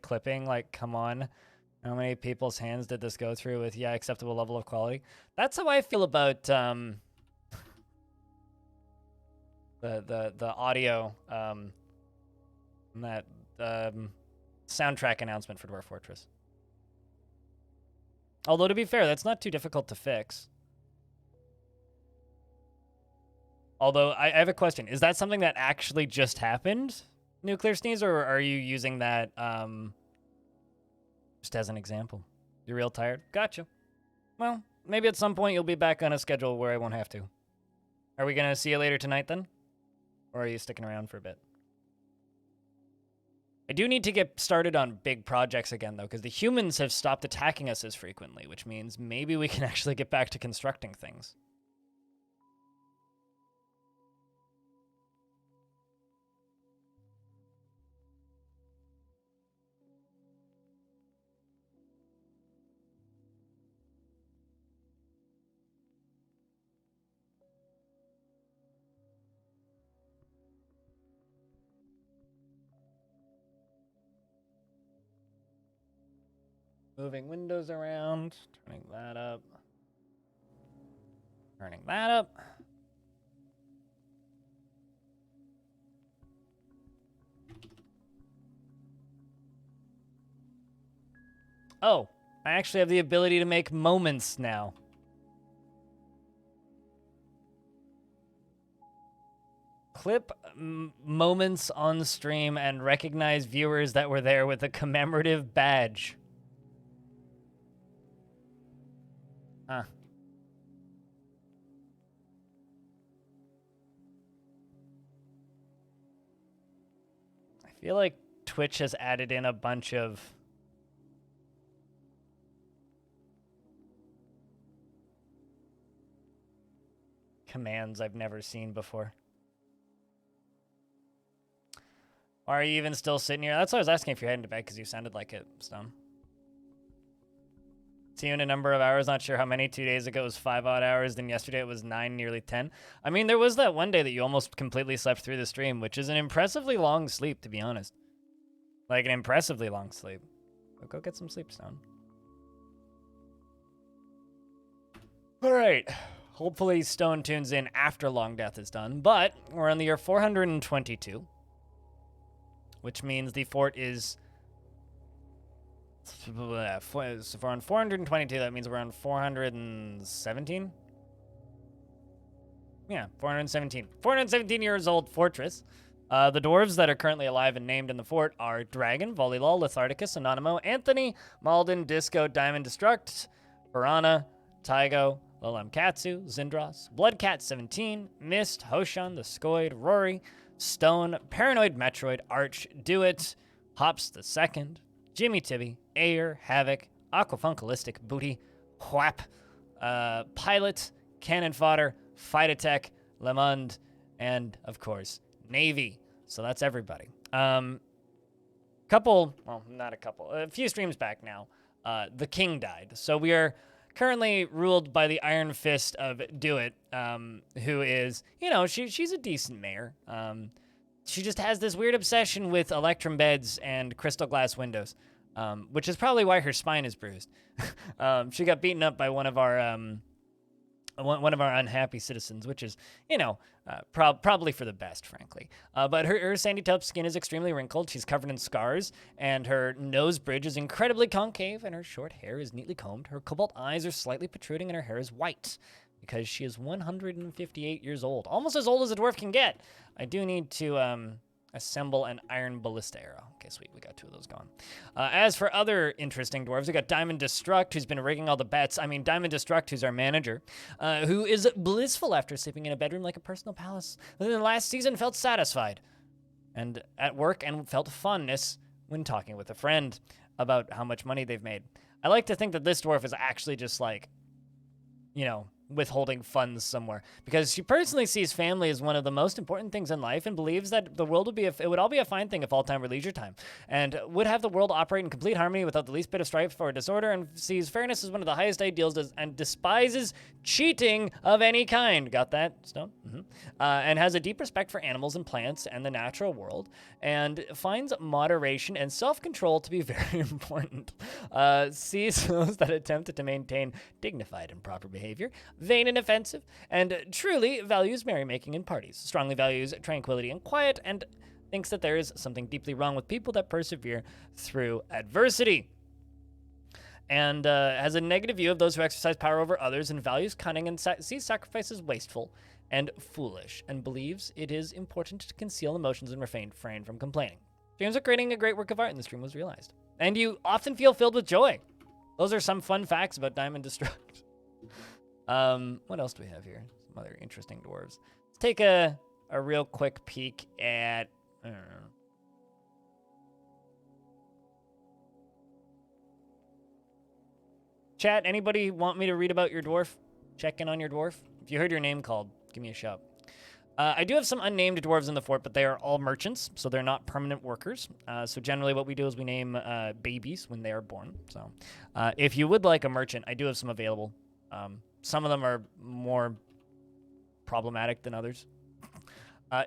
clipping. Like, come on. How many people's hands did this go through with, yeah, acceptable level of quality? That's how I feel about the audio, that soundtrack announcement for Dwarf Fortress. Although, to be fair, that's not too difficult to fix. Although, I have a question. Is that something that actually just happened, Nuclear Sneeze, or are you using that just as an example? You're real tired? Gotcha. Well, maybe at some point you'll be back on a schedule where I won't have to. Are we going to see you later tonight, then? Or are you sticking around for a bit? I do need to get started on big projects again, though, because the humans have stopped attacking us as frequently, which means maybe we can actually get back to constructing things. Moving windows around, turning that up. Turning that up. Oh, I actually have the ability to make moments now. Clip moments on stream and recognize viewers that were there with a commemorative badge. Huh. I feel like Twitch has added in a bunch of commands I've never seen before. Why are you even still sitting here? That's why I was asking if you're heading to bed, because you sounded like it, Stone. See you in a number of hours, not sure how many. 2 days ago it was 5 odd hours, then yesterday it was 9, nearly 10. I mean, there was that one day that you almost completely slept through the stream, which is an impressively long sleep, to be honest. Like, an impressively long sleep. But go get some sleep, Stone. Alright. Hopefully Stone tunes in after Longdeath is done, but we're on the year 422, which means the fort is... So if we're on 422, that means we're on 417? Yeah, 417. 417 years old fortress. The dwarves that are currently alive and named in the fort are Dragon, Volleylol, Letharticus, Anonymo, Anthony, Malden, Disco, Diamond Destruct, Piranha, Tygo, Lolamkatsu, Zindros, Bloodcat 17, Mist, Hoshan, the Skoid, Rory, Stone, Paranoid Metroid, Arch, Do-It, Hops the Second, Jimmy Tibby, Ayer, Havoc, Aquafunkalistic, Booty, Whap, Pilot, Cannon Fodder, Fight Attack, Lemond, and, of course, Navy. So that's everybody. A few streams back now, the king died. So we are currently ruled by the Iron Fist of Do-It, who is, you know, she's a decent mayor. She just has this weird obsession with electrum beds and crystal glass windows, which is probably why her spine is bruised. She got beaten up by one of our unhappy citizens, which is, you know, probably for the best, frankly. But her sandy taupe skin is extremely wrinkled. She's covered in scars, and her nose bridge is incredibly concave, and her short hair is neatly combed. Her cobalt eyes are slightly protruding, and her hair is white, because she is 158 years old. Almost as old as a dwarf can get. I do need to assemble an iron ballista arrow. Okay, sweet, we got 2 of those gone. As for other interesting dwarves, we got Diamond Destruct, who's been rigging all the bets. I mean, Diamond Destruct, who's our manager, who is blissful after sleeping in a bedroom like a personal palace. Within the last season, felt satisfied and at work and felt funness when talking with a friend about how much money they've made. I like to think that this dwarf is actually just like, you know, withholding funds somewhere, because she personally sees family as one of the most important things in life and believes that the world it would all be a fine thing if all time were leisure time, and would have the world operate in complete harmony without the least bit of strife or disorder, and sees fairness as one of the highest ideals and despises cheating of any kind. Got that, Stone? And has a deep respect for animals and plants and the natural world, and finds moderation and self-control to be very important. Sees those that attempt to maintain dignified and proper behavior vain and offensive, and truly values merrymaking and parties, strongly values tranquility and quiet, and thinks that there is something deeply wrong with people that persevere through adversity, and has a negative view of those who exercise power over others, and values cunning, and sees sacrifices wasteful and foolish, and believes it is important to conceal emotions and refrain from complaining. Dreams of creating a great work of art in this dream was realized, and you often feel filled with joy. Those are some fun facts about Diamond Destruct. What else do we have here? Some other interesting dwarves. Let's take a real quick peek at, I don't know. Chat, anybody want me to read about your dwarf? Check in on your dwarf? If you heard your name called, give me a shout. I do have some unnamed dwarves in the fort, but they are all merchants, so they're not permanent workers. So generally what we do is we name babies when they are born. So if you would like a merchant, I do have some available. Some of them are more problematic than others.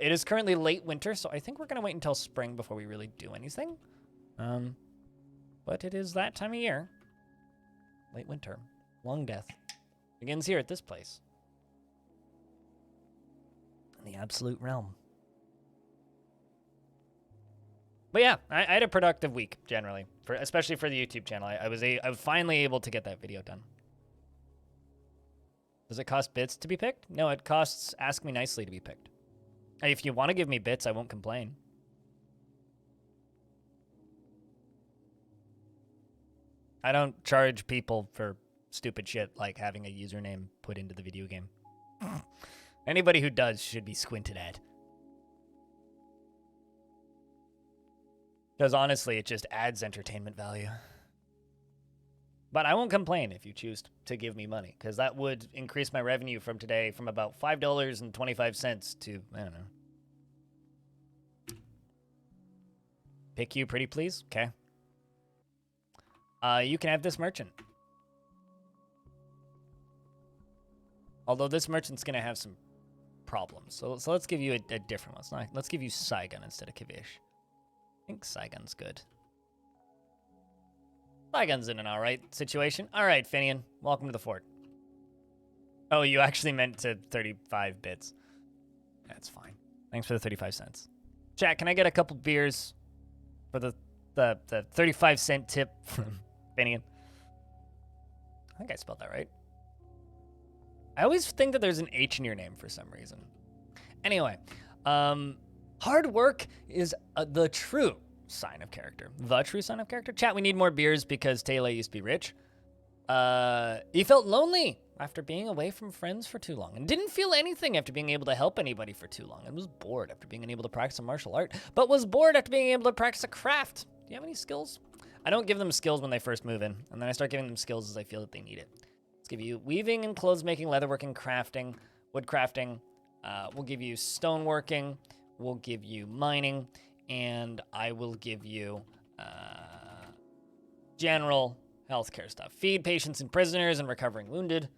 It is currently late winter, so I think we're going to wait until spring before we really do anything. But it is that time of year. Late winter. Longdeath begins here at this place. In the absolute realm. But yeah, I had a productive week, generally, especially for the YouTube channel. I was finally able to get that video done. Does it cost bits to be picked? No, it costs Ask Me Nicely to be picked. If you want to give me bits, I won't complain. I don't charge people for stupid shit like having a username put into the video game. Anybody who does should be squinted at. Because honestly, it just adds entertainment value. But I won't complain if you choose to give me money, because that would increase my revenue from today from about $5.25 to, I don't know. Pick you, pretty please? Okay. You can have this merchant. Although this merchant's going to have some problems. So let's give you a different one. Let's give you Saigon instead of Kavish. I think Saigon's good. Saigon's in an alright situation. Alright, Finian. Welcome to the fort. Oh, you actually meant to 35 bits. That's fine. Thanks for the 35 cents. Chat, can I get a couple beers for the 35-cent tip from Finian? I think I spelled that right. I always think that there's an H in your name for some reason. Anyway, hard work is the true sign of character. The true sign of character. Chat, we need more beers because Taylor used to be rich. He felt lonely after being away from friends for too long and didn't feel anything after being able to help anybody for too long and was bored after being unable to practice a martial art, but was bored after being able to practice a craft. Do you have any skills? I don't give them skills when they first move in, and then I start giving them skills as I feel that they need it. Let's give you weaving and clothes making, leatherworking, crafting, wood crafting. We'll give you stoneworking. We'll give you mining, and I will give you general healthcare stuff. Feed patients and prisoners and recovering wounded.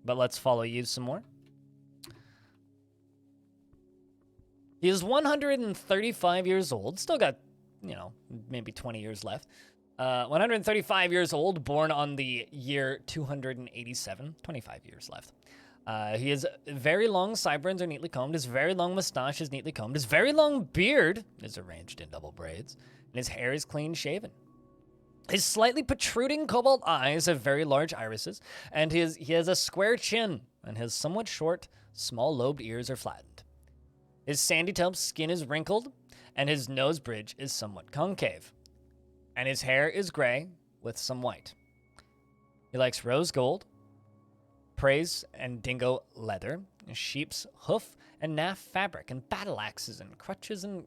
But let's follow you some more. He is 135 years old. Still got, you know, maybe 20 years left. 135 years old, born on the year 287. 25 years left. He has very long sideburns are neatly combed. His very long mustache is neatly combed. His very long beard is arranged in double braids. And his hair is clean shaven. His slightly protruding cobalt eyes have very large irises. And he has a square chin. And his somewhat short, small-lobed ears are flattened. His sandy-tailed skin is wrinkled. And his nose bridge is somewhat concave. And his hair is gray with some white. He likes rose gold, praise and dingo leather, sheep's hoof, and naff fabric, and battle axes, and crutches, and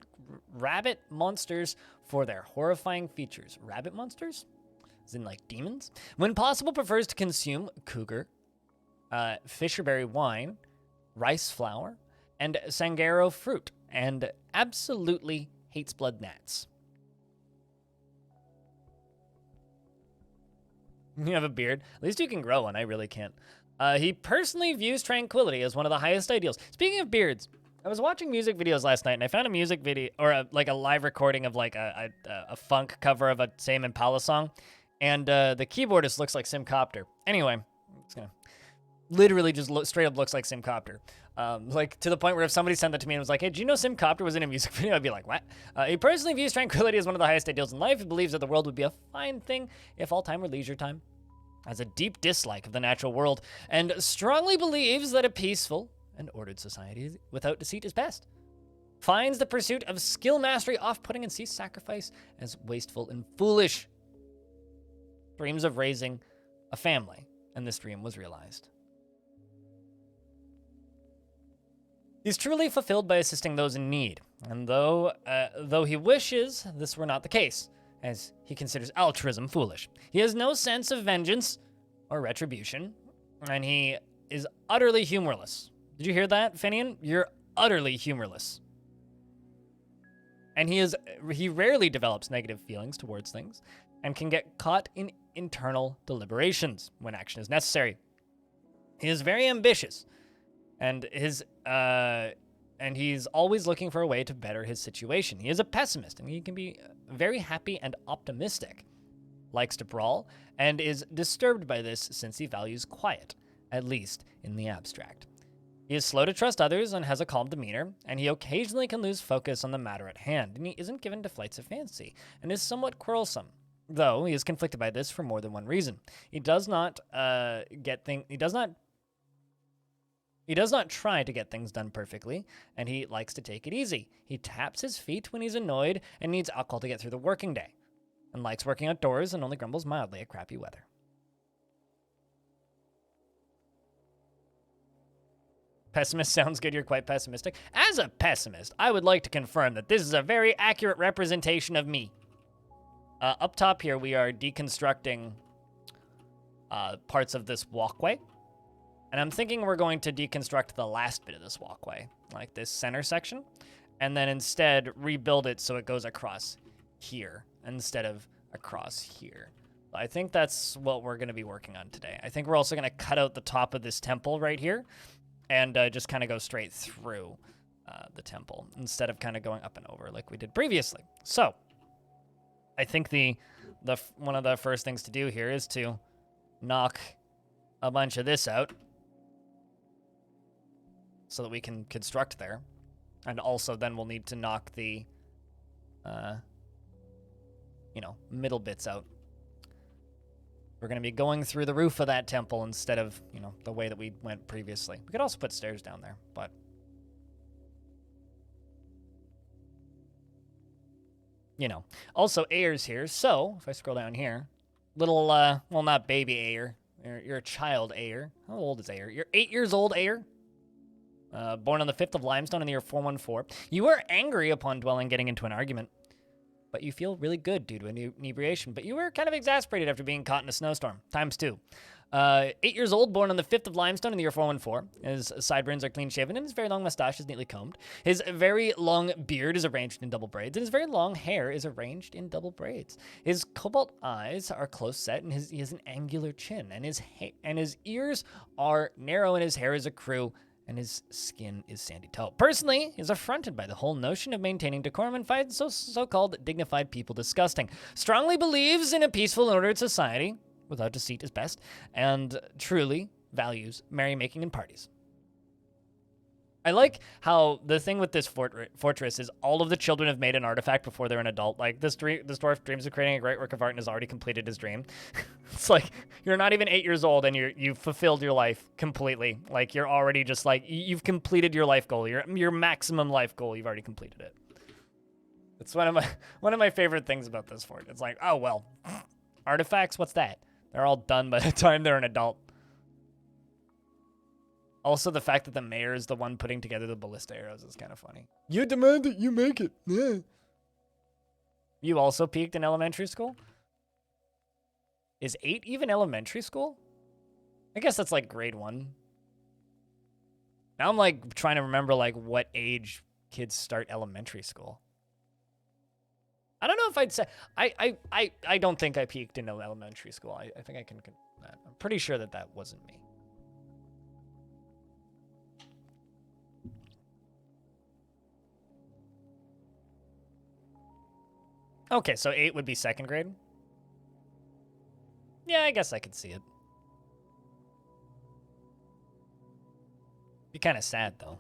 rabbit monsters for their horrifying features. Rabbit monsters? As in, like, demons? When possible, prefers to consume cougar, fisherberry wine, rice flour, and sangaro fruit, and absolutely hates blood gnats. You have a beard? At least you can grow one. I really can't. He personally views tranquility as one of the highest ideals. Speaking of beards, I was watching music videos last night, and I found a music video, or a live recording of like a funk cover of a Tame Impala song, and the keyboardist looks like Simcopter. Anyway, it's gonna literally just straight up looks like Simcopter. Like to the point where if somebody sent that to me and was like, hey, do you know Simcopter was in a music video? I'd be like, what? He personally views tranquility as one of the highest ideals in life. He believes that the world would be a fine thing if all time were leisure time. Has a deep dislike of the natural world and strongly believes that a peaceful and ordered society without deceit is best. Finds the pursuit of skill mastery off-putting and sees sacrifice as wasteful and foolish. Dreams of raising a family, and this dream was realized. He's truly fulfilled by assisting those in need, and though he wishes this were not the case, as he considers altruism foolish. He has no sense of vengeance or retribution, and he is utterly humorless. Did you hear that, Finian? You're utterly humorless. And he rarely develops negative feelings towards things, and can get caught in internal deliberations when action is necessary. He is very ambitious, and he's always looking for a way to better his situation. He is a pessimist, and he can be very happy and optimistic. Likes to brawl, and is disturbed by this since he values quiet, at least in the abstract. He is slow to trust others and has a calm demeanor, and he occasionally can lose focus on the matter at hand, and he isn't given to flights of fancy, and is somewhat quarrelsome. Though he is conflicted by this for more than one reason. He does not try to get things done perfectly, and he likes to take it easy. He taps his feet when he's annoyed and needs alcohol to get through the working day, and likes working outdoors and only grumbles mildly at crappy weather. Pessimist sounds good. You're quite pessimistic. As a pessimist, I would like to confirm that this is a very accurate representation of me. Up top here, we are deconstructing parts of this walkway. And I'm thinking we're going to deconstruct the last bit of this walkway, like this center section, and then instead rebuild it so it goes across here instead of across here. I think that's what we're going to be working on today. I think we're also going to cut out the top of this temple right here and just kind of go straight through the temple instead of kind of going up and over like we did previously. So I think the one of the first things to do here is to knock a bunch of this out so that we can construct there. And also then we'll need to knock the, middle bits out. We're going to be going through the roof of that temple instead of, the way that we went previously. We could also put stairs down there, but... Also, Ayer's here, so if I scroll down here, little, well, not baby Ayer. You're a child Ayer. How old is Ayer? You're 8 years old, Ayer. Born on the 5th of Limestone in the year 414. You were angry upon dwelling getting into an argument, but you feel really good due to inebriation. But you were kind of exasperated after being caught in a snowstorm. ×2. 8 years old, born on the 5th of Limestone in the year 414. His sideburns are clean-shaven, and his very long mustache is neatly combed. His very long beard is arranged in double braids, and his very long hair is arranged in double braids. His cobalt eyes are close set, and he has an angular chin, and his ears are narrow, and his hair is a crew, and his skin is sandy toe. Personally, he's affronted by the whole notion of maintaining decorum and finds so-called dignified people disgusting. Strongly believes in a peaceful and ordered society, without deceit is best, and truly values merrymaking and parties. I like how the thing with this fortress is all of the children have made an artifact before they're an adult. Like, this dwarf dreams of creating a great work of art and has already completed his dream. It's like, you're not even 8 years old and you've fulfilled your life completely. Like, you're already just like, you've completed your life goal. Your maximum life goal, you've already completed it. It's one of my favorite things about this fort. It's like, oh, well, artifacts, what's that? They're all done by the time they're an adult. Also, the fact that the mayor is the one putting together the ballista arrows is kind of funny. You demand that you make it. Yeah. You also peaked in elementary school? Is 8 even elementary school? I guess that's like grade 1. Now I'm like trying to remember like what age kids start elementary school. I don't know if I'd say I don't think I peaked in elementary school. I think I can that. I'm pretty sure that wasn't me. Okay, so 8 would be 2nd grade. Yeah, I guess I could see it. Be kind of sad though.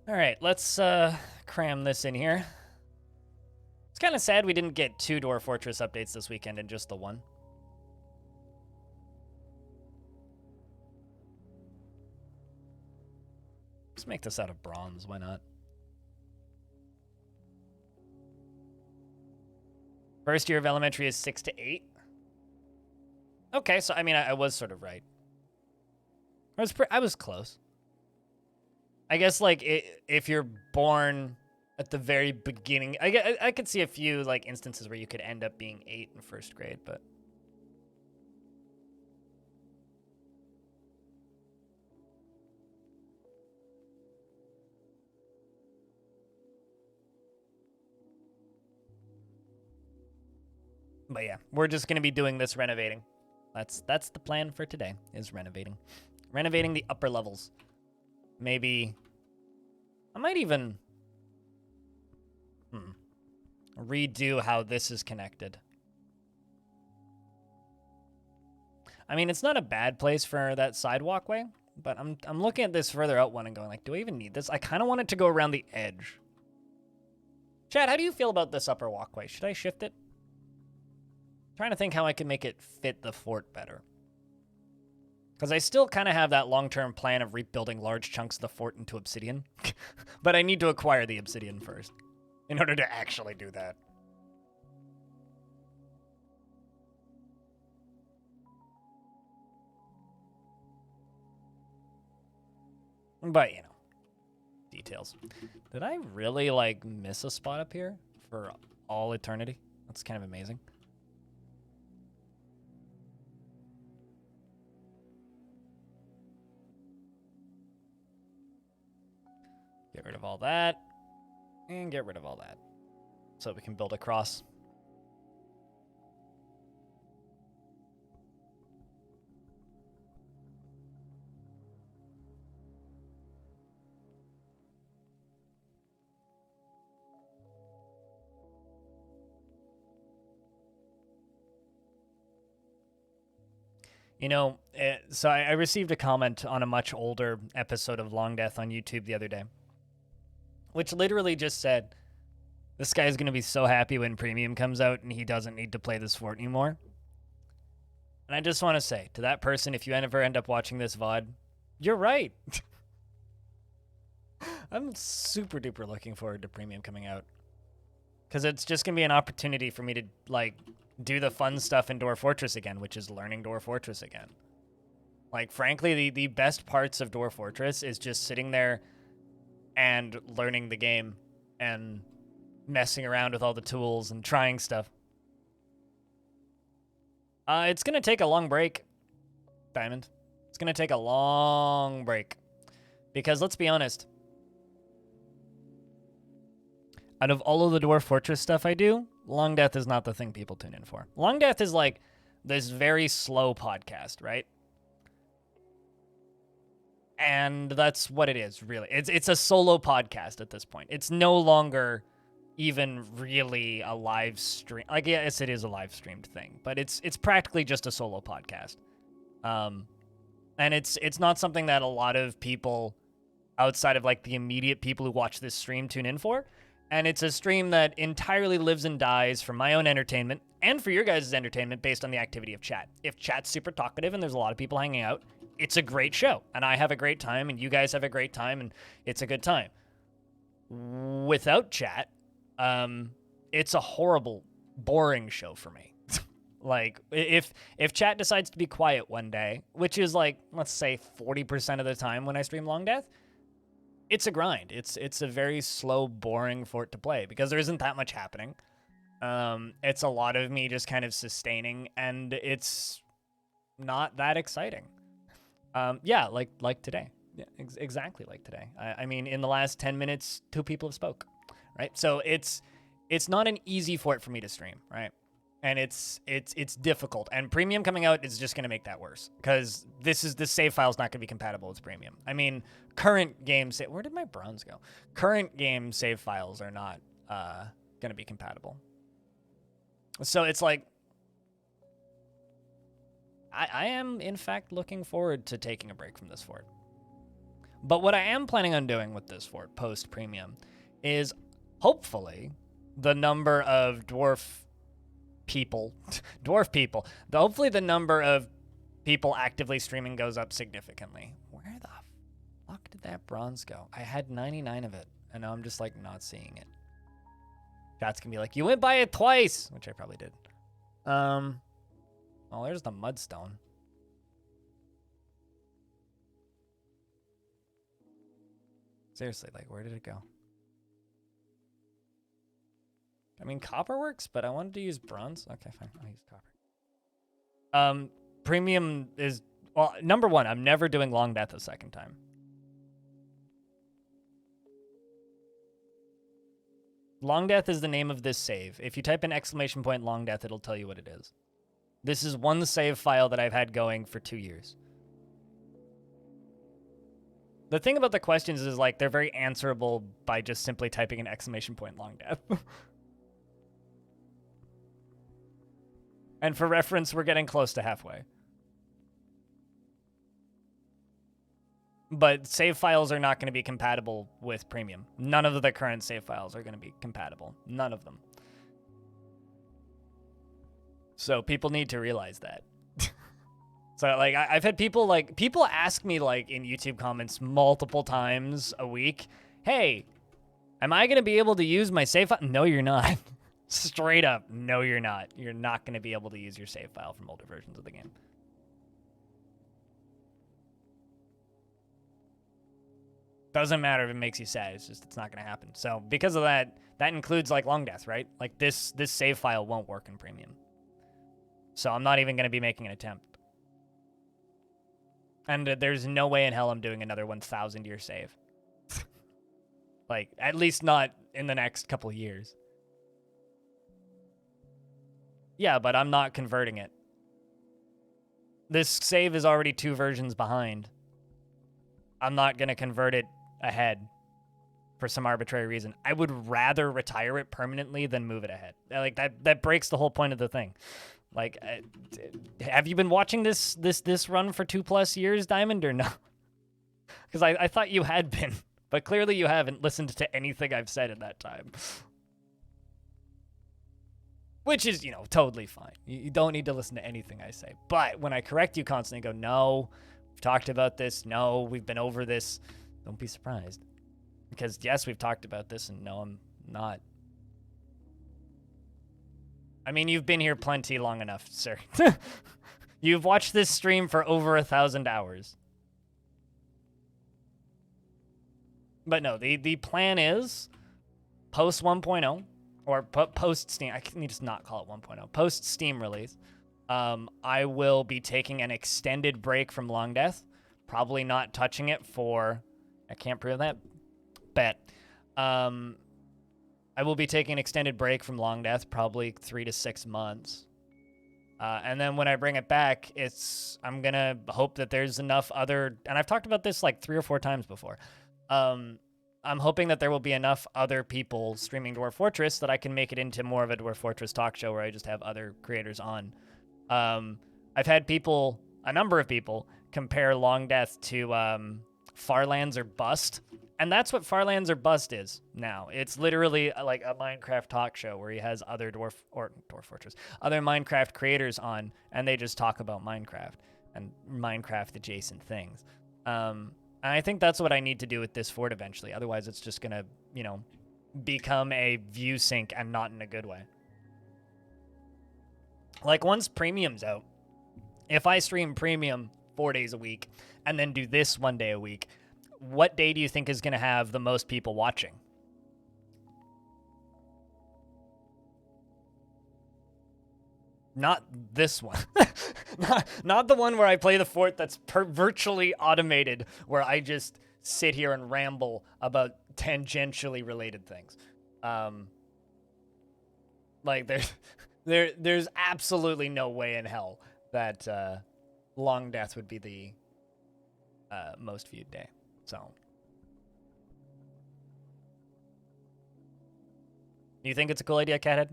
All right, let's cram this in here. It's kind of sad we didn't get 2 Dwarf Fortress updates this weekend and just the 1. Let's make this out of bronze, why not? First year of elementary is 6 to 8. Okay, so I mean, I was sort of right. I was close. I guess like if you're born at the very beginning, I could see a few like instances where you could end up being 8 in 1st grade, but. But yeah, we're just going to be doing this renovating. That's the plan for today, is renovating. Renovating the upper levels. Maybe I might even redo how this is connected. I mean, it's not a bad place for that side walkway, but I'm looking at this further out one and going like, do I even need this? I kind of want it to go around the edge. Chad, how do you feel about this upper walkway? Should I shift it? Trying to think how I can make it fit the fort better. Because I still kind of have that long-term plan of rebuilding large chunks of the fort into obsidian. But I need to acquire the obsidian first in order to actually do that. But, you know, details. Did I really, like, miss a spot up here for all eternity? That's kind of amazing. Get rid of all that, and get rid of all that, so that we can build across. You know, so I received a comment on a much older episode of Longdeath on YouTube the other day, which literally just said, this guy's going to be so happy when Premium comes out and he doesn't need to play this fort anymore. And I just want to say to that person, if you ever end up watching this VOD, you're right. I'm super duper looking forward to Premium coming out. Because it's just going to be an opportunity for me to, like, do the fun stuff in Dwarf Fortress again, which is learning Dwarf Fortress again. Like, frankly, the best parts of Dwarf Fortress is just sitting there and learning the game and messing around with all the tools and trying stuff. It's going to take a long break, Diamond. It's going to take a long break. Because let's be honest, out of all of the Dwarf Fortress stuff I do, Longdeath is not the thing people tune in for. Longdeath is like this very slow podcast, right? And that's what it is, really. It's a solo podcast at this point. It's no longer even really a live stream. Like, yes, it is a live streamed thing, but it's practically just a solo podcast. And it's not something that a lot of people outside of like the immediate people who watch this stream tune in for. And it's a stream that entirely lives and dies for my own entertainment and for your guys' entertainment based on the activity of chat. If chat's super talkative and there's a lot of people hanging out, it's a great show. And I have a great time and you guys have a great time and it's a good time. Without chat, it's a horrible, boring show for me. Like, if chat decides to be quiet one day, which is like, let's say 40% of the time when I stream Longdeath, it's a grind. It's a very slow, boring fort to play because there isn't that much happening. It's a lot of me just kind of sustaining, and it's not that exciting. Yeah, like today. Yeah, exactly like today. I mean, in the last 10 minutes, 2 people have spoke, right? So it's not an easy fort for me to stream, right? And it's difficult. And premium coming out is just going to make that worse because this save file is not going to be compatible with premium. I mean, current game where did my bronze go? Current game save files are not going to be compatible. So it's like, I am in fact looking forward to taking a break from this fort. But what I am planning on doing with this fort post premium is hopefully the number of dwarf people, hopefully the number of people actively streaming goes up significantly. Where the fuck did that bronze go? I had 99 of it, and now I'm just like not seeing it. Chat's gonna be like, you went by it twice, which I probably did. Oh, there's the mudstone. Seriously, like, where did it go? I mean, copper works, but I wanted to use bronze. Okay, fine. I'll use copper. Premium is... Well, number one, I'm never doing Longdeath a second time. Longdeath is the name of this save. If you type in exclamation point Longdeath, it'll tell you what it is. This is one save file that I've had going for 2 years. The thing about the questions is, like, they're very answerable by just simply typing an exclamation point Longdeath. And for reference, we're getting close to halfway. But save files are not going to be compatible with premium. None of the current save files are going to be compatible. None of them. So people need to realize that. So, like, I've had people ask me, like, in YouTube comments multiple times a week, hey, am I going to be able to use my save file? No, you're not. Straight up, no, you're not. You're not going to be able to use your save file from older versions of the game. Doesn't matter if it makes you sad. It's just, it's not going to happen. So because of that, that includes, like, Longdeath, right? Like, this save file won't work in premium. So I'm not even going to be making an attempt. And there's no way in hell I'm doing another 1,000 year save. Like, at least not in the next couple of years. Yeah, but I'm not converting it. This save is already 2 versions behind. I'm not going to convert it ahead for some arbitrary reason. I would rather retire it permanently than move it ahead. Like, that breaks the whole point of the thing. Like, have you been watching this run for 2+ years, Diamond, or no? Because I thought you had been, but clearly you haven't listened to anything I've said in that time. Which is, you know, totally fine. You don't need to listen to anything I say. But when I correct you constantly, go, no, we've talked about this. No, we've been over this. Don't be surprised. Because, yes, we've talked about this, and no, I'm not. I mean, you've been here plenty long enough, sir. You've watched this stream for over 1,000 hours. But no, the plan is post 1.0 or post Steam. I need to not call it 1.0. Post Steam release, I will be taking an extended break from Longdeath. Probably not touching it for... I can't prove that. Bet. I will be taking an extended break from Longdeath, probably 3 to 6 months. And then when I bring it back, I'm going to hope that there's enough other... And I've talked about this like 3 or 4 times before. I'm hoping that there will be enough other people streaming Dwarf Fortress that I can make it into more of a Dwarf Fortress talk show where I just have other creators on. I've had people, a number of people, compare Longdeath to Farlands or Bust. And that's what Farlands or Bust is now. It's literally like a Minecraft talk show where he has other Dwarf Fortress, other Minecraft creators on, and they just talk about Minecraft and Minecraft adjacent things. And I think that's what I need to do with this fort eventually. Otherwise, it's just gonna, you know, become a view sink and not in a good way. Like, once Premium's out, if I stream Premium 4 days a week and then do this 1 day a week, what day do you think is going to have the most people watching? Not this one. not the one where I play the fort that's virtually automated, where I just sit here and ramble about tangentially related things. Like, there's absolutely no way in hell that Longdeath would be the most viewed day. So, do you think it's a cool idea, Cathead?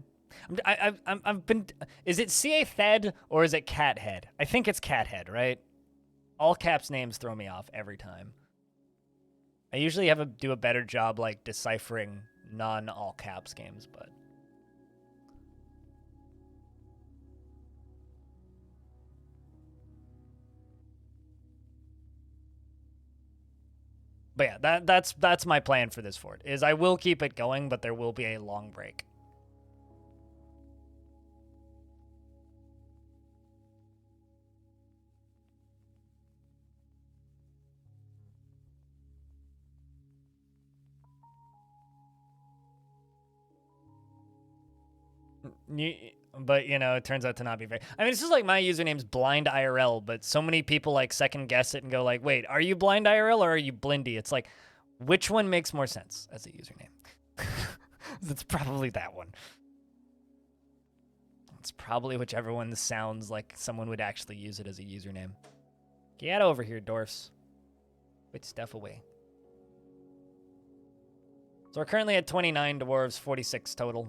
I've been. Is it CA Thed or is it Cathead? I think it's Cathead, right? All caps names throw me off every time. I usually do a better job like deciphering non-all caps games, but. But yeah, that's my plan for this fort. Is I will keep it going, but there will be a long break. But, you know, it turns out to not be very... I mean, it's just like my username's Blind IRL, but so many people, like, second guess it and go, like, wait, are you Blind IRL or are you Blindy? It's like, which one makes more sense as a username? It's probably that one. It's probably whichever one sounds like someone would actually use it as a username. Get over here, Dwarfs. Put stuff away. So we're currently at 29 dwarves, 46 total.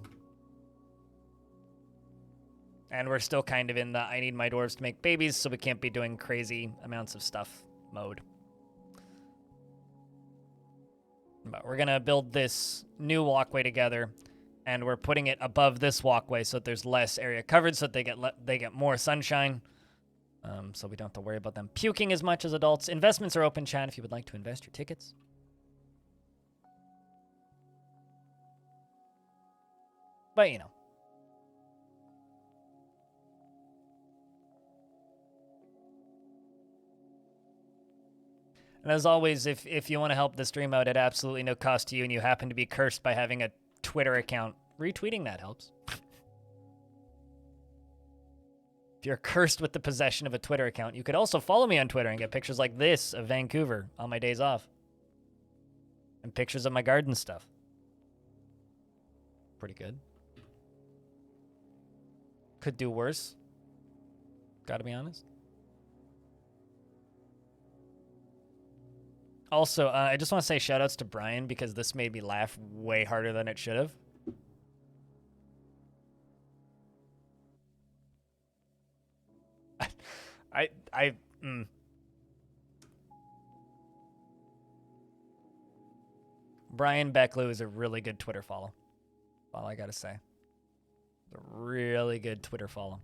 And we're still kind of in the I need my dwarves to make babies, so we can't be doing crazy amounts of stuff mode. But we're going to build this new walkway together, and we're putting it above this walkway so that there's less area covered, so that they get more sunshine, so we don't have to worry about them puking as much as adults. Investments are open, chat, if you would like to invest your tickets. But, you know. And as always, if you want to help the stream out at absolutely no cost to you and you happen to be cursed by having a Twitter account, retweeting that helps. If you're cursed with the possession of a Twitter account, you could also follow me on Twitter and get pictures like this of Vancouver on my days off. And pictures of my garden stuff. Pretty good. Could do worse. Gotta be honest. Also, I just want to say shoutouts to Brian because this made me laugh way harder than it should have. Brian Becklew is a really good Twitter follow. All I gotta say. A really good Twitter follow.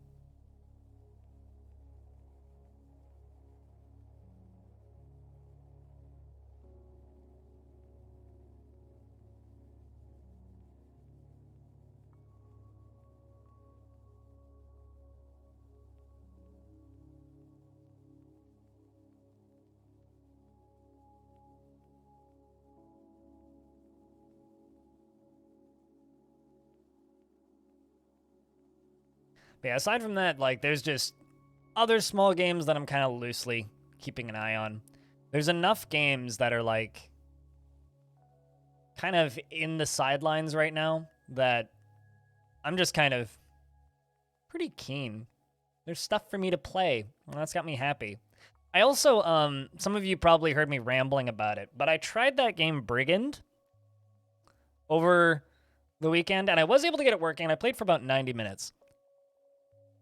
But yeah, aside from that, like, there's just other small games that I'm kind of loosely keeping an eye on. There's enough games that are, like, kind of in the sidelines right now that I'm just kind of pretty keen. There's stuff for me to play, and that's got me happy. I also, some of you probably heard me rambling about it, but I tried that game Brigand over the weekend, and I was able to get it working. I played for about 90 minutes.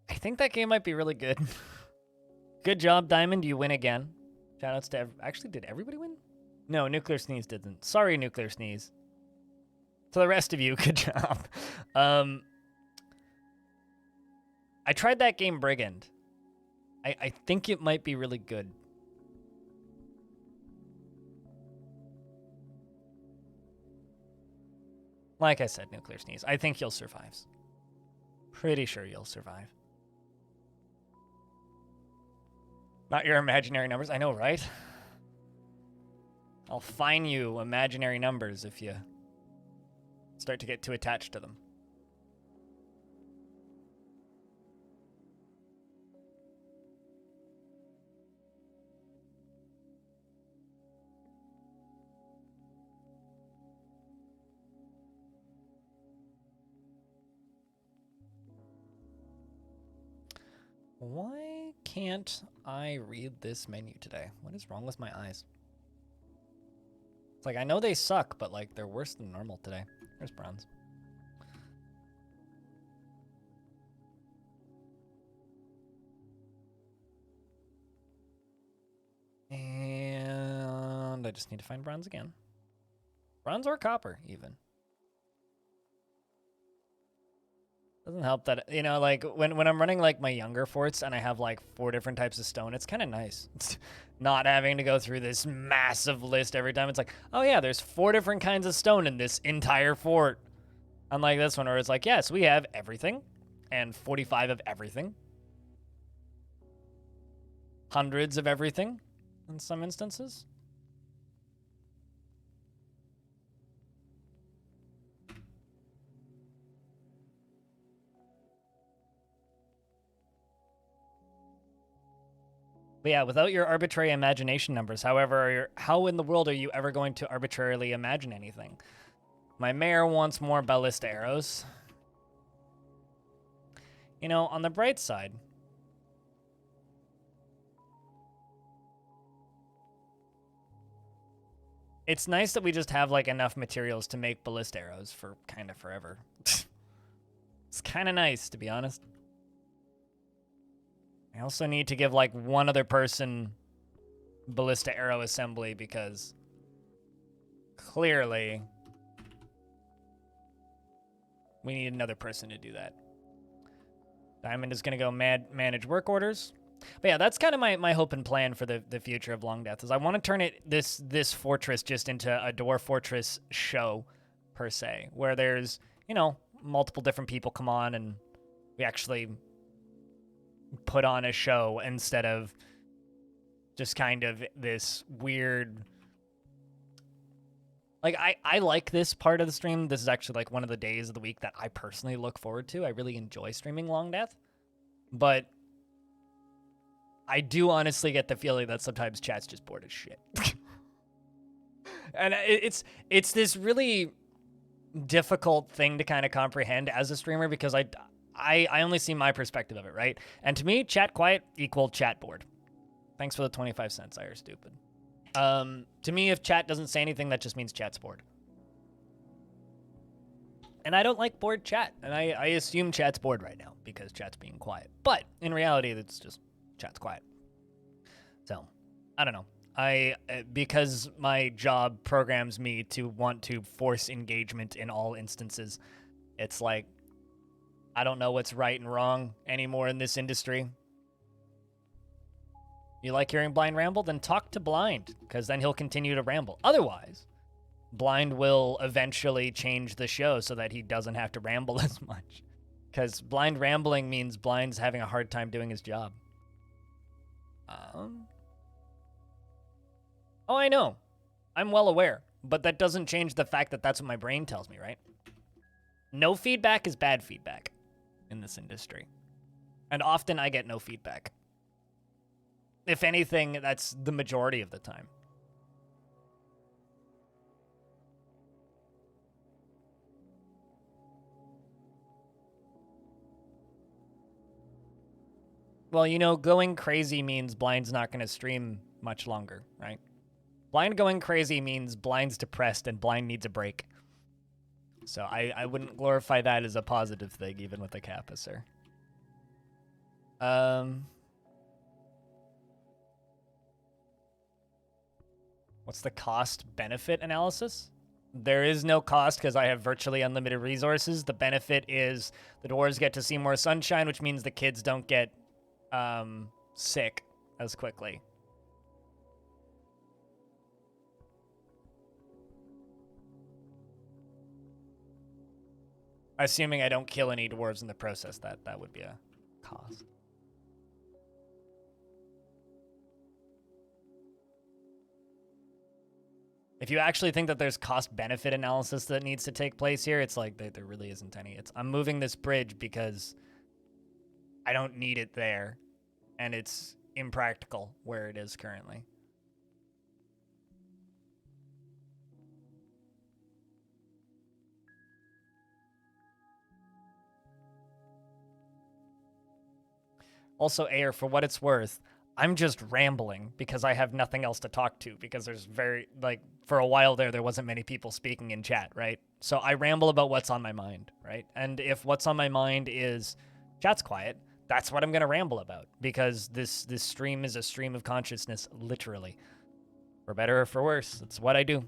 I think that game might be really good. Good job, Diamond. You win again. Shoutouts to actually, did everybody win? No, Nuclear Sneeze didn't. Sorry, Nuclear Sneeze. To the rest of you, good job. I tried that game Brigand. I think it might be really good. Like I said, Nuclear Sneeze. I think you'll survive. Pretty sure you'll survive. Not your imaginary numbers. I know, right? I'll fine you imaginary numbers if you start to get too attached to them. Why can't I read this menu today? What is wrong with my eyes? It's like, I know they suck, but like they're worse than normal today. There's bronze. And I just need to find bronze again. Bronze or copper, even. Doesn't help that, you know, like when I'm running like my younger forts and I have like 4 different types of stone, it's kind of nice. It's not having to go through this massive list every time. It's like, oh yeah, there's 4 different kinds of stone in this entire fort. Unlike this one where it's like, yes, we have everything and 45 of everything. Hundreds of everything in some instances. But yeah, without your arbitrary imagination numbers, however, how in the world are you ever going to arbitrarily imagine anything? My mayor wants more ballista arrows. You know, on the bright side, it's nice that we just have like enough materials to make ballista arrows for kind of forever. It's kind of nice, to be honest. I also need to give like one other person ballista arrow assembly because clearly we need another person to do that. Diamond is going to go manage work orders. But yeah, that's kind of my hope and plan for the future of Longdeath is I want to turn this fortress just into a Dwarf Fortress show, per se, where there's, you know, multiple different people come on and we actually put on a show instead of just kind of this weird... Like, I like this part of the stream. This is actually, like, one of the days of the week that I personally look forward to. I really enjoy streaming Longdeath. But I do honestly get the feeling that sometimes chat's just bored as shit. And it's this really difficult thing to kind of comprehend as a streamer because I only see my perspective of it, right? And to me, chat quiet equal chat bored. Thanks for the 25 cents, I are stupid. To me, if chat doesn't say anything, that just means chat's bored. And I don't like bored chat, and I assume chat's bored right now because chat's being quiet. But in reality, it's just chat's quiet. So, I don't know. Because my job programs me to want to force engagement in all instances, it's like, I don't know what's right and wrong anymore in this industry. You like hearing Blind ramble? Then talk to Blind, because then he'll continue to ramble. Otherwise, Blind will eventually change the show so that he doesn't have to ramble as much. Because Blind rambling means Blind's having a hard time doing his job. Oh, I know. I'm well aware. But that doesn't change the fact that that's what my brain tells me, right? No feedback is bad feedback in this industry. And often I get no feedback. If anything, that's the majority of the time. Well, you know, going crazy means Blind's not going to stream much longer, right? Blind going crazy means Blind's depressed and Blind needs a break. So I wouldn't glorify that as a positive thing, even with a Kappa, sir. What's the cost-benefit analysis? There is no cost because I have virtually unlimited resources. The benefit is the dwarves get to see more sunshine, which means the kids don't get sick as quickly. Assuming I don't kill any dwarves in the process, that would be a cost. If you actually think that there's cost-benefit analysis that needs to take place here, it's like there really isn't any. I'm moving this bridge because I don't need it there, and it's impractical where it is currently. Also, Air, for what it's worth, I'm just rambling because I have nothing else to talk to, because there's for a while there wasn't many people speaking in chat, right? So I ramble about what's on my mind, right? And if what's on my mind is chat's quiet, that's what I'm going to ramble about, because this stream is a stream of consciousness, literally. For better or for worse, it's what I do.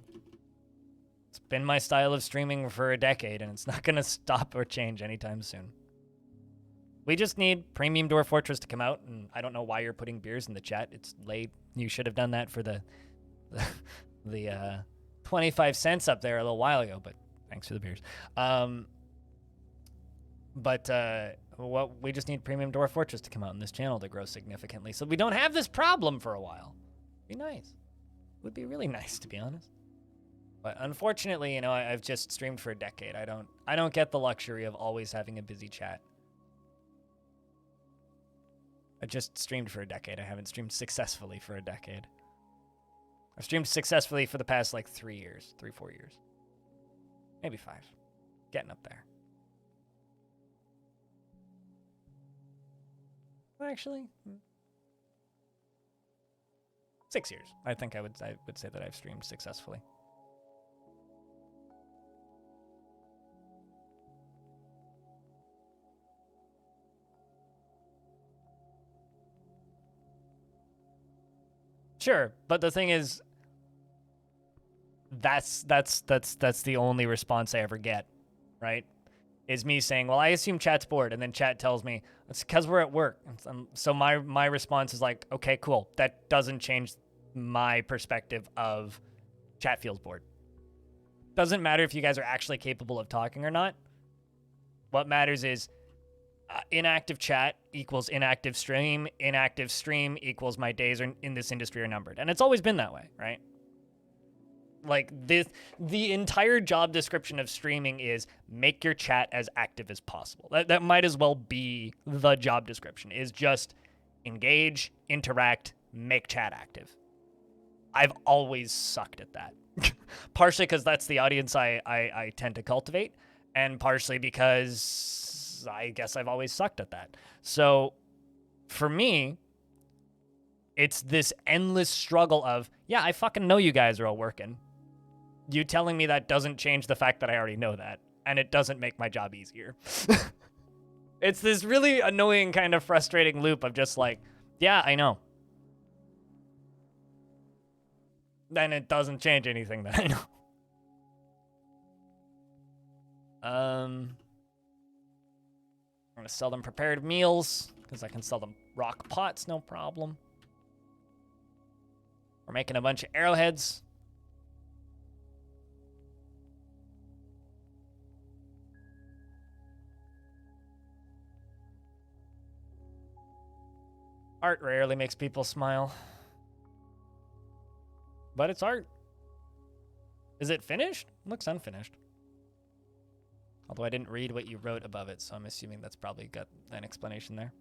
It's been my style of streaming for a decade, and it's not going to stop or change anytime soon. We just need Premium Dwarf Fortress to come out, and I don't know why you're putting beers in the chat. It's late. You should have done that for the 25 cents up there a little while ago, but thanks for the beers. We just need Premium Dwarf Fortress to come out in this channel to grow significantly, so we don't have this problem for a while. Be nice. Would be really nice, to be honest. But unfortunately, you know, I've just streamed for a decade. I don't get the luxury of always having a busy chat. I just streamed for a decade. I haven't streamed successfully for a decade. I've streamed successfully for the past, 3 years. 3-4 years. Maybe 5. Getting up there. Actually, 6 years. I think I would say that I've streamed successfully. Sure, but the thing is, that's the only response I ever get, right? Is me saying, well, I assume chat's bored, and then chat tells me, it's because we're at work. So my response is like, okay, cool. That doesn't change my perspective of chat feels bored. Doesn't matter if you guys are actually capable of talking or not. What matters is inactive chat equals inactive stream. Inactive stream equals my days in this industry are numbered. And it's always been that way, right? The entire job description of streaming is make your chat as active as possible. That might as well be the job description, is just engage, interact, make chat active. I've always sucked at that. Partially because that's the audience I tend to cultivate, and partially because I guess I've always sucked at that. So for me, it's this endless struggle of, yeah, I fucking know you guys are all working. You telling me that doesn't change the fact that I already know that, and it doesn't make my job easier. It's this really annoying kind of frustrating loop of just like, yeah, I know. Then it doesn't change anything that I know. I'm gonna sell them prepared meals, because I can sell them rock pots, no problem. We're making a bunch of arrowheads. Art rarely makes people smile. But it's art. Is it finished? It looks unfinished. Although I didn't read what you wrote above it, so I'm assuming that's probably got an explanation there.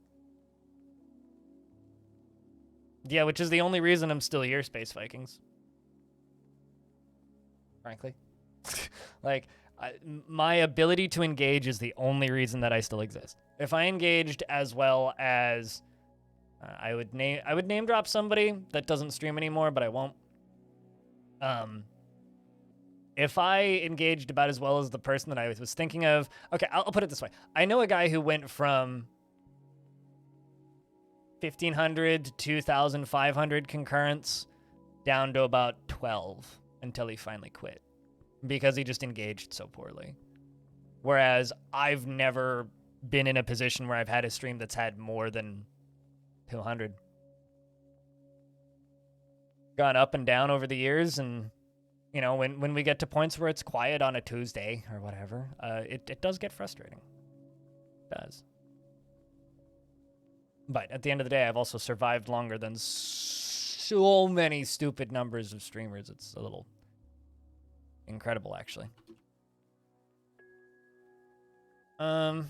Yeah, which is the only reason I'm still here, Space Vikings. Frankly. My ability to engage is the only reason that I still exist. If I engaged as well as... I would name drop somebody that doesn't stream anymore, but I won't. If I engaged about as well as the person that I was thinking of... Okay, I'll put it this way. I know a guy who went from 1,500 to 2,500 concurrents down to about 12 until he finally quit because he just engaged so poorly. Whereas I've never been in a position where I've had a stream that's had more than 200. Gone up and down over the years, and you know, when we get to points where it's quiet on a Tuesday or whatever, it does get frustrating. It does. But at the end of the day, I've also survived longer than so many stupid numbers of streamers. It's a little incredible, actually. Do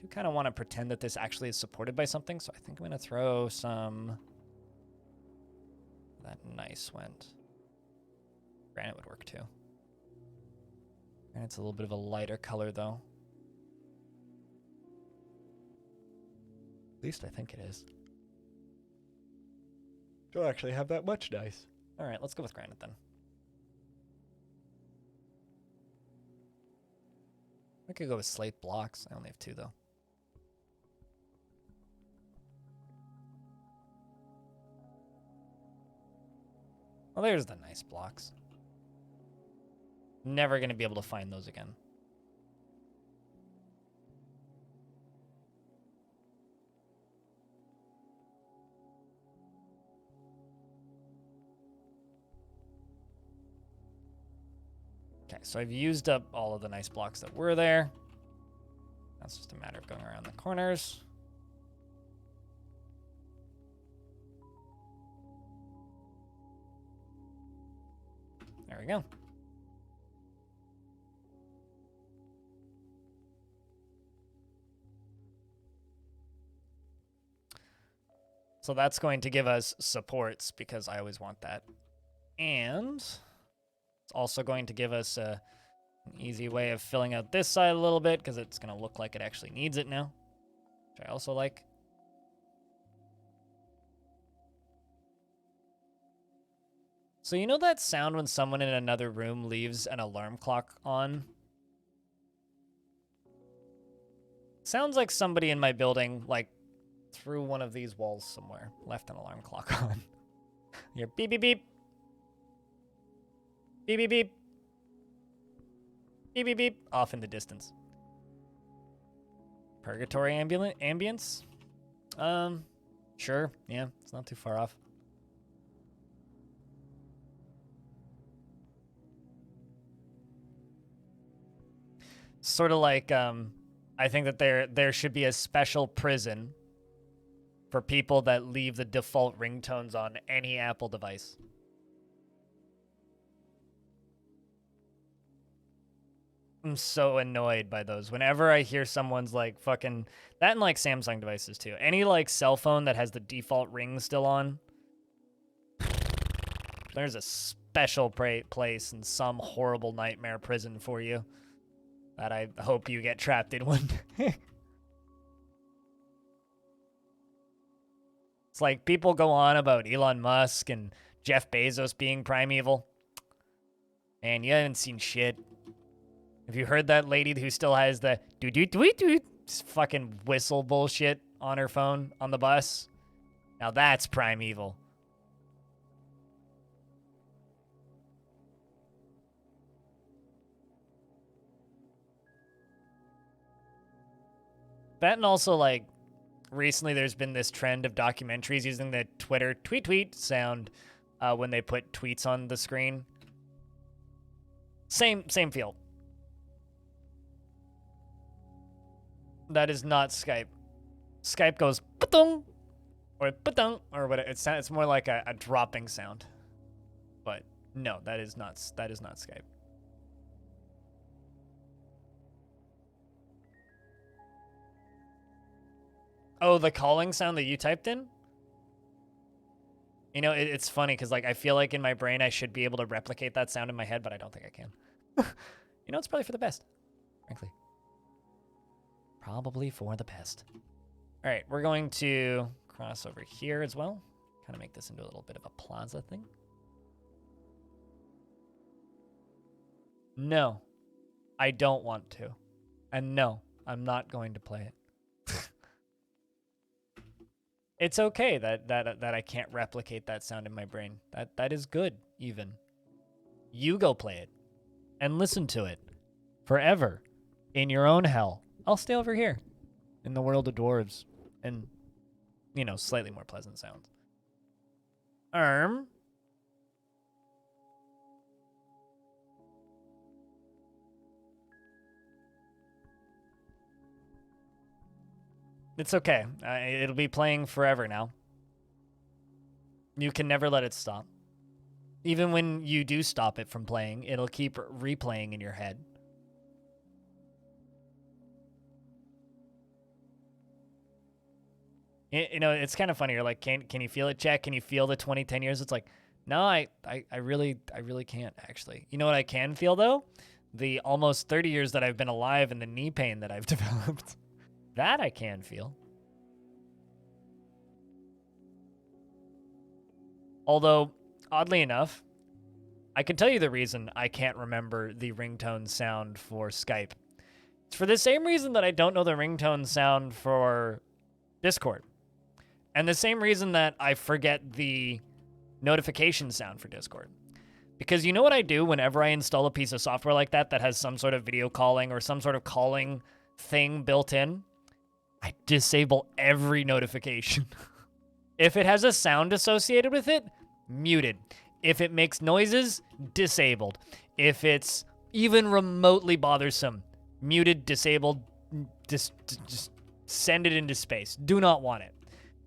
kind of want to pretend that this actually is supported by something, so I think I'm going to throw some... That nice went. Granite would work, too. Granite's a little bit of a lighter color, though. At least I think it is. Don't actually have that much dice. All right, let's go with granite then. I could go with slate blocks. I only have 2 though. Well, there's the nice blocks. Never going to be able to find those again. Okay, so I've used up all of the nice blocks that were there. That's just a matter of going around the corners. There we go. So that's going to give us supports because I always want that. And it's also going to give us an easy way of filling out this side a little bit because it's going to look like it actually needs it now, which I also like. So you know that sound when someone in another room leaves an alarm clock on? Sounds like somebody in my building, like, through one of these walls somewhere, left an alarm clock on. You're beep, beep, beep. Beep, beep, beep. Beep, beep, beep. Off in the distance. Purgatory ambience? Sure. Yeah, it's not too far off. Sort of like, I think that there should be a special prison for people that leave the default ringtones on any Apple device. I'm so annoyed by those. Whenever I hear someone's like fucking... That and like Samsung devices too. Any like cell phone that has the default ring still on. There's a special place in some horrible nightmare prison for you. That I hope you get trapped in one day. It's like people go on about Elon Musk and Jeff Bezos being primeval. And you haven't seen shit. Have you heard that lady who still has the do-do-do-do fucking whistle bullshit on her phone on the bus? Now that's primeval. That and also, like, recently there's been this trend of documentaries using the Twitter tweet sound when they put tweets on the screen. Same feel. That is not Skype. Skype goes pa-dong or pa-dong or what it's more like a dropping sound. But no, that is not Skype. Oh, the calling sound that you typed in? You know, it's funny because, like, I feel like in my brain I should be able to replicate that sound in my head, but I don't think I can. You know, it's probably for the best, frankly. Probably for the best. All right, we're going to cross over here as well. Kind of make this into a little bit of a plaza thing. No, I don't want to. And no, I'm not going to play it. It's okay that I can't replicate that sound in my brain. That is good, even. You go play it and listen to it forever in your own hell. I'll stay over here in the world of dwarves and, you know, slightly more pleasant sounds. It's okay. It'll be playing forever now. You can never let it stop. Even when you do stop it from playing, it'll keep replaying in your head. You know, it's kind of funny. You're like, can you feel it, Jack? Can you feel the 20-10 years? It's like, no, I really can't, actually. You know what I can feel, though? The almost 30 years that I've been alive and the knee pain that I've developed. That I can feel. Although, oddly enough, I can tell you the reason I can't remember the ringtone sound for Skype. It's for the same reason that I don't know the ringtone sound for Discord. And the same reason that I forget the notification sound for Discord. Because you know what I do whenever I install a piece of software like that that has some sort of video calling or some sort of calling thing built in? I disable every notification. If it has a sound associated with it, muted. If it makes noises, disabled. If it's even remotely bothersome, muted, disabled, just send it into space. Do not want it.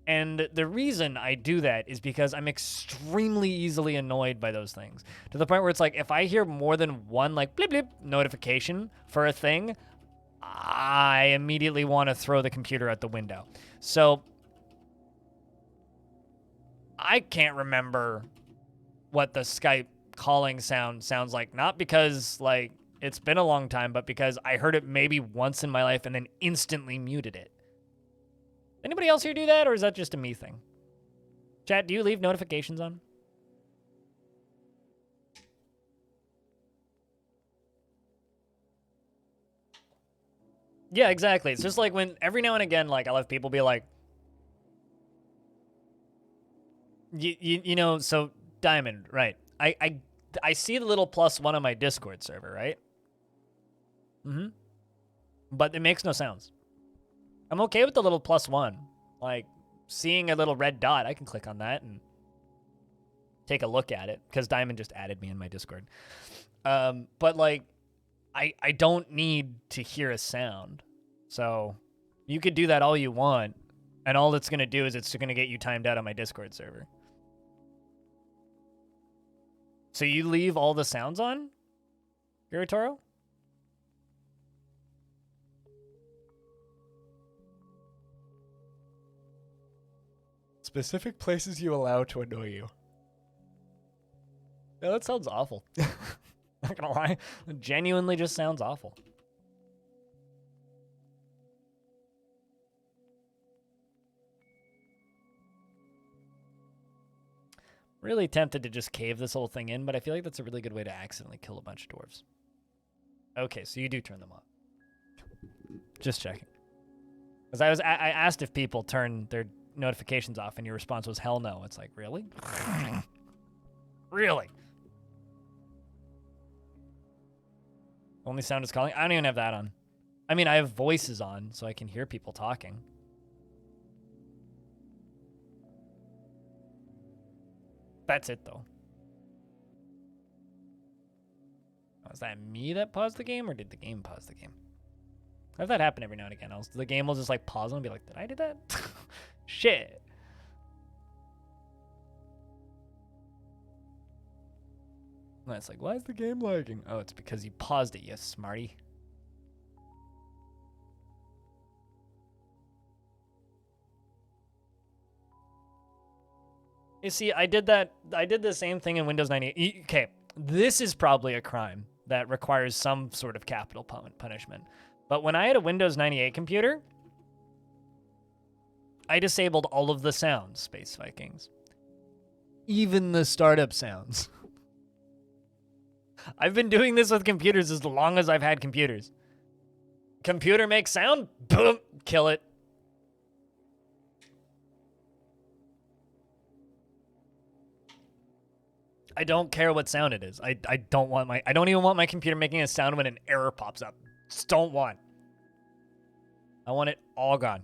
And the reason I do that is because I'm extremely easily annoyed by those things. To the point where it's like, if I hear more than one, like, blip, blip notification for a thing, I immediately want to throw the computer out the window. So I can't remember what the Skype calling sound sounds like. Not because, like, it's been a long time, but because I heard it maybe once in my life and then instantly muted it. Anybody else here do that, or is that just a me thing? Chat, do you leave notifications on? Yeah, exactly. It's just like when every now and again, like, I'll have people be like, you know, so Diamond, right? I see the little +1 on my Discord server, right? Mm-hmm. But it makes no sounds. I'm okay with the little +1. Like, seeing a little red dot, I can click on that and take a look at it, because Diamond just added me in my Discord. But, like, I don't need to hear a sound. So, you could do that all you want, and all it's going to do is it's going to get you timed out on my Discord server. So you leave all the sounds on, Giratoro? Specific places you allow to annoy you. Yeah, that sounds awful. Not gonna lie. It genuinely just sounds awful. Really tempted to just cave this whole thing in, but I feel like that's a really good way to accidentally kill a bunch of dwarves. Okay, so you do turn them off. Just checking. Because I asked if people turn their notifications off, and your response was hell no. It's like, really? Really? Only sound is calling? I don't even have that on. I mean, I have voices on, so I can hear people talking. That's it, though. Was that me that paused the game, or did the game pause the game? I've had that happen every now and again. The game will just, like, pause and be like, did I do that? Shit. And it's like, why is the game lagging? Oh, it's because you paused it, you smarty. You see, I did the same thing in Windows 98. Okay, this is probably a crime that requires some sort of capital punishment. But when I had a Windows 98 computer, I disabled all of the sounds, Space Vikings. Even the startup sounds. I've been doing this with computers as long as I've had computers. Computer makes sound, boom, kill it. I don't care what sound it is. I don't even want my computer making a sound when an error pops up. Just don't want. I want it all gone.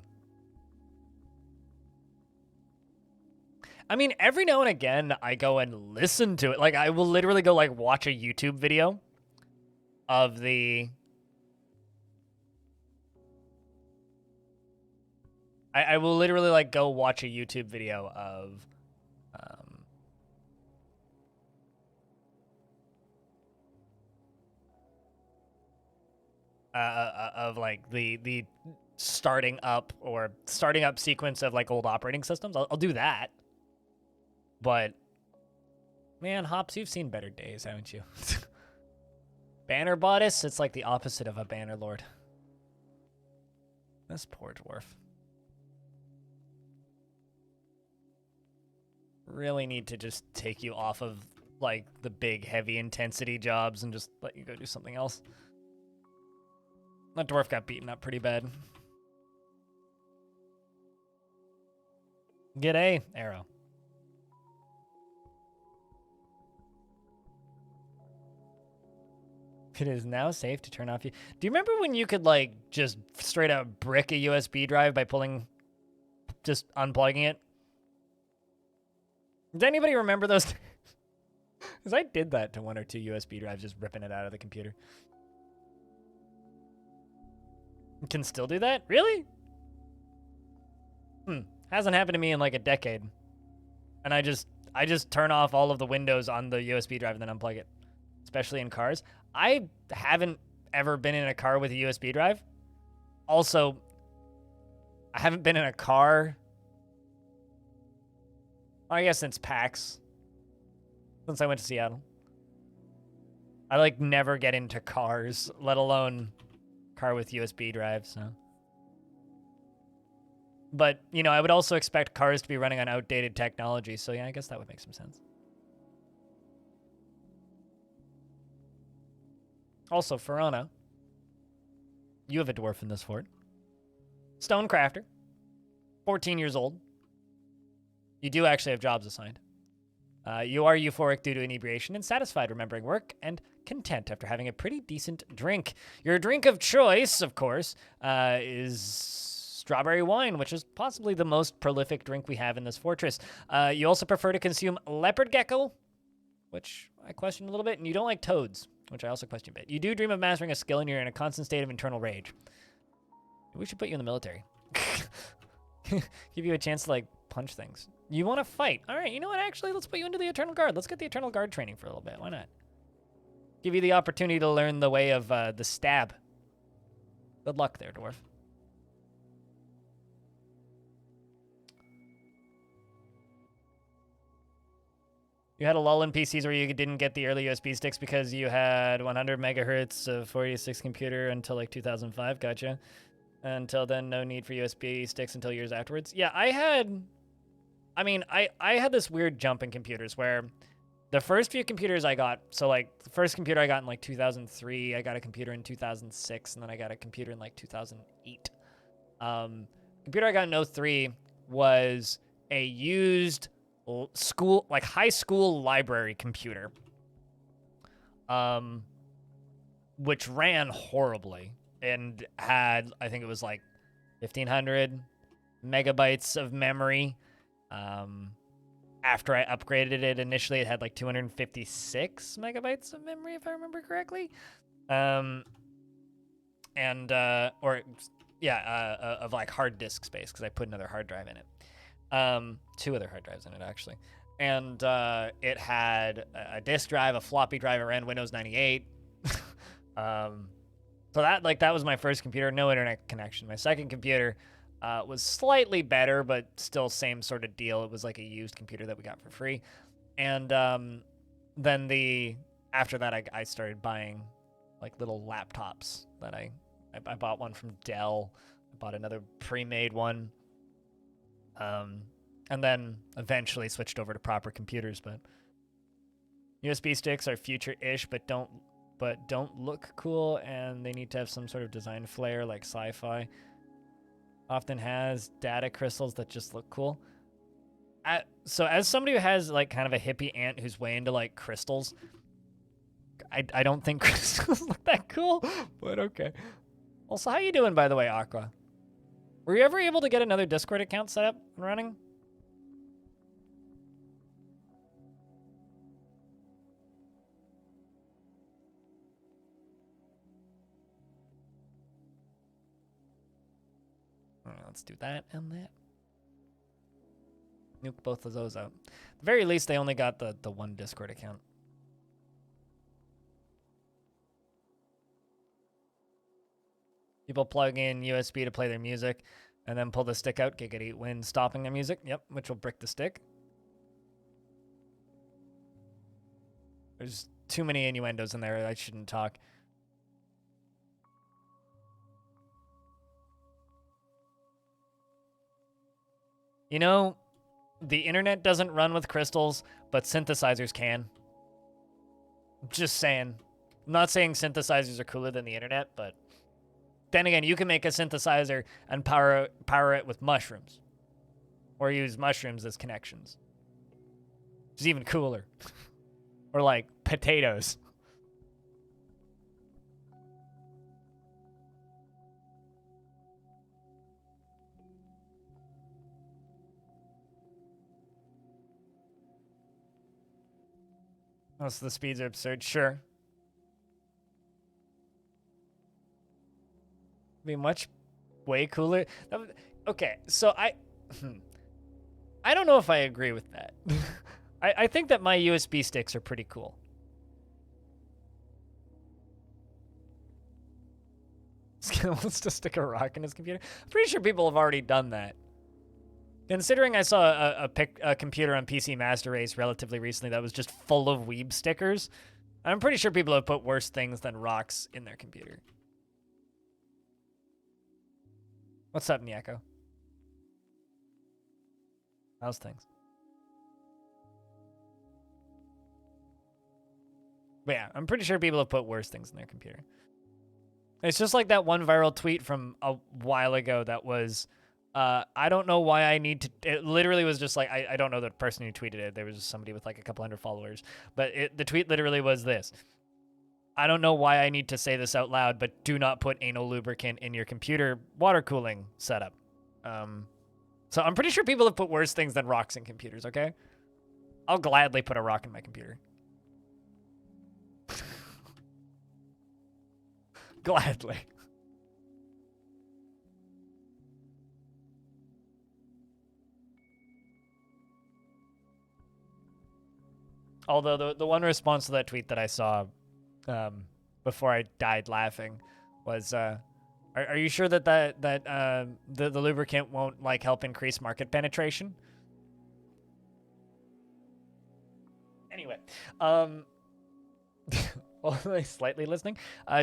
I mean, every now and again, I go and listen to it. Like, I will literally go, like, watch a YouTube video of the... I will literally, like, go watch a YouTube video of... of like the starting up sequence of like old operating systems. I'll do that. But man, Hops, you've seen better days, haven't you? Banner bodice, it's like the opposite of a banner lord. This poor dwarf. Really need to just take you off of like the big heavy intensity jobs and just let you go do something else. That dwarf got beaten up pretty bad. G'day, arrow. It is now safe to turn off you. Do you remember when you could like just straight up brick a USB drive by just unplugging it? Does anybody remember those? Because I did that to one or two USB drives, just ripping it out of the computer. You can still do that? Really? Hasn't happened to me in like a decade. And I just turn off all of the windows on the USB drive and then unplug it. Especially in cars. I haven't ever been in a car with a USB drive. Also, I haven't been in a car, I guess, since PAX. Since I went to Seattle. I like never get into cars, let alone car with USB drives, so. But, you know, I would also expect cars to be running on outdated technology, so yeah, I guess that would make some sense. Also, Farana, you have a dwarf in this fort. Stonecrafter, 14 years old. You do actually have jobs assigned. You are euphoric due to inebriation and satisfied remembering work and content after having a pretty decent drink. Your drink of choice, of course, is strawberry wine, which is possibly the most prolific drink we have in this fortress. You also prefer to consume leopard gecko, which I question a little bit, and you don't like toads, which I also question a bit. You do dream of mastering a skill, and you're in a constant state of internal rage. We should put you in the military. Give you a chance to, like, punch things. You want to fight. All right, you know what? Actually, let's put you into the Eternal Guard. Let's get the Eternal Guard training for a little bit. Why not? Give you the opportunity to learn the way of the stab. Good luck there, dwarf. You had a lull in PCs where you didn't get the early USB sticks because you had 100 megahertz of 486 computer until like 2005. Gotcha. Until then, no need for USB sticks until years afterwards. Yeah, I had this weird jump in computers where the first few computers I got, so like the first computer I got in like 2003, I got a computer in 2006, and then I got a computer in like 2008. Computer I got in 03 was a used school, like high school library computer, which ran horribly and had, I think it was like 1,500 megabytes of memory. After I upgraded it, initially it had like 256 megabytes of memory, if I remember correctly. Of like hard disk space, because I put another hard drive in it. 2 other hard drives in it, actually. And it had a disk drive, a floppy drive, it ran Windows 98. So that was my first computer, no internet connection. My second computer was slightly better, but still same sort of deal. It was like a used computer that we got for free. And then after that, I started buying like little laptops that I bought one from Dell. I bought another pre-made one. And then eventually switched over to proper computers, but USB sticks are future-ish, but don't look cool, and they need to have some sort of design flair like sci-fi. Often has data crystals that just look cool. So as somebody who has like kind of a hippie aunt who's way into like crystals, I don't think crystals look that cool, but okay. Also, how you doing, by the way, Aqua? Were you ever able to get another Discord account set up and running? All right, let's do that and that. Nuke both of those out. At the very least, they only got the one Discord account. People plug in USB to play their music and then pull the stick out, giggity, when stopping their music. Yep, which will brick the stick. There's too many innuendos in there. I shouldn't talk. You know, the internet doesn't run with crystals, but synthesizers can. Just saying. I'm not saying synthesizers are cooler than the internet, but then again, you can make a synthesizer and power it with mushrooms. Or use mushrooms as connections. Which is even cooler. Or like potatoes. Oh, so the speeds are absurd. Sure. Be much way cooler. Okay, so I don't know if I agree with that. I think that my USB sticks are pretty cool. Wants to stick a rock in his computer. I'm pretty sure people have already done that. Considering I saw a computer on PC Master Race relatively recently that was just full of weeb stickers, I'm pretty sure people have put worse things than rocks in their computer. What's up, Nyako? How's things? But yeah, I'm pretty sure people have put worse things in their computer. It's just like that one viral tweet from a while ago that was, I don't know why I need to, it literally was just like, I don't know the person who tweeted it. There was just somebody with like a couple hundred followers. But the tweet literally was this. I don't know why I need to say this out loud, but do not put anal lubricant in your computer water cooling setup. So I'm pretty sure people have put worse things than rocks in computers, okay? I'll gladly put a rock in my computer. Gladly. Although the one response to that tweet that I saw before I died laughing was, are you sure that the lubricant won't like help increase market penetration? Anyway, only slightly listening.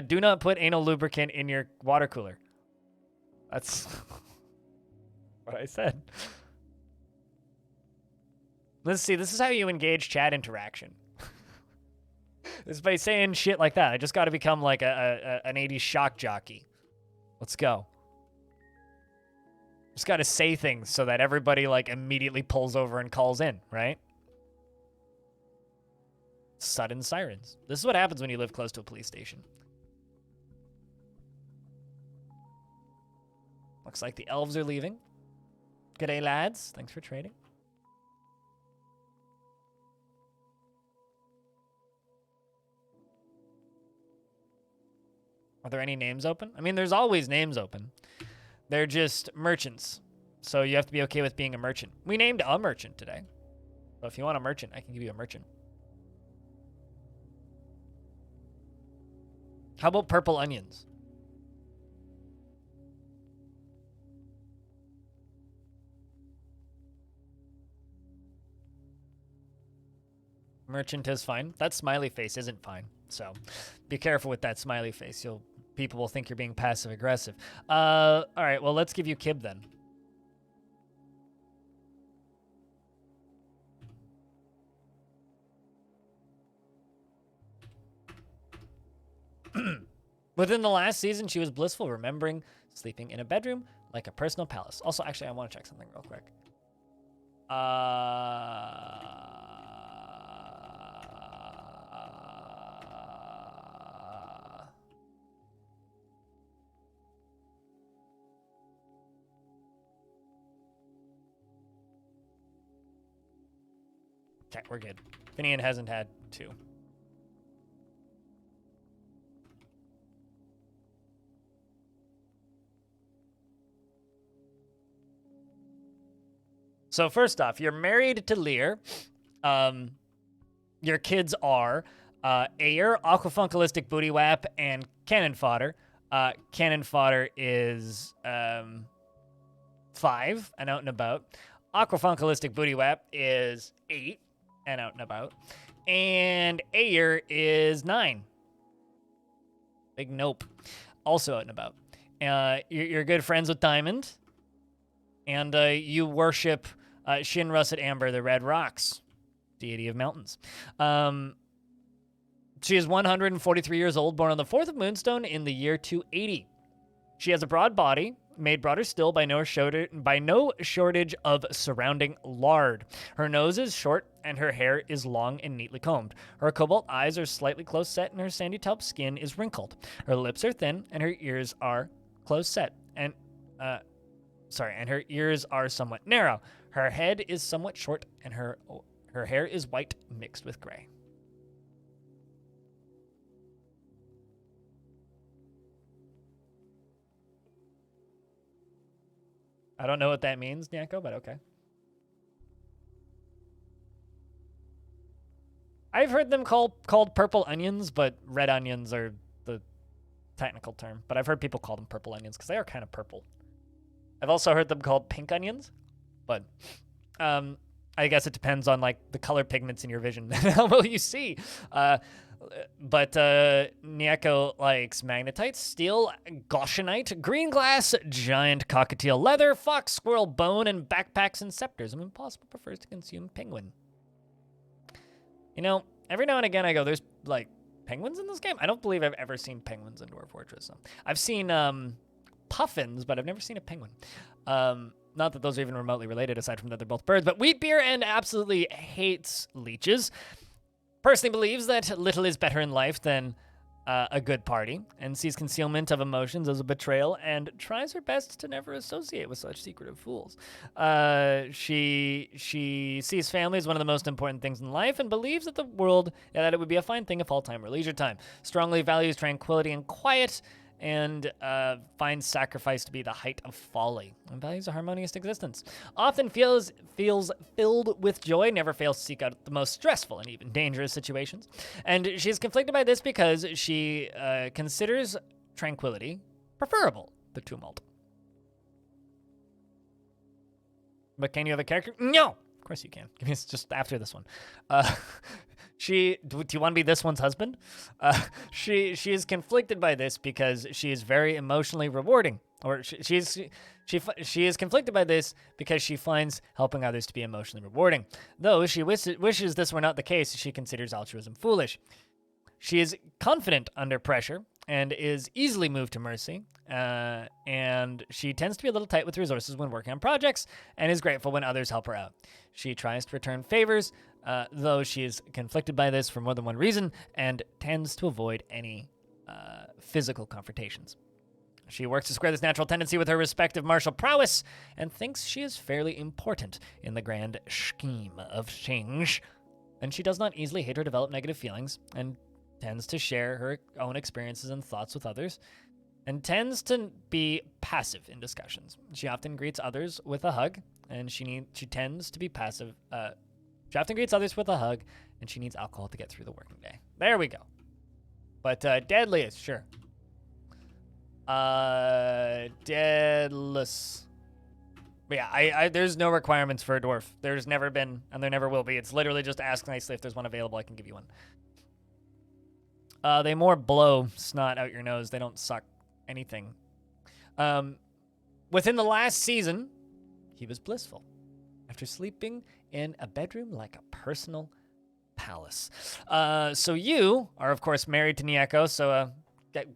Do not put anal lubricant in your water cooler. That's what I said. Let's see. This is how you engage chat interaction. It's by saying shit like that. I just got to become like an 80s shock jockey. Let's go. Just got to say things so that everybody like immediately pulls over and calls in, right? Sudden sirens. This is what happens when you live close to a police station. Looks like the elves are leaving. G'day, lads. Thanks for trading. Are there any names open? I mean, there's always names open. They're just merchants. So you have to be okay with being a merchant. We named a merchant today. So if you want a merchant, I can give you a merchant. How about purple onions? Merchant is fine. That smiley face isn't fine. So be careful with that smiley face. People will think you're being passive aggressive. All right, well, let's give you Kib then. Within the last season, she was blissful, remembering sleeping in a bedroom like a personal palace. Also, actually, I want to check something real quick. Okay, we're good. Finian hasn't had 2. So first off, you're married to Lear. Your kids are Ayer, Aquafunkalistic Booty Wap, and Cannon Fodder. Cannon fodder is 5 and out and about. Aquafunkalistic booty whap is 8 and out and about. And Ayer is 9. Big nope. Also out and about. You're good friends with Diamond. And you worship Shin Russet Amber, the Red Rocks, deity of mountains. She is 143 years old, born on the 4th of Moonstone in the year 280. She has a broad body, made broader still by no shortage of surrounding lard. Her nose is short, and her hair is long and neatly combed. Her cobalt eyes are slightly close set, and her sandy taupe skin is wrinkled. Her lips are thin, and her ears are close set, and her ears are somewhat narrow. Her head is somewhat short, and her hair is white mixed with gray. I don't know what that means, Nyako, but okay. I've heard them called purple onions, but red onions are the technical term. But I've heard people call them purple onions because they are kind of purple. I've also heard them called pink onions, but I guess it depends on like the color pigments in your vision. How well you see. But Nyako likes magnetite, steel, goshenite, green glass, giant cockatiel leather, fox, squirrel, bone, and backpacks and scepters. And Impossible prefers to consume penguin. You know, every now and again I go, there's like penguins in this game? I don't believe I've ever seen penguins in Dwarf Fortress. So. I've seen puffins, but I've never seen a penguin. Not that those are even remotely related, aside from that they're both birds. But Wheatbeer and absolutely hates leeches. Personally believes that little is better in life than a good party, and sees concealment of emotions as a betrayal, and tries her best to never associate with such secretive fools. She sees family as one of the most important things in life, and believes that that it would be a fine thing if all time were leisure time. Strongly values tranquility and quiet, and finds sacrifice to be the height of folly, and values a harmonious existence. Often feels filled with joy, never fails to seek out the most stressful and even dangerous situations. And she is conflicted by this because she considers tranquility preferable to tumult. But can you have a character? No! Of course you can. Give me just after this one. Do you want to be this one's husband? She is conflicted by this because she is very emotionally rewarding, or she is conflicted by this because she finds helping others to be emotionally rewarding. Though she wishes this were not the case, she considers altruism foolish. She is confident under pressure and is easily moved to mercy, and she tends to be a little tight with resources when working on projects and is grateful when others help her out. She tries to return favors, though she is conflicted by this for more than one reason and tends to avoid any physical confrontations. She works to square this natural tendency with her respective martial prowess and thinks she is fairly important in the grand scheme of change. And she does not easily hate or develop negative feelings, and tends to share her own experiences and thoughts with others, and tends to be passive in discussions. She often greets others with a hug, and she tends to be passive. She often greets others with a hug, and she needs alcohol to get through the working day. There we go. But deadliest, sure. Deadless. But yeah, there's no requirements for a dwarf. There's never been, and there never will be. It's literally just ask nicely if there's one available. I can give you one. They more blow snot out your nose. They don't suck anything. Within the last season, he was blissful after sleeping in a bedroom like a personal palace. So you are, of course, married to Nyako, so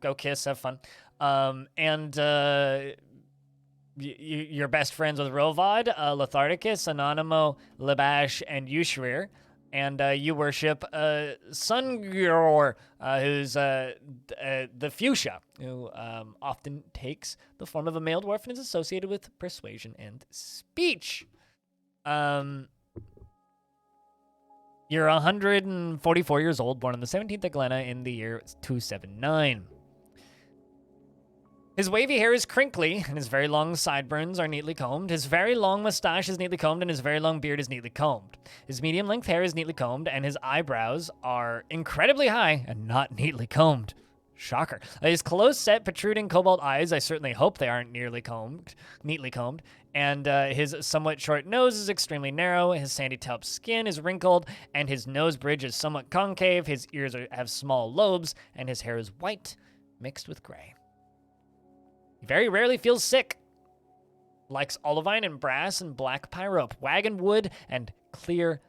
go kiss, have fun. You're best friends with Rovad, Letharticus, Anonymo, Libash, and Yushrir. And you worship Sungur, who's the fuchsia, who often takes the form of a male dwarf and is associated with persuasion and speech. You're 144 years old, born on the 17th of Glenna in the year 279. His wavy hair is crinkly, and his very long sideburns are neatly combed. His very long mustache is neatly combed, and his very long beard is neatly combed. His medium-length hair is neatly combed, and his eyebrows are incredibly high and not neatly combed. Shocker. His close-set, protruding cobalt eyes, I certainly hope they aren't neatly combed, and his somewhat short nose is extremely narrow, his sandy taupe skin is wrinkled, and his nose bridge is somewhat concave, his ears have small lobes, and his hair is white, mixed with gray. He very rarely feels sick. Likes olivine and brass and black pyrope, wagon wood and clear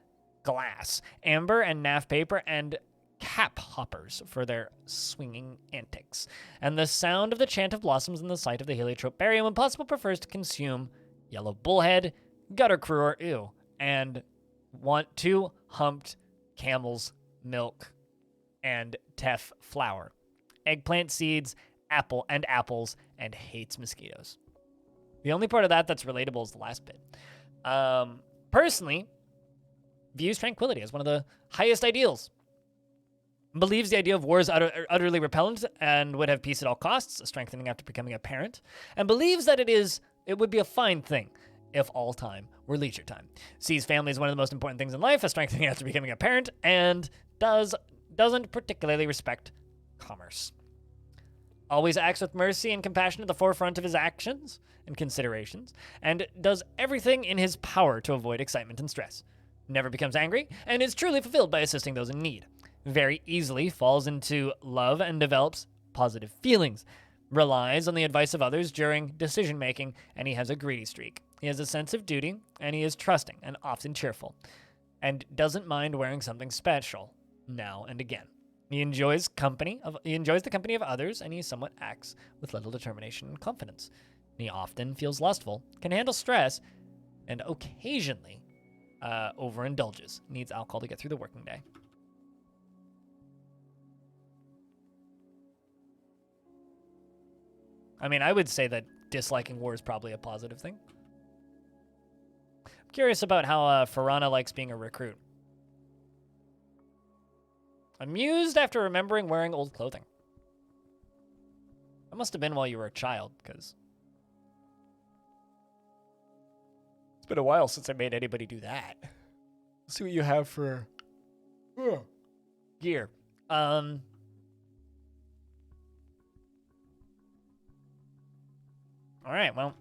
glass, amber and naff paper, and cap hoppers for their swinging antics. And the sound of the chant of blossoms and the sight of the heliotrope berry, and when possible prefers to consume yellow bullhead, gutter crewer, and want two humped camel's milk and teff flour, eggplant seeds, apples, and hates mosquitoes. The only part of that that's relatable is the last bit. Personally, views tranquility as one of the highest ideals. Believes the idea of war is utterly repellent and would have peace at all costs, strengthening after becoming a parent, and believes that it would be a fine thing if all time were leisure time. Sees family as one of the most important things in life, as strengthening after becoming a parent, and doesn't particularly respect commerce. Always acts with mercy and compassion at the forefront of his actions and considerations, and does everything in his power to avoid excitement and stress. Never becomes angry, and is truly fulfilled by assisting those in need. Very easily falls into love and develops positive feelings. Relies on the advice of others during decision-making, and he has a greedy streak. He has a sense of duty, and he is trusting and often cheerful, and doesn't mind wearing something special now and again. He enjoys the company of others, and he somewhat acts with little determination and confidence. He often feels lustful, can handle stress, and occasionally overindulges. Needs alcohol to get through the working day. I mean, I would say that disliking war is probably a positive thing. I'm curious about how Farana likes being a recruit. Amused after remembering wearing old clothing. That must have been while you were a child, because it's been a while since I made anybody do that. Let's see what you have for gear. All right, well.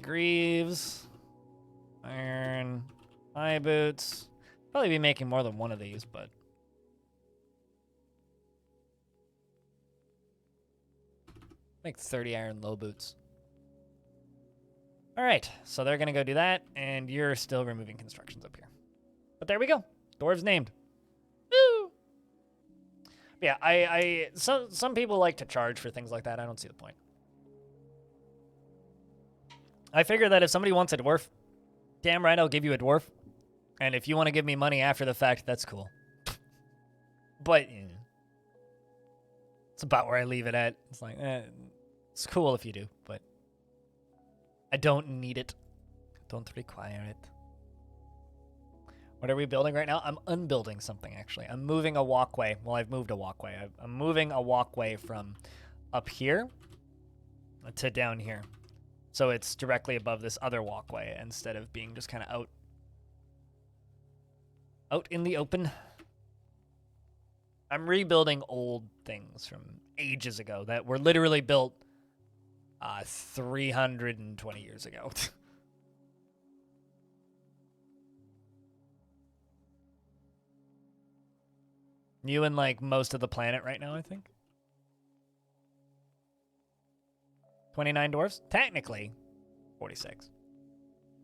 Greaves, iron, high boots. Probably be making more than one of these, but make 30 iron low boots. All right, so they're gonna go do that, and you're still removing constructions up here. But there we go. Dwarves named. Woo! Yeah, some people like to charge for things like that. I don't see the point. I figure that if somebody wants a dwarf, damn right I'll give you a dwarf. And if you want to give me money after the fact, that's cool. But it's about where I leave it at. It's like, it's cool if you do, but I don't need it. Don't require it. What are we building right now? I'm unbuilding something, actually. I'm moving a walkway. Well, I've moved a walkway. I'm moving a walkway from up here to down here. So it's directly above this other walkway instead of being just kind of out in the open. I'm rebuilding old things from ages ago that were literally built 320 years ago. You and like most of the planet right now, I think. 29 dwarves? Technically, 46.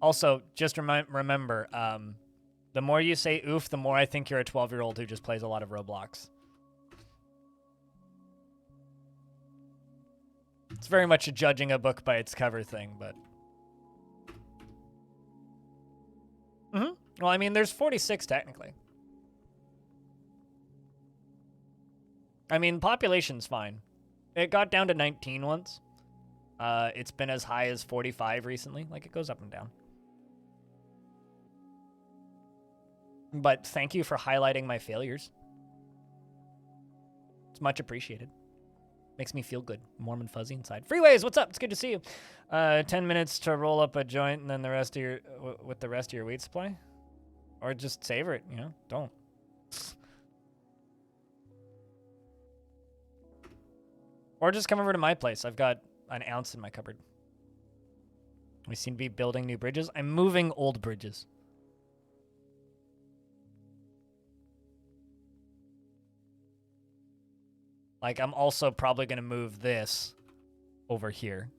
Also, just remember, the more you say oof, the more I think you're a 12-year-old who just plays a lot of Roblox. It's very much a judging a book by its cover thing, but... Well, I mean, there's 46 technically. I mean, population's fine. It got down to 19 once. It's been as high as 45 recently. Like, it goes up and down. But thank you for highlighting my failures. It's much appreciated. Makes me feel good. Warm and fuzzy inside. Freeways, what's up? It's good to see you. 10 minutes to roll up a joint and then the rest of your with the rest of your weed supply, or just savor it. You know, don't. Or just come over to my place. I've got an ounce in my cupboard. We seem to be building new bridges. I'm moving old bridges. Like, I'm also probably going to move this over here.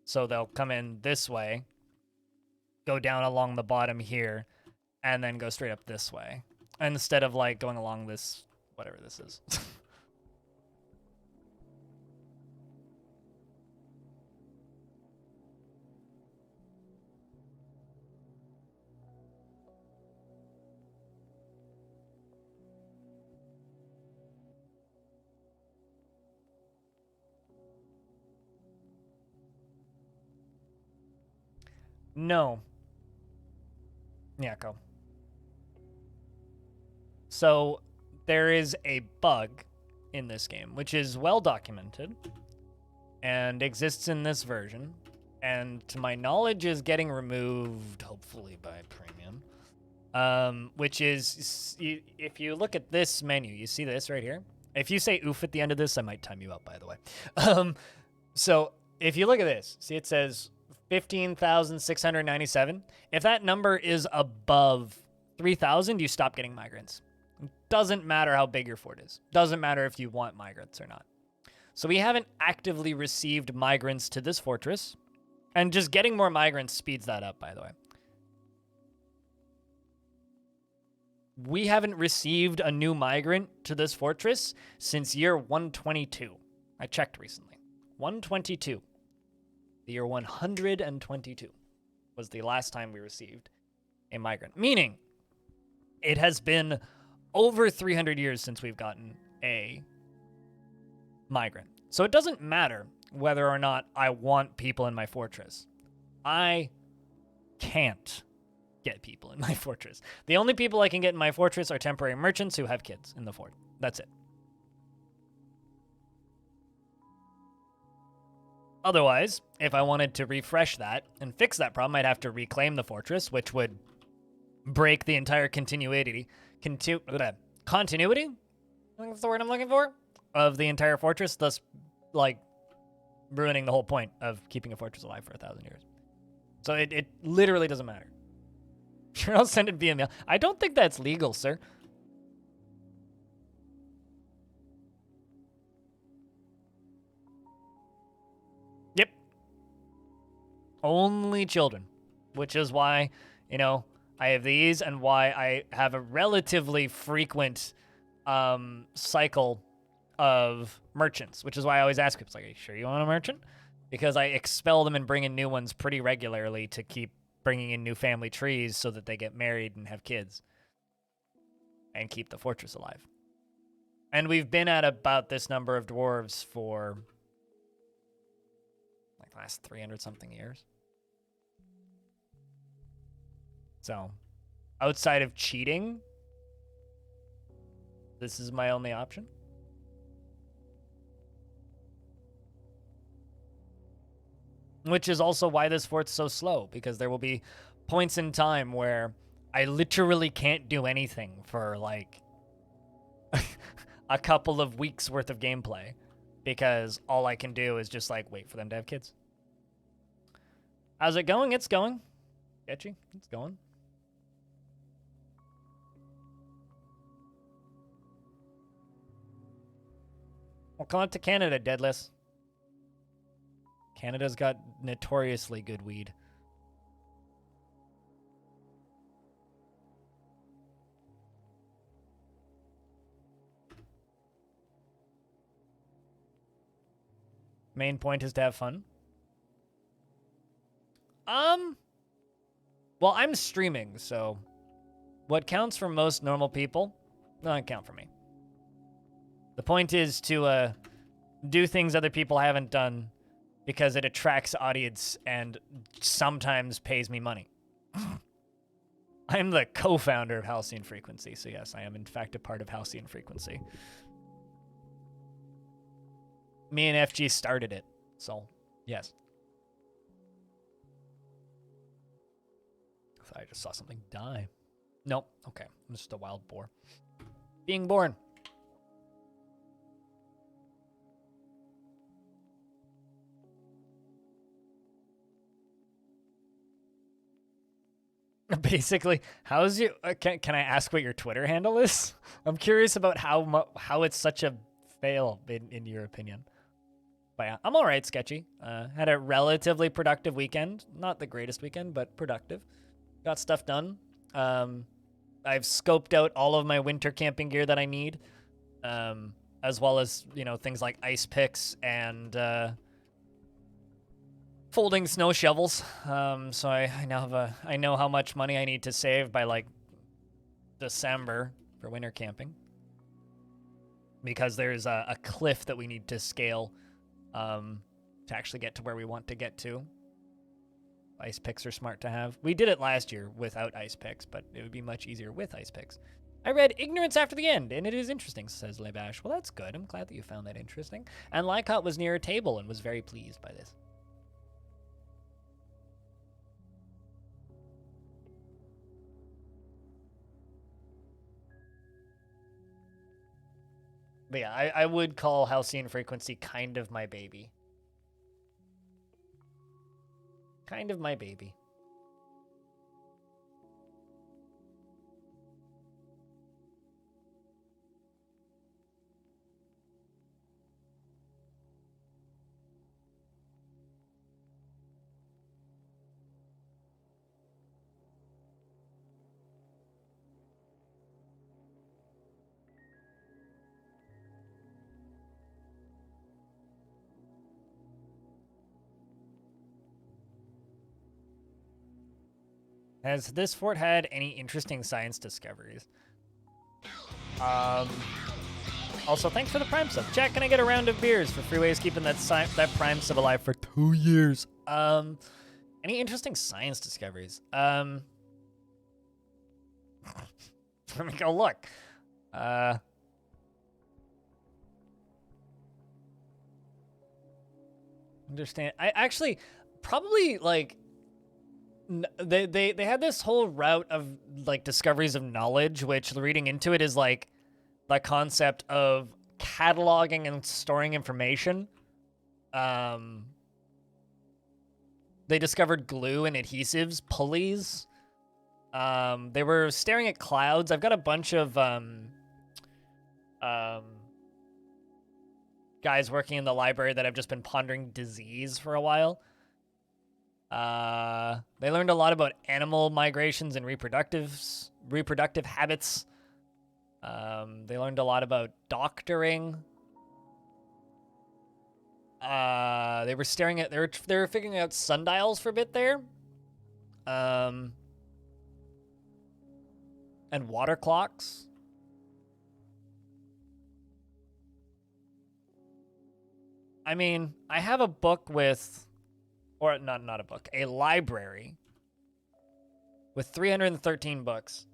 So they'll come in this way, go down along the bottom here, and then go straight up this way. Instead of, like, going along this, whatever this is. No. Yeah, go. So, there is a bug in this game, which is well documented and exists in this version, and to my knowledge is getting removed, hopefully by premium, which is, if you look at this menu, you see this right here? If you say oof at the end of this, I might time you out, by the way. So, if you look at this, see it says 15,697. If that number is above 3,000, you stop getting migrants. It doesn't matter how big your fort is. Doesn't matter if you want migrants or not. So we haven't actively received migrants to this fortress. And just getting more migrants speeds that up, by the way. We haven't received a new migrant to this fortress since year 122. I checked recently. 122. The year 122 was the last time we received a migrant. Meaning, it has been over 300 years since we've gotten a migrant. So it doesn't matter whether or not I want people in my fortress. I can't get people in my fortress. The only people I can get in my fortress are temporary merchants who have kids in the fort. That's it. Otherwise, if I wanted to refresh that and fix that problem, I'd have to reclaim the fortress, which would break the entire continuity. Continuity? That's the word I'm looking for? Of the entire fortress, thus, like, ruining the whole point of keeping a fortress alive for 1,000 years. So it literally doesn't matter. Sure, I'll send it via mail. I don't think that's legal, sir. Yep. Only children. Which is why, you know, I have these and why I have a relatively frequent cycle of merchants, which is why I always ask people, like, are you sure you want a merchant? Because I expel them and bring in new ones pretty regularly to keep bringing in new family trees so that they get married and have kids and keep the fortress alive. And we've been at about this number of dwarves for like the last 300-something years. So, outside of cheating, this is my only option. Which is also why this fort's so slow, because there will be points in time where I literally can't do anything for, like, a couple of weeks worth of gameplay, because all I can do is just, like, wait for them to have kids. How's it going? It's going. Sketchy. It's going. Well, come up to Canada, Deadless. Canada's got notoriously good weed. Main point is to have fun. Well, I'm streaming, so what counts for most normal people doesn't count for me. The point is to do things other people haven't done because it attracts audience and sometimes pays me money. I'm the co-founder of Halcyon Frequency, so yes, I am in fact a part of Halcyon Frequency. Me and FG started it, so yes. I thought I just saw something die. Nope, okay, I'm just a wild boar. Being born. Basically, how's your? Can I ask what your Twitter handle is? I'm curious about how it's such a fail in your opinion. But yeah, I'm all right, Sketchy. Had a relatively productive weekend. Not the greatest weekend, but productive. Got stuff done. I've scoped out all of my winter camping gear that I need, as well as things like ice picks and folding snow shovels. So I now I know how much money I need to save by like December for winter camping, because there's a cliff that we need to scale to actually get to where we want to get to. Ice picks are smart to have. We did it last year without ice picks, but it would be much easier with ice picks. I read Ignorance After the End, and it is interesting, says Lebash. Well, that's good. I'm glad that you found that interesting. And Lycott was near a table and was very pleased by this. But yeah, I would call Halcyon Frequency kind of my baby. Kind of my baby. Has this fort had any interesting science discoveries? Also, thanks for the Prime sub. Chat, can I get a round of beers for Freeways keeping that Prime sub alive for 2 years? Any interesting science discoveries? Let me go look. Understand. I actually probably like they had this whole route of like discoveries of knowledge, which reading into it is like the concept of cataloging and storing information. They discovered glue and adhesives, pulleys. They were staring at clouds. I've got a bunch of guys working in the library that have just been pondering disease for a while. They learned a lot about animal migrations and reproductive habits. They learned a lot about doctoring. They were staring at they were figuring out sundials for a bit there. And water clocks. I mean, I have a book with, or not a book, a library with 313 books.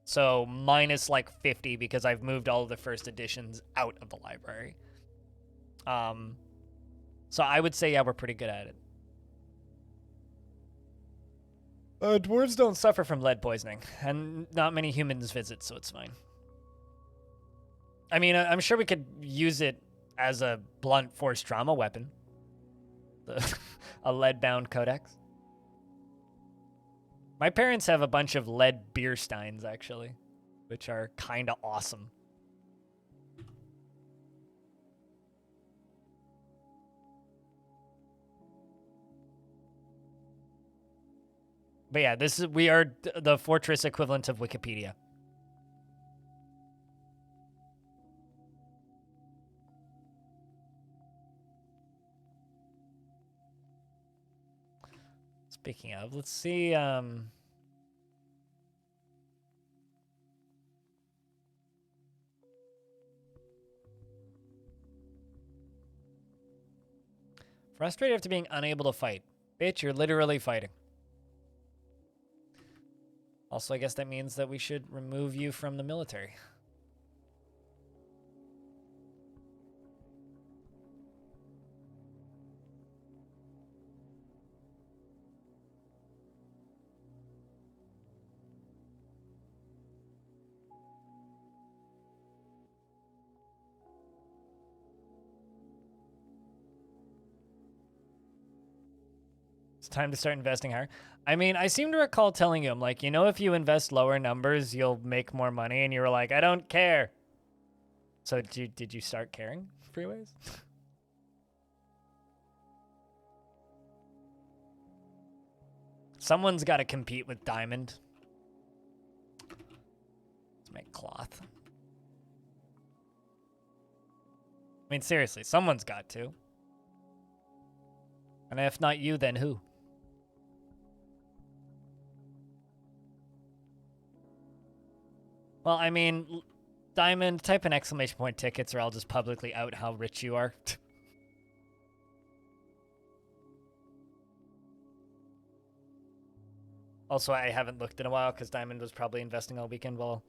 So minus like 50 because I've moved all of the first editions out of the library. So I would say, yeah, we're pretty good at it. Dwarves don't suffer from lead poisoning, and not many humans visit, so it's fine. I mean, I'm sure we could use it as a blunt force trauma weapon. A lead-bound codex. My parents have a bunch of lead beer steins, actually, which are kind of awesome. But yeah, we are the fortress equivalent of Wikipedia. Speaking of, let's see. Frustrated after being unable to fight. Bitch, you're literally fighting. Also, I guess that means that we should remove you from the military. It's time to start investing higher. I mean, I seem to recall telling you, I'm like, if you invest lower numbers, you'll make more money. And you were like, I don't care. So did you start caring, Freeways? Someone's got to compete with Diamond. Let's make cloth. I mean, seriously, someone's got to. And if not you, then who? Well, I mean, Diamond, type an exclamation point tickets or I'll just publicly out how rich you are. Also, I haven't looked in a while because Diamond was probably investing all weekend while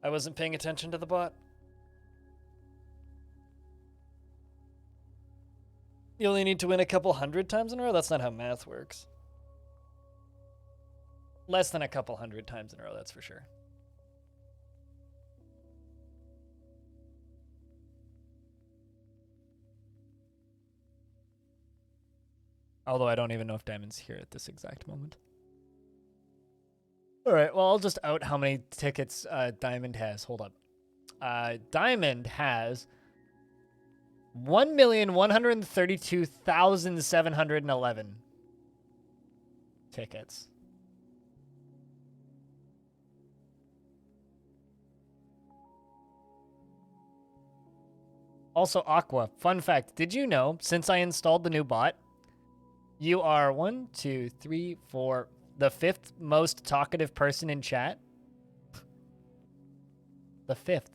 I wasn't paying attention to the bot. You only need to win a couple hundred times in a row? That's not how math works. Less than a couple hundred times in a row, that's for sure. Although I don't even know if Diamond's here at this exact moment. All right, well, I'll just out how many tickets Diamond has. Hold up. Diamond has 1,132,711 tickets. Also, Aqua, fun fact, did you know, since I installed the new bot, you are 1, 2, 3, 4, the 5th most talkative person in chat? The 5th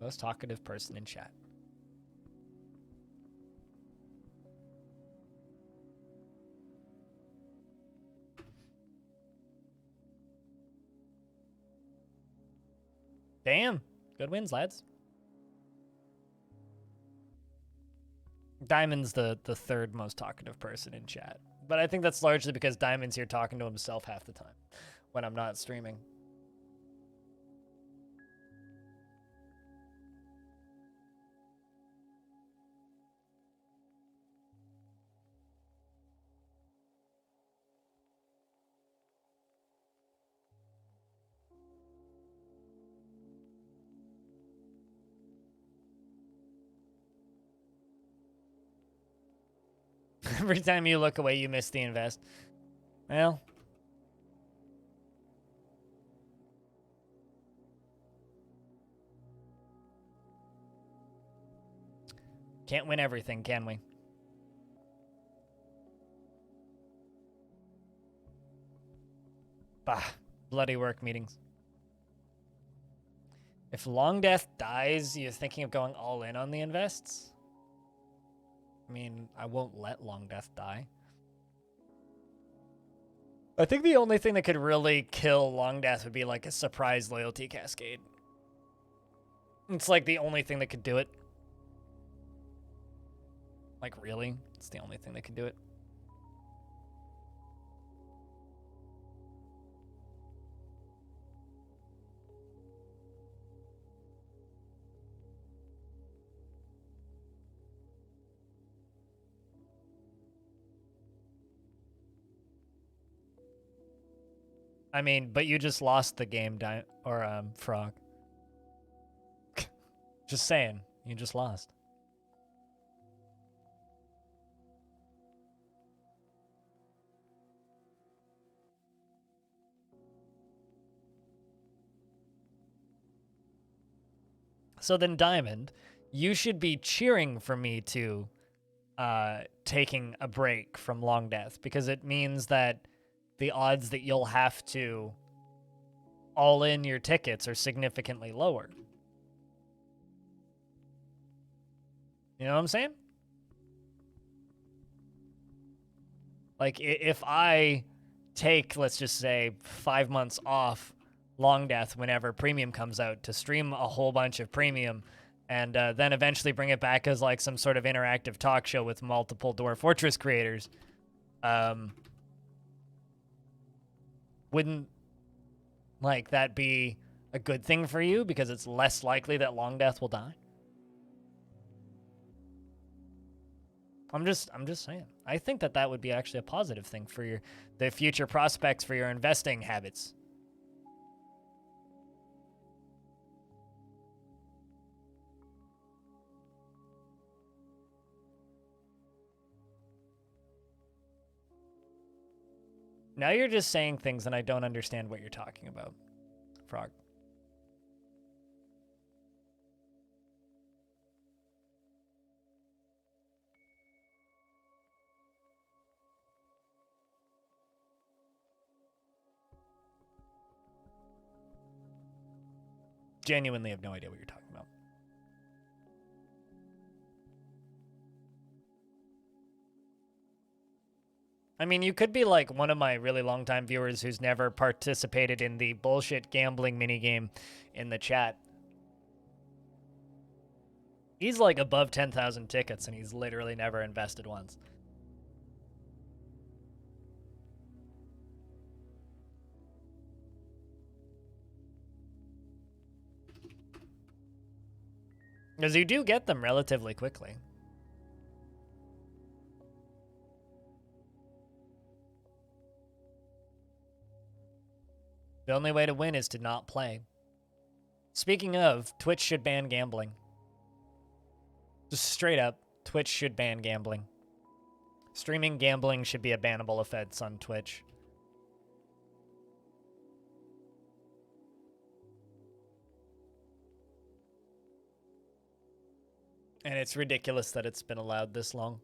most talkative person in chat. Damn. Good wins, lads. Diamond's the 3rd most talkative person in chat. But I think that's largely because Diamond's here talking to himself half the time when I'm not streaming. Every time you look away, you miss the invest. Well. Can't win everything, can we? Bah. Bloody work meetings. If Longdeath dies, you're thinking of going all in on the invests? I mean, I won't let Longdeath die. I think the only thing that could really kill Longdeath would be like a surprise loyalty cascade. It's like the only thing that could do it. Like, really? It's the only thing that could do it. I mean, but you just lost the game, Frog. Just saying, you just lost. So then, Diamond, you should be cheering for me to taking a break from Longdeath, because it means that the odds that you'll have to all in your tickets are significantly lower. You know what I'm saying? Like, if I take, let's just say, 5 months off Longdeath whenever premium comes out to stream a whole bunch of premium and then eventually bring it back as like some sort of interactive talk show with multiple Dwarf Fortress creators. Wouldn't like that be a good thing for you because it's less likely that Longdeath will die? I'm just saying. I think that would be actually a positive thing for the future prospects for your investing habits. Now you're just saying things and I don't understand what you're talking about, Frog. Genuinely have no idea what you're talking about. I mean, you could be like one of my really long-time viewers who's never participated in the bullshit gambling minigame in the chat. He's like above 10,000 tickets and he's literally never invested once. Because you do get them relatively quickly. The only way to win is to not play. Speaking of, Twitch should ban gambling. Just straight up, Twitch should ban gambling. Streaming gambling should be a bannable offense on Twitch. And it's ridiculous that it's been allowed this long.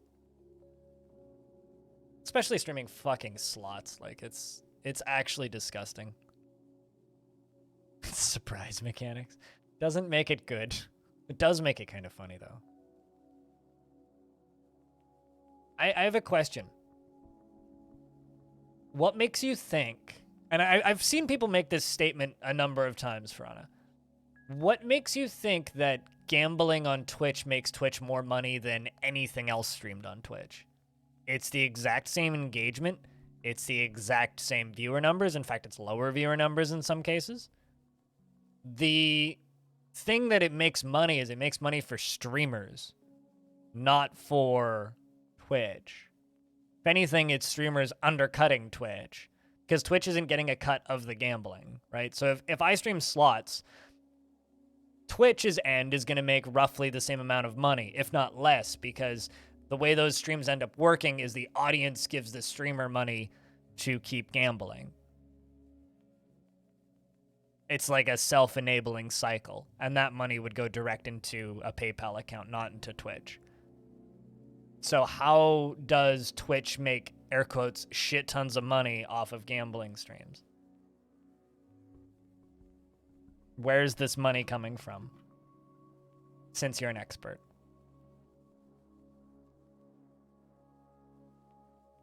Especially streaming fucking slots. Like, it's actually disgusting. Surprise mechanics. Doesn't make it good. It does make it kind of funny, though. I have a question. What makes you think... And I've seen people make this statement a number of times, Frana. What makes you think that gambling on Twitch makes Twitch more money than anything else streamed on Twitch? It's the exact same engagement. It's the exact same viewer numbers. In fact, it's lower viewer numbers in some cases. The thing that it makes money is it makes money for streamers, not for Twitch. If anything, it's streamers undercutting Twitch because Twitch isn't getting a cut of the gambling, right? So if I stream slots, Twitch's end is going to make roughly the same amount of money, if not less, because the way those streams end up working is the audience gives the streamer money to keep gambling. It's like a self-enabling cycle, and that money would go direct into a PayPal account, not into Twitch. So how does Twitch make, air quotes, shit tons of money off of gambling streams? Where's this money coming from? Since you're an expert.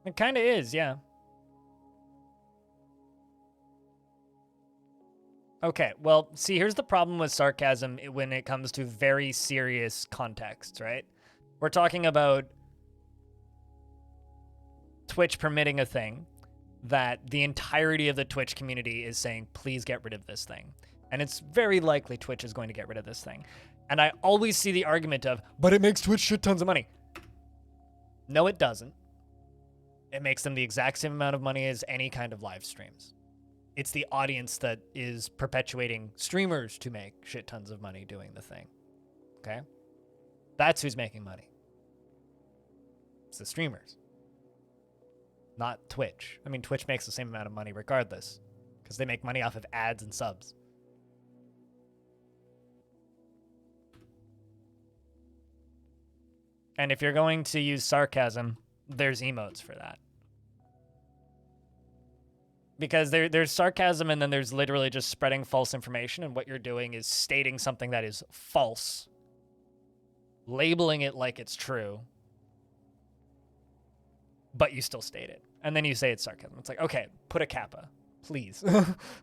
It kind of is, yeah. Okay, well, see, here's the problem with sarcasm when it comes to very serious contexts, right? We're talking about Twitch permitting a thing that the entirety of the Twitch community is saying, please get rid of this thing. And it's very likely Twitch is going to get rid of this thing. And I always see the argument of, but it makes Twitch shit tons of money. No, it doesn't. It makes them the exact same amount of money as any kind of live streams. It's the audience that is perpetuating streamers to make shit tons of money doing the thing. Okay? That's who's making money. It's the streamers. Not Twitch. I mean, Twitch makes the same amount of money regardless, because they make money off of ads and subs. And if you're going to use sarcasm, there's emotes for that. Because there's sarcasm and then there's literally just spreading false information, and what you're doing is stating something that is false, labeling it like it's true, but you still state it. And then you say it's sarcasm. It's like, okay, put a kappa. Please.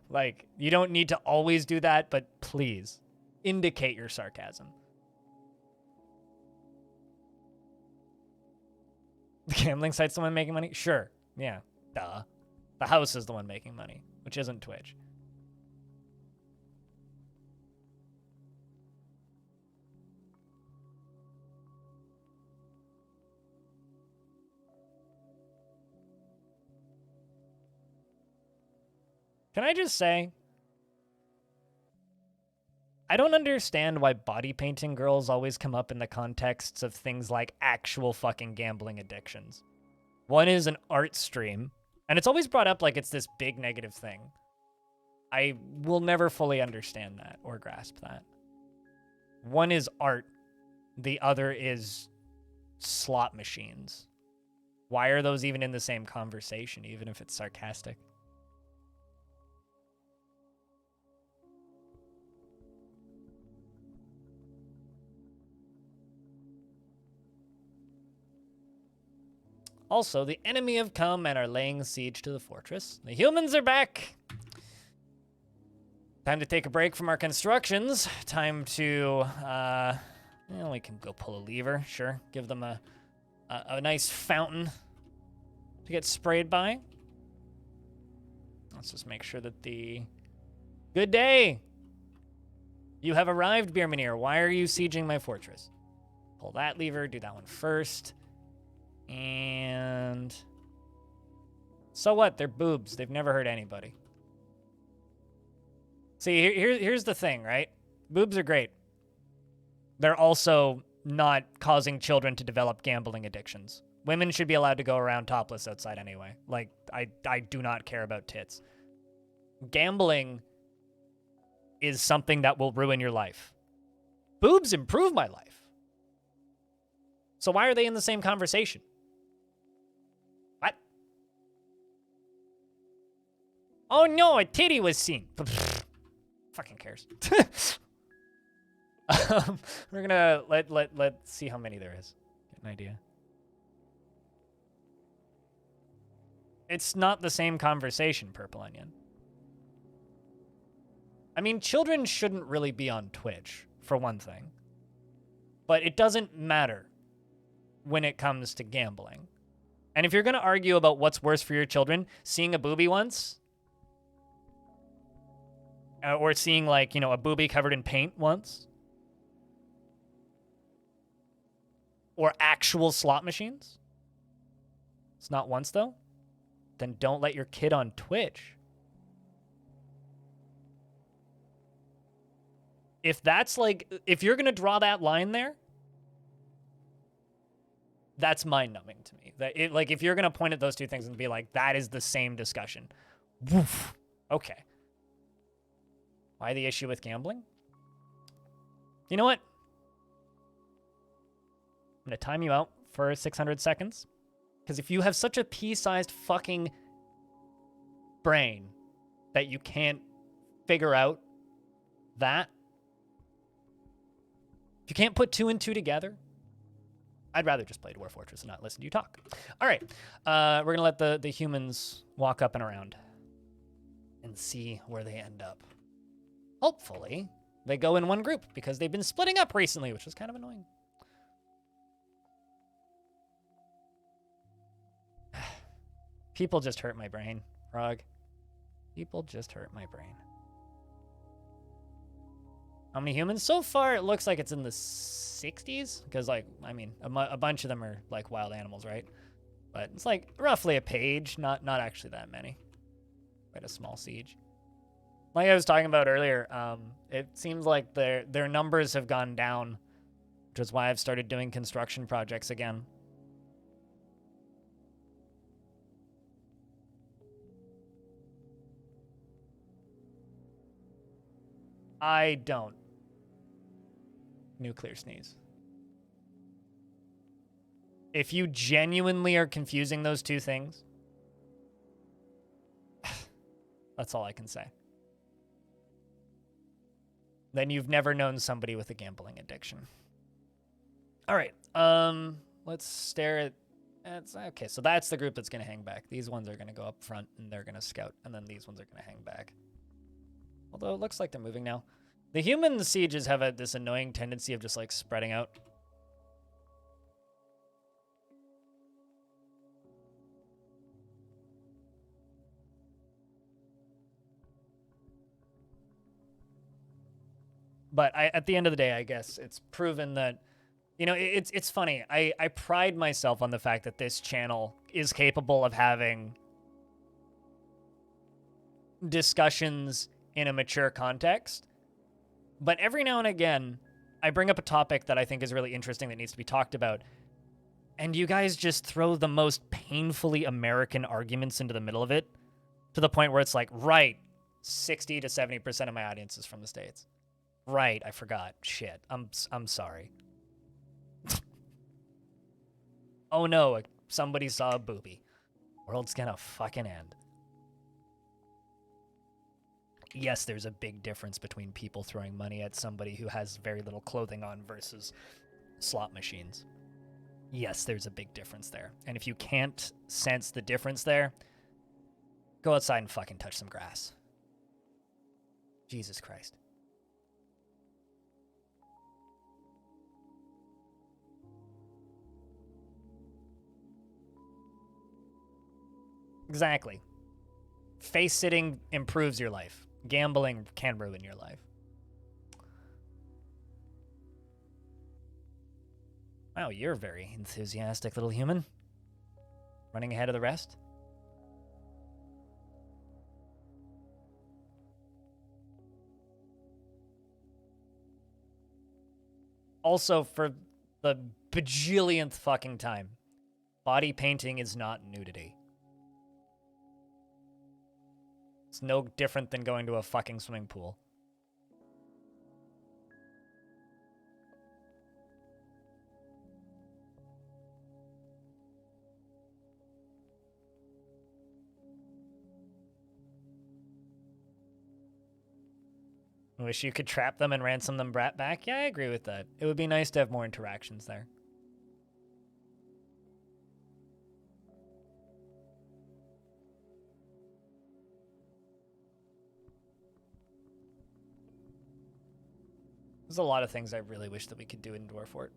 Like, you don't need to always do that, but please indicate your sarcasm. The gambling site's the one making money? Sure. Yeah. Duh. The house is the one making money, which isn't Twitch. Can I just say, I don't understand why body painting girls always come up in the contexts of things like actual fucking gambling addictions. One is an art stream, and it's always brought up like it's this big negative thing. I will never fully understand that or grasp that. One is art, the other is slot machines. Why are those even in the same conversation, even if it's sarcastic? Also, the enemy have come and are laying siege to the fortress. The humans are back. Time to take a break from our constructions. Time to, we can go pull a lever, sure. Give them a nice fountain to get sprayed by. Let's just make sure that the... Good day! You have arrived, Beermanir. Why are you sieging my fortress? Pull that lever, do that one first. And... So what? They're boobs. They've never hurt anybody. See, here's the thing, right? Boobs are great. They're also not causing children to develop gambling addictions. Women should be allowed to go around topless outside anyway. Like, I do not care about tits. Gambling is something that will ruin your life. Boobs improve my life. So why are they in the same conversation? What? Oh no, a titty was seen. Fucking cares. We're gonna let's see how many there is. Get an idea. It's not the same conversation, Purple Onion. I mean, children shouldn't really be on Twitch, for one thing. But it doesn't matter when it comes to gambling. And if you're gonna argue about what's worse for your children, seeing a boobie once, or seeing, like, you know, a boobie covered in paint once, or actual slot machines, it's not once, though, then don't let your kid on Twitch. If that's like, if you're going to draw that line there, that's mind-numbing to me. That it, like, if you're going to point at those two things and be like, that is the same discussion. Woof. Okay. Why the issue with gambling? You know what? I'm going to time you out for 600 seconds. Because if you have such a pea-sized fucking brain that you can't figure out that, if you can't put two and two together, I'd rather just play Dwarf Fortress and not listen to you talk. All right. We're going to let the humans walk up and around and see where they end up. Hopefully, they go in one group because they've been splitting up recently, which is kind of annoying. People just hurt my brain, Frog. People just hurt my brain. How many humans? So far, it looks like it's in the 60s. Because, like, I mean, a bunch of them are, like, wild animals, right? But it's, like, roughly a page. Not actually that many. Quite a small siege. Like I was talking about earlier, it seems like their numbers have gone down, which is why I've started doing construction projects again. I don't. Nuclear sneeze. If you genuinely are confusing those two things, that's all I can say. Then you've never known somebody with a gambling addiction. All right. Let's stare at It's okay. So that's the group that's going to hang back. These ones are going to go up front and they're going to scout, and then these ones are going to hang back. Although it looks like they're moving now. The human sieges have this annoying tendency of just like spreading out. But at the end of the day, I guess it's proven that, you know, it's funny. I pride myself on the fact that this channel is capable of having discussions in a mature context. But every now and again, I bring up a topic that I think is really interesting that needs to be talked about. And you guys just throw the most painfully American arguments into the middle of it to the point where it's like, right, 60 to 70% of my audience is from the States. Right, I forgot. Shit, I'm sorry. Oh no, somebody saw a boobie. World's gonna fucking end. Yes, there's a big difference between people throwing money at somebody who has very little clothing on versus slot machines. Yes, there's a big difference there. And if you can't sense the difference there, go outside and fucking touch some grass. Jesus Christ. Exactly. Face sitting improves your life. Gambling can ruin your life. Wow, you're a very enthusiastic little human. Running ahead of the rest. Also, for the bajillionth fucking time, body painting is not nudity. It's no different than going to a fucking swimming pool. Wish you could trap them and ransom them back? Yeah, I agree with that. It would be nice to have more interactions there. There's a lot of things I really wish that we could do in Dwarf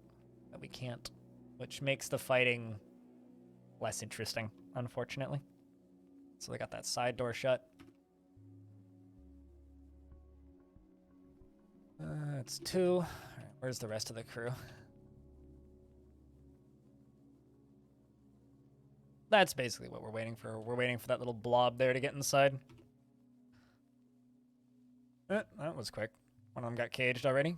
that we can't, which makes the fighting less interesting, unfortunately. So they got that side door shut. It's 2. All right, where's the rest of the crew? That's basically what we're waiting for. We're waiting for that little blob there to get inside. That was quick. One of them got caged already.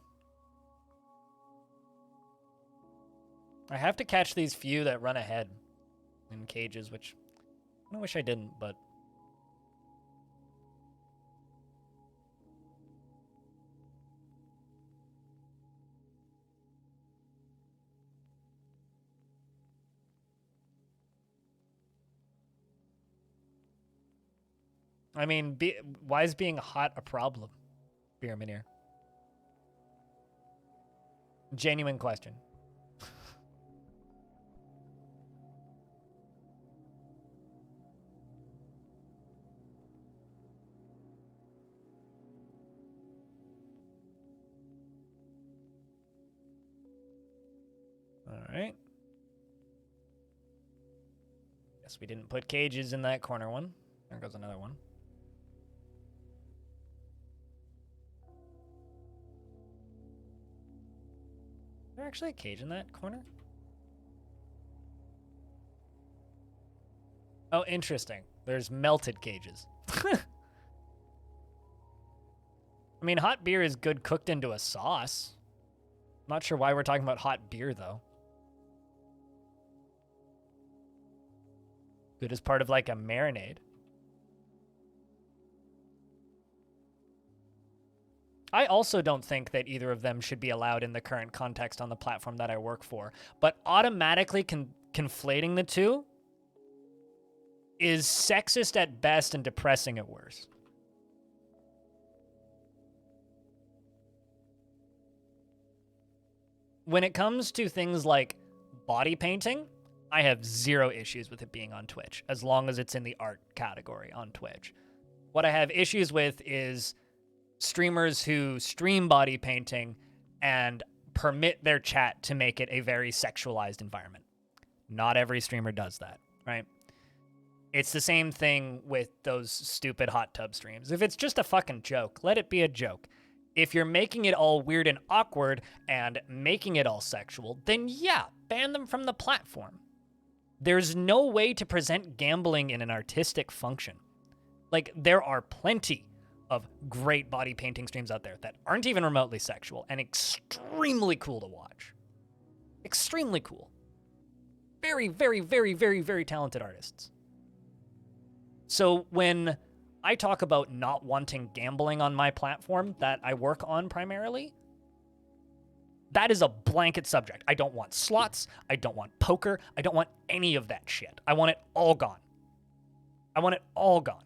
I have to catch these few that run ahead in cages, which I wish I didn't, but... I mean, why is being hot a problem, Beermanier? Genuine question. All right. Guess we didn't put cages in that corner one. There goes another one. Is there actually a cage in that corner? Oh, interesting. There's melted cages. I mean, hot beer is good cooked into a sauce. Not sure why we're talking about hot beer, though. Good as part of, like, a marinade. I also don't think that either of them should be allowed in the current context on the platform that I work for. But automatically conflating the two is sexist at best and depressing at worst. When it comes to things like body painting, I have zero issues with it being on Twitch, as long as it's in the art category on Twitch. What I have issues with is streamers who stream body painting and permit their chat to make it a very sexualized environment. Not every streamer does that, right? It's the same thing with those stupid hot tub streams. If it's just a fucking joke, let it be a joke. If you're making it all weird and awkward and making it all sexual, then yeah, ban them from the platform. There's no way to present gambling in an artistic function. Like, there are plenty of great body painting streams out there that aren't even remotely sexual and extremely cool to watch. Extremely cool. Very, very, very, very, very talented artists. So when I talk about not wanting gambling on my platform that I work on primarily, that is a blanket subject. I don't want slots. I don't want poker. I don't want any of that shit. I want it all gone. I want it all gone.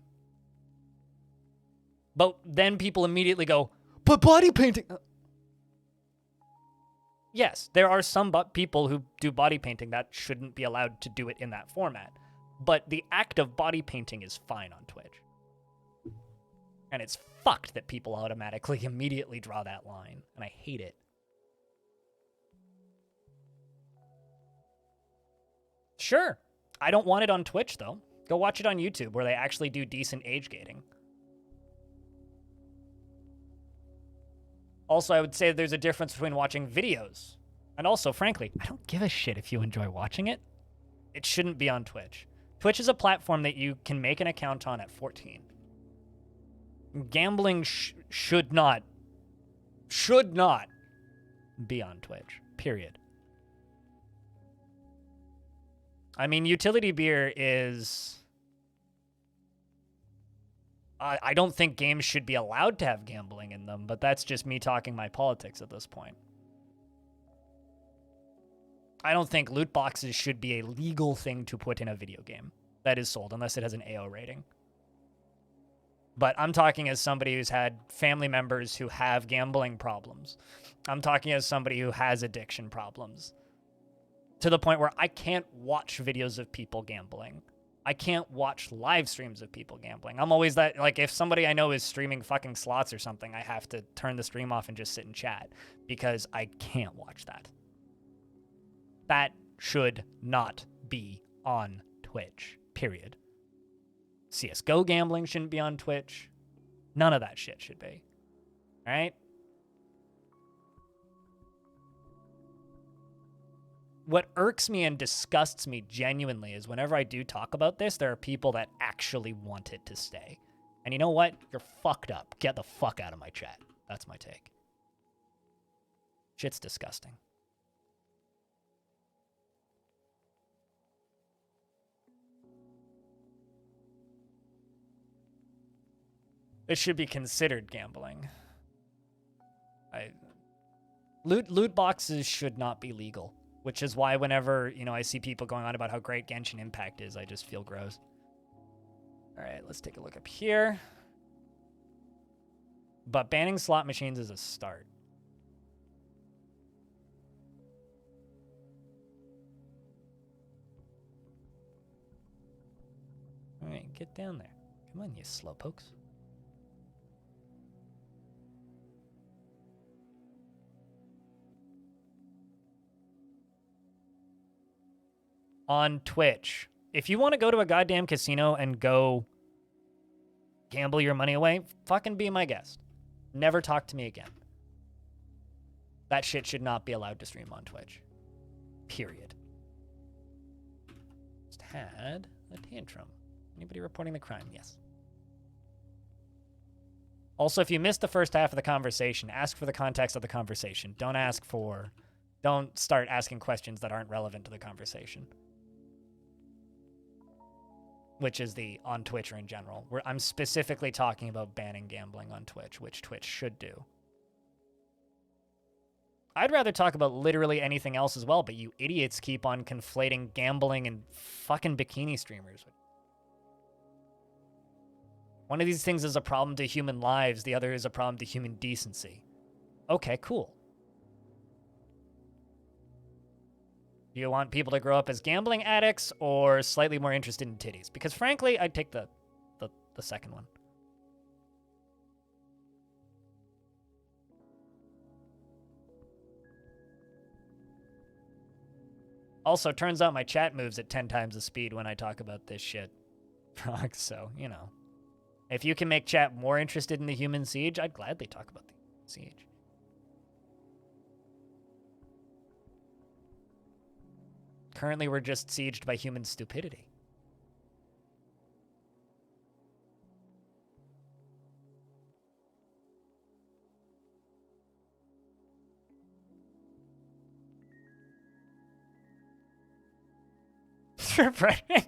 But then people immediately go, but body painting. Yes, there are some people who do body painting that shouldn't be allowed to do it in that format. But the act of body painting is fine on Twitch. And it's fucked that people automatically immediately draw that line. And I hate it. Sure. I don't want it on Twitch, though. Go watch it on YouTube, where they actually do decent age gating. Also, I would say there's a difference between watching videos. And also, frankly, I don't give a shit if you enjoy watching it. It shouldn't be on Twitch. Twitch is a platform that you can make an account on at 14. Gambling should not be on Twitch, period. I mean, utility beer is... I don't think games should be allowed to have gambling in them, but that's just me talking my politics at this point. I don't think loot boxes should be a legal thing to put in a video game that is sold, unless it has an AO rating. But I'm talking as somebody who's had family members who have gambling problems. I'm talking as somebody who has addiction problems. To the point where I can't watch videos of people gambling. I can't watch live streams of people gambling. I'm always that, like, if somebody I know is streaming fucking slots or something, I have to turn the stream off and just sit and chat because I can't watch that. That should not be on Twitch, period. CSGO gambling shouldn't be on Twitch. None of that shit should be. All right? What irks me and disgusts me genuinely is whenever I do talk about this, there are people that actually want it to stay. And you know what? You're fucked up. Get the fuck out of my chat. That's my take. Shit's disgusting. It should be considered gambling. Loot boxes should not be legal. Which is why whenever, I see people going on about how great Genshin Impact is, I just feel gross. All right, let's take a look up here. But banning slot machines is a start. All right, get down there. Come on, you slowpokes. On Twitch, if you want to go to a goddamn casino and go gamble your money away, fucking be my guest. Never talk to me again. That shit should not be allowed to stream on Twitch. Period. Just had a tantrum. Anybody reporting the crime? Yes. Also, if you missed the first half of the conversation, ask for the context of the conversation. Don't start asking questions that aren't relevant to the conversation. Which is the on Twitch or in general. I'm specifically talking about banning gambling on Twitch, which Twitch should do. I'd rather talk about literally anything else as well, but you idiots keep on conflating gambling and fucking bikini streamers. One of these things is a problem to human lives, the other is a problem to human decency. Okay, cool. Do you want people to grow up as gambling addicts or slightly more interested in titties? Because frankly, I'd take the second one. Also, turns out my chat moves at 10 times the speed when I talk about this shit. So, you know. If you can make chat more interested in the human siege, I'd gladly talk about the siege. Currently, we're just sieged by human stupidity. Refreshing.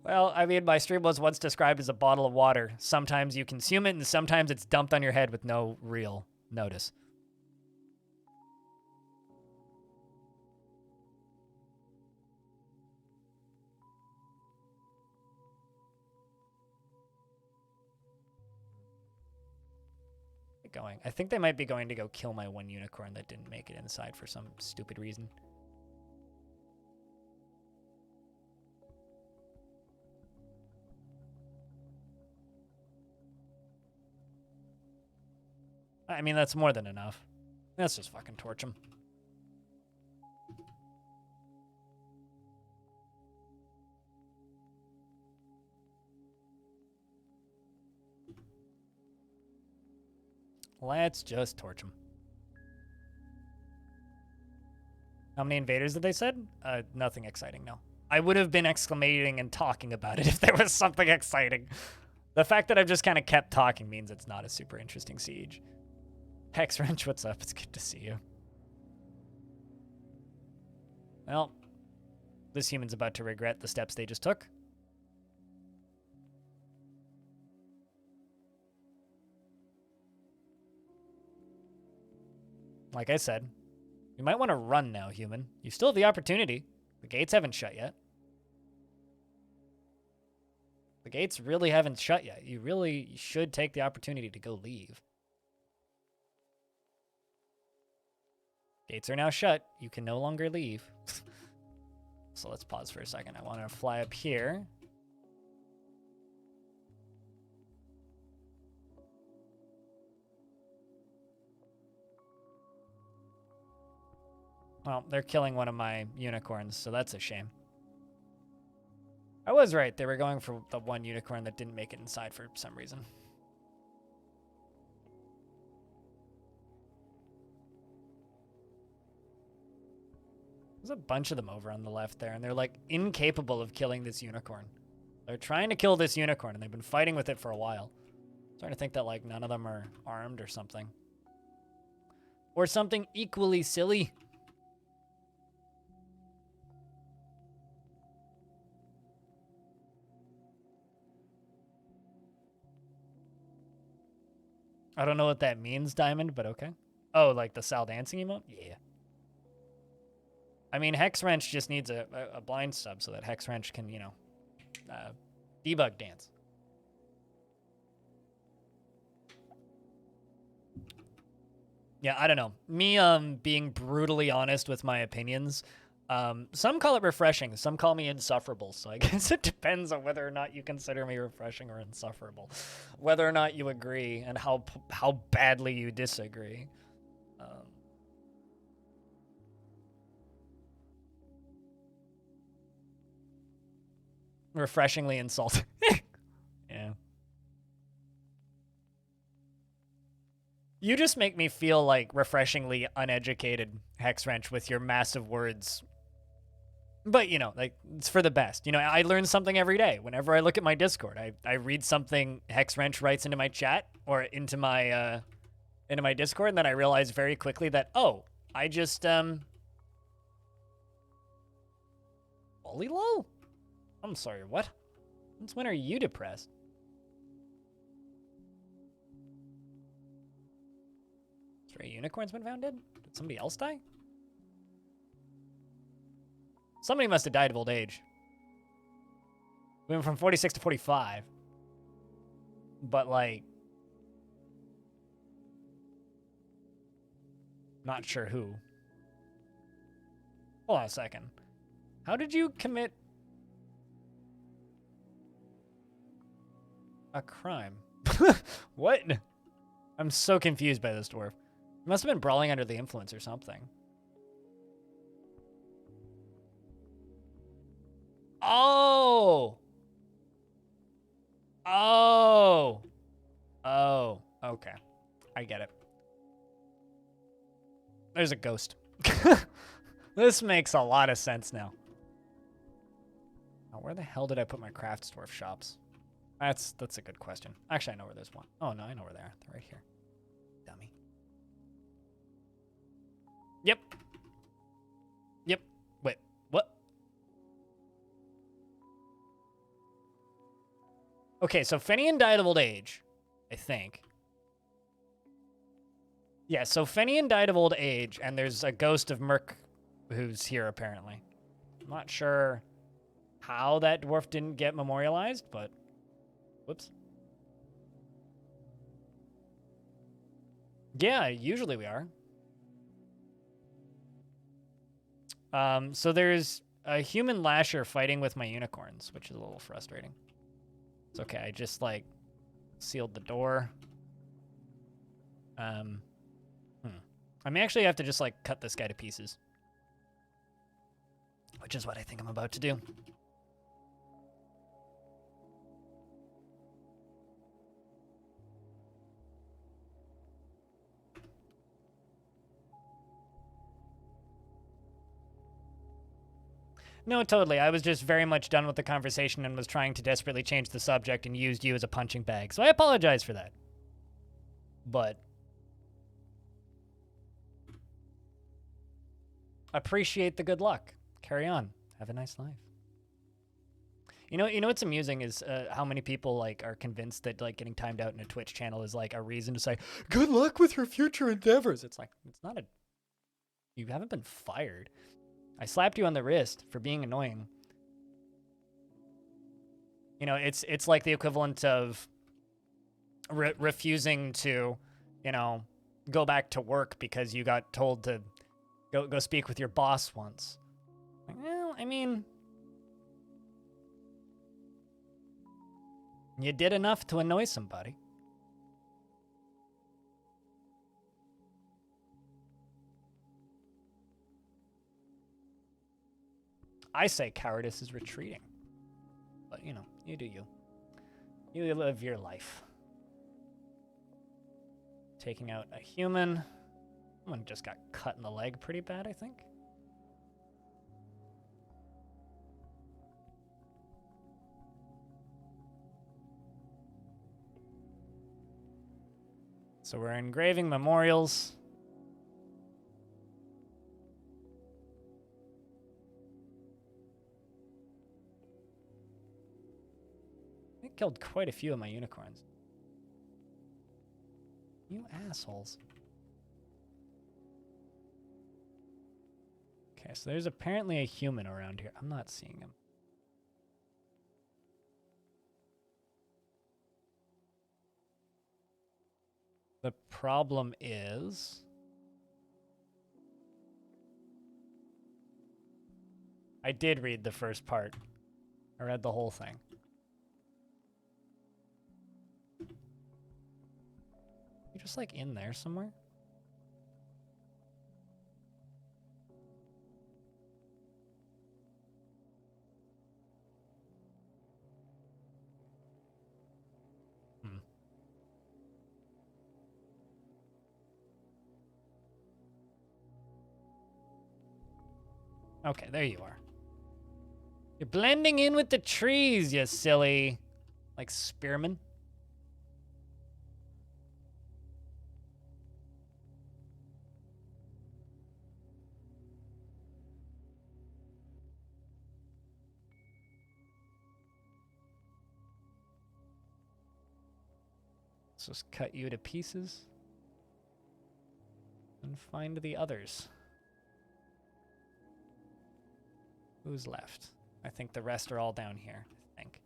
Well, I mean, my stream was once described as a bottle of water. Sometimes you consume it, and sometimes it's dumped on your head with no real notice. Going. I think they might be going to go kill my one unicorn that didn't make it inside for some stupid reason. I mean, that's more than enough. Let's just fucking torch him. Let's just torch him. How many invaders did they said? Nothing exciting, no. I would have been exclamating and talking about it if there was something exciting. The fact that I've just kind of kept talking means it's not a super interesting siege. Hex Wrench, what's up? It's good to see you. Well, this human's about to regret the steps they just took. Like I said, you might want to run now, human. You still have the opportunity. The gates haven't shut yet. The gates really haven't shut yet. You really should take the opportunity to go leave. Gates are now shut. You can no longer leave. So let's pause for a second. I want to fly up here. Well, they're killing one of my unicorns, so that's a shame. I was right. They were going for the one unicorn that didn't make it inside for some reason. There's a bunch of them over on the left there, and they're, like, incapable of killing this unicorn. They're trying to kill this unicorn, and they've been fighting with it for a while. I'm starting to think that, like, none of them are armed or something. Or something equally silly. I don't know what that means, Diamond, but okay. Oh, like the Sal dancing emote? Yeah. I mean, Hex Wrench just needs a blind sub so that Hex Wrench can, you know, debug dance. Yeah, I don't know. Me being brutally honest with my opinions, some call it refreshing, some call me insufferable, so I guess it depends on whether or not you consider me refreshing or insufferable. Whether or not you agree and how badly you disagree. Refreshingly insulting. Yeah. You just make me feel like refreshingly uneducated, Hex Wrench, with your massive words. But, you know, like, it's for the best. You know, I learn something every day. Whenever I look at my Discord, I read something Hex Wrench writes into my chat or into my Discord, and then I realize very quickly that, oh, I just, Holy lol? I'm sorry, what? Since when are you depressed? Stray unicorn's been found dead? Did somebody else die? Somebody must have died of old age. We went from 46 to 45. But, like, not sure who. Hold on a second. How did you commit a crime? What? I'm so confused by this dwarf. He must have been brawling under the influence or something. Oh! Oh! Oh, okay. I get it. There's a ghost. This makes a lot of sense now. Now, where the hell did I put my craft dwarf shops? That's a good question. Actually, I know where there's one. Oh, no, I know where they are. They're right here. Dummy. Yep. Yep. Wait, what? Okay, so Fenian died of old age, I think. Yeah, so Fenian died of old age, and there's a ghost of Merc who's here, apparently. I'm not sure how that dwarf didn't get memorialized, but... Whoops. Yeah, usually we are. So there's a human lasher fighting with my unicorns, which is a little frustrating. It's okay, I just, like, sealed the door. I may actually have to just, like, cut this guy to pieces. Which is what I think I'm about to do. No, totally. I was just very much done with the conversation and was trying to desperately change the subject and used you as a punching bag. So I apologize for that. But appreciate the good luck. Carry on. Have a nice life. You know what's amusing is how many people like are convinced that like getting timed out in a Twitch channel is like a reason to say good luck with your future endeavors. It's like it's not a. You haven't been fired. I slapped you on the wrist for being annoying. You know, it's like the equivalent of refusing to, you know, go back to work because you got told to go speak with your boss once. Well, I mean, you did enough to annoy somebody. I say cowardice is retreating. But, you know, you do you. You live your life. Taking out a human. Someone just got cut in the leg pretty bad, I think. So we're engraving memorials. I killed quite a few of my unicorns. You assholes. Okay, so there's apparently a human around here. I'm not seeing him. The problem is... I did read the first part. I read the whole thing. You just like in there somewhere? Okay, there you are. You're blending in with the trees, you silly, like, spearman. Let's just cut you to pieces and find the others. Who's left? I think the rest are all down here, I think.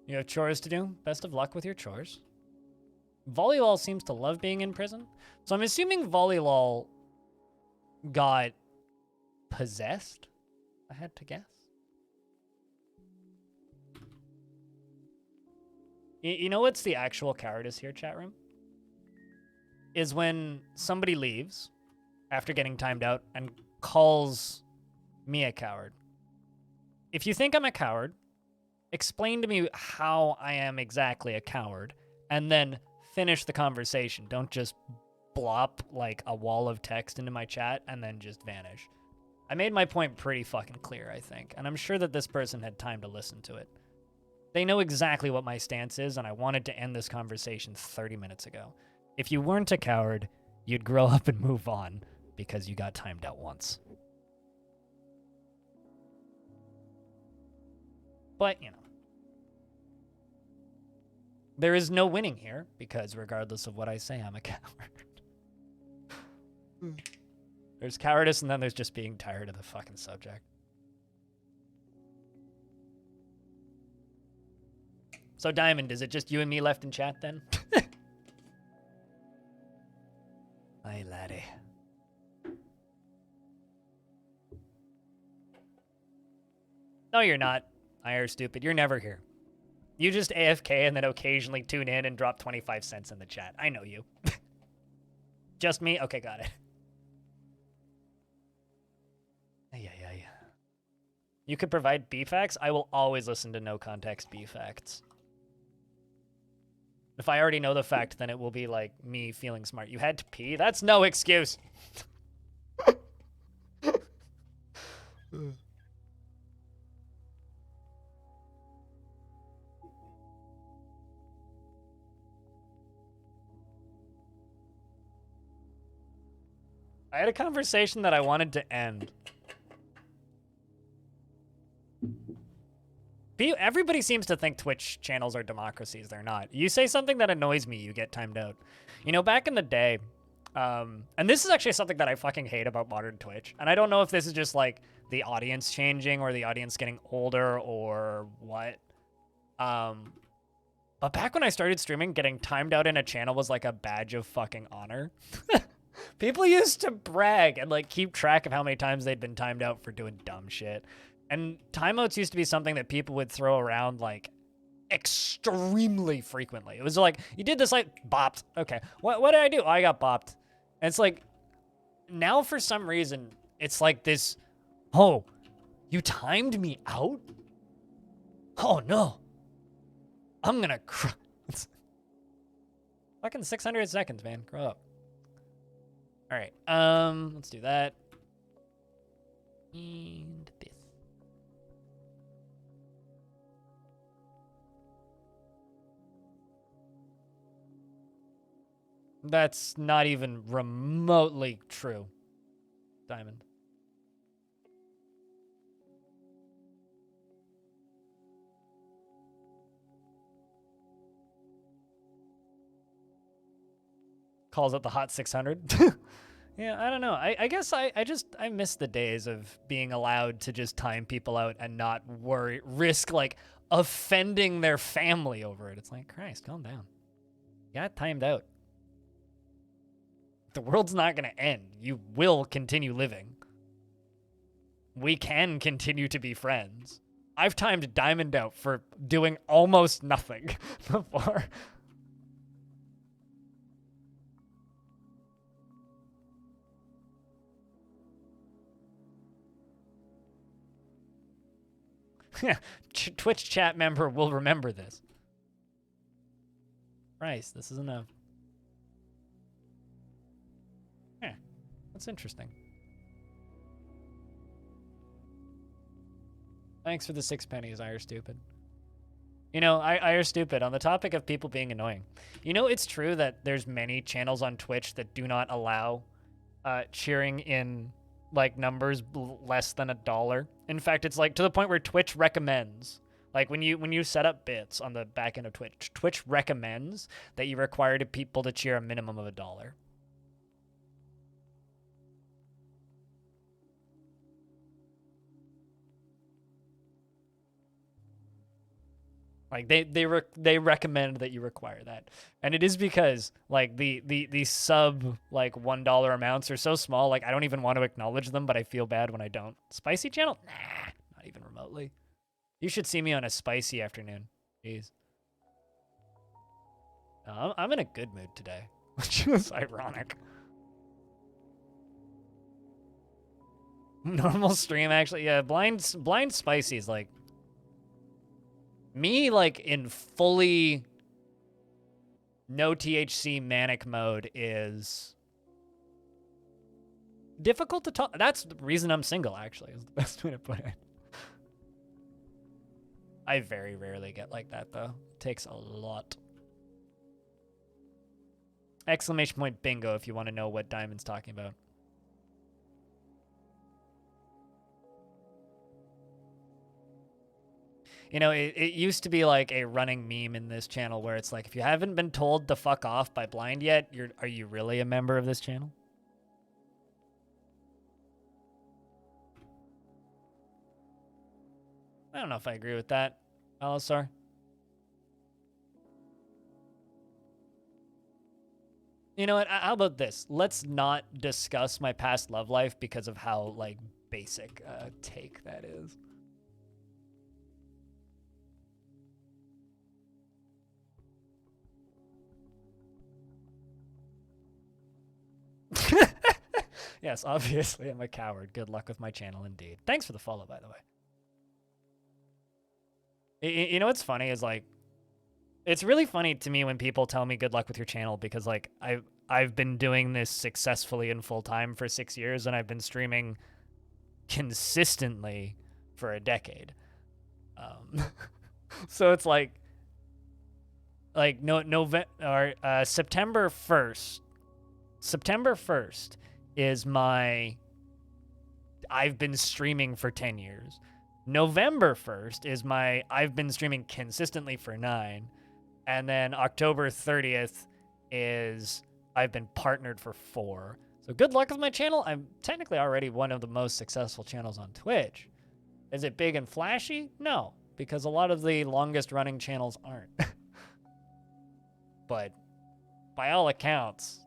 You have chores to do? Best of luck with your chores. Volleyball seems to love being in prison. So I'm assuming Volleyball got possessed, I had to guess. You know what's the actual cowardice here, chat room? Is when somebody leaves after getting timed out and calls me a coward. If you think I'm a coward, explain to me how I am exactly a coward, and then finish the conversation. Don't just blop like a wall of text into my chat and then just vanish. I made my point pretty fucking clear, I think, and I'm sure that this person had time to listen to it. They know exactly what my stance is, and I wanted to end this conversation 30 minutes ago. If you weren't a coward, you'd grow up and move on because you got timed out once. But, you know. There is no winning here, because regardless of what I say, I'm a coward. There's cowardice, and then there's just being tired of the fucking subject. So, Diamond, is it just you and me left in chat, then? Aye, laddie. No, you're not. I are stupid. You're never here. You just AFK and then occasionally tune in and drop 25 cents in the chat. I know you. Just me? Okay, got it. Yeah. You could provide B-facts? I will always listen to no context B-facts. If I already know the fact, then it will be like me feeling smart. You had to pee? That's no excuse. I had a conversation that I wanted to end. Everybody seems to think Twitch channels are democracies. They're not. You say something that annoys me, you get timed out. You know, back in the day, and this is actually something that I fucking hate about modern Twitch, and I don't know if this is just like the audience changing or the audience getting older or what. But back when I started streaming, getting timed out in a channel was like a badge of fucking honor. People used to brag and like keep track of how many times they'd been timed out for doing dumb shit. And timeouts used to be something that people would throw around like extremely frequently. It was like, you did this, like, bopped. Okay, what did I do? Oh, I got bopped. And it's like, now for some reason, it's like this, oh, you timed me out? Oh no. I'm gonna cry. Fucking 600 seconds, man. Grow up. All right, let's do that. And this. That's not even remotely true, Diamond. Calls it the Hot 600. Yeah, I don't know. I guess I miss the days of being allowed to just time people out and not risk like offending their family over it. It's like, Christ, calm down. You got timed out. The world's not going to end. You will continue living. We can continue to be friends. I've timed Diamond out for doing almost nothing before. Twitch chat member will remember this. Christ, this is enough. Yeah, that's interesting. Thanks for the 6 pennies, I are stupid. You know, I are stupid. On the topic of people being annoying, you know, it's true that there's many channels on Twitch that do not allow cheering in like numbers less than $1. In fact, it's like to the point where Twitch recommends, like when you set up bits on the back end of Twitch, Twitch recommends that you require people to cheer a minimum of $1. Like they recommend that you require that, and it is because like the sub like $1 amounts are so small. Like I don't even want to acknowledge them, but I feel bad when I don't. Spicy channel? Nah, not even remotely. You should see me on a spicy afternoon. Jeez. No, I'm in a good mood today, which is ironic. Normal stream actually, yeah. Blind spicy is like me, like in fully no THC manic mode is difficult to talk. That's the reason I'm single, actually, is the best way to put it. I very rarely get like that, though. It takes a lot. Exclamation point bingo if you want to know what Diamond's talking about. You know, it used to be like a running meme in this channel where it's like, if you haven't been told to fuck off by Blind yet, are you really a member of this channel? I don't know if I agree with that, Alisar. You know what? How about this? Let's not discuss my past love life because of how, like, basic take that is. Yes, obviously I'm a coward. Good luck with my channel, indeed. Thanks for the follow, by the way. You know what's funny is, like, it's really funny to me when people tell me good luck with your channel because, like, I've been doing this successfully and full time for 6 years, and I've been streaming consistently for a decade. So it's like September 1st. September 1st is my I've been streaming for 10 years. November 1st is my I've been streaming consistently for 9. And then October 30th is I've been partnered for 4. So good luck with my channel. I'm technically already one of the most successful channels on Twitch. Is it big and flashy? No, because a lot of the longest running channels aren't. But by all accounts,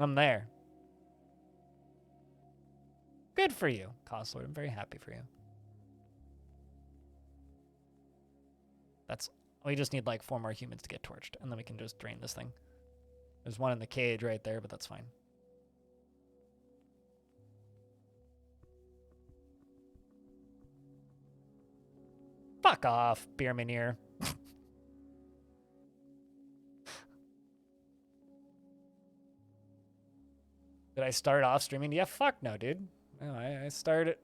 I'm there. Good for you, Costlord. I'm very happy for you. We just need like 4 more humans to get torched, and then we can just drain this thing. There's one in the cage right there, but that's fine. Fuck off, Beermanier. Did I start off streaming? Yeah, fuck no, dude. No, I started...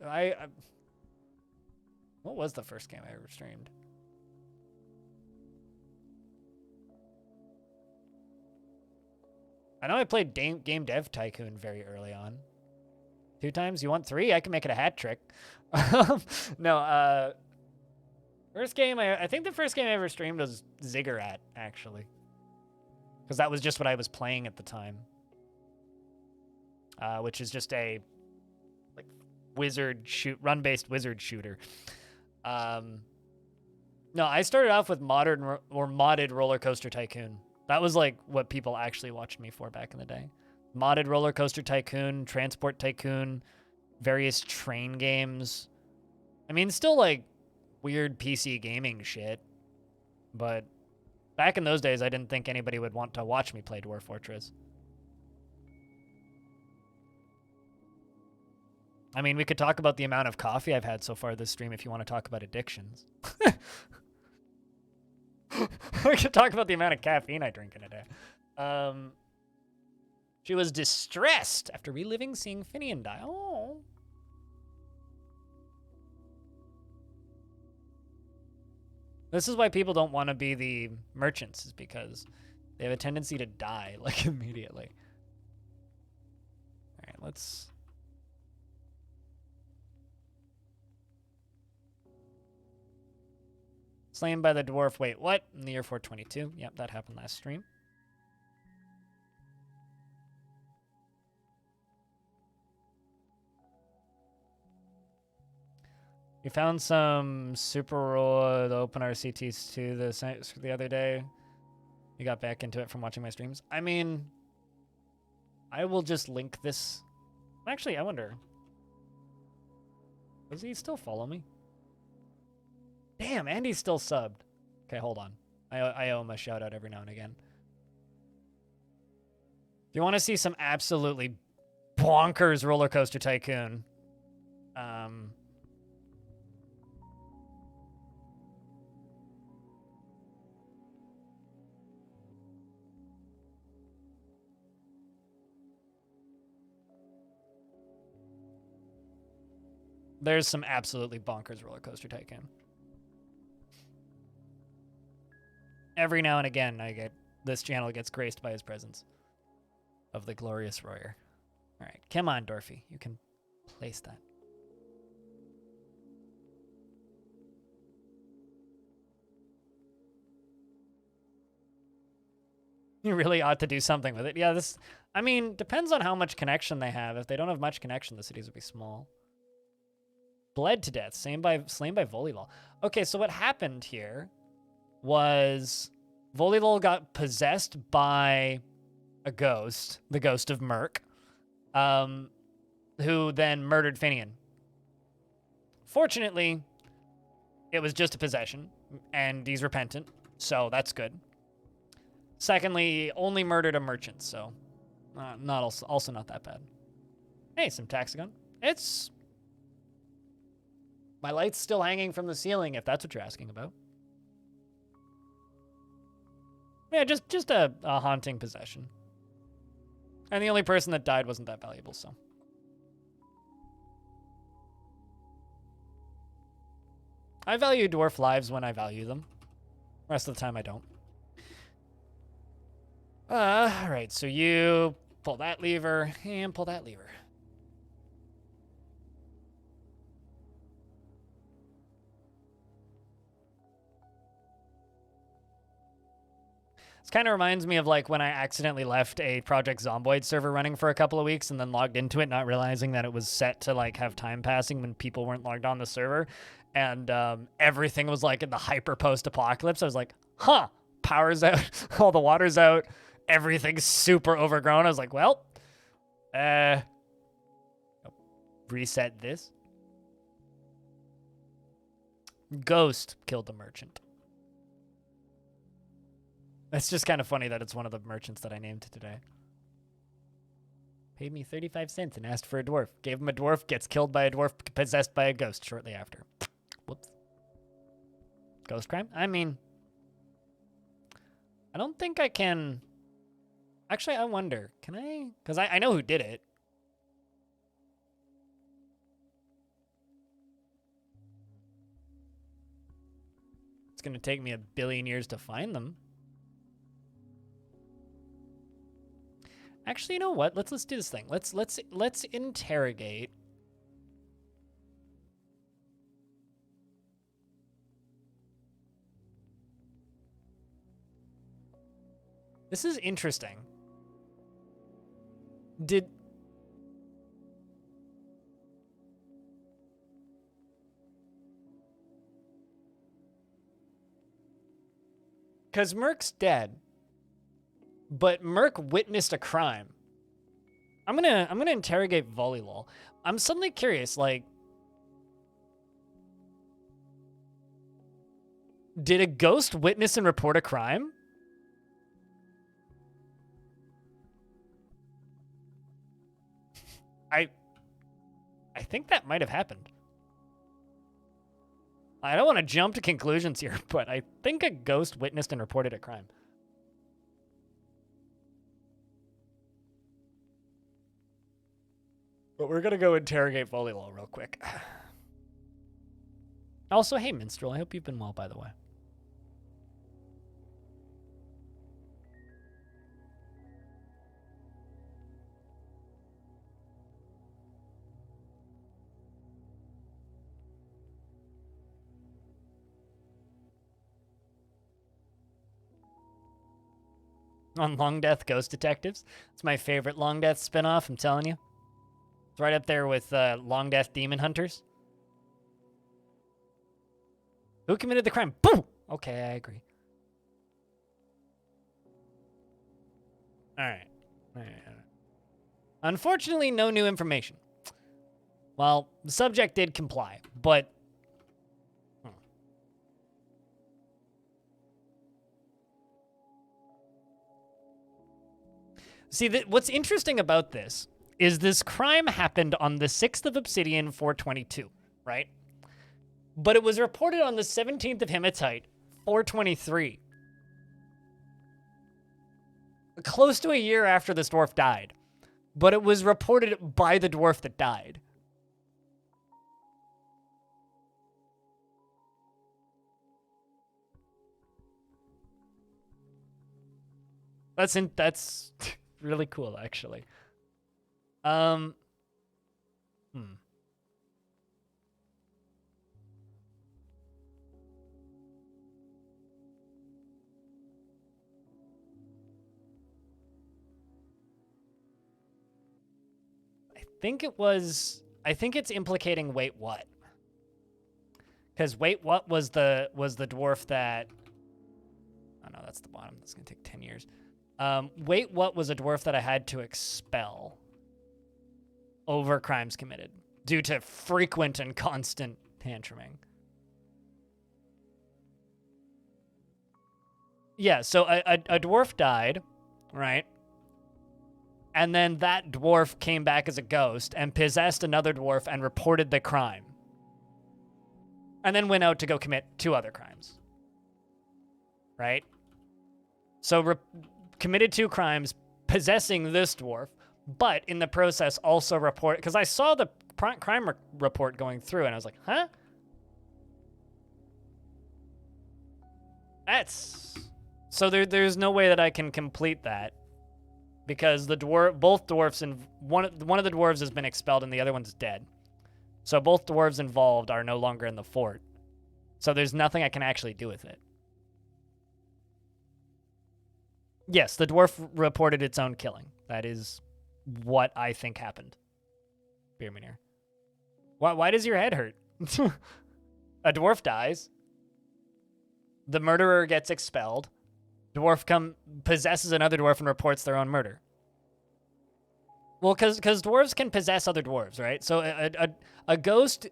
What was the first game I ever streamed? I know I played Game Dev Tycoon very early on. 2 times? You want 3? I can make it a hat trick. No, first game, I think the first game I ever streamed was Ziggurat, actually. Because that was just what I was playing at the time. Which is just a like run-based wizard shooter. No, I started off with modded Roller Coaster Tycoon. That was like what people actually watched me for back in the day. Modded Roller Coaster Tycoon, Transport Tycoon, various train games. I mean, still like weird PC gaming shit. But back in those days, I didn't think anybody would want to watch me play Dwarf Fortress. I mean, we could talk about the amount of coffee I've had so far this stream if you want to talk about addictions. We could talk about the amount of caffeine I drink in a day. She was distressed after reliving seeing Finian die. Oh. This is why people don't want to be the merchants, is because they have a tendency to die, like, immediately. All right, let's... Slain by the dwarf. Wait, what? In the year 422. Yep, that happened last stream. We found some super raw open RCTs too the other day. You got back into it from watching my streams. I mean, I will just link this. Actually, I wonder. Does he still follow me? Damn, Andy's still subbed. Okay, hold on. I owe him a shout out every now and again. If you want to see some absolutely bonkers roller coaster tycoon, there's some absolutely bonkers roller coaster tycoon. Every now and again, this channel gets graced by his presence of the glorious Royer. All right, come on, Dwarfy. You can place that. You really ought to do something with it. Yeah, I mean, depends on how much connection they have. If they don't have much connection, the cities would be small. Bled to death, slain by Volleyball. Okay, so what happened here was Volleyball got possessed by a ghost, the ghost of Merc, who then murdered Finian. Fortunately, it was just a possession, and he's repentant, so that's good. Secondly, he only murdered a merchant, so also not that bad. Hey, some Taxagon. My light's still hanging from the ceiling, if that's what you're asking about. Yeah, just a haunting possession. And the only person that died wasn't that valuable, so. I value dwarf lives when I value them. Rest of the time, I don't. All right, so you pull that lever and pull that lever. This kind of reminds me of like when I accidentally left a Project Zomboid server running for a couple of weeks and then logged into it, not realizing that it was set to like have time passing when people weren't logged on the server. And everything was like in the hyper post-apocalypse. I was like, huh, power's out, all the water's out, everything's super overgrown. I was like, well, reset this. Ghost killed the merchant. It's just kind of funny that it's one of the merchants that I named today. Paid me 35 cents and asked for a dwarf. Gave him a dwarf, gets killed by a dwarf possessed by a ghost shortly after. Whoops. Ghost crime? I mean, I don't think I can... Actually, I wonder, can I? Because I know who did it. It's going to take me 1 billion years to find them. Actually, you know what? Let's do this thing. Let's interrogate. This is interesting. Because Merc's dead. But Merc witnessed a crime. I'm gonna interrogate Volleyball. I'm suddenly curious, like, did a ghost witness and report a crime? I think that might have happened. I don't want to jump to conclusions here, but I think a ghost witnessed and reported a crime. But we're going to go interrogate Volleyball real quick. Also, hey, Minstrel, I hope you've been well, by the way. On Longdeath Ghost Detectives. It's my favorite Longdeath spinoff, I'm telling you. It's right up there with Longdeath Demon Hunters. Who committed the crime? Boom! Okay, I agree. All right. Unfortunately, no new information. Well, the subject did comply, but... See, what's interesting about this is this crime happened on the 6th of Obsidian 422, right? But it was reported on the 17th of Hematite 423. Close to a year after this dwarf died. But it was reported by the dwarf that died. That's really cool, actually. I think it's implicating Wait What. Because Wait What was the dwarf that... Oh no, that's the bottom. That's gonna take 10 years. Wait What was a dwarf that I had to expel over crimes committed due to frequent and constant tantruming. Yeah, so a dwarf died, right? And then that dwarf came back as a ghost and possessed another dwarf and reported the crime. And then went out to go commit 2 other crimes. Right? So committed 2 crimes, possessing this dwarf, but in the process also report... Because I saw the crime report going through, and I was like, huh? That's... So there's no way that I can complete that. Because both dwarfs... One of the dwarves has been expelled and the other one's dead. So both dwarves involved are no longer in the fort. So there's nothing I can actually do with it. Yes, the dwarf reported its own killing. That is what I think happened. Beermanir. Why does your head hurt? A dwarf dies. The murderer gets expelled. Dwarf possesses another dwarf and reports their own murder. Well, because dwarves can possess other dwarves, right? So a ghost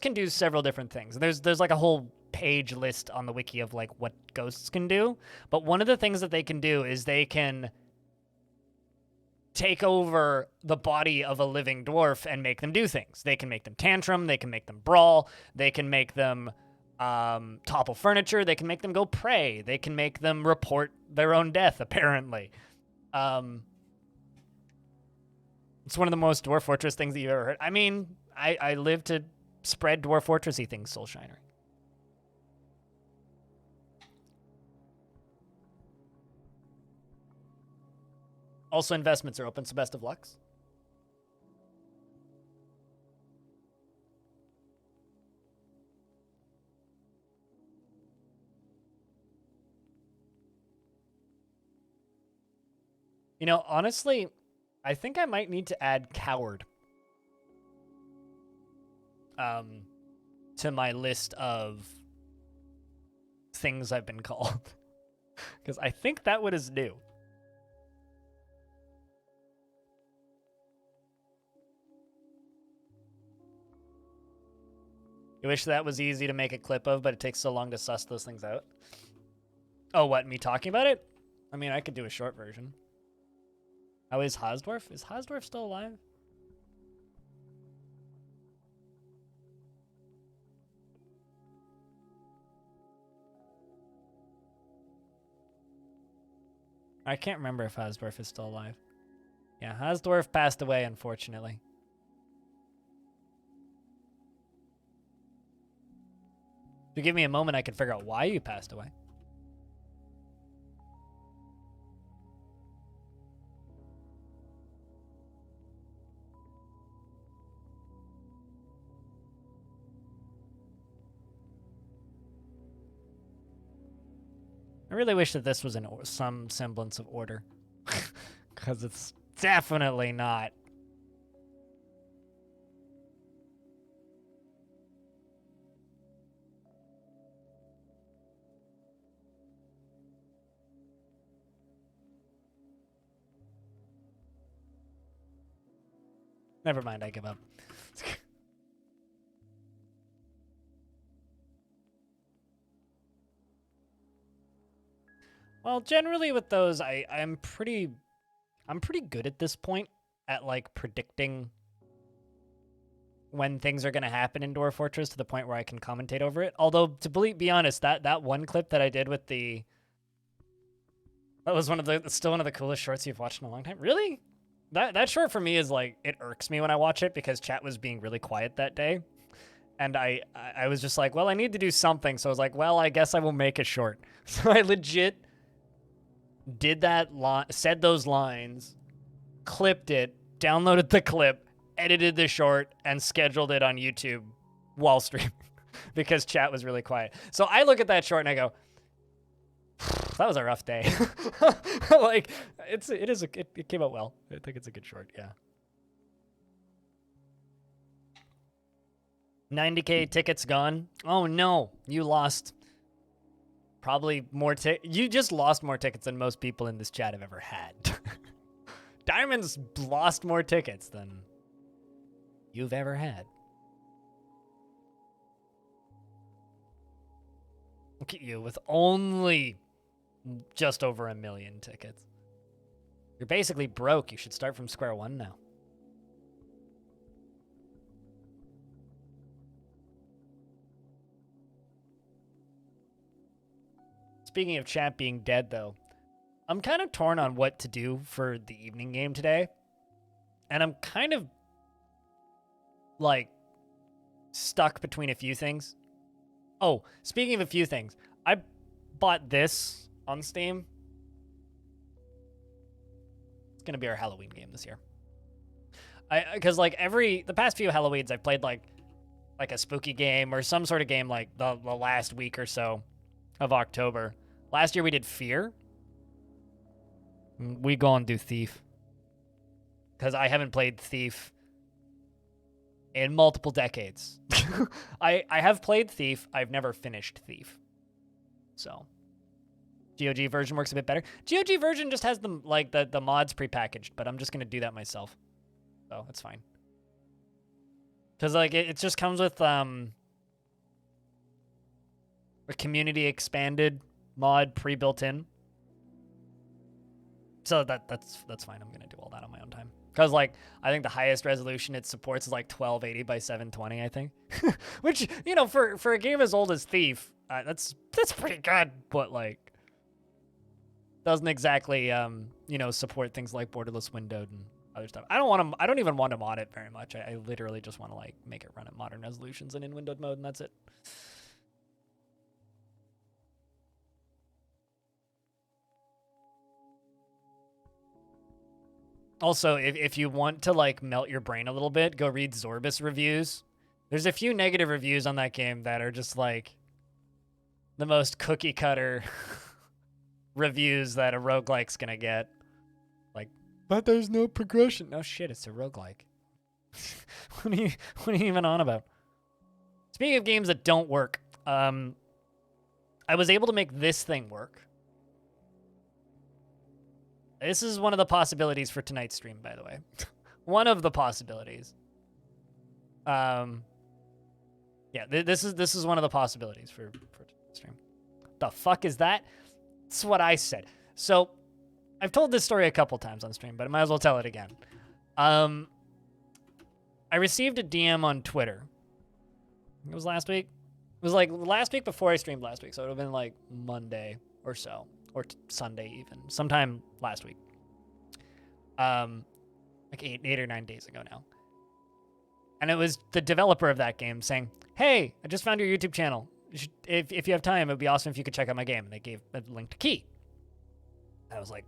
can do several different things. There's like a whole page list on the wiki of like what ghosts can do. But one of the things that they can do is they can take over the body of a living dwarf and make them do things. They can make them tantrum. They can make them brawl. They can make them topple furniture. They can make them go pray. They can make them report their own death, apparently. It's one of the most Dwarf Fortress things that you've ever heard. I mean, I live to spread Dwarf Fortressy things, Soulshiner. Also, investments are open, so best of lucks. You know, honestly, I think I might need to add coward to my list of things I've been called. Because I think that one is new. You wish that was easy to make a clip of, but it takes so long to suss those things out. Oh, what, me talking about it? I mean, I could do a short version. How is Hasdorf? Is Hasdorf still alive? I can't remember if Hasdorf is still alive. Yeah, Hasdorf passed away, unfortunately. If you give me a moment, I can figure out why you passed away. I really wish that this was in some semblance of order. Because it's definitely not. Never mind, I give up. Well, generally with those, I'm pretty good at this point at like predicting when things are going to happen in Dwarf Fortress to the point where I can commentate over it. Although to be honest, that one clip that I did with that was still one of the coolest shorts you've watched in a long time. Really? That short for me is like, it irks me when I watch it because chat was being really quiet that day. And I was just like, well, I need to do something. So I was like, well, I guess I will make it short. So I legit did that said those lines, clipped it, downloaded the clip, edited the short, and scheduled it on YouTube while streaming because chat was really quiet. So I look at that short and I go, that was a rough day. Like it came out well. I think it's a good short. Yeah. 90K tickets gone. Oh no, you lost probably more you just lost more tickets than most people in this chat have ever had. Diamond's lost more tickets than you've ever had. Look at you with only just over 1 million tickets. You're basically broke. You should start from square one now. Speaking of chat being dead, though, I'm kind of torn on what to do for the evening game today. And I'm kind of, like, stuck between a few things. Oh, speaking of a few things, I bought this on Steam. It's going to be our Halloween game this year. Because, like, the past few Halloweens, I've played, like a spooky game or some sort of game, like, the last week or so of October. Last year we did Fear. We go and do Thief. Because I haven't played Thief in multiple decades. I have played Thief. I've never finished Thief. So, GOG version works a bit better. GOG version just has the mods prepackaged, but I'm just going to do that myself. So, it's fine. Because, like, it just comes with a community expanded mod pre-built in. So that's fine. I'm gonna do all that on my own time. Because like I think the highest resolution it supports is like 1280 by 720, I think. Which, you know, for a game as old as Thief, that's pretty good, but like doesn't exactly you know, support things like borderless windowed and other stuff. I don't even want to mod it very much. I literally just want to like make it run at modern resolutions and in windowed mode, and that's it. Also, if you want to, like, melt your brain a little bit, go read Zorbus reviews. There's a few negative reviews on that game that are just, like, the most cookie-cutter reviews that a roguelike's gonna get. Like, but there's no progression. No shit, it's a roguelike. What are you even on about? Speaking of games that don't work, I was able to make this thing work. This is one of the possibilities for tonight's stream, by the way. One of the possibilities. Yeah, this is one of the possibilities for tonight's stream. The fuck is that? That's what I said. So, I've told this story a couple times on stream, but I might as well tell it again. I received a DM on Twitter. It was last week. It was like last week before I streamed last week, so it would have been like Monday or so. Or Sunday even, sometime last week. Like 8 or 9 days ago now. And it was the developer of that game saying, hey, I just found your YouTube channel. If you have time, it would be awesome if you could check out my game. And they gave a link to Key. I was like,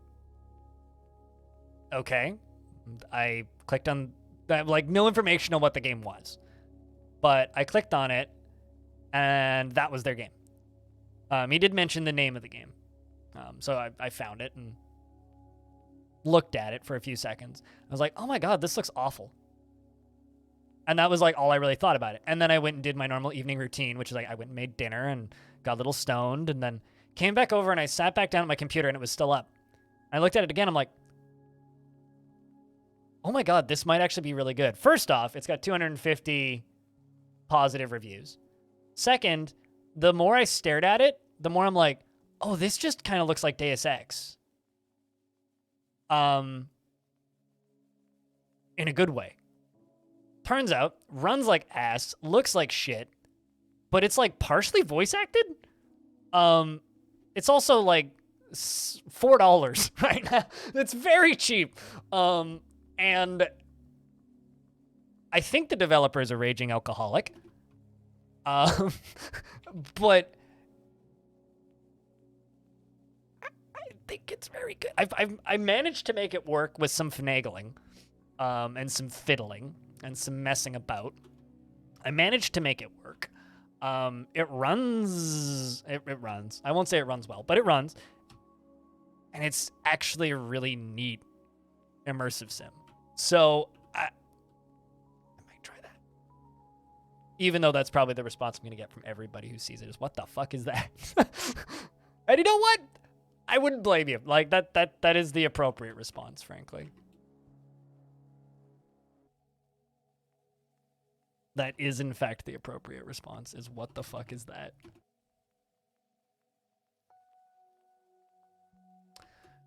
okay. I clicked on that, like no information on what the game was. But I clicked on it, and that was their game. He did mention the name of the game. So I found it and looked at it for a few seconds. I was like, oh my god, this looks awful. And that was like all I really thought about it. And then I went and did my normal evening routine, which is like I went and made dinner and got a little stoned and then came back over and I sat back down at my computer and it was still up. I looked at it again. I'm like, oh my God, this might actually be really good. First off, it's got 250 positive reviews. Second, the more I stared at it, the more I'm like, oh, this just kind of looks like Deus Ex. In a good way. Turns out, runs like ass, looks like shit, but it's like partially voice acted. It's also like $4 right now. It's very cheap. And I think the developer is a raging alcoholic. But I think it's very good. I managed to make it work with some finagling, and some fiddling and some messing about. I managed to make it work. It runs. It runs. I won't say it runs well, but it runs. And it's actually a really neat immersive sim. So I might try that. Even though that's probably the response I'm going to get from everybody who sees it is, what the fuck is that? And you know what? I wouldn't blame you. Like, that is the appropriate response, frankly. That is, in fact, the appropriate response, is what the fuck is that?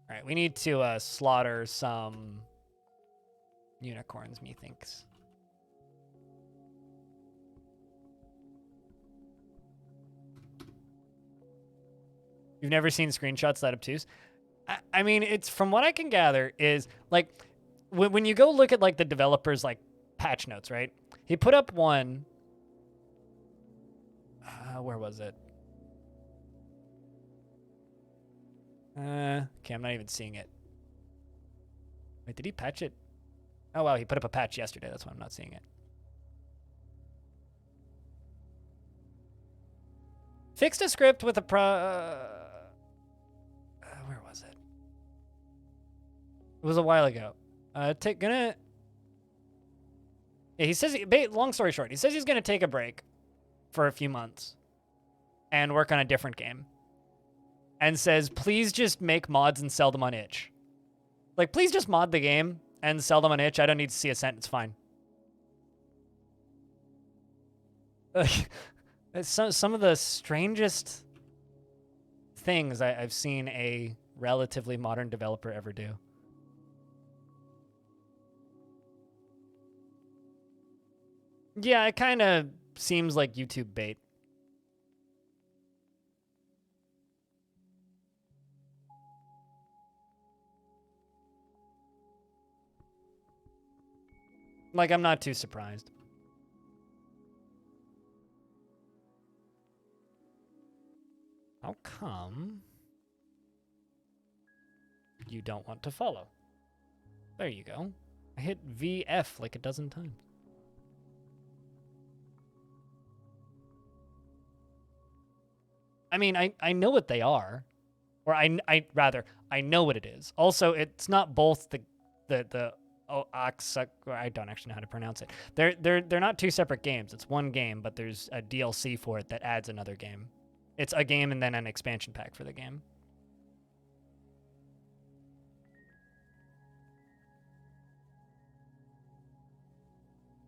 All right, we need to slaughter some unicorns, methinks. You've never seen screenshots that obtuse? I mean, it's, from what I can gather, is like when you go look at like the developers like patch notes, right? He put up one. Where was it? Okay, I'm not even seeing it. Wait, did he patch it? Oh wow, he put up a patch yesterday. That's why I'm not seeing it. Fixed a script with a where was it? It was a while ago. Yeah, he says, long story short, he says he's gonna take a break for a few months and work on a different game. And says, please just make mods and sell them on itch. Like, please just mod the game and sell them on itch. I don't need to see a sentence, fine. Some of the strangest things I've seen a relatively modern developer ever do. Yeah, it kind of seems like YouTube bait. Like, I'm not too surprised. How come you don't want to follow? There you go. I hit VF like a dozen times. I mean, I know what they are. Or I know what it is. Also, it's not both the I don't actually know how to pronounce it. They're not two separate games. It's one game, but there's a DLC for it that adds another game. It's a game and then an expansion pack for the game.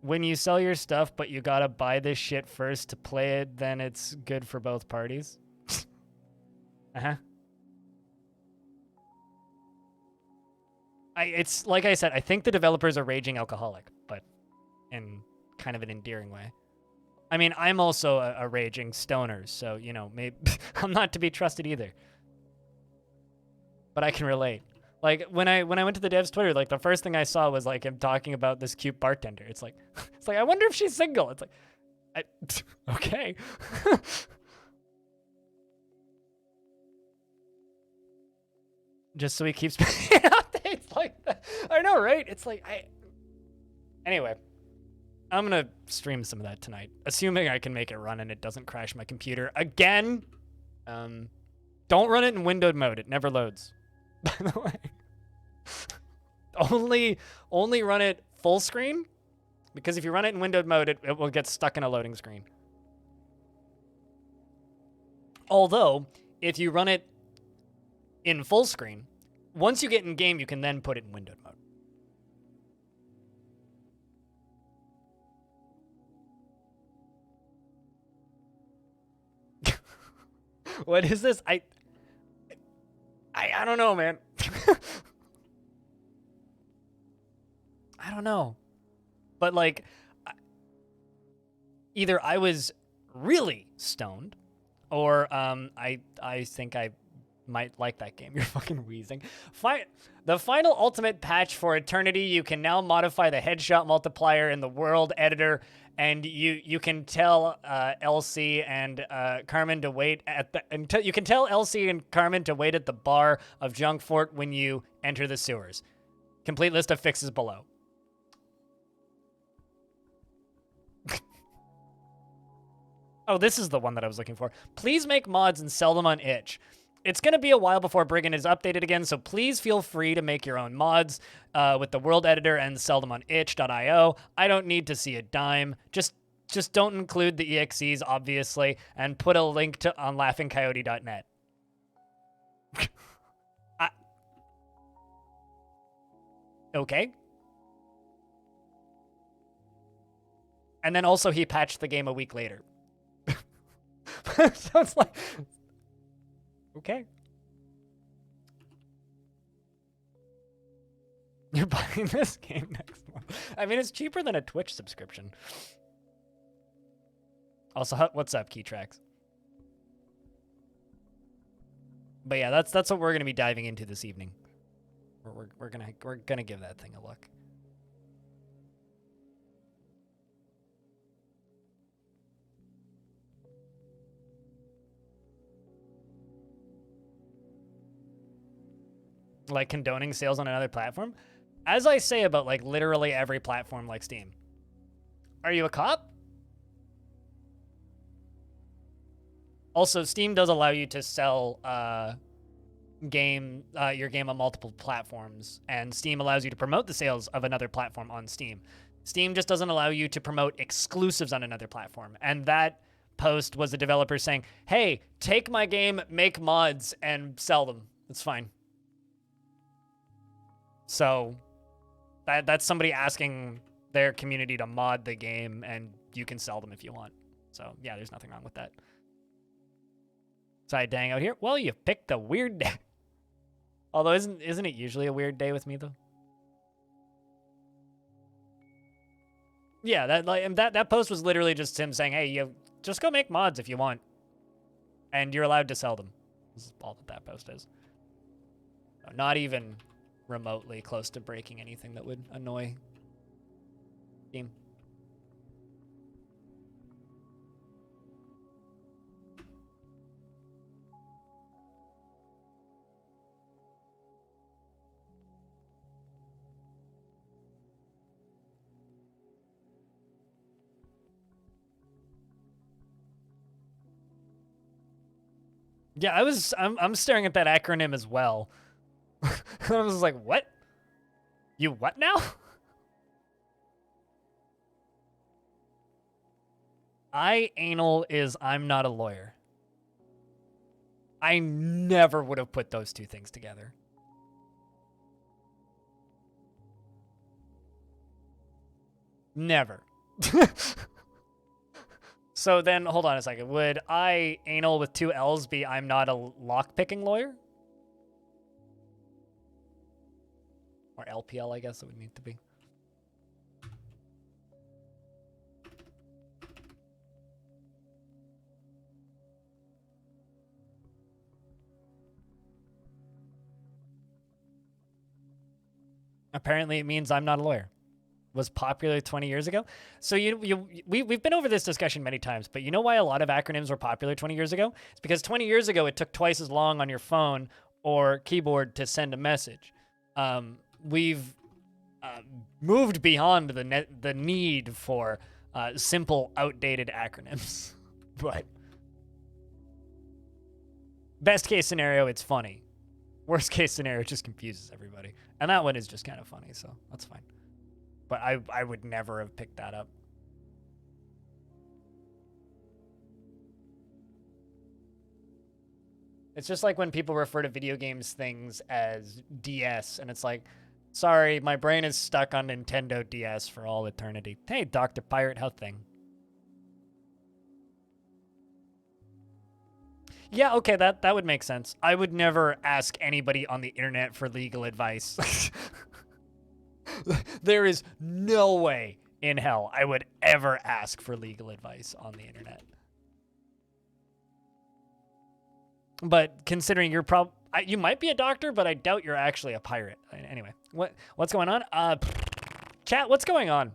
When you sell your stuff, but you gotta buy this shit first to play it, then it's good for both parties. Uh-huh. It's like I said, I think the developer's a raging alcoholic, but in kind of an endearing way. I mean, I'm also a raging stoner, so, you know, maybe I'm not to be trusted either. But I can relate. Like, when I went to the dev's Twitter, like, the first thing I saw was, like, him talking about this cute bartender. It's like, I wonder if she's single. It's like, okay. Just so he keeps paying updates like that. I know, right? It's like, Anyway, I'm gonna stream some of that tonight, assuming I can make it run and it doesn't crash my computer again. Don't run it in windowed mode. It never loads. By the way, only run it full screen, because if you run it in windowed mode, it will get stuck in a loading screen. Although, if you run it in full screen, once you get in game, you can then put it in windowed mode. What is this? I don't know, man. I don't know. But like, either I was really stoned, or I think I might like that game. You're fucking wheezing. The final ultimate patch for Eternity, you can now modify the headshot multiplier in the world editor, and you can tell Elsie and Carmen to wait at the you can tell Elsie and Carmen to wait at the bar of Junk Fort when you enter the sewers. Complete list of fixes below. Oh, this is the one that I was looking for. Please make mods and sell them on itch. It's going to be a while before Brigand is updated again, so please feel free to make your own mods with the world editor and sell them on itch.io. I don't need to see a dime. Just don't include the EXEs, obviously, and put a link to on laughingcoyote.net. Okay. And then also he patched the game a week later. So it's like, okay. You're buying this game next month. I mean, it's cheaper than a Twitch subscription. Also, what's up, Keytracks? But yeah, that's what we're gonna be diving into this evening. We're gonna give that thing a look. Like condoning sales on another platform, as I say about like literally every platform like Steam. Are you a cop? Also, Steam does allow you to sell your game on multiple platforms, and Steam allows you to promote the sales of another platform on Steam. Steam just doesn't allow you to promote exclusives on another platform, and that post was a developer saying, hey, take my game, make mods, and sell them. It's fine. So that's somebody asking their community to mod the game, and you can sell them if you want. So yeah, there's nothing wrong with that. Side dang out here. Well, you picked a weird day. Although isn't it usually a weird day with me though? Yeah, that post was literally just him saying, hey, you just go make mods if you want, and you're allowed to sell them. This is all that post is. Not even remotely close to breaking anything that would annoy Steam. Yeah, I'm staring at that acronym as well. I was like, what? You what now? Anal is I'm not a lawyer. I never would have put those two things together. Never. So then, hold on a second. Would anal with two L's be I'm not a lockpicking lawyer? Or LPL, I guess it would need to be. Apparently it means I'm not a lawyer. Was popular 20 years ago. So we've been over this discussion many times, but you know why a lot of acronyms were popular 20 years ago? It's because 20 years ago it took twice as long on your phone or keyboard to send a message. We've moved beyond the need for simple, outdated acronyms. But best case scenario, it's funny. Worst case scenario, it just confuses everybody. And that one is just kind of funny, so that's fine. But I would never have picked that up. It's just like when people refer to video games things as DS, and it's like, sorry, my brain is stuck on Nintendo DS for all eternity. Hey, Dr. Pirate, how thing? Yeah, okay, that would make sense. I would never ask anybody on the internet for legal advice. There is no way in hell I would ever ask for legal advice on the internet. But considering you're you might be a doctor, but I doubt you're actually a pirate. Anyway, what's going on? Chat, what's going on?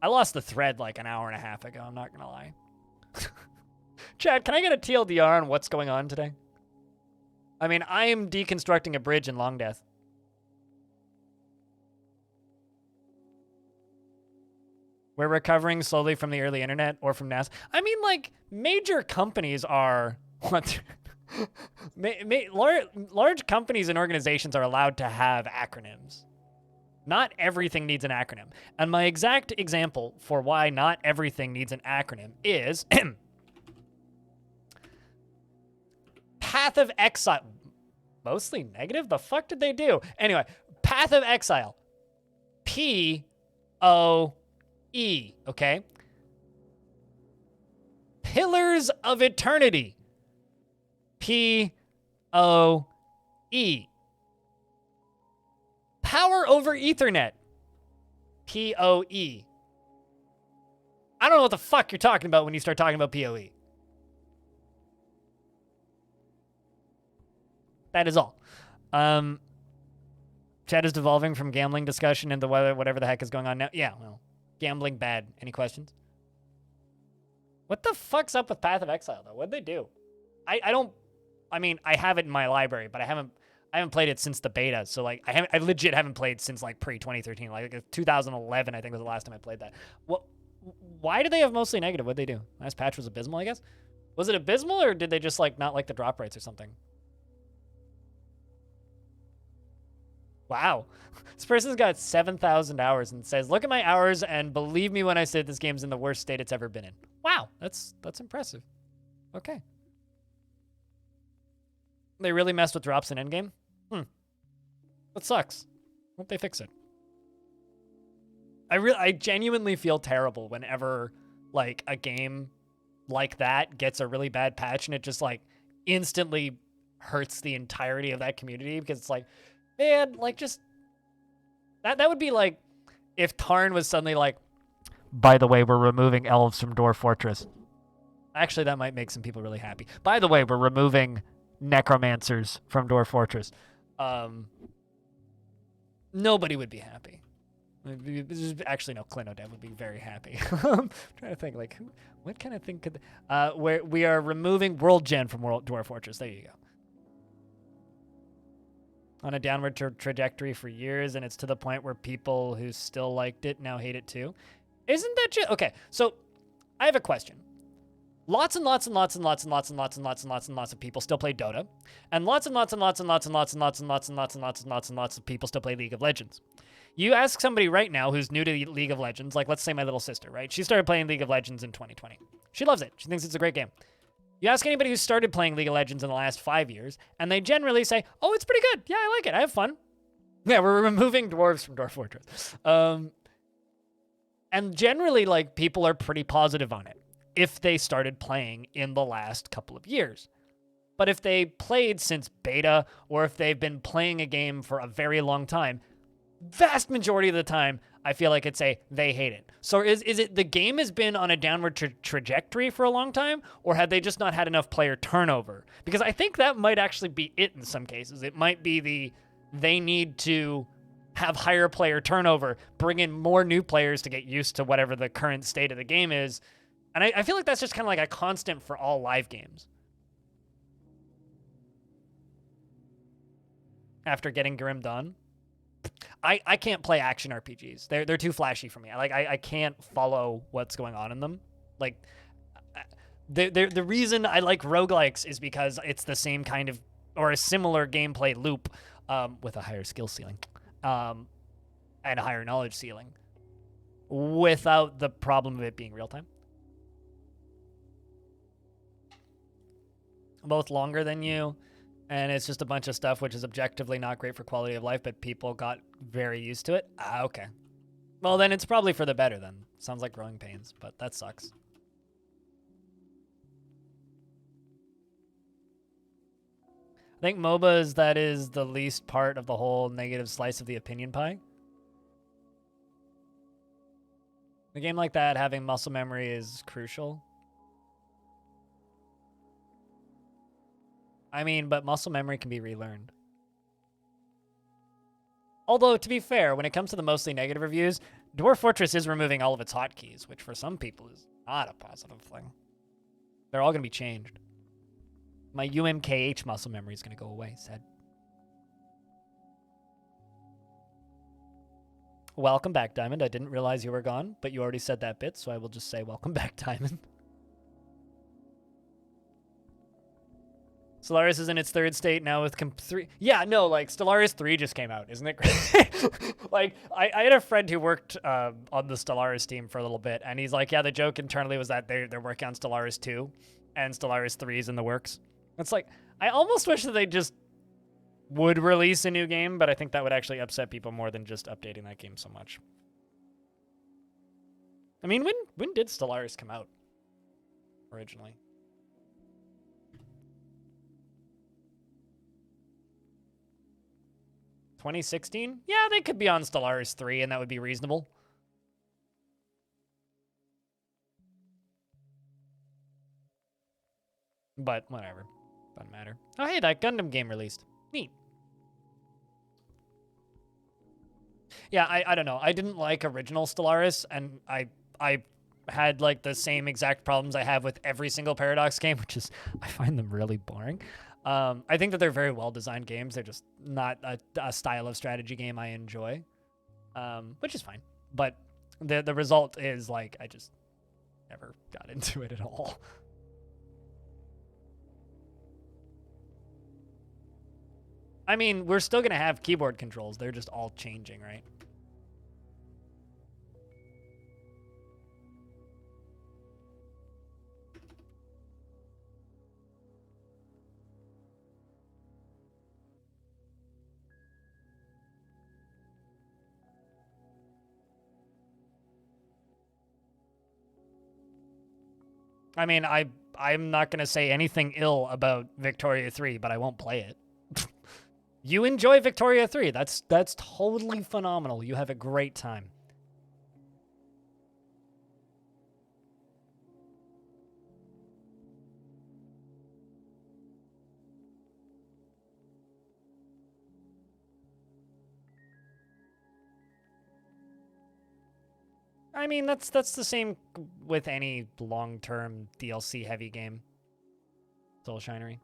I lost the thread like an hour and a half ago. I'm not gonna lie. Chat, can I get a TLDR on what's going on today? I mean, I am deconstructing a bridge in Longdeath. We're recovering slowly from the early internet or from NASA. I mean, like, major companies are large companies and organizations are allowed to have acronyms. Not everything needs an acronym. And my exact example for why not everything needs an acronym is Path of Exile. Mostly negative? The fuck did they do? Anyway, Path of Exile. P-O-E, okay? Pillars of Eternity. P-O-E. Power over Ethernet. P-O-E. I don't know what the fuck you're talking about when you start talking about P-O-E. That is all. Chat is devolving from gambling discussion into whatever the heck is going on now. Yeah, well, gambling bad. Any questions? What the fuck's up with Path of Exile, though? What'd they do? I mean, I have it in my library, but I haven't played it since the beta. So, like, I legit haven't played since, like, pre-2013. Like, 2011, I think, was the last time I played that. Why did they have mostly negative? What'd they do? Last patch was abysmal, I guess? Was it abysmal, or did they just, like, not like the drop rates or something? Wow. This person's got 7,000 hours and says, look at my hours and believe me when I say this game's in the worst state it's ever been in. Wow, that's impressive. Okay. They really messed with drops in endgame? That sucks. Hope they fix it. I genuinely feel terrible whenever, like, a game like that gets a really bad patch and it just, like, instantly hurts the entirety of that community, because it's like, man, like, just that would be like if Tarn was suddenly like, by the way, we're removing elves from Dwarf Fortress. Actually, that might make some people really happy. By the way, we're removing necromancers from Dwarf Fortress. Nobody would be happy. Actually, no, Clinodev would be very happy. I'm trying to think, like, what kind of thing could... where we are removing World Gen from Dwarf Fortress. There you go. On a downward trajectory for years, and it's to the point where people who still liked it now hate it too. Isn't that just... Okay, so I have a question. Lots and lots and lots and lots and lots and lots and lots and lots and lots of people still play Dota, and lots and lots and lots and lots and lots and lots and lots and lots and lots and lots and lots of people still play League of Legends. You ask somebody right now who's new to League of Legends, like let's say my little sister, right? She started playing League of Legends in 2020. She loves it. She thinks it's a great game. You ask anybody who started playing League of Legends in the last 5 years, and they generally say, oh, it's pretty good. Yeah, I like it. I have fun. Yeah, we're removing dwarves from Dwarf Fortress. And generally, like, people are pretty positive on it if they started playing in the last couple of years. But if they played since beta, or if they've been playing a game for a very long time, vast majority of the time, I feel like it's they hate it. So is it the game has been on a downward trajectory for a long time, or have they just not had enough player turnover? Because I think that might actually be it in some cases. It might be they need to have higher player turnover, bring in more new players to get used to whatever the current state of the game is. And I feel like that's just kind of like a constant for all live games. After getting Grim done. I can't play action RPGs. They're too flashy for me. I can't follow what's going on in them. Like, the reason I like roguelikes is because it's the same kind of, or a similar gameplay loop with a higher skill ceiling and a higher knowledge ceiling without the problem of it being real time. Both longer than you, and it's just a bunch of stuff which is objectively not great for quality of life, but people got very used to it. Okay. Well, then it's probably for the better then. Sounds like growing pains, but that sucks. I think MOBAs, that is the least part of the whole negative slice of the opinion pie. A game like that, having muscle memory is crucial. I mean, but muscle memory can be relearned. Although, to be fair, when it comes to the mostly negative reviews, Dwarf Fortress is removing all of its hotkeys, which for some people is not a positive thing. They're all going to be changed. My UMKH muscle memory is going to go away, said. Welcome back, Diamond. I didn't realize you were gone, but you already said that bit, so I will just say welcome back, Diamond. Stellaris is in its third state now with 3. Yeah, no, like, Stellaris 3 just came out. Isn't it great? Like, I had a friend who worked on the Stellaris team for a little bit, and he's like, yeah, the joke internally was that they're working on Stellaris 2, and Stellaris 3 is in the works. It's like, I almost wish that they just would release a new game, but I think that would actually upset people more than just updating that game so much. I mean, when did Stellaris come out originally? $2016? Yeah, they could be on Stellaris 3, and that would be reasonable. But whatever. Doesn't matter. Oh, hey, that Gundam game released. Neat. Yeah, I don't know. I didn't like original Stellaris, and I had like the same exact problems I have with every single Paradox game, which is I find them really boring. I think that they're very well-designed games. They're just not a style of strategy game I enjoy, which is fine. But the result is, like, I just never got into it at all. I mean, we're still going to have keyboard controls. They're just all changing, right? I mean, I'm not going to say anything ill about Victoria 3, but I won't play it. You enjoy Victoria 3. That's totally phenomenal. You have a great time. I mean, that's the same with any long-term DLC heavy game. Soul Shinery.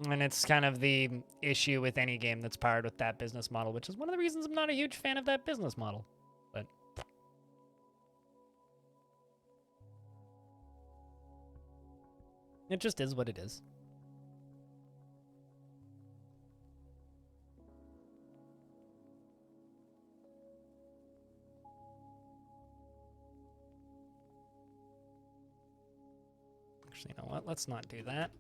And it's kind of the issue with any game that's powered with that business model, which is one of the reasons I'm not a huge fan of that business model. But it just is what it is. Actually, you know what? Let's not do that.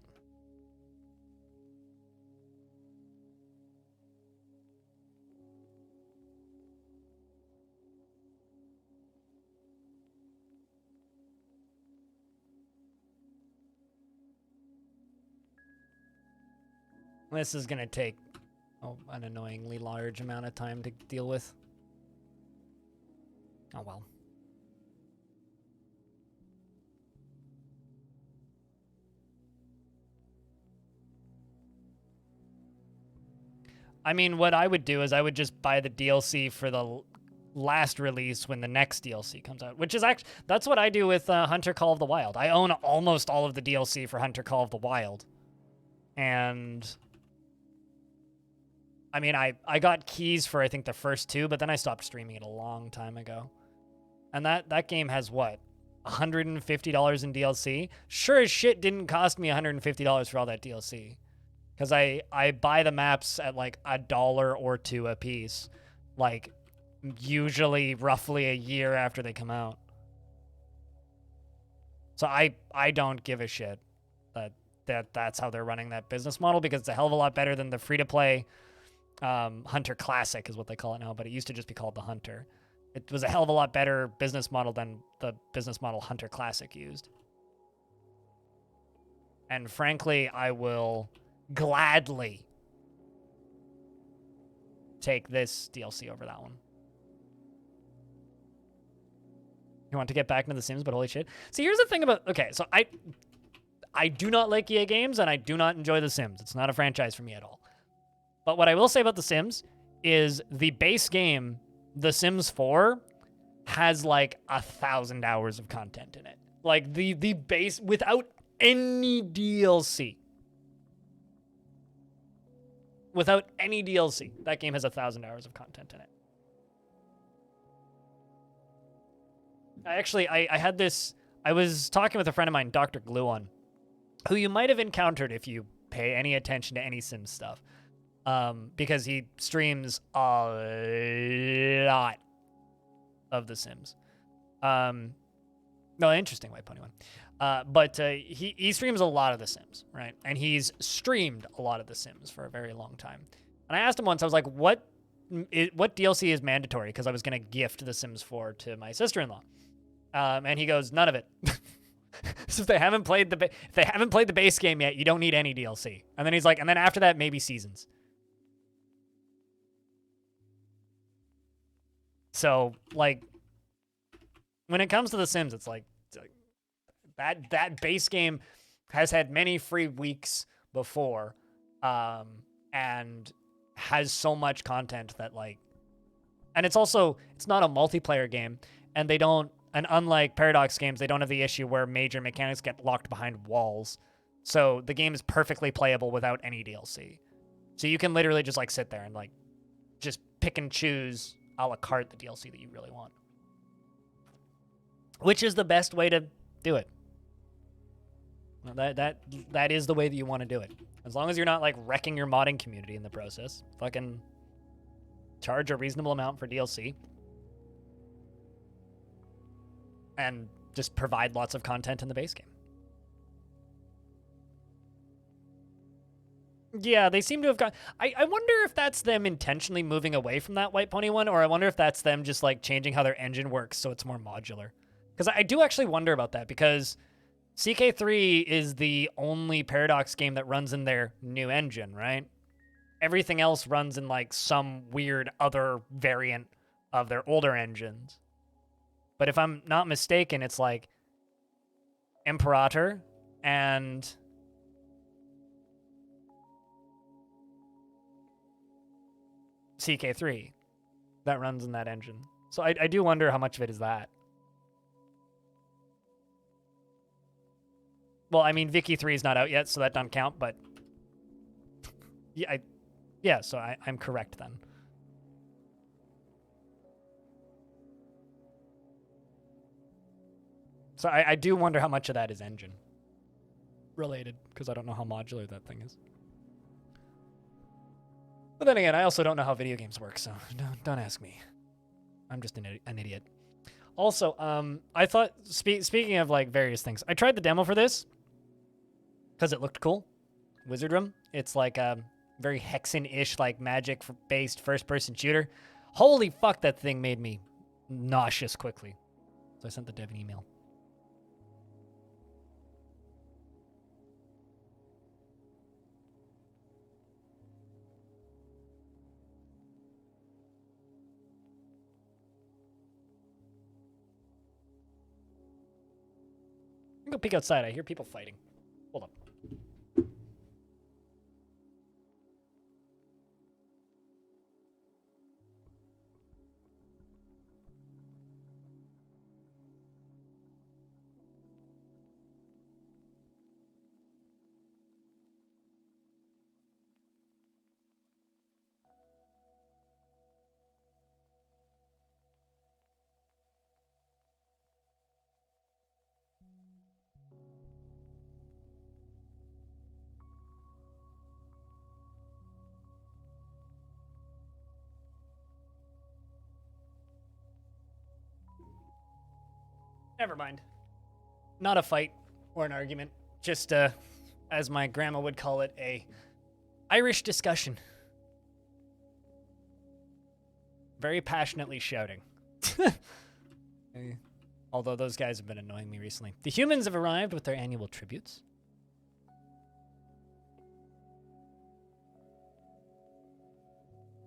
This is going to take an annoyingly large amount of time to deal with. Oh, well. I mean, what I would do is I would just buy the DLC for the last release when the next DLC comes out, which is actually, that's what I do with Hunter Call of the Wild. I own almost all of the DLC for Hunter Call of the Wild. And I mean, I got keys for, I think, the first 2, but then I stopped streaming it a long time ago. And that game has, what, $150 in DLC? Sure as shit didn't cost me $150 for all that DLC. Because I buy the maps at, like, $1 or $2 a piece. Like, usually roughly a year after they come out. So I don't give a shit that's how they're running that business model, because it's a hell of a lot better than the free-to-play Hunter Classic is what they call it now, but it used to just be called the Hunter. It was a hell of a lot better business model than the business model Hunter Classic used. And frankly, I will gladly take this DLC over that one. You want to get back into The Sims, but holy shit. See, here's the thing about... Okay, so I do not like EA games, and I do not enjoy The Sims. It's not a franchise for me at all. But what I will say about The Sims is the base game, The Sims 4, has like 1,000 hours of content in it. Like the base, without any DLC. Without any DLC, that game has 1,000 hours of content in it. I had this... I was talking with a friend of mine, Dr. Gluon, who you might have encountered if you pay any attention to any Sims stuff. Because he streams a lot of The Sims. No, interesting White Pony one. But he streams a lot of The Sims, right? And he's streamed a lot of The Sims for a very long time. And I asked him once, I was like, what DLC is mandatory? Because I was going to gift The Sims 4 to my sister-in-law. And he goes, none of it. So if they haven't played the base game yet, you don't need any DLC. And then he's like, and then after that, maybe seasons. So, like, when it comes to The Sims, it's like that base game has had many free weeks before, and has so much content that, like, and it's not a multiplayer game, and unlike Paradox games, they don't have the issue where major mechanics get locked behind walls. So the game is perfectly playable without any DLC. So you can literally just like sit there and like just pick and choose a la carte the DLC that you really want. Which is the best way to do it. That is the way that you want to do it. As long as you're not like wrecking your modding community in the process. Fucking charge a reasonable amount for DLC. And just provide lots of content in the base game. Yeah, they seem to have got... I wonder if that's them intentionally moving away from that White Pony one, or I wonder if that's them just, like, changing how their engine works so it's more modular. Because I do actually wonder about that, because CK3 is the only Paradox game that runs in their new engine, right? Everything else runs in, like, some weird other variant of their older engines. But if I'm not mistaken, it's, like, Imperator and... CK3 that runs in that engine. So I do wonder how much of it is that. Well, I mean, Vicky 3 is not out yet, so that doesn't count, but... Yeah, so I'm correct then. So I do wonder how much of that is engine related, because I don't know how modular that thing is. But then again, I also don't know how video games work, so don't ask me. I'm just an idiot. Also, I thought, speaking of like various things, I tried the demo for this because it looked cool. Wizard Room. It's like a very Hexen-ish, like magic-based first-person shooter. Holy fuck, that thing made me nauseous quickly. So I sent the dev an email. Go peek outside. I hear people fighting. Hold up. Never mind. Not a fight or an argument. Just, as my grandma would call it, a Irish discussion. Very passionately shouting. Although those guys have been annoying me recently. The humans have arrived with their annual tributes.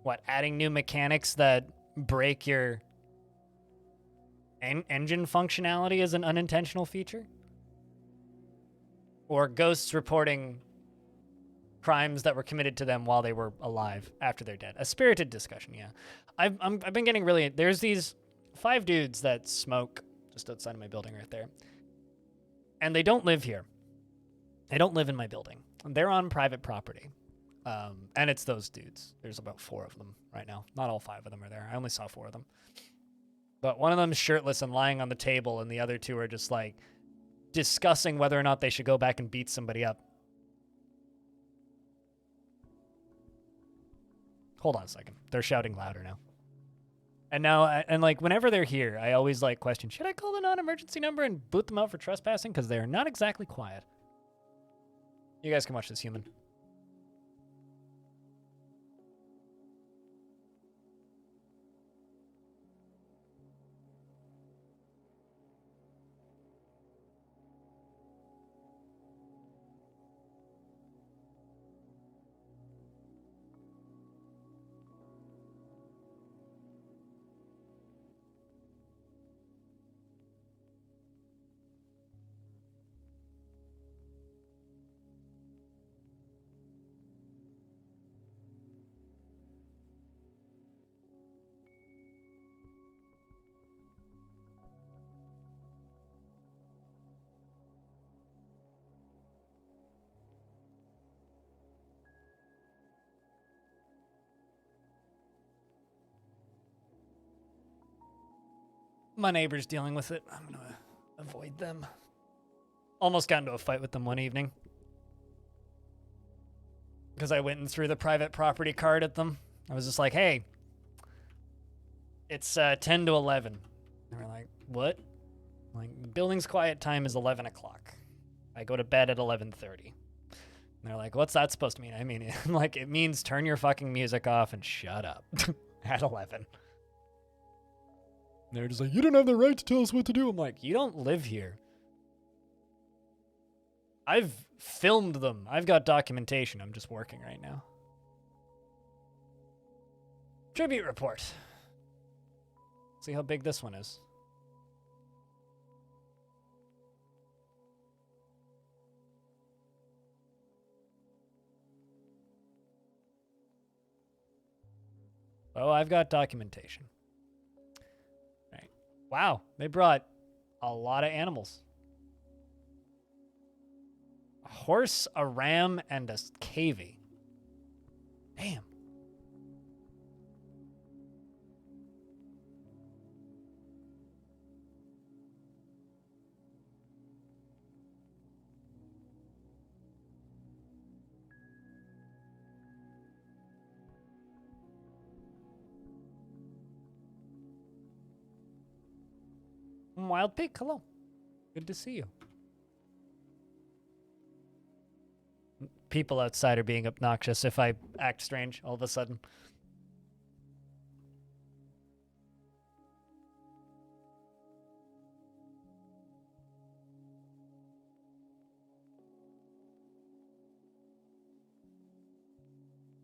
What, adding new mechanics that break your engine functionality is an unintentional feature? Or ghosts reporting crimes that were committed to them while they were alive after they're dead? A spirited discussion, yeah. I've been getting really... There's these 5 dudes that smoke just outside of my building right there. And they don't live here. They don't live in my building. They're on private property. And it's those dudes. There's about 4 of them right now. Not all 5 of them are there. I only saw 4 of them. But one of them's shirtless and lying on the table, and the other 2 are just, like, discussing whether or not they should go back and beat somebody up. Hold on a second. They're shouting louder now. And now, and like, whenever they're here, I always, like, question, should I call the non-emergency number and boot them out for trespassing? Because they're not exactly quiet. You guys can watch this, human. My neighbor's dealing with it. I'm going to avoid them. Almost got into a fight with them one evening. Because I went and threw the private property card at them. I was just like, hey, it's 10 to 11. They were like, what? I'm like, the building's quiet time is 11 o'clock. I go to bed at 11:30. And they're like, what's that supposed to mean? I mean, I'm like, it means turn your fucking music off and shut up at 11. They're just like, you don't have the right to tell us what to do. I'm like, you don't live here. I've filmed them. I've got documentation. I'm just working right now. Tribute report. See how big this one is. Oh, I've got documentation. Wow, they brought a lot of animals. A horse, a ram, and a cavy. Damn. Wild Pig, hello. Good to see you. People outside are being obnoxious if I act strange all of a sudden.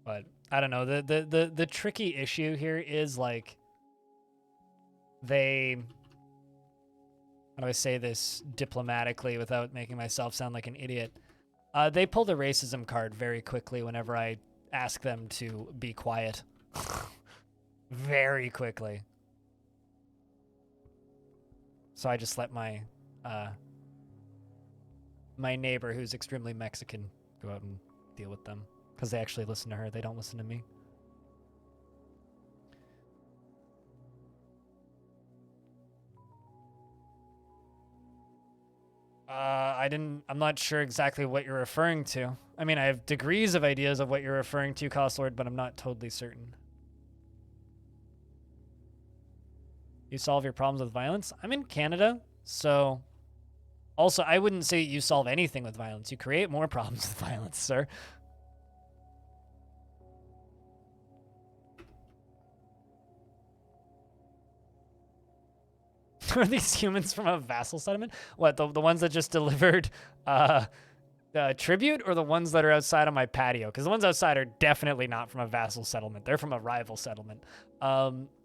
But I don't know. The tricky issue here is like they... How do I say this diplomatically without making myself sound like an idiot? They pull the racism card very quickly whenever I ask them to be quiet. Very quickly. So I just let my my neighbor, who's extremely Mexican, go out and deal with them. Because they actually listen to her. They don't listen to me. I'm not sure exactly what you're referring to. I mean, I have degrees of ideas of what you're referring to, Costlord, but I'm not totally certain. You solve your problems with violence? I'm in Canada, so... Also, I wouldn't say you solve anything with violence. You create more problems with violence, sir. Are these humans from a vassal settlement? What, the ones that just delivered Tribute or the ones that are outside on my patio? Because the ones outside are definitely not from a vassal settlement. They're from a rival settlement.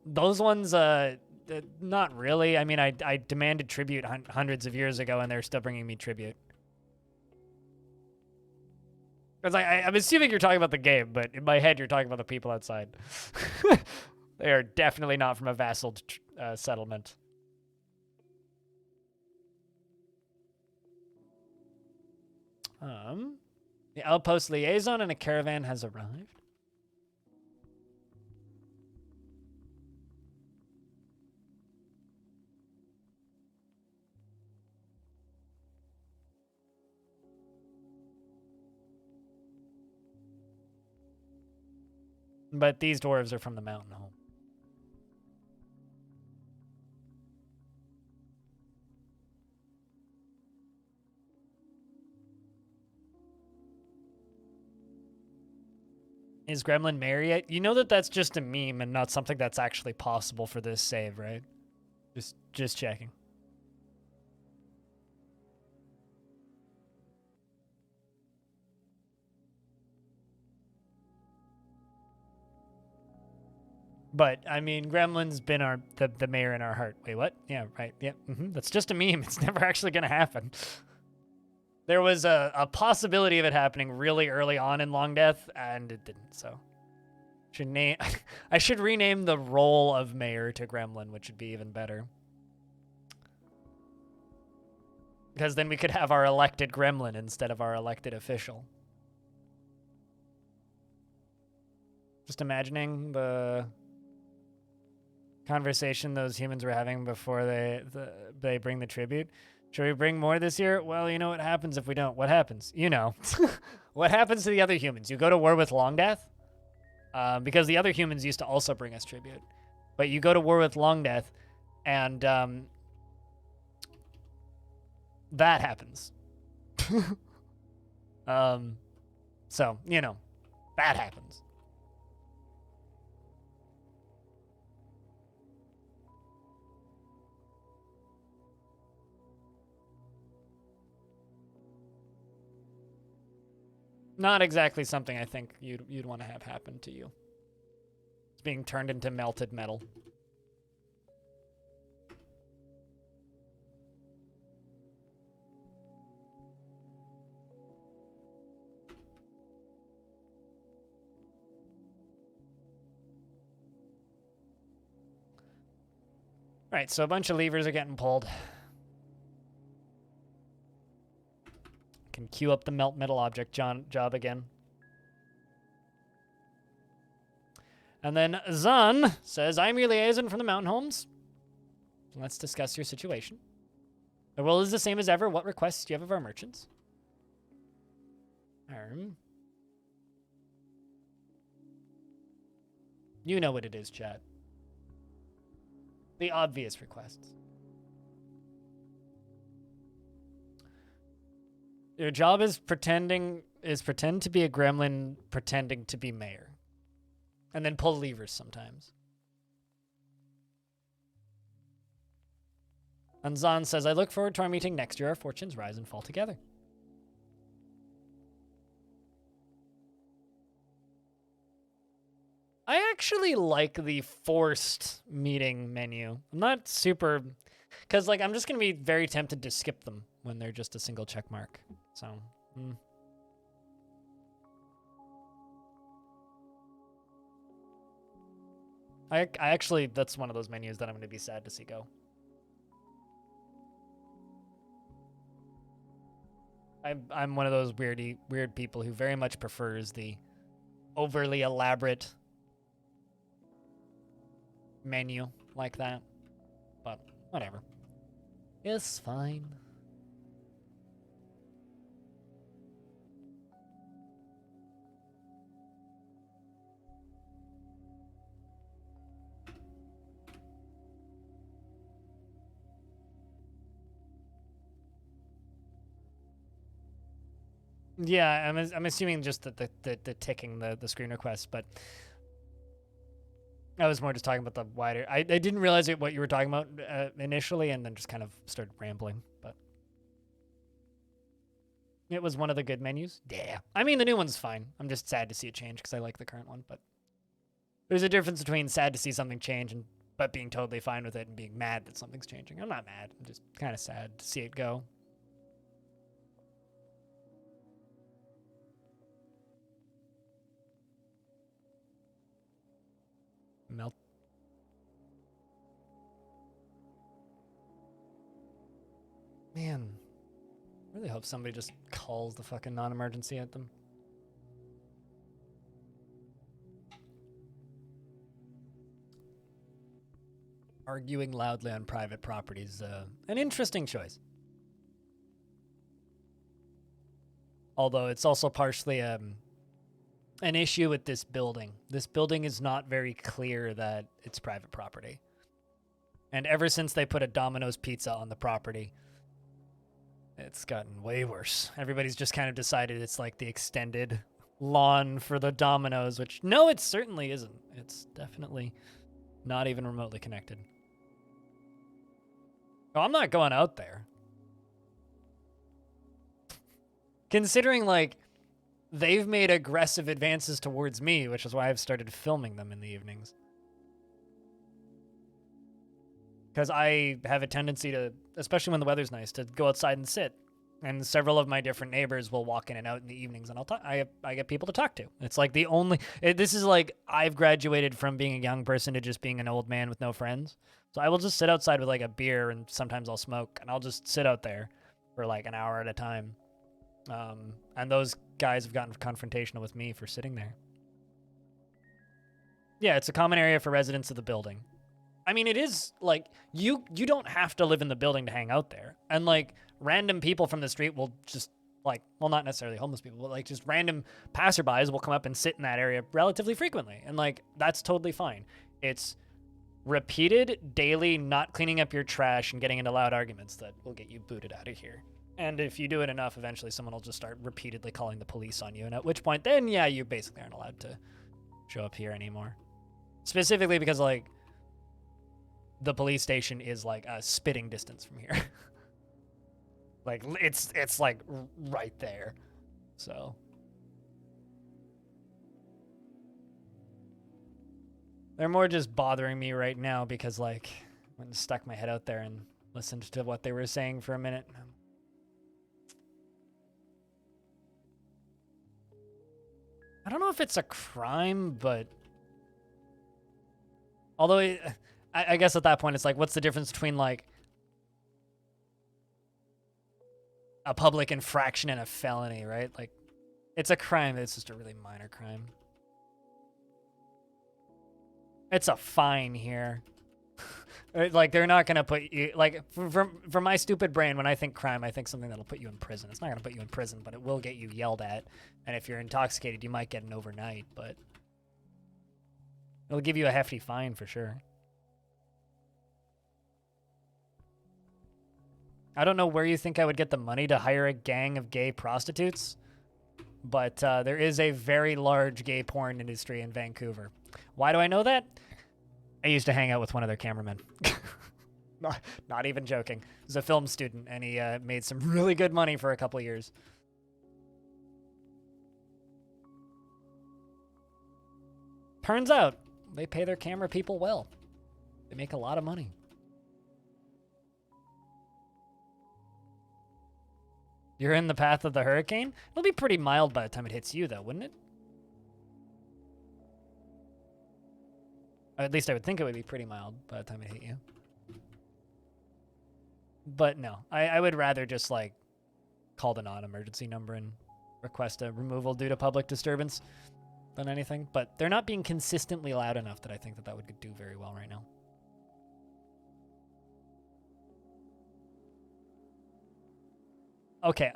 Those ones, not really. I mean, I demanded tribute hundreds of years ago, and they're still bringing me tribute. Because I'm assuming you're talking about the game, but in my head, you're talking about the people outside. They are definitely not from a vassal settlement. The outpost liaison and a caravan has arrived. But these dwarves are from the mountain home. Is Gremlin mayor yet? You know that that's just a meme and not something that's actually possible for this save, right? Just checking. But I mean, Gremlin's been the mayor in our heart. Wait, what? Yeah, right. Yeah, that's just a meme. It's never actually gonna happen. There was a possibility of it happening really early on in Longdeath, and it didn't. So, I should rename the role of mayor to Gremlin, which would be even better. Because then we could have our elected Gremlin instead of our elected official. Just imagining the conversation those humans were having before they bring the tribute. Should we bring more this year? Well, you know what happens if we don't. What happens? You know. What happens to the other humans? You go to war with Longdeath? Because the other humans used to also bring us tribute. But you go to war with Longdeath, and that happens. So, you know, that happens. Not exactly something I think you'd want to have happen to you. It's being turned into melted metal. Right, so a bunch of levers are getting pulled. Can queue up the melt metal object job again. And then Zun says, I'm your liaison from the mountain homes. Let's discuss your situation. The role is the same as ever. What requests do you have of our merchants? You know what it is, chat. The obvious requests. Your job is pretend to be a gremlin pretending to be mayor. And then pull levers sometimes. Anzan says, I look forward to our meeting next year. Our fortunes rise and fall together. I actually like the forced meeting menu. I'm not super... Because, like, I'm just going to be very tempted to skip them when they're just a single check mark. So, I actually, that's one of those menus that I'm going to be sad to see go. I'm one of those weird people who very much prefers the overly elaborate menu like that. But whatever. It's fine. Yeah, I'm assuming just that the ticking the screen requests, but I was more just talking about the wider. I didn't realize what you were talking about initially, and then just kind of started rambling. But It was one of the good menus. Yeah. I mean, the new one's fine. I'm just sad to see it change because I like the current one. But there's a difference between sad to see something change and but being totally fine with it and being mad that something's changing. I'm not mad. I'm just kind of sad to see it go. Melt. Man, I really hope somebody just calls the fucking non-emergency at them. Arguing loudly on private property is an interesting choice. Although it's also partially an issue with this building. This building is not very clear that it's private property. And ever since they put a Domino's pizza on the property, it's gotten way worse. Everybody's just kind of decided it's like the extended lawn for the Domino's, which no, it certainly isn't. It's definitely not even remotely connected. Oh, I'm not going out there. Considering, like, they've made aggressive advances towards me, which is why I've started filming them in the evenings. Because I have a tendency to, especially when the weather's nice, to go outside and sit. And several of my different neighbors will walk in and out in the evenings, and I get people to talk to. It's like this is like I've graduated from being a young person to just being an old man with no friends. So I will just sit outside with like a beer, and sometimes I'll smoke, and I'll just sit out there for like an hour at a time. And those guys have gotten confrontational with me for sitting there. Yeah, it's a common area for residents of the building. I mean, it is like you don't have to live in the building to hang out there. And like random people from the street will just like, well, not necessarily homeless people, but like just random passerbys will come up and sit in that area relatively frequently. And like, that's totally fine. It's repeated daily not cleaning up your trash and getting into loud arguments that will get you booted out of here. And if you do it enough, eventually someone will just start repeatedly calling the police on you. And at which point, then, yeah, you basically aren't allowed to show up here anymore. Specifically because, like, the police station is, like, a spitting distance from here. Like, it's, like, right there. So. They're more just bothering me right now because, like, I went and stuck my head out there and listened to what they were saying for a minute. I don't know if it's a crime, but although I guess at that point it's like, what's the difference between like a public infraction and a felony, right? Like, it's a crime. It's just a really minor crime. It's a fine here. Like, they're not gonna put you, like, for my stupid brain, when I think crime, I think something that'll put you in prison. It's not gonna put you in prison, but it will get you yelled at. And if you're intoxicated, you might get an overnight, but it'll give you a hefty fine for sure. I don't know where you think I would get the money to hire a gang of gay prostitutes, but there is a very large gay porn industry in Vancouver. Why do I know that? I used to hang out with one of their cameramen. Not even joking. He's a film student, and he made some really good money for a couple years. Turns out, they pay their camera people well. They make a lot of money. You're in the path of the hurricane? It'll be pretty mild by the time it hits you, though, wouldn't it? Or at least I would think it would be pretty mild by the time it hit you. But no, I would rather just, like, call the non-emergency number and request a removal due to public disturbance than anything. But they're not being consistently loud enough that I think that that would do very well right now. Okay,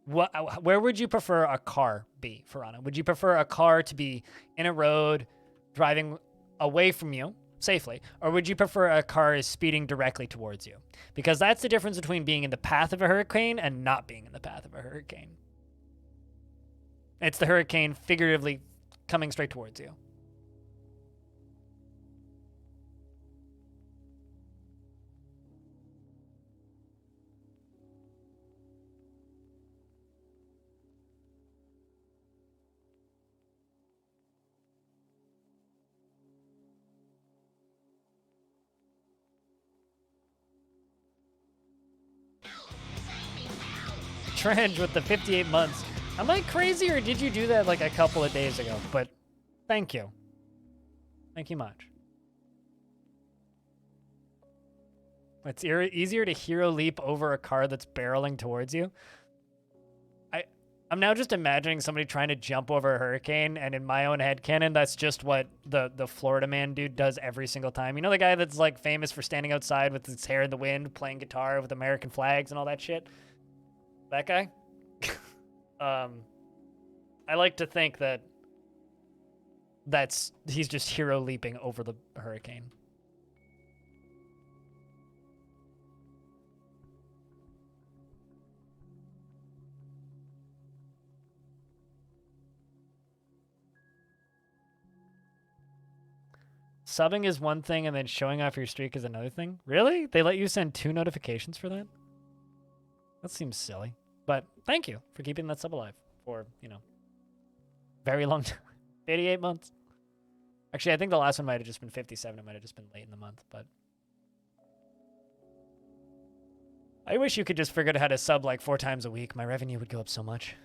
where would you prefer a car be, Farana? Would you prefer a car to be in a road, driving away from you safely, or would you prefer a car is speeding directly towards you? Because that's the difference between being in the path of a hurricane and not being in the path of a hurricane. It's the hurricane figuratively coming straight towards you. Trench with the 58 months. Am I crazy or did you do that like a couple of days ago? But thank you. Thank you much. It's easier to hero leap over a car that's barreling towards you. I'm now just imagining somebody trying to jump over a hurricane, and in my own headcanon, that's just what the Florida man dude does every single time. You know the guy that's like famous for standing outside with his hair in the wind, playing guitar with American flags and all that shit? That guy? I like to think that he's just hero leaping over the hurricane. Subbing is one thing, and then showing off your streak is another thing? Really? They let you send 2 notifications for that? That seems silly. But thank you for keeping that sub alive for, you know, very long time. 88 months. Actually, I think the last one might have just been 57. It might have just been late in the month, but... I wish you could just figure out how to sub like 4 times a week. My revenue would go up so much.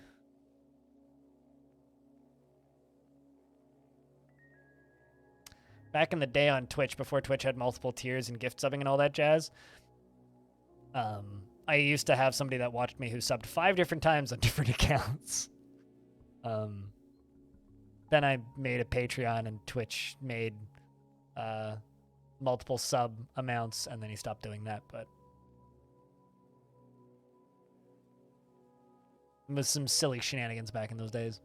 Back in the day on Twitch, before Twitch had multiple tiers and gift subbing and all that jazz, I used to have somebody that watched me who subbed 5 different times on different accounts. Then I made a Patreon, and Twitch made multiple sub amounts, and then he stopped doing that. But it was some silly shenanigans back in those days.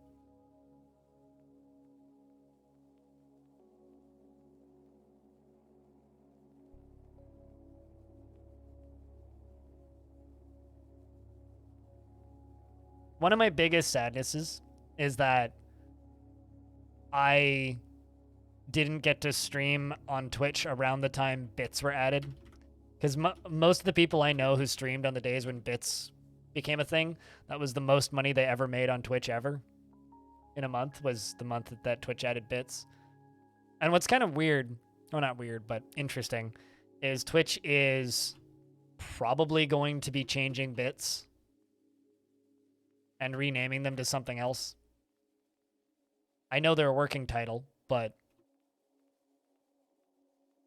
One of my biggest sadnesses is that I didn't get to stream on Twitch around the time bits were added. Because most of the people I know who streamed on the days when bits became a thing, that was the most money they ever made on Twitch ever. In a month was the month that Twitch added bits. And what's kind of weird, well, not weird, but interesting, is Twitch is probably going to be changing bits and renaming them to something else. I know they're a working title, but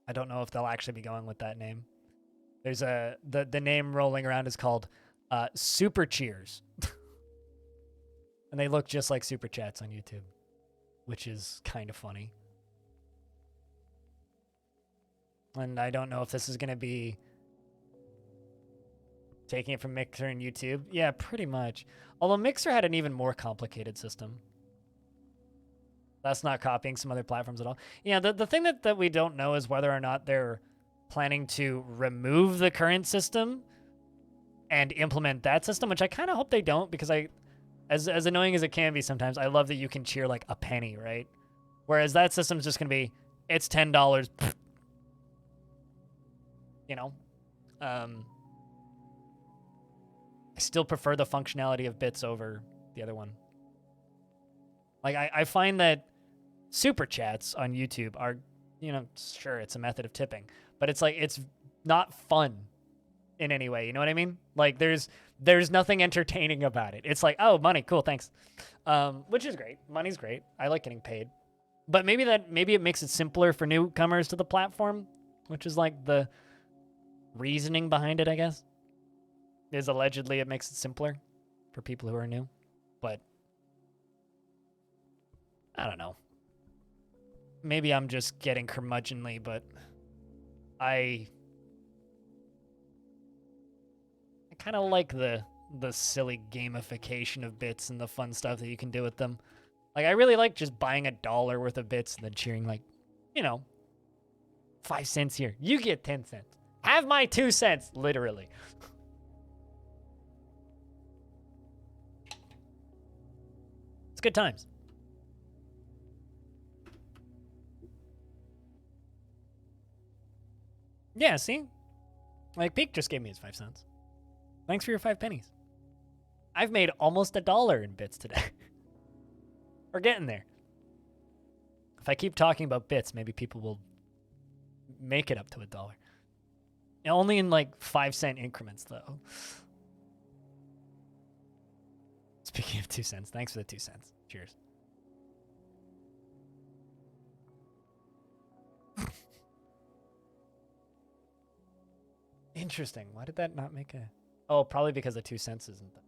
I don't know if they'll actually be going with that name. There's the name rolling around is called Super Cheers. And they look just like Super Chats on YouTube, which is kind of funny. And I don't know if this is going to be taking it from Mixer and YouTube. Yeah, pretty much. Although Mixer had an even more complicated system. That's not copying some other platforms at all. Yeah, the thing that we don't know is whether or not they're planning to remove the current system and implement that system, which I kind of hope they don't, because as annoying as it can be sometimes, I love that you can cheer like a penny, right? Whereas that system's just going to be, it's $10. You know? I still prefer the functionality of bits over the other one. Like, I find that super chats on YouTube are, you know, sure, it's a method of tipping, but it's like, it's not fun in any way. You know what I mean? Like, there's nothing entertaining about it. It's like, oh, money, cool, thanks. Which is great. Money's great. I like getting paid. But maybe it makes it simpler for newcomers to the platform, which is like the reasoning behind it, I guess. Is allegedly it makes it simpler for people who are new. But I don't know. Maybe I'm just getting curmudgeonly, but I kind of like the silly gamification of bits and the fun stuff that you can do with them. Like, I really like just buying $1 worth of bits and then cheering, like, you know, 5 cents here. You get 10 cents. Have my 2 cents, literally. It's good times. Yeah, see? Like, Peak just gave me his 5 cents. Thanks for your 5 pennies. I've made almost $1 in bits today. We're getting there. If I keep talking about bits, maybe people will make it up to $1. Only in, like, 5 cent increments, though. Speaking of 2 cents, thanks for the 2 cents. Cheers. Interesting. Why did that not make a... Oh, probably because the 2 cents isn't there.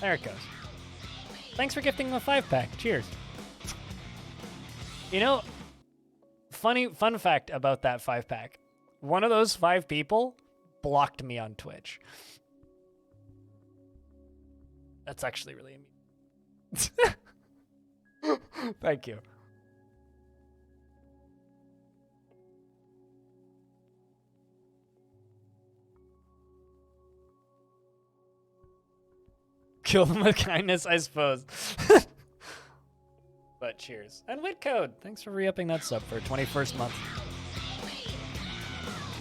There it goes. Thanks for gifting a 5-pack. Cheers. You know, fun fact about that 5-pack. One of those 5 people blocked me on Twitch. That's actually really amusing. Thank you. Kill them with kindness, I suppose. But cheers. And Whitcode, thanks for re-upping that sub for 21st month.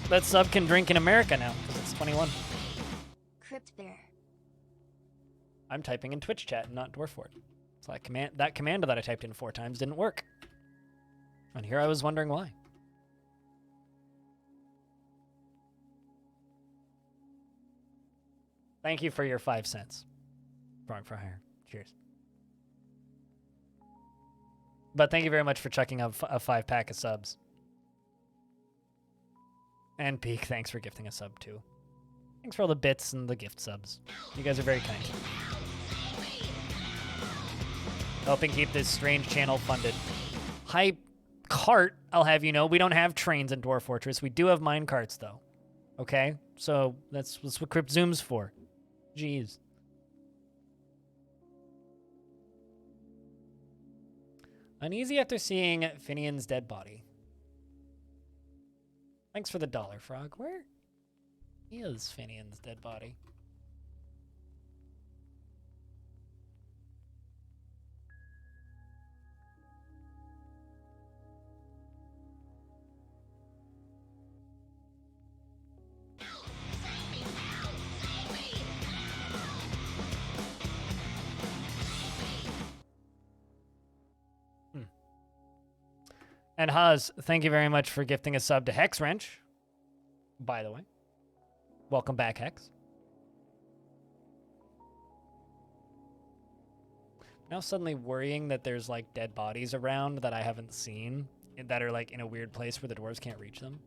That sub can drink in America now, because it's 21. Crypt Bear. I'm typing in Twitch chat and not Dwarfort. So that command that I typed in 4 times didn't work. And here I was wondering why. Thank you for your 5 cents. For hire. Cheers. But thank you very much for chucking up a 5-pack of subs. And Peak, thanks for gifting a sub too. Thanks for all the bits and the gift subs. You guys are very kind. Helping keep this strange channel funded. Hi, cart, I'll have you know, we don't have trains in Dwarf Fortress. We do have mine carts though. Okay? So that's what Crypt Zoom's for. Jeez. Uneasy after seeing Finian's dead body. Thanks for the $1, Frog. Where is Finian's dead body? And Haz, thank you very much for gifting a sub to Hex Wrench, by the way. Welcome back, Hex. Now suddenly worrying that there's like dead bodies around that I haven't seen, that are like in a weird place where the dwarves can't reach them.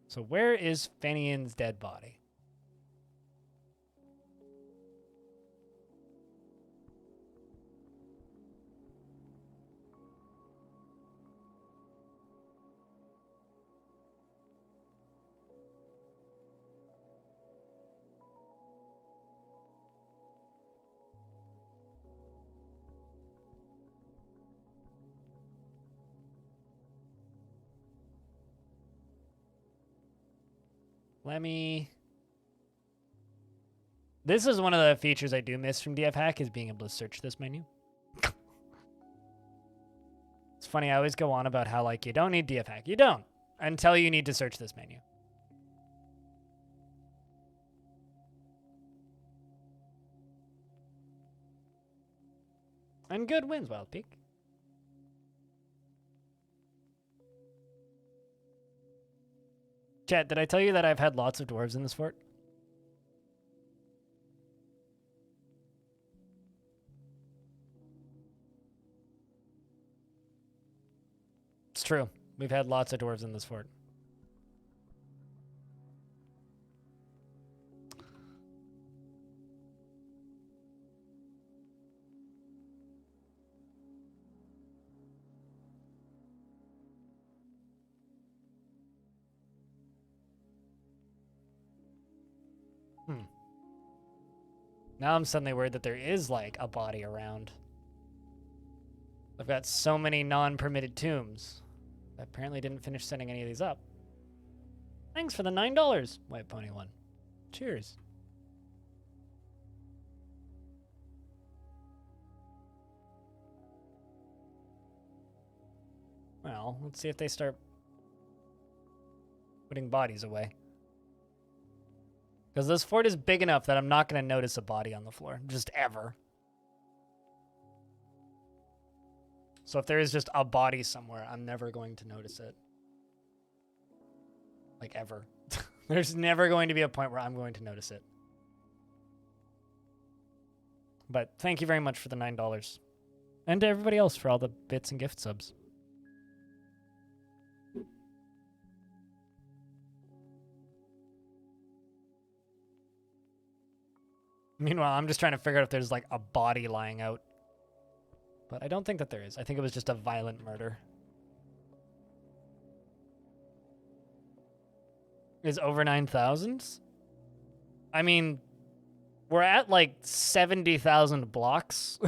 So where is Fenian's dead body? Let me... This is one of the features I do miss from DF Hack, is being able to search this menu. It's funny, I always go on about how, like, you don't need DF Hack. You don't, until you need to search this menu. And good wins, Wild Peak. Chat, did I tell you that I've had lots of dwarves in this fort? It's true. We've had lots of dwarves in this fort. Now I'm suddenly worried that there is, like, a body around. I've got so many non-permitted tombs. I apparently didn't finish setting any of these up. Thanks for the $9, White Pony 1. Cheers. Well, let's see if they start putting bodies away. Because this fort is big enough that I'm not going to notice a body on the floor. Just ever. So if there is just a body somewhere, I'm never going to notice it. Like, ever. There's never going to be a point where I'm going to notice it. But thank you very much for the $9. And to everybody else for all the bits and gift subs. Meanwhile, I'm just trying to figure out if there's like a body lying out. But I don't think that there is. I think it was just a violent murder. Is over 9,000? I mean, we're at like 70,000 blocks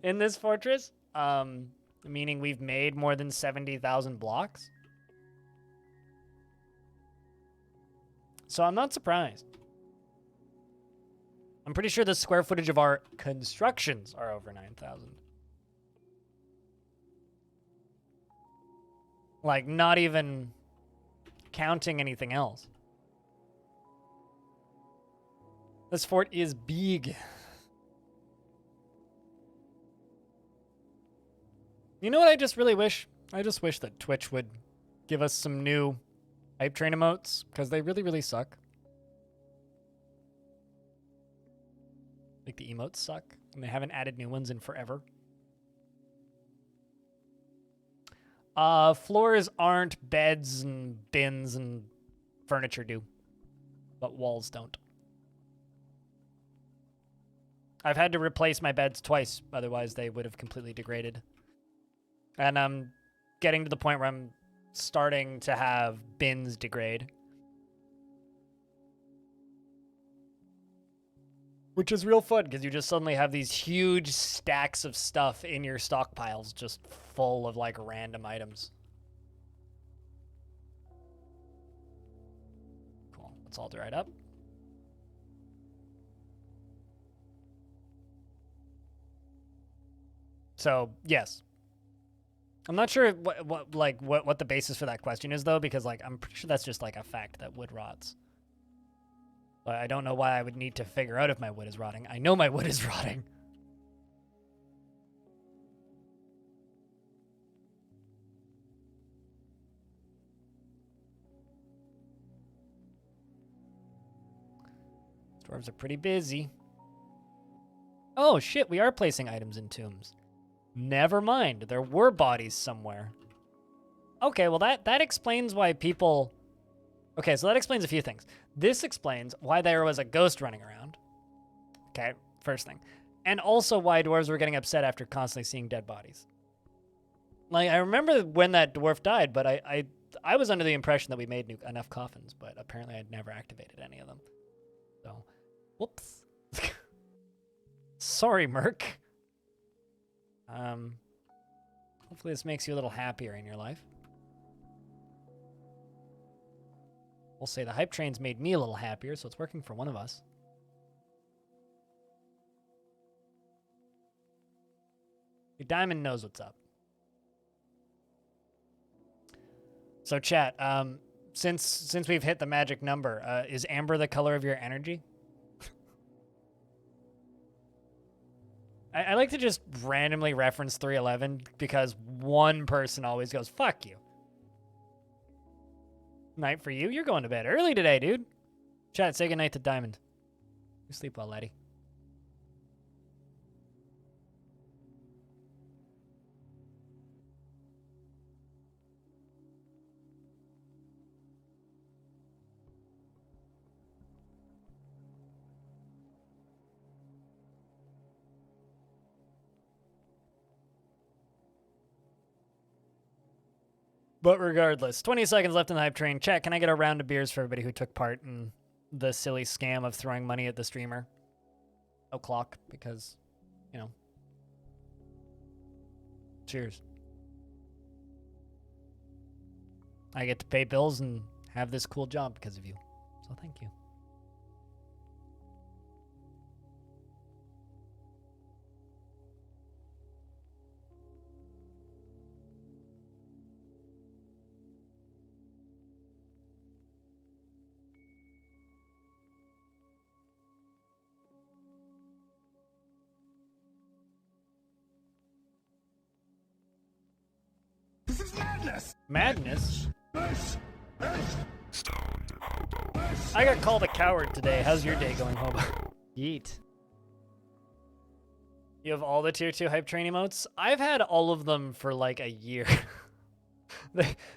in this fortress. Meaning we've made more than 70,000 blocks. So I'm not surprised. I'm pretty sure the square footage of our constructions are over 9,000. Like, not even counting anything else. This fort is big. You know what I just really wish? I just wish that Twitch would give us some new hype train emotes, because they really, really suck. Like, the emotes suck, and they haven't added new ones in forever. Floors aren't, beds and bins and furniture do, but walls don't. I've had to replace my beds twice, otherwise they would have completely degraded. And I'm getting to the point where I'm starting to have bins degrade. Which is real fun, because you just suddenly have these huge stacks of stuff in your stockpiles just full of, like, random items. Cool. Let's all dry it up. So, yes. I'm not sure what the basis for that question is, though, because, like, I'm pretty sure that's just, like, a fact that wood rots. But I don't know why I would need to figure out if my wood is rotting. I know my wood is rotting. Dwarves are pretty busy. Oh, shit, we are placing items in tombs. Never mind, there were bodies somewhere. Okay, well, that explains why people... Okay, so that explains a few things. This explains why there was a ghost running around. Okay, first thing. And also why dwarves were getting upset after constantly seeing dead bodies. Like, I remember when that dwarf died, but I was under the impression that we made enough coffins, but apparently I'd never activated any of them. So, whoops. Sorry, Merc. Hopefully this makes you a little happier in your life. We'll say the hype train's made me a little happier, so it's working for one of us. Your diamond knows what's up. So chat, since we've hit the magic number, is amber the color of your energy? I like to just randomly reference 311 because one person always goes, fuck you. Night for you? You're going to bed early today, dude. Chat, say goodnight to Diamond. You sleep well, laddie. But regardless, 20 seconds left in the hype train. Chat, can I get a round of beers for everybody who took part in the silly scam of throwing money at the streamer? No clock, because, you know. Cheers. I get to pay bills and have this cool job because of you. So thank you. Madness? I got called a coward today. How's your day going, Hobo? Yeet. You have all the tier 2 hype train emotes? I've had all of them for like a year.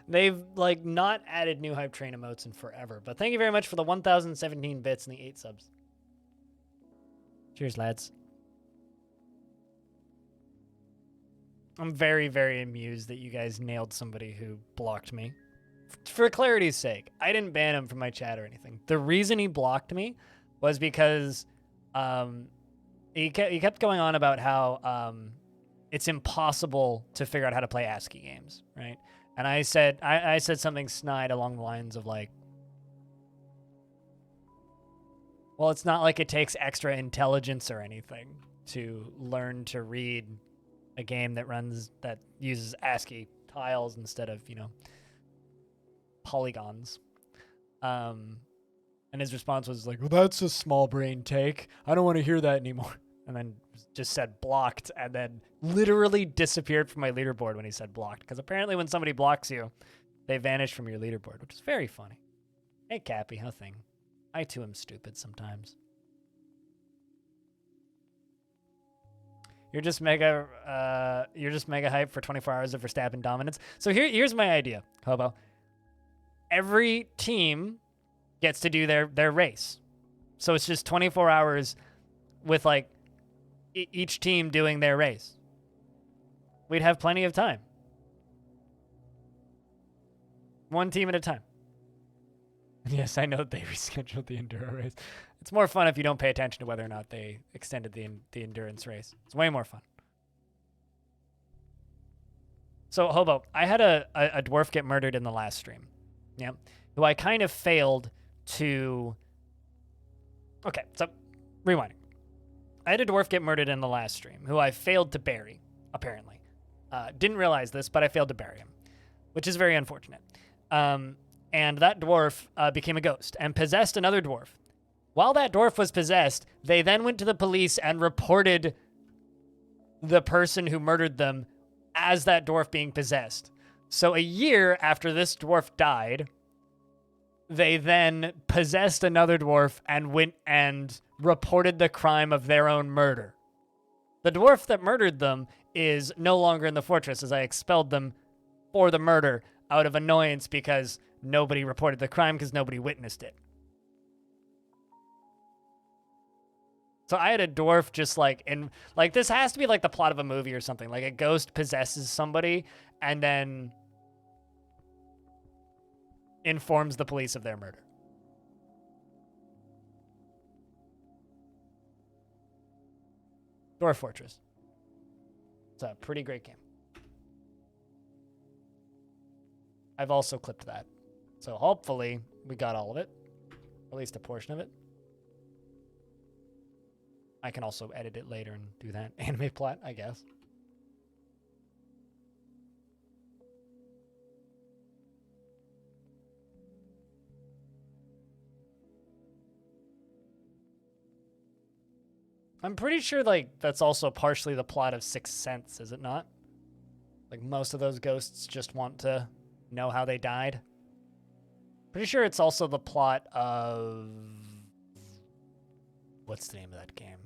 They've like not added new hype train emotes in forever. But thank you very much for the 1,017 bits and the 8 subs. Cheers, lads. I'm very, very amused that you guys nailed somebody who blocked me. For clarity's sake, I didn't ban him from my chat or anything. The reason he blocked me was because he kept going on about how it's impossible to figure out how to play ASCII games, right? And I said something snide along the lines of like, well, it's not like it takes extra intelligence or anything to learn to read a game that uses ASCII tiles instead of, polygons. And his response was like, well, that's a small brain take. I don't want to hear that anymore. And then just said blocked and then literally disappeared from my leaderboard when he said blocked. Because apparently when somebody blocks you, they vanish from your leaderboard, which is very funny. Hey, Cappy, how thing? I too am stupid sometimes. You're just mega hype for 24 hours of Verstappen dominance. So here's my idea, Hobo. Every team gets to do their race. So it's just 24 hours with like each team doing their race. We'd have plenty of time. One team at a time. Yes, I know they rescheduled the Enduro race. It's more fun if you don't pay attention to whether or not they extended the endurance race. It's way more fun. So, Hobo, I had a dwarf get murdered in the last stream. Yeah. Who I kind of failed to... Okay, so, rewinding. I had a dwarf get murdered in the last stream, who I failed to bury, apparently. Didn't realize this, but I failed to bury him, which is very unfortunate. And that dwarf became a ghost and possessed another dwarf. While that dwarf was possessed, they then went to the police and reported the person who murdered them as that dwarf being possessed. So a year after this dwarf died, they then possessed another dwarf and went and reported the crime of their own murder. The dwarf that murdered them is no longer in the fortress, as I expelled them for the murder out of annoyance because nobody reported the crime because nobody witnessed it. So I had a dwarf just this has to be like the plot of a movie or something. Like a ghost possesses somebody and then informs the police of their murder. Dwarf Fortress. It's a pretty great game. I've also clipped that. So hopefully we got all of it. At least a portion of it. I can also edit it later and do that. Anime plot, I guess. I'm pretty sure, that's also partially the plot of Sixth Sense, is it not? Like, most of those ghosts just want to know how they died. Pretty sure it's also the plot of... What's the name of that game?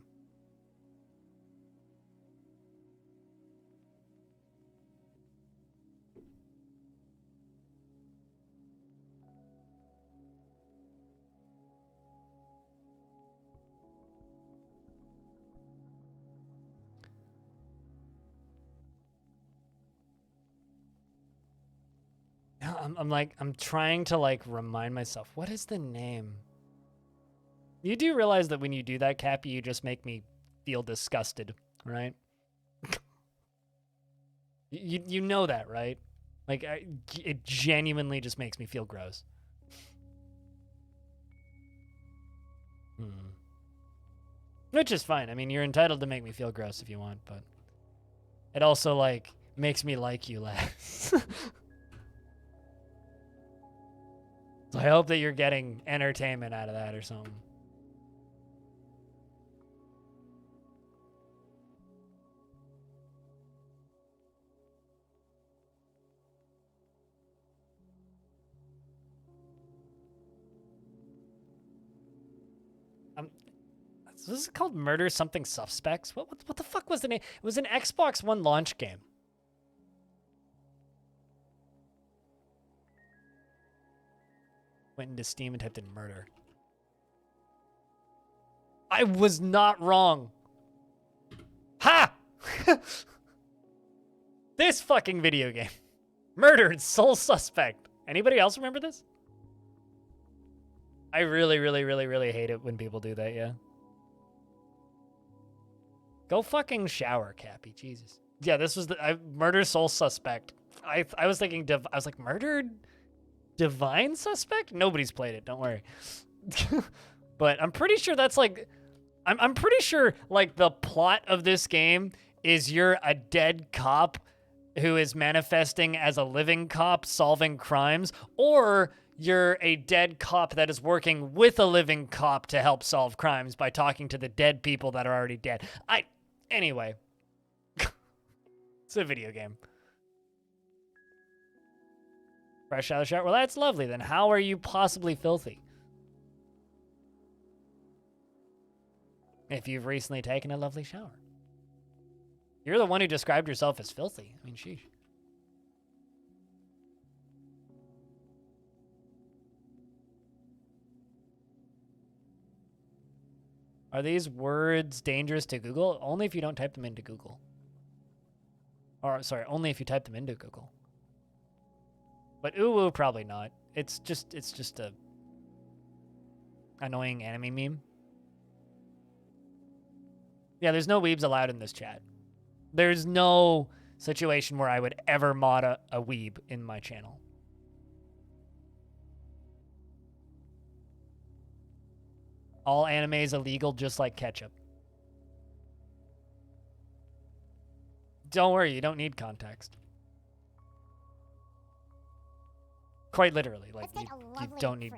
I'm trying to remind myself. What is the name? You do realize that when you do that, Cappy, you just make me feel disgusted, right? you know that, right? It genuinely just makes me feel gross. Which is fine. I mean, you're entitled to make me feel gross if you want, but it also makes me like you less. So I hope that you're getting entertainment out of that or something. This is called Murder Something Suspects. What the fuck was the name? It was an Xbox One launch game. Went into Steam and typed in murder. I was not wrong. Ha! This fucking video game. Murdered Sole Suspect. Anybody else remember this? I really, really, really, really hate it when people do that, yeah. Go fucking shower, Cappy. Jesus. Yeah, this was the Murder Sole Suspect. I was thinking, I was like, Murdered Divine Suspect? Nobody's played it, don't worry. But I'm pretty sure that's like, I'm pretty sure like the plot of this game is you're a dead cop who is manifesting as a living cop solving crimes, or you're a dead cop that is working with a living cop to help solve crimes by talking to the dead people that are already dead. Anyway. It's a video game. Fresh out of the shower? Well, that's lovely then. How are you possibly filthy? If you've recently taken a lovely shower. You're the one who described yourself as filthy. I mean, sheesh. Are these words dangerous to Google? Only if you don't type them into Google. Or, sorry, only if you type them into Google. But ooh, probably not. It's just a annoying anime meme. Yeah, there's no weebs allowed in this chat. There's no situation where I would ever mod a weeb in my channel. All anime is illegal, just like ketchup. Don't worry, you don't need context. Quite literally, like you don't need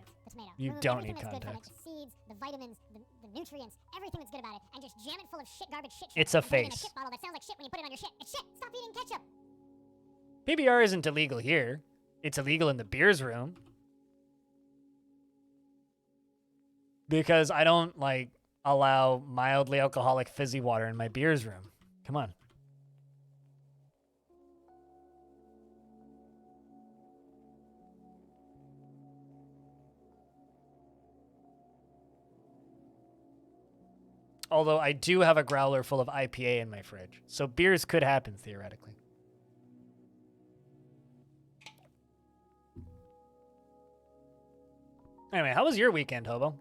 you don't need context. The seeds, the vitamins, the nutrients, everything that's good about it, and just jam it full of shit, garbage, shit. It's a and put it in a face. shit bottle that sounds like shit when you put it on your shit. It's shit. Stop eating ketchup. PBR isn't illegal here. It's illegal in the beers room. Because I don't, like, allow mildly alcoholic fizzy water in my beers room. Come on. Although I do have a growler full of IPA in my fridge. So beers could happen, theoretically. Anyway, how was your weekend, Hobo?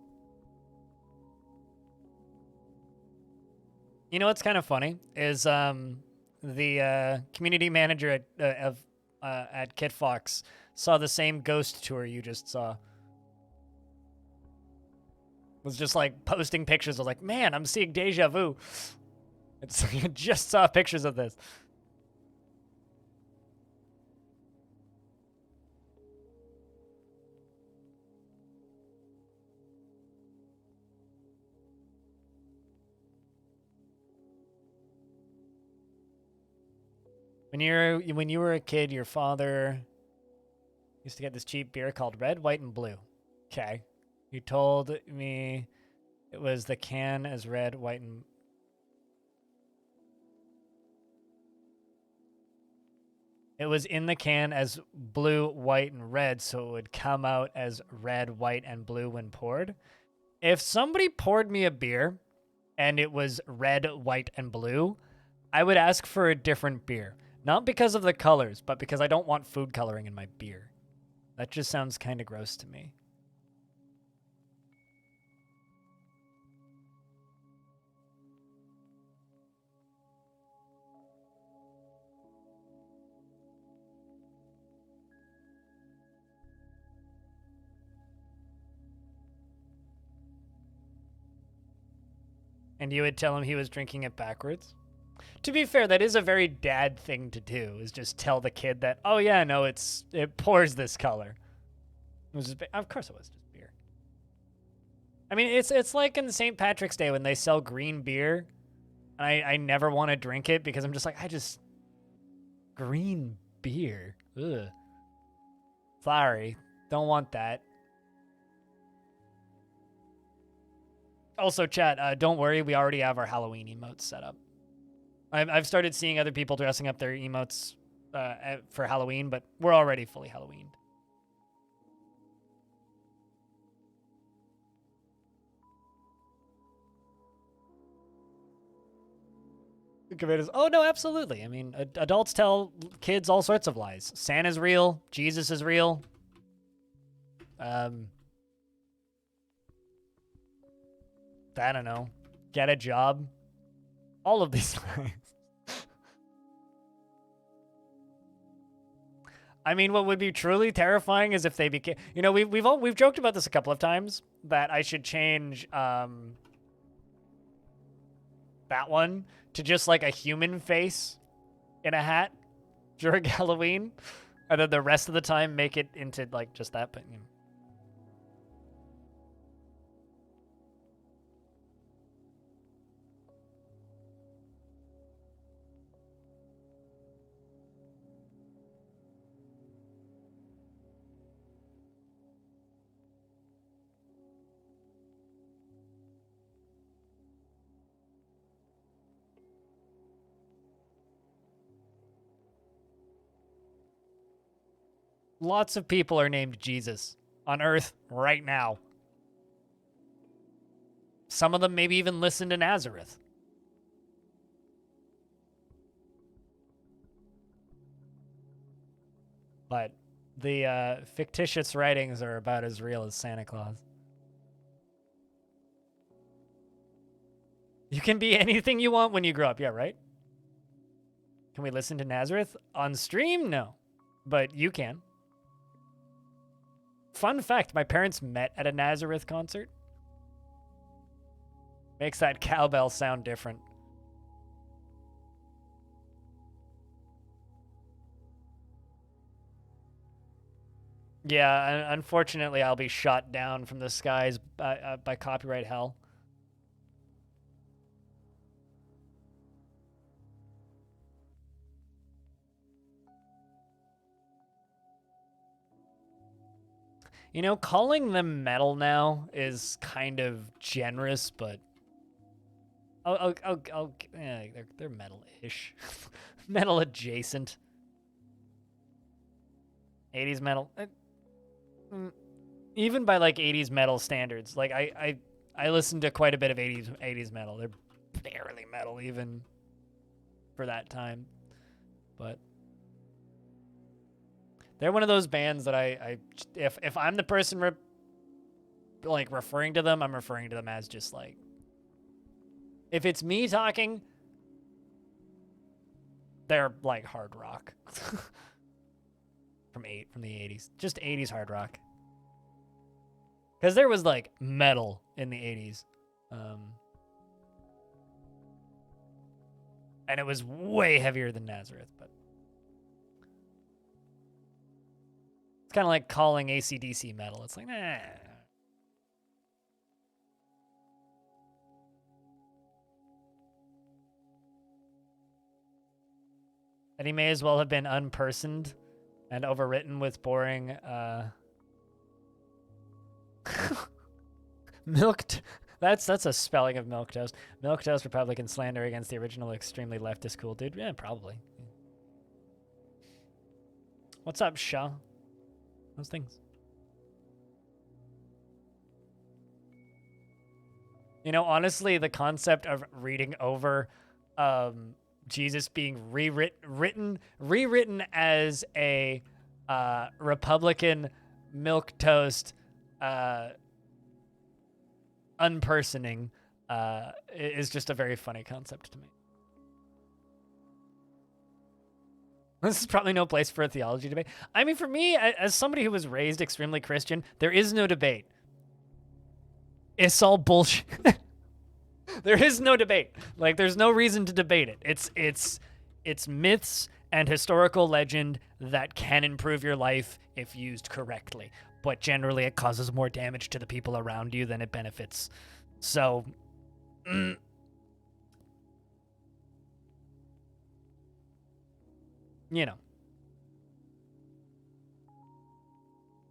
You know what's kind of funny is the community manager at Kit Fox saw the same ghost tour you just saw. Was just like posting pictures. I was like, man, I'm seeing deja vu. It's I just saw pictures of this. When you were a kid, your father used to get this cheap beer called Red, White, and Blue. Okay. You told me it was the can as red, white, and... It was in the can as blue, white, and red, so it would come out as red, white, and blue when poured. If somebody poured me a beer and it was red, white, and blue, I would ask for a different beer. Not because of the colors, but because I don't want food coloring in my beer. That just sounds kind of gross to me. And you would tell him he was drinking it backwards? To be fair, that is a very dad thing to do, is just tell the kid that, oh yeah, no, it pours this color. It was just, of course it was just beer. I mean, it's like in St. Patrick's Day when they sell green beer. And I never want to drink it because I'm just like, green beer. Ugh. Sorry, don't want that. Also, chat, don't worry. We already have our Halloween emotes set up. I've started seeing other people dressing up their emotes for Halloween, but we're already fully Halloweened. Oh, no, absolutely. I mean, adults tell kids all sorts of lies. Santa's real. Jesus is real. I don't know. Get a job. All of these lies. I mean, what would be truly terrifying is if they became... You know, we've joked about this a couple of times, that I should change that one to just like a human face in a hat during Halloween, and then the rest of the time make it into like just that. But you know. Lots of people are named Jesus on Earth right now. Some of them maybe even listen to Nazareth. But the fictitious writings are about as real as Santa Claus. You can be anything you want when you grow up. Yeah, right? Can we listen to Nazareth on stream? No. But you can. Fun fact, my parents met at a Nazareth concert. Makes that cowbell sound different. Yeah, unfortunately, I'll be shot down from the skies by copyright hell. You know, calling them metal now is kind of generous, but yeah, they're metal-ish, metal adjacent. 80s metal, even by like 80s metal standards. Like I listen to quite a bit of 80s metal. They're barely metal even for that time, but. They're one of those bands that if I'm the person referring to them, I'm referring to them as just like, if it's me talking, they're like hard rock from the 80s, just 80s hard rock. Because there was like metal in the 80s, and it was way heavier than Nazareth, but. It's kind of like calling AC/DC metal. It's like, nah. And he may as well have been unpersoned and overwritten with boring, milked. That's a spelling of milquetoast. Milquetoast Republican slander against the original extremely leftist cool dude. Yeah, probably. What's up, Shaw? Those things. You know, honestly, the concept of reading over Jesus being rewritten as a Republican milquetoast unpersoning is just a very funny concept to me. This is probably no place for a theology debate. I mean, for me, as somebody who was raised extremely Christian, there is no debate. It's all bullshit. There is no debate. Like, there's no reason to debate it. It's myths and historical legend that can improve your life if used correctly. But generally, it causes more damage to the people around you than it benefits. So, you know.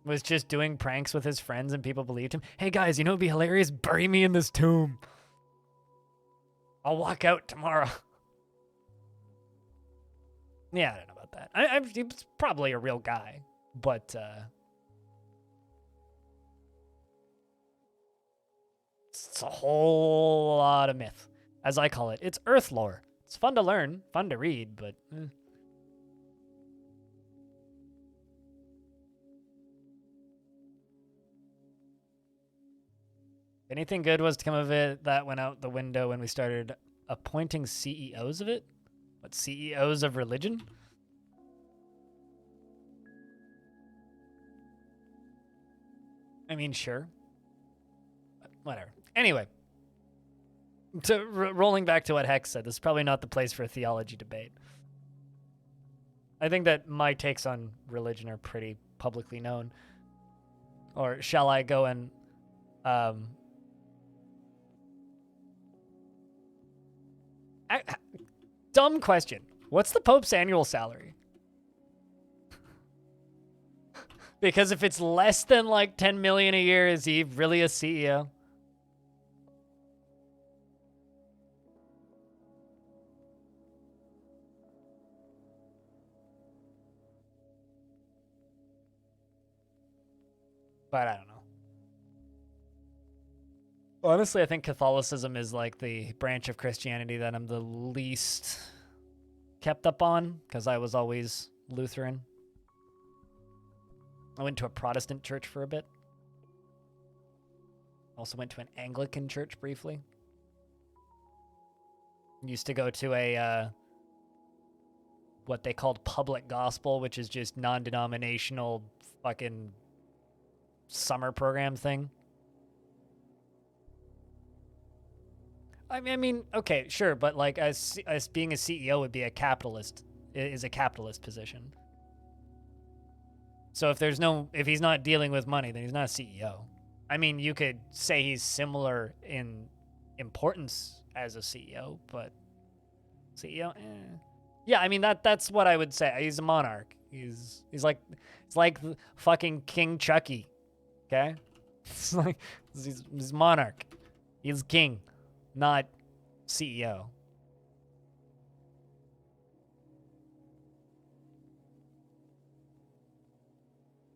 was just doing pranks with his friends and people believed him. Hey guys, you know what'd be hilarious? Bury me in this tomb. I'll walk out tomorrow. Yeah, I don't know about that. He was probably a real guy, but it's a whole lot of myth, as I call it. It's Earth lore. It's fun to learn, fun to read, but anything good was to come of it, that went out the window when we started appointing CEOs of it. What, CEOs of religion? I mean, sure. But whatever. Anyway. Rolling back to what Hex said, this is probably not the place for a theology debate. I think that my takes on religion are pretty publicly known. Or shall I go and... dumb question. What's the Pope's annual salary? Because if it's less than like 10 million a year, is he really a CEO? But I don't know. Honestly, I think Catholicism is like the branch of Christianity that I'm the least kept up on, because I was always Lutheran. I went to a Protestant church for a bit. Also went to an Anglican church briefly. Used to go to a, what they called public gospel, which is just non-denominational fucking summer program thing. I mean, okay, sure, but like as being a CEO would be a capitalist, is a capitalist position. So if he's not dealing with money, then he's not a CEO. I mean, you could say he's similar in importance as a CEO, but CEO, yeah, I mean that's what I would say. He's a monarch. He's like fucking King Chucky. Okay, it's like he's monarch. He's king, not CEO.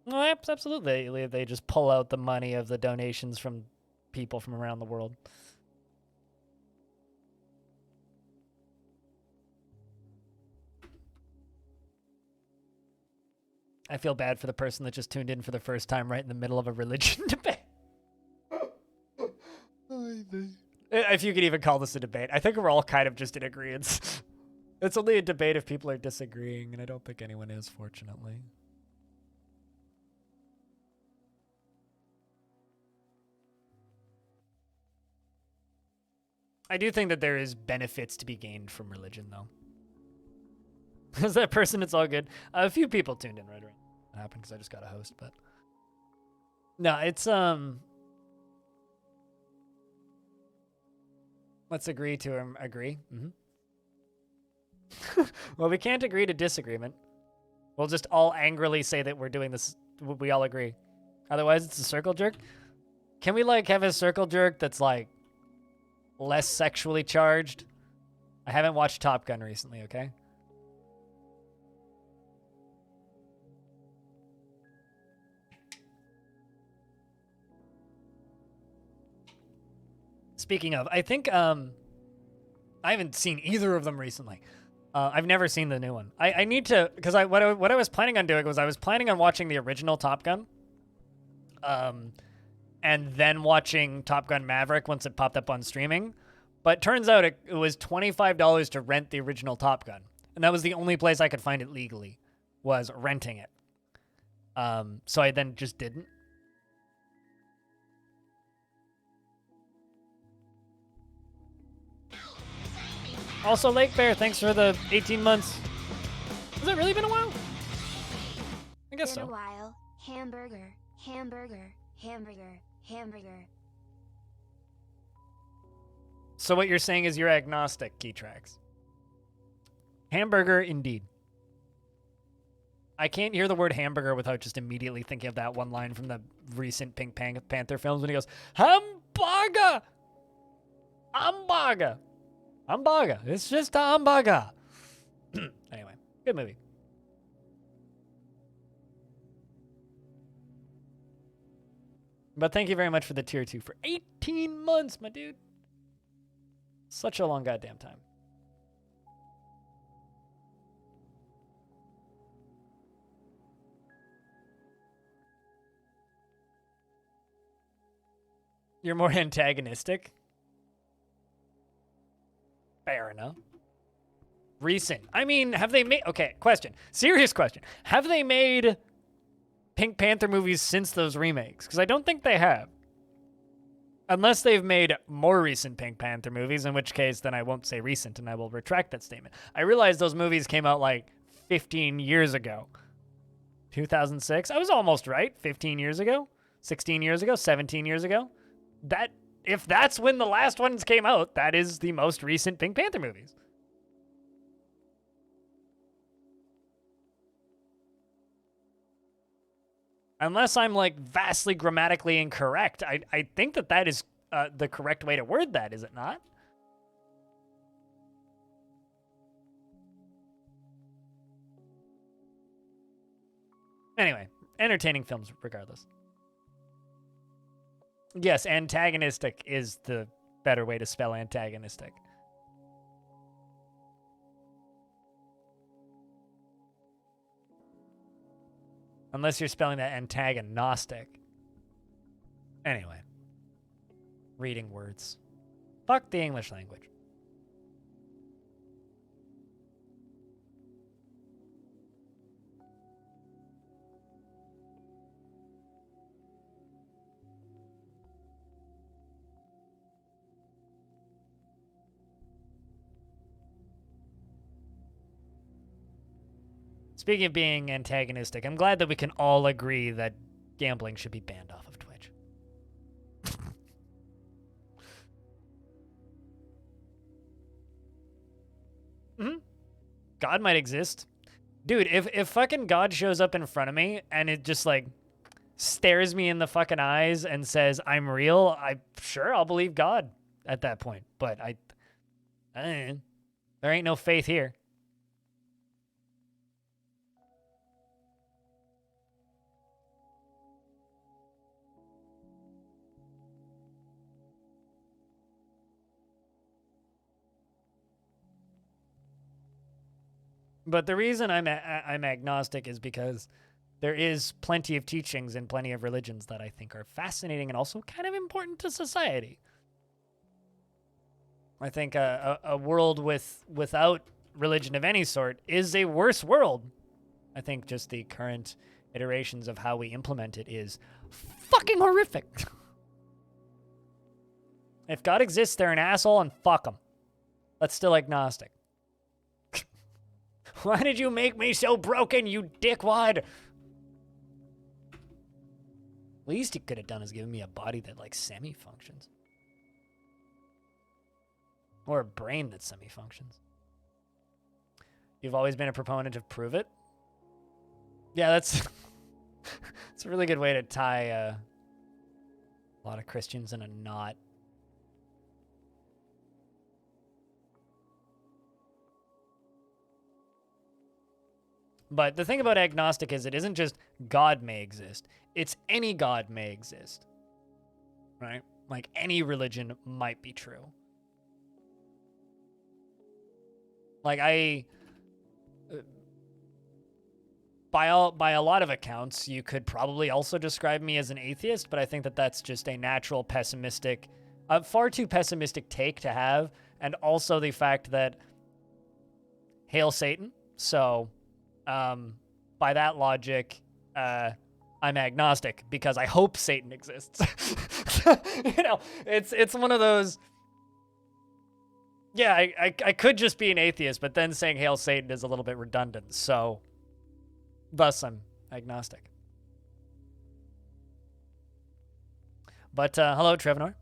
No, absolutely. They just pull out the money of the donations from people from around the world. I feel bad for the person that just tuned in for the first time right in the middle of a religion debate. If you could even call this a debate. I think we're all kind of just in agreement. It's only a debate if people are disagreeing, and I don't think anyone is, fortunately. I do think that there is benefits to be gained from religion, though. Is that person? It's all good. A few people tuned in right around that happened because I just got a host, but no, it's let's agree to agree. Well, we can't agree to disagreement. We'll just all angrily say that we're doing this. We all agree. Otherwise, it's a circle jerk. Can we like have a circle jerk that's like less sexually charged? I haven't watched Top Gun recently, okay? Speaking of, I think I haven't seen either of them recently. I've never seen the new one. I need to, because what I was planning on doing was I was planning on watching the original Top Gun, and then watching Top Gun Maverick once it popped up on streaming. But turns out it was $25 to rent the original Top Gun, and that was the only place I could find it legally, was renting it. So I then just didn't. Also, Lake Bear, thanks for the 18 months. Has it really been a while? I guess Been so. a while. Hamburger, hamburger, hamburger, hamburger. So what you're saying is you're agnostic, Keytrax. Hamburger, indeed. I can't hear the word hamburger without just immediately thinking of that one line from the recent Panther films when he goes, hamburger! Hamburger! Hamburger. It's just a hamburger. Anyway, good movie. But thank you very much for the tier 2 for 18 months, my dude. Such a long goddamn time. You're more antagonistic? Fair enough. Recent. I mean, have they made... Okay, question. Serious question. Have they made Pink Panther movies since those remakes? Because I don't think they have. Unless they've made more recent Pink Panther movies, in which case then I won't say recent and I will retract that statement. I realize those movies came out like 15 years ago. 2006? I was almost right. 15 years ago? 16 years ago? 17 years ago? If that's when the last ones came out, that is the most recent Pink Panther movies. Unless I'm like vastly grammatically incorrect, I think that is the correct way to word that, is it not? Anyway, entertaining films regardless. Yes, antagonistic is the better way to spell antagonistic. Unless you're spelling that antagonistic. Anyway. Reading words. Fuck the English language. Speaking of being antagonistic, I'm glad that we can all agree that gambling should be banned off of Twitch. God might exist. Dude, if fucking God shows up in front of me and it just like stares me in the fucking eyes and says, I'm real, I'll believe God at that point. But there ain't no faith here. But the reason I'm agnostic is because there is plenty of teachings in plenty of religions that I think are fascinating and also kind of important to society. I think a world without religion of any sort is a worse world. I think just the current iterations of how we implement it is fucking horrific. If God exists, they're an asshole and fuck him. That's still agnostic. Why did you make me so broken, you dickwad? Least he could have done is given me a body that, like, semi-functions. Or a brain that semi-functions. You've always been a proponent of prove it? Yeah, that's... it's a really good way to tie a lot of Christians in a knot. But the thing about agnostic is it isn't just God may exist. It's any God may exist. Right? Like any religion might be true. Like by a lot of accounts, you could probably also describe me as an atheist, but I think that that's just a natural pessimistic, far too pessimistic take to have. And also the fact that hail Satan. So... by that logic, I'm agnostic because I hope Satan exists. You know, it's one of those. Yeah, I could just be an atheist, but then saying Hail Satan is a little bit redundant. So, thus I'm agnostic. But hello, Trevenor.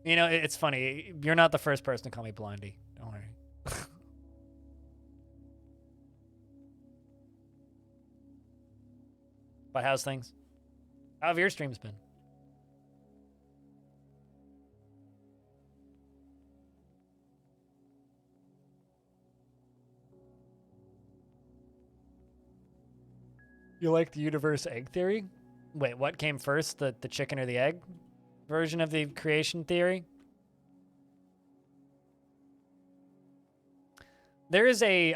You know, it's funny. You're not the first person to call me Blondie. Don't worry. But how's things? How have your streams been? You like the universe egg theory? Wait, what came first, the chicken or the egg version of the creation theory? There is a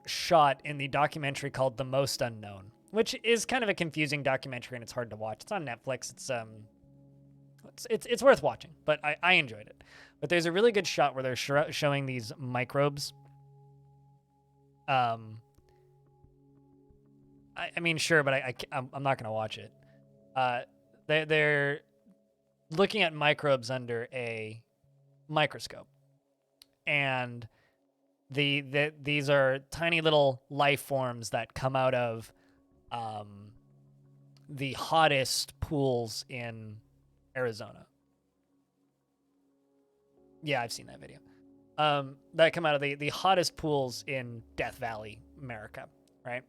shot in the documentary called The Most Unknown, which is kind of a confusing documentary and it's hard to watch. It's on Netflix. It's worth watching, but I enjoyed it. But there's a really good shot where they're showing these microbes. I mean, sure, but I'm not gonna watch it. They're looking at microbes under a microscope, and these are tiny little life forms that come out of the hottest pools in Arizona. Yeah, I've seen that video. That come out of the hottest pools in Death Valley, America, right?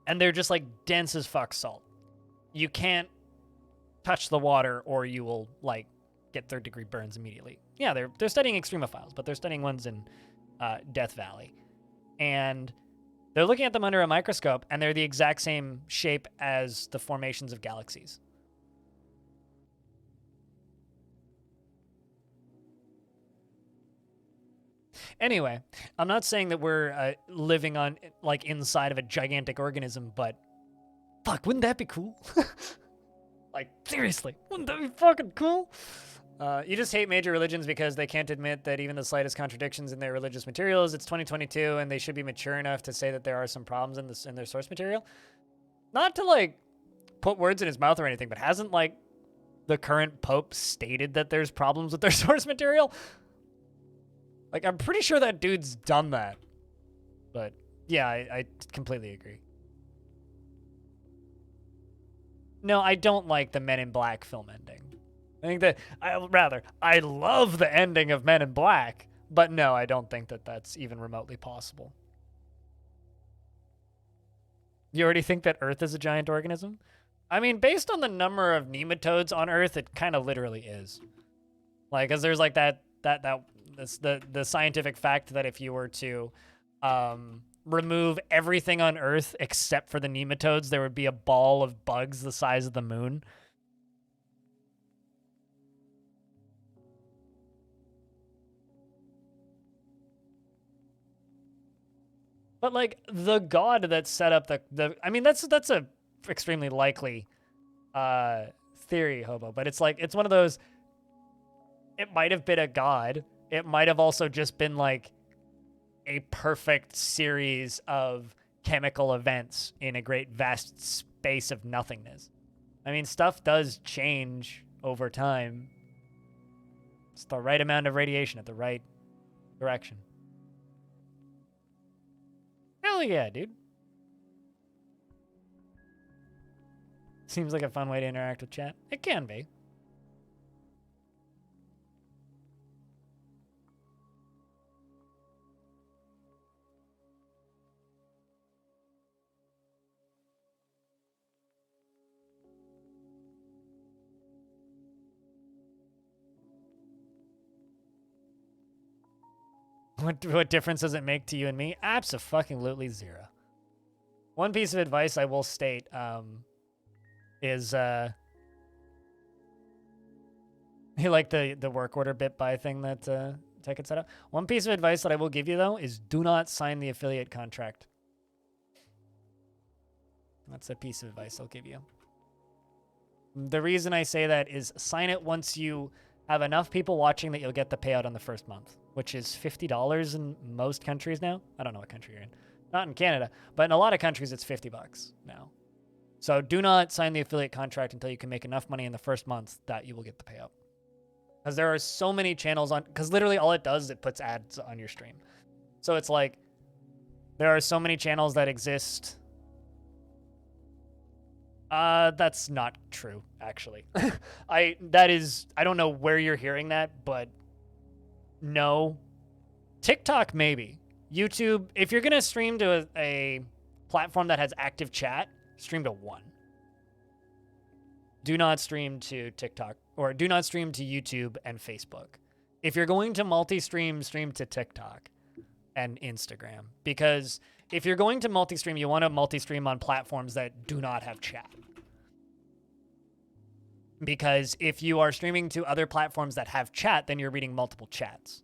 And they're just like dense as fuck salt. You can't touch the water or you will like get third-degree burns immediately. Yeah, they're studying extremophiles, but they're studying ones in Death Valley. And they're looking at them under a microscope, and they're the exact same shape as the formations of galaxies. Anyway, I'm not saying that we're living on, like, inside of a gigantic organism, but fuck, wouldn't that be cool? Like, seriously, wouldn't that be fucking cool? You just hate major religions because they can't admit that even the slightest contradictions in their religious materials. It's 2022, and they should be mature enough to say that there are some problems in their source material. Not to, like, put words in his mouth or anything, but hasn't, like, the current pope stated that there's problems with their source material? Like, I'm pretty sure that dude's done that. But, yeah, I completely agree. No, I don't like the Men in Black film ending. I think that, I love the ending of Men in Black, but no, I don't think that that's even remotely possible. You already think that Earth is a giant organism? I mean, based on the number of nematodes on Earth, it kind of literally is. Like, because there's like the scientific fact that if you were to remove everything on Earth except for the nematodes, there would be a ball of bugs the size of the moon. But like the god that set up I mean that's a extremely likely theory, Hobo, but it's like it's one of those, it might have been a god. It might have also just been like a perfect series of chemical events in a great vast space of nothingness. I mean, stuff does change over time. It's the right amount of radiation at the right direction. Hell yeah, dude. Seems like a fun way to interact with chat. It can be. What difference does it make to you and me? Abso-fucking-lutely zero. One piece of advice I will state is you like the work order bit buy thing that Tech had set up? One piece of advice that I will give you, though, is do not sign the affiliate contract. That's a piece of advice I'll give you. The reason I say that is sign it once you have enough people watching that you'll get the payout on the first month, which is $50 in most countries now. I don't know what country you're in. Not in Canada, but in a lot of countries it's $50 now. So do not sign the affiliate contract until you can make enough money in the first month that you will get the payout. Because there are so many channels on, because literally all it does is it puts ads on your stream. So it's like, there are so many channels that exist. That's not true, actually. I don't know where you're hearing that, but no. TikTok, maybe. YouTube, if you're going to stream to a platform that has active chat, Stream to one. Do not stream to TikTok, or do not stream to YouTube and Facebook. If you're going to multi-stream, stream to TikTok and Instagram. Because if you're going to multi-stream, you want to multi-stream on platforms that do not have chat. Because if you are streaming to other platforms that have chat, then you're reading multiple chats.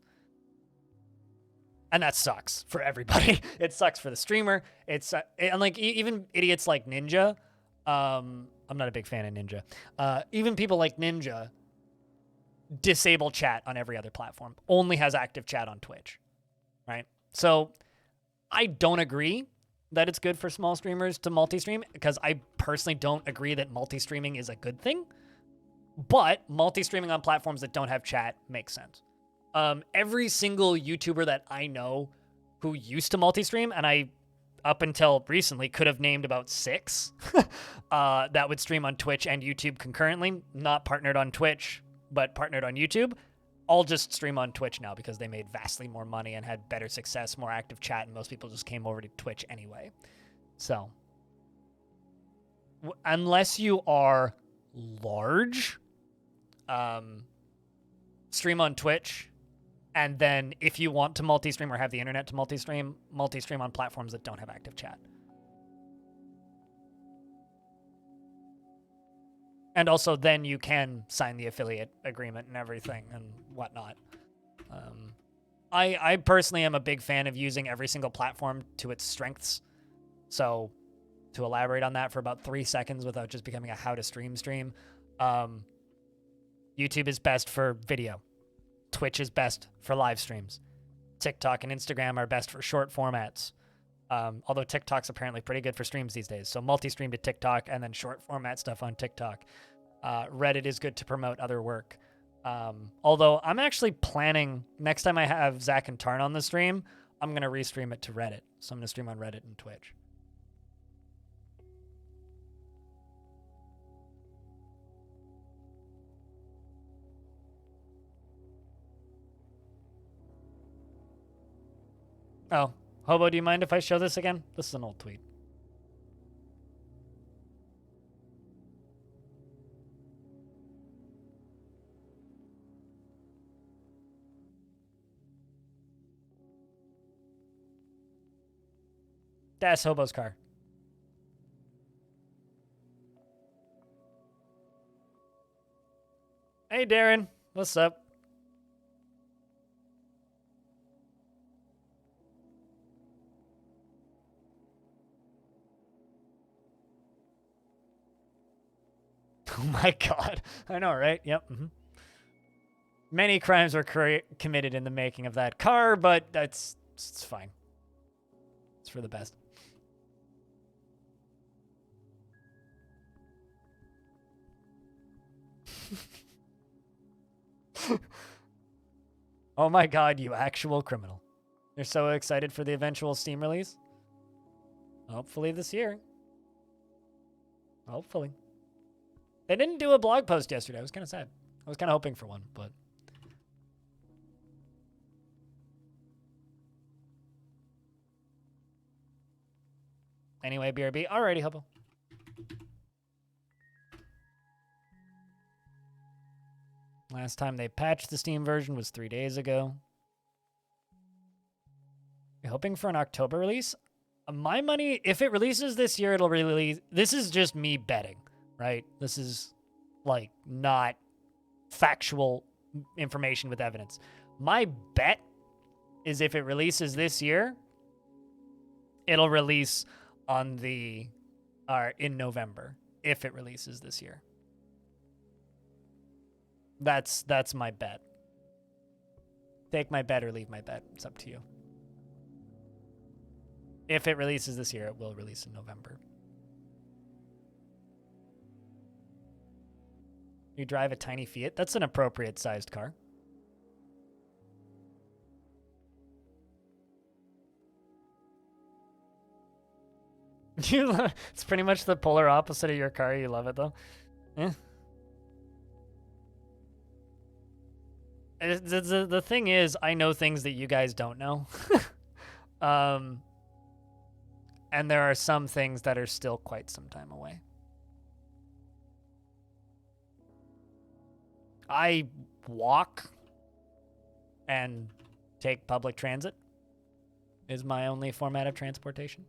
And that sucks for everybody. It sucks for the streamer. And like even idiots like Ninja, I'm not a big fan of Ninja. Even people like Ninja disable chat on every other platform. Only has active chat on Twitch, right? So I don't agree that it's good for small streamers to multi-stream, because I personally don't agree that multi-streaming is a good thing. But multi-streaming on platforms that don't have chat makes sense. Every single YouTuber that I know who used to multi-stream, and I, up until recently, could have named about 6 that would stream on Twitch and YouTube concurrently, not partnered on Twitch, but partnered on YouTube, all just stream on Twitch now because they made vastly more money and had better success, more active chat, and most people just came over to Twitch anyway. So, unless you are large, stream on Twitch, and then if you want to multi-stream or have the internet to multi-stream on platforms that don't have active chat. And also then you can sign the affiliate agreement and everything and whatnot. I personally am a big fan of using every single platform to its strengths. So to elaborate on that for about 3 seconds without just becoming a how to stream, YouTube is best for video. Twitch is best for live streams. TikTok and Instagram are best for short formats. Although TikTok's apparently pretty good for streams these days. So multi-stream to TikTok and then short format stuff on TikTok. Reddit is good to promote other work. Although I'm actually planning, next time I have Zach and Tarn on the stream, I'm going to restream it to Reddit. So I'm going to stream on Reddit and Twitch. Oh, Hobo, do you mind if I show this again? This is an old tweet. That's Hobo's car. Hey, Darren. What's up? Oh my god. I know, right? Yep. Mm-hmm. Many crimes were committed in the making of that car, but it's fine. It's for the best. Oh my god, you actual criminal. You're so excited for the eventual Steam release? Hopefully this year. Hopefully. They didn't do a blog post yesterday. I was kind of sad. I was kind of hoping for one, but... Anyway, BRB. Alrighty, Hobo. Last time they patched the Steam version was 3 days ago. You're hoping for an October release? My money, if it releases this year, it'll release... This is just me betting, right? This is, like, not factual information with evidence. My bet is if it releases this year, it'll release on the... in November, if it releases this year. That's my bet. Take my bet or leave my bet. It's up to you. If it releases this year, it will release in November. You drive a tiny Fiat? That's an appropriate sized car. It's pretty much the polar opposite of your car. You love it though. Yeah. The thing is, I know things that you guys don't know. And there are some things that are still quite some time away. I walk and take public transit is my only format of transportation.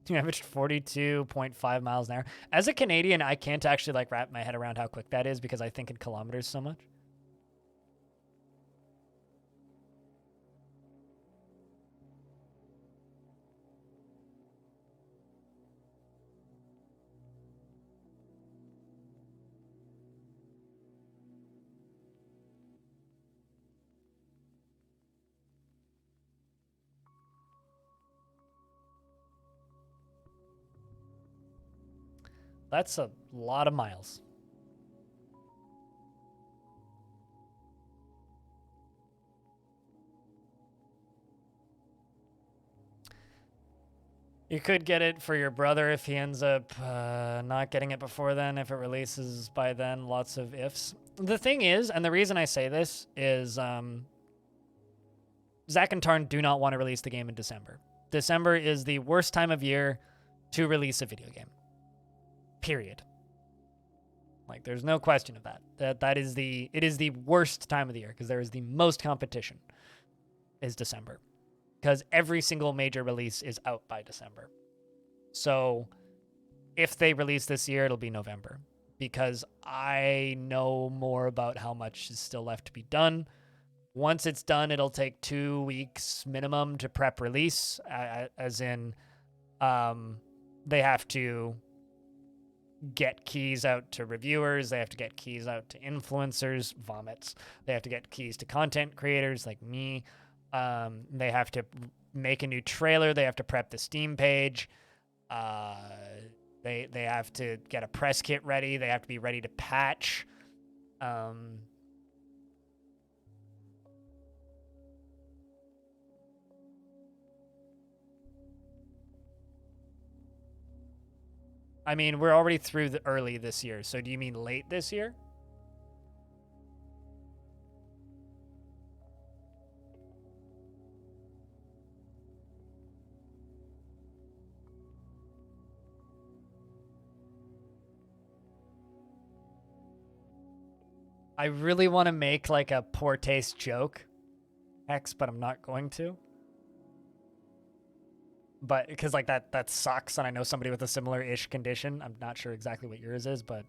You averaged 42.5 miles an hour. As a Canadian, I can't actually like wrap my head around how quick that is because I think in kilometers so much. That's a lot of miles. You could get it for your brother if he ends up not getting it before then, if it releases by then. Lots of ifs. The thing is, and the reason I say this is Zach and Tarn do not want to release the game in December. December is the worst time of year to release a video game. Period. Like, there's no question of that. It is the worst time of the year because there is the most competition is December. Because every single major release is out by December. So if they release this year, it'll be November. Because I know more about how much is still left to be done. Once it's done, it'll take 2 weeks minimum to prep release. As in, they have to get keys out to reviewers. They have to get keys out to influencers, vomits. They have to get keys to content creators like me. They have to make a new trailer. They have to prep the Steam page. They have to get a press kit ready. They have to be ready to patch. I mean, we're already through the early this year. So do you mean late this year? I really want to make like a poor taste joke, X, but I'm not going to. But because like that sucks, and I know somebody with a similar-ish condition. I'm not sure exactly what yours is, but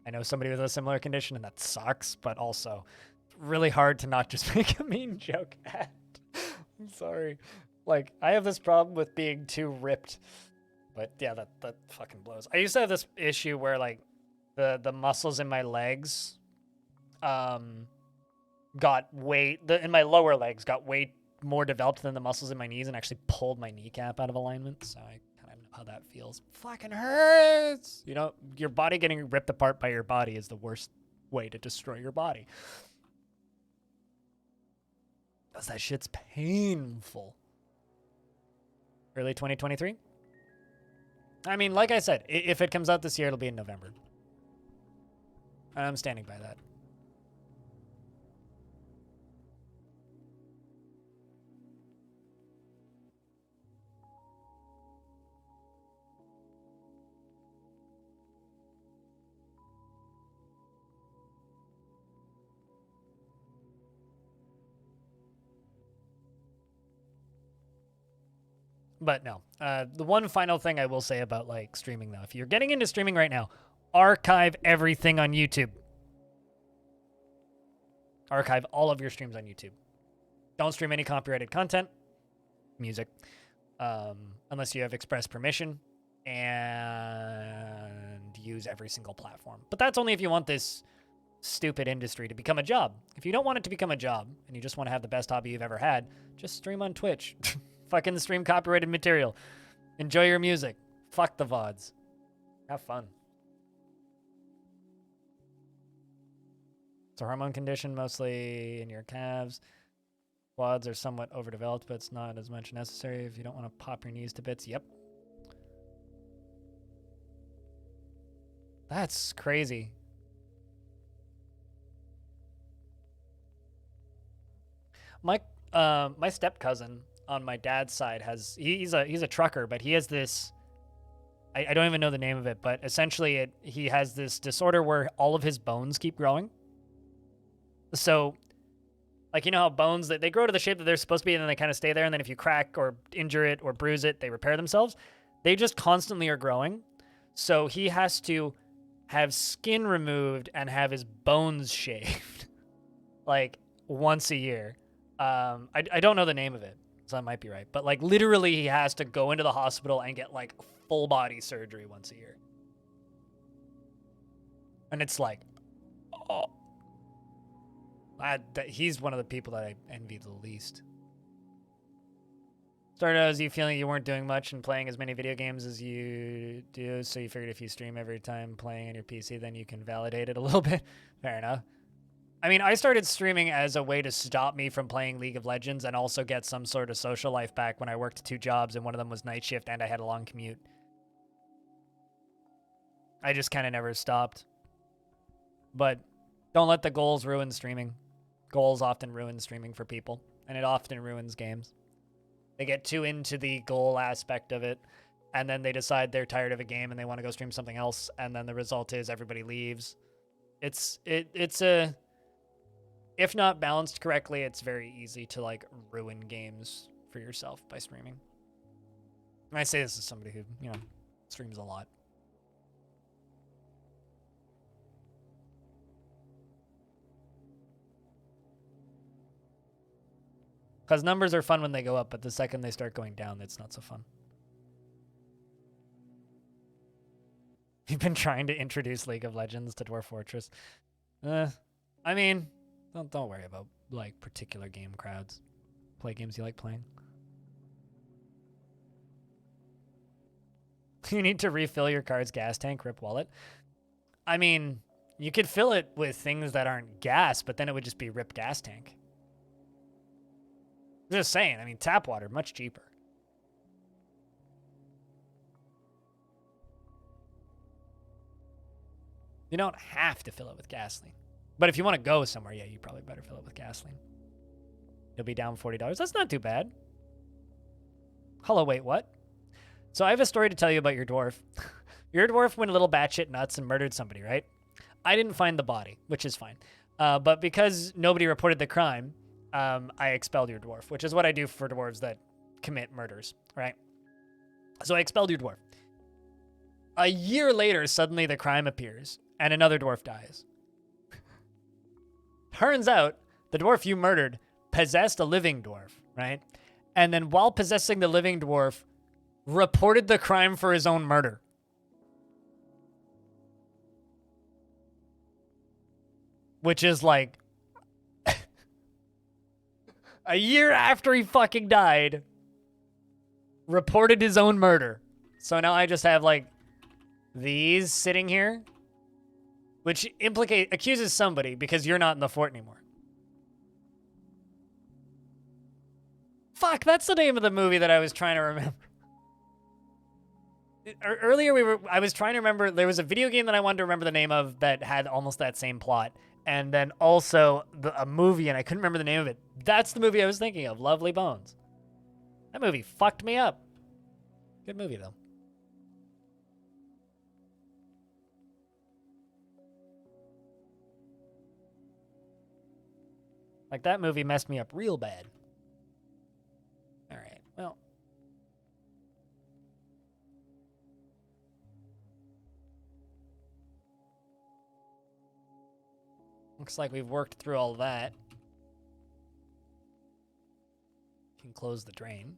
I know somebody with a similar condition, and that sucks. But also, really hard to not just make a mean joke at. I'm sorry. Like, I have this problem with being too ripped. But yeah, that fucking blows. I used to have this issue where like the muscles in my legs got way in my lower legs got way more developed than the muscles in my knees and actually pulled my kneecap out of alignment. So I kind of know how that feels. Fucking hurts. You know, your body getting ripped apart by your body is the worst way to destroy your body. Because that shit's painful. Early 2023? I mean, like I said, if it comes out this year, it'll be in November. And I'm standing by that. But no, the one final thing I will say about like streaming though, if you're getting into streaming right now, archive everything on YouTube. Archive all of your streams on YouTube. Don't stream any copyrighted content, music, unless you have express permission, and use every single platform. But that's only if you want this stupid industry to become a job. If you don't want it to become a job and you just want to have the best hobby you've ever had, just stream on Twitch. Fucking stream copyrighted material. Enjoy your music. Fuck the VODs. Have fun. It's a hormone condition, mostly in your calves. Quads are somewhat overdeveloped, but it's not as much necessary if you don't want to pop your knees to bits. Yep. That's crazy. Mike, my step cousin on my dad's side he's a trucker, but he has this. I don't even know the name of it, but essentially he has this disorder where all of his bones keep growing. So, like, you know how bones, they grow to the shape that they're supposed to be, and then they kind of stay there, and then if you crack or injure it or bruise it, they repair themselves. They just constantly are growing. So he has to have skin removed and have his bones shaved, like, once a year. I don't know the name of it, so I might be right. But, like, literally he has to go into the hospital and get, like, full body surgery once a year. And it's like, oh. He's one of the people that I envy the least. Started out as you feeling you weren't doing much and playing as many video games as you do, so you figured if you stream every time playing on your PC, then you can validate it a little bit. Fair enough. I mean, I started streaming as a way to stop me from playing League of Legends and also get some sort of social life back when I worked 2 jobs and one of them was night shift and I had a long commute. I just kind of never stopped. But don't let the goals ruin streaming. Goals often ruin streaming for people, and it often ruins games. They get too into the goal aspect of it, and then they decide they're tired of a game and they want to go stream something else, and then the result is everybody leaves. It's a, if not balanced correctly, it's very easy to, like, ruin games for yourself by streaming. And I say this as somebody who, you know, streams a lot. Because numbers are fun when they go up, but the second they start going down, it's not so fun. You've been trying to introduce League of Legends to Dwarf Fortress. I mean, don't worry about, like, particular game crowds. Play games you like playing. You need to refill your car's gas tank, rip wallet. I mean, you could fill it with things that aren't gas, but then it would just be rip gas tank. Just saying, I mean, tap water, much cheaper. You don't have to fill it with gasoline. But if you want to go somewhere, yeah, you probably better fill it with gasoline. You'll be down $40. That's not too bad. Hello, wait, what? So I have a story to tell you about your dwarf. Your dwarf went a little batshit nuts and murdered somebody, right? I didn't find the body, which is fine. But because nobody reported the crime, I expelled your dwarf, which is what I do for dwarves that commit murders, right? So I expelled your dwarf. A year later, suddenly the crime appears, and another dwarf dies. Turns out, the dwarf you murdered possessed a living dwarf, right? And then while possessing the living dwarf, reported the crime for his own murder. Which is like... a year after he fucking died, reported his own murder. So now I just have, like, these sitting here, which accuses somebody because you're not in the fort anymore. Fuck, that's the name of the movie that I was trying to remember. Earlier I was trying to remember, there was a video game that I wanted to remember the name of that had almost that same plot. And then also a movie, and I couldn't remember the name of it. That's the movie I was thinking of, Lovely Bones. That movie fucked me up. Good movie, though. Like, that movie messed me up real bad. All right, well. Looks like we've worked through all that. Can close the drain.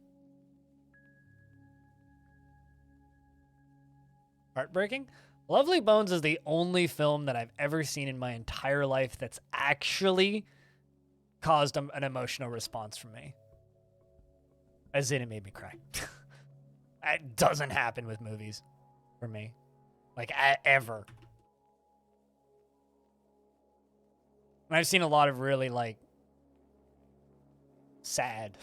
Heartbreaking? Lovely Bones is the only film that I've ever seen in my entire life that's actually caused an emotional response from me. As in, it made me cry. It doesn't happen with movies for me. Like, ever. And I've seen a lot of really, like, sad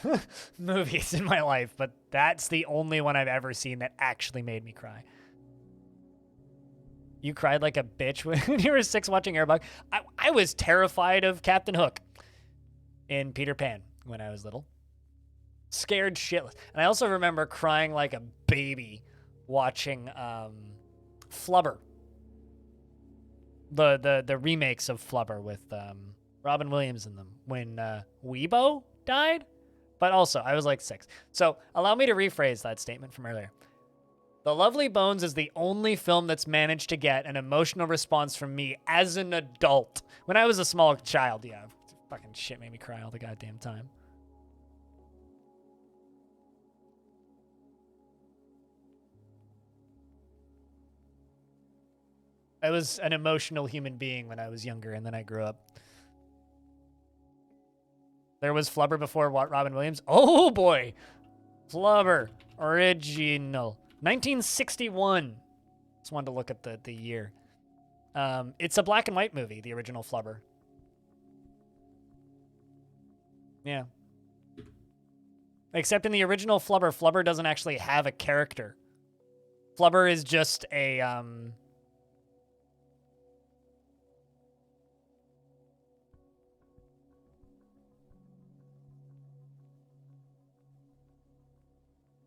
movies in my life, but that's the only one I've ever seen that actually made me cry. You cried like a bitch when you were 6 watching Airbug. I was terrified of Captain Hook in Peter Pan when I was little. Scared shitless. And I also remember crying like a baby watching Flubber. The remakes of Flubber with Robin Williams in them when Weibo died. But also, I was like 6. So allow me to rephrase that statement from earlier. The Lovely Bones is the only film that's managed to get an emotional response from me as an adult. When I was a small child, yeah, fucking shit made me cry all the goddamn time. I was an emotional human being when I was younger, and then I grew up. There was Flubber before Robin Williams. Oh boy, Flubber original 1961. Just wanted to look at the year. It's a black and white movie, the original Flubber. Yeah. Except in the original Flubber, Flubber doesn't actually have a character. Flubber is just a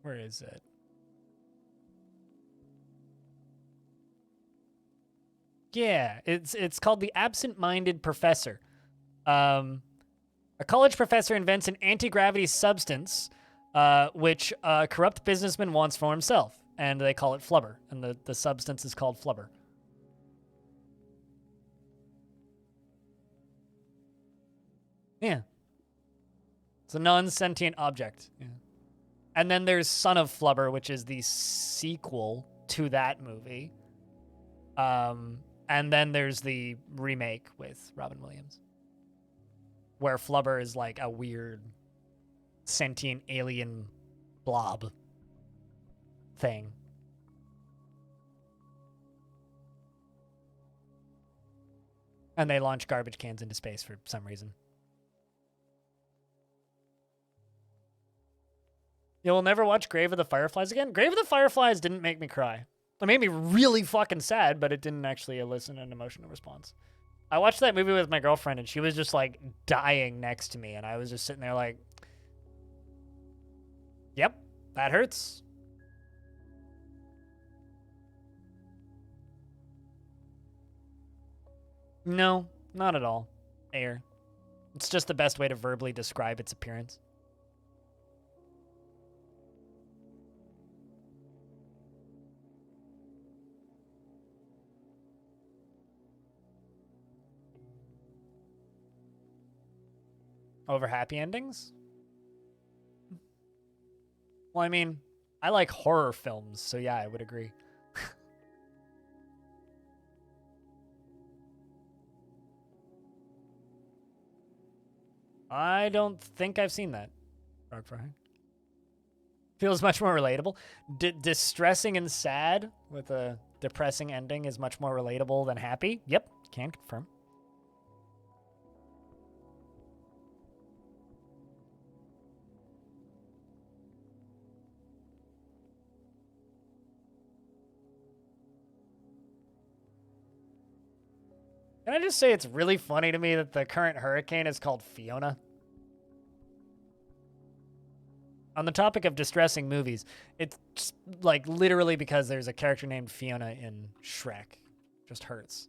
where is it? Yeah, it's called The Absent-Minded Professor. A college professor invents an anti-gravity substance which a corrupt businessman wants for himself, and they call it Flubber, and the substance is called Flubber. Yeah. It's a non-sentient object. Yeah. And then there's Son of Flubber, which is the sequel to that movie. And then there's the remake with Robin Williams, where Flubber is like a weird sentient alien blob thing. And they launch garbage cans into space for some reason. You'll never watch Grave of the Fireflies again? Grave of the Fireflies didn't make me cry. It made me really fucking sad, but it didn't actually elicit an emotional response. I watched that movie with my girlfriend, and she was just, like, dying next to me, and I was just sitting there like, yep, that hurts. No, not at all. Air. It's just the best way to verbally describe its appearance. Over happy endings? Well, I mean, I like horror films, so yeah, I would agree. I don't think I've seen that. Feels much more relatable. Distressing and sad with a depressing ending is much more relatable than happy. Yep, can confirm. Can I just say it's really funny to me that the current hurricane is called Fiona? On the topic of distressing movies, it's just, like, literally because there's a character named Fiona in Shrek. Just hurts.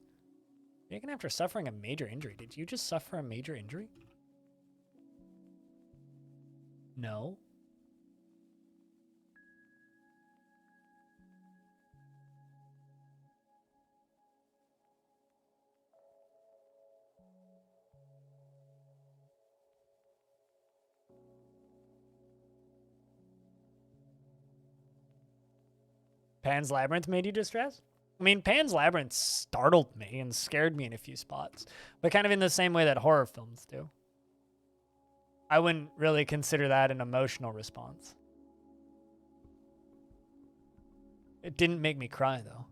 Taken after suffering a major injury. Did you just suffer a major injury? No. Pan's Labyrinth made you distressed? I mean, Pan's Labyrinth startled me and scared me in a few spots, but kind of in the same way that horror films do. I wouldn't really consider that an emotional response. It didn't make me cry, though.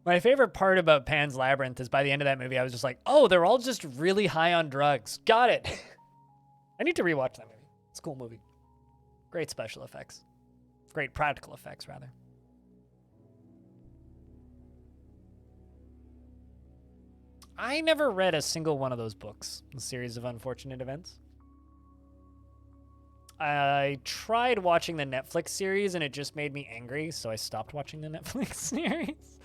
My favorite part about Pan's Labyrinth is by the end of that movie, I was just like, oh, they're all just really high on drugs. Got it. I need to rewatch that movie. It's a cool movie. Great special effects. Great practical effects, rather. I never read a single one of those books, A Series of Unfortunate Events. I tried watching the Netflix series and it just made me angry, so I stopped watching the Netflix series.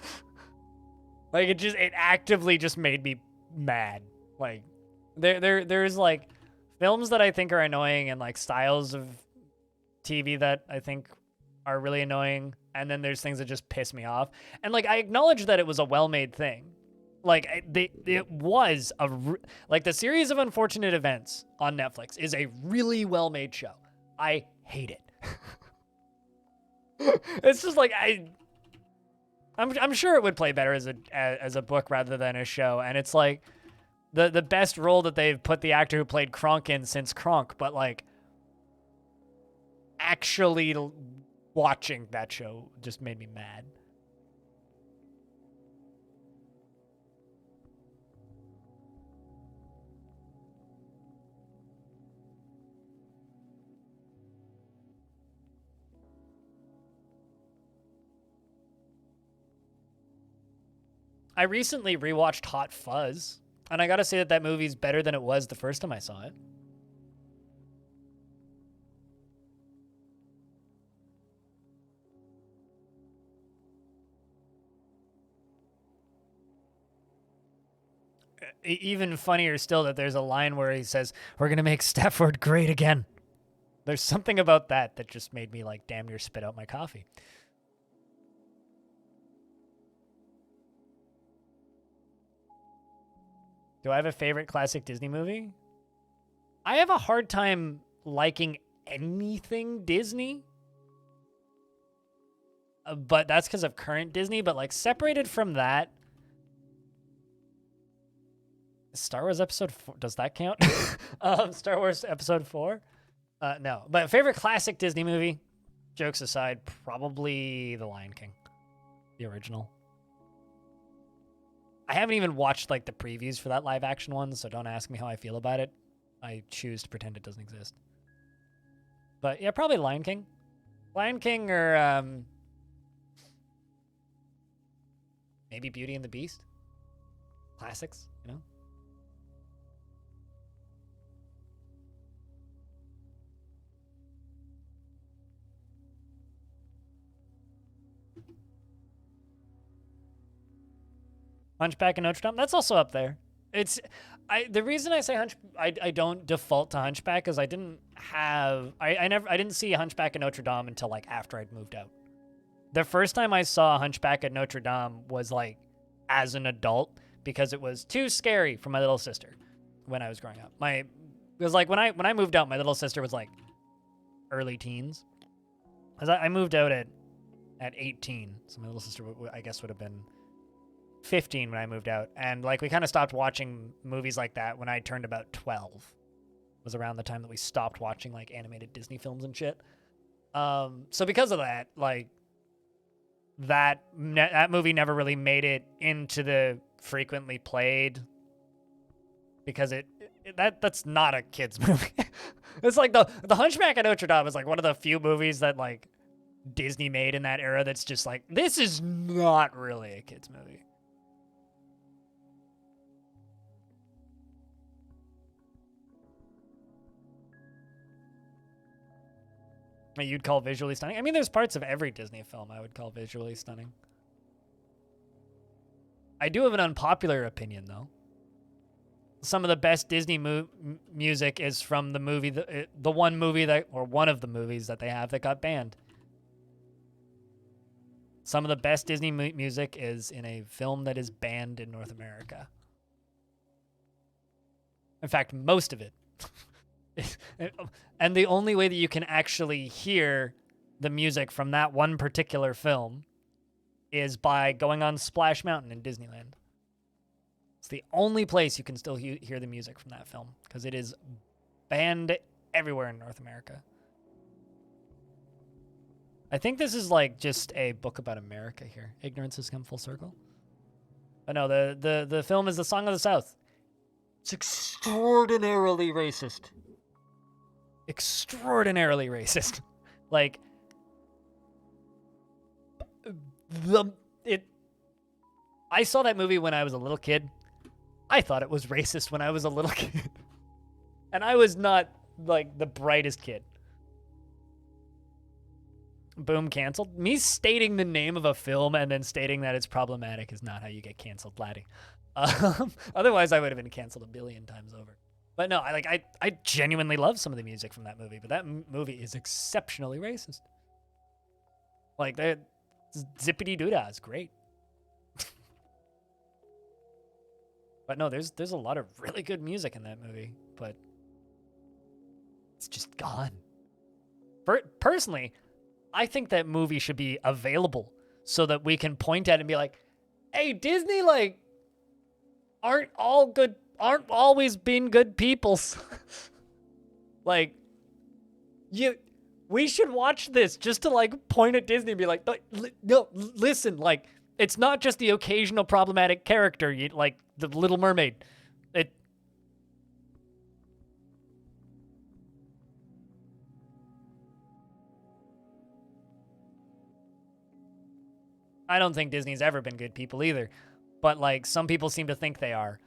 Like it actively just made me mad. Like there's like films that I think are annoying and like styles of TV that I think are really annoying, and then there's things that just piss me off. And like I acknowledge that it was a well-made thing. Like it was like the Series of Unfortunate Events on Netflix is a really well-made show. I hate it. It's just like I'm sure it would play better as a book rather than a show. And it's like the best role that they've put the actor who played Kronk in since Kronk, but like actually watching that show just made me mad. I recently rewatched Hot Fuzz, and I gotta say that movie's better than it was the first time I saw it. Even funnier still that there's a line where he says, "We're gonna make Stafford great again." There's something about that just made me like damn near spit out my coffee. Do I have a favorite classic Disney movie? I have a hard time liking anything Disney. But that's because of current Disney. But like separated from that, Star Wars Episode 4, does that count? Star Wars Episode 4? No. But favorite classic Disney movie, jokes aside, probably The Lion King. The original. I haven't even watched like the previews for that live action one, so don't ask me how I feel about it. I choose to pretend it doesn't exist. But yeah, probably Lion King. Lion King or maybe Beauty and the Beast. Classics, you know? Hunchback of Notre Dame, that's also up there. The reason I say I don't default to Hunchback is I didn't see Hunchback of Notre Dame until like after I'd moved out. The first time I saw Hunchback at Notre Dame was like as an adult because it was too scary for my little sister when I was growing up. It was like when I moved out, my little sister was like early teens. Cause I moved out at 18, so my little sister I guess would have been 15 when I moved out, and like we kind of stopped watching movies like that when I turned about 12. Was around the time that we stopped watching like animated Disney films and shit. So because of that, like that movie never really made it into the frequently played because that's not a kids movie. It's like the Hunchback of Notre Dame is like one of the few movies that like Disney made in that era that's just like, this is not really a kids movie. You'd call visually stunning? I mean, there's parts of every Disney film I would call visually stunning. I do have an unpopular opinion, though. Some of the best Disney music is from the movie, the one movie that, or one of the movies that they have that got banned. Some of the best Disney music is in a film that is banned in North America. In fact, most of it. And the only way that you can actually hear the music from that one particular film is by going on Splash Mountain in Disneyland. It's the only place you can still hear the music from that film because it is banned everywhere in North America. I think this is like just a book about America here. Ignorance has come full circle. But no, the film is The Song of the South. It's extraordinarily racist. Extraordinarily racist. Like I saw that movie when I was a little kid, I thought it was racist when I was a little kid. And I was not, like, the brightest kid. Boom, canceled. Me stating the name of a film and then stating that it's problematic is not how you get canceled, laddie. Otherwise, I would have been canceled a billion times over. But no, I genuinely love some of the music from that movie, but that movie is exceptionally racist. Like, that zippity doodah is great. But no, there's a lot of really good music in that movie, but it's just gone. Personally, I think that movie should be available so that we can point at it and be like, hey, Disney, like, aren't always been good peoples. Like, we should watch this just to, like, point at Disney and be like, no, listen, like, it's not just the occasional problematic character, like the Little Mermaid. I don't think Disney's ever been good people either. But, like, some people seem to think they are,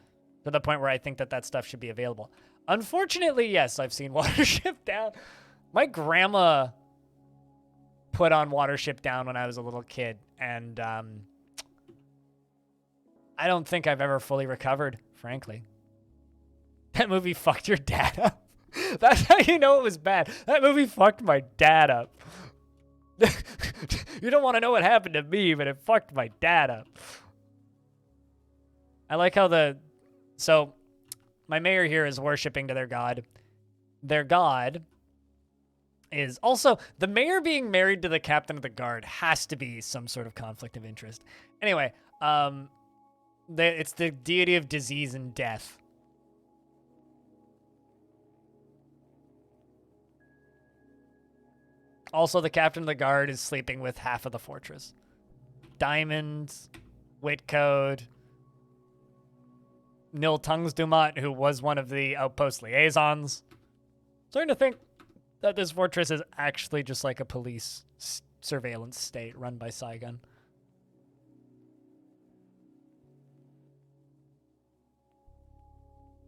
to the point where I think that stuff should be available. Unfortunately, yes, I've seen Watership Down. My grandma put on Watership Down when I was a little kid, and I don't think I've ever fully recovered, frankly. That movie fucked your dad up. That's how you know it was bad. That movie fucked my dad up. You don't want to know what happened to me, but it fucked my dad up. I like how so my mayor here is worshiping to their god. Their god is also, the mayor being married to the captain of the guard has to be some sort of conflict of interest. Anyway, it's the deity of disease and death. Also, the captain of the guard is sleeping with half of the fortress. Diamond, Whitcode, Nil Tungs Dumat, who was one of the outpost liaisons. Starting to think that this fortress is actually just like a police surveillance state run by Saigon.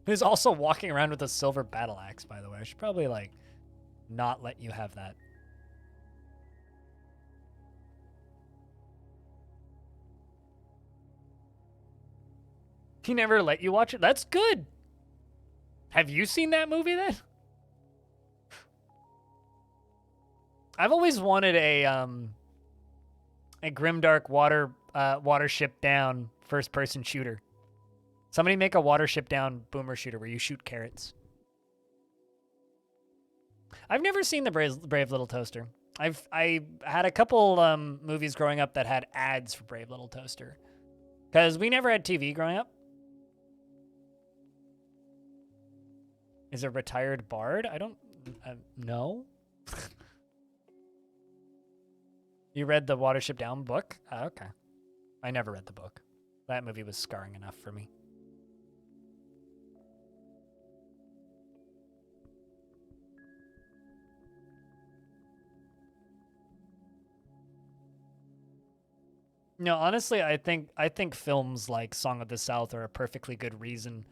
Who's also walking around with a silver battle axe, by the way. I should probably, like, not let you have that. He never let you watch it? That's good. Have you seen that movie then? I've always wanted a grimdark Watership Down first-person shooter. Somebody make a Watership Down boomer shooter where you shoot carrots. I've never seen the Brave Little Toaster. I had a couple movies growing up that had ads for Brave Little Toaster, because we never had TV growing up. Is a retired bard? I don't know. You read the Watership Down book? Oh, okay. I never read the book. That movie was scarring enough for me. No, honestly, I think films like Song of the South are a perfectly good reason,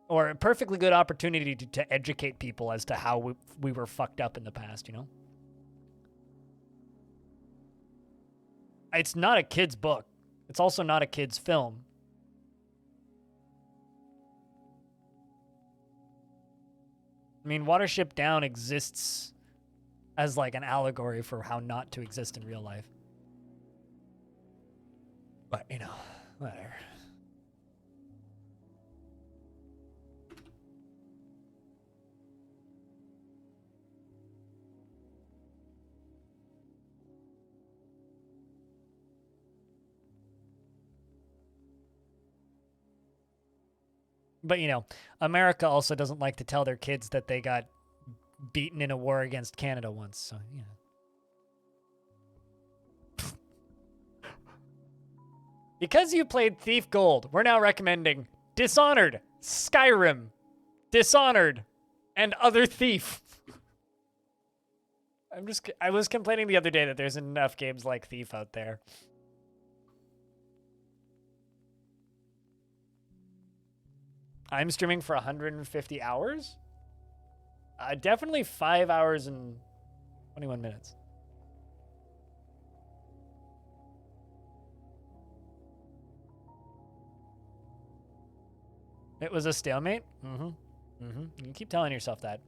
or a perfectly good opportunity to educate people as to how we were fucked up in the past, you know? It's not a kid's book. It's also not a kid's film. I mean, Watership Down exists as like an allegory for how not to exist in real life. But, you know, whatever. But, you know, America also doesn't like to tell their kids that they got beaten in a war against Canada once, so, you know. Because you played Thief Gold, we're now recommending Dishonored, Skyrim, Dishonored, and Other Thief. I was complaining the other day that there's enough games like Thief out there. I'm streaming for 150 hours. Definitely 5 hours and 21 minutes. It was a stalemate? Mm-hmm. Mm-hmm. You keep telling yourself that.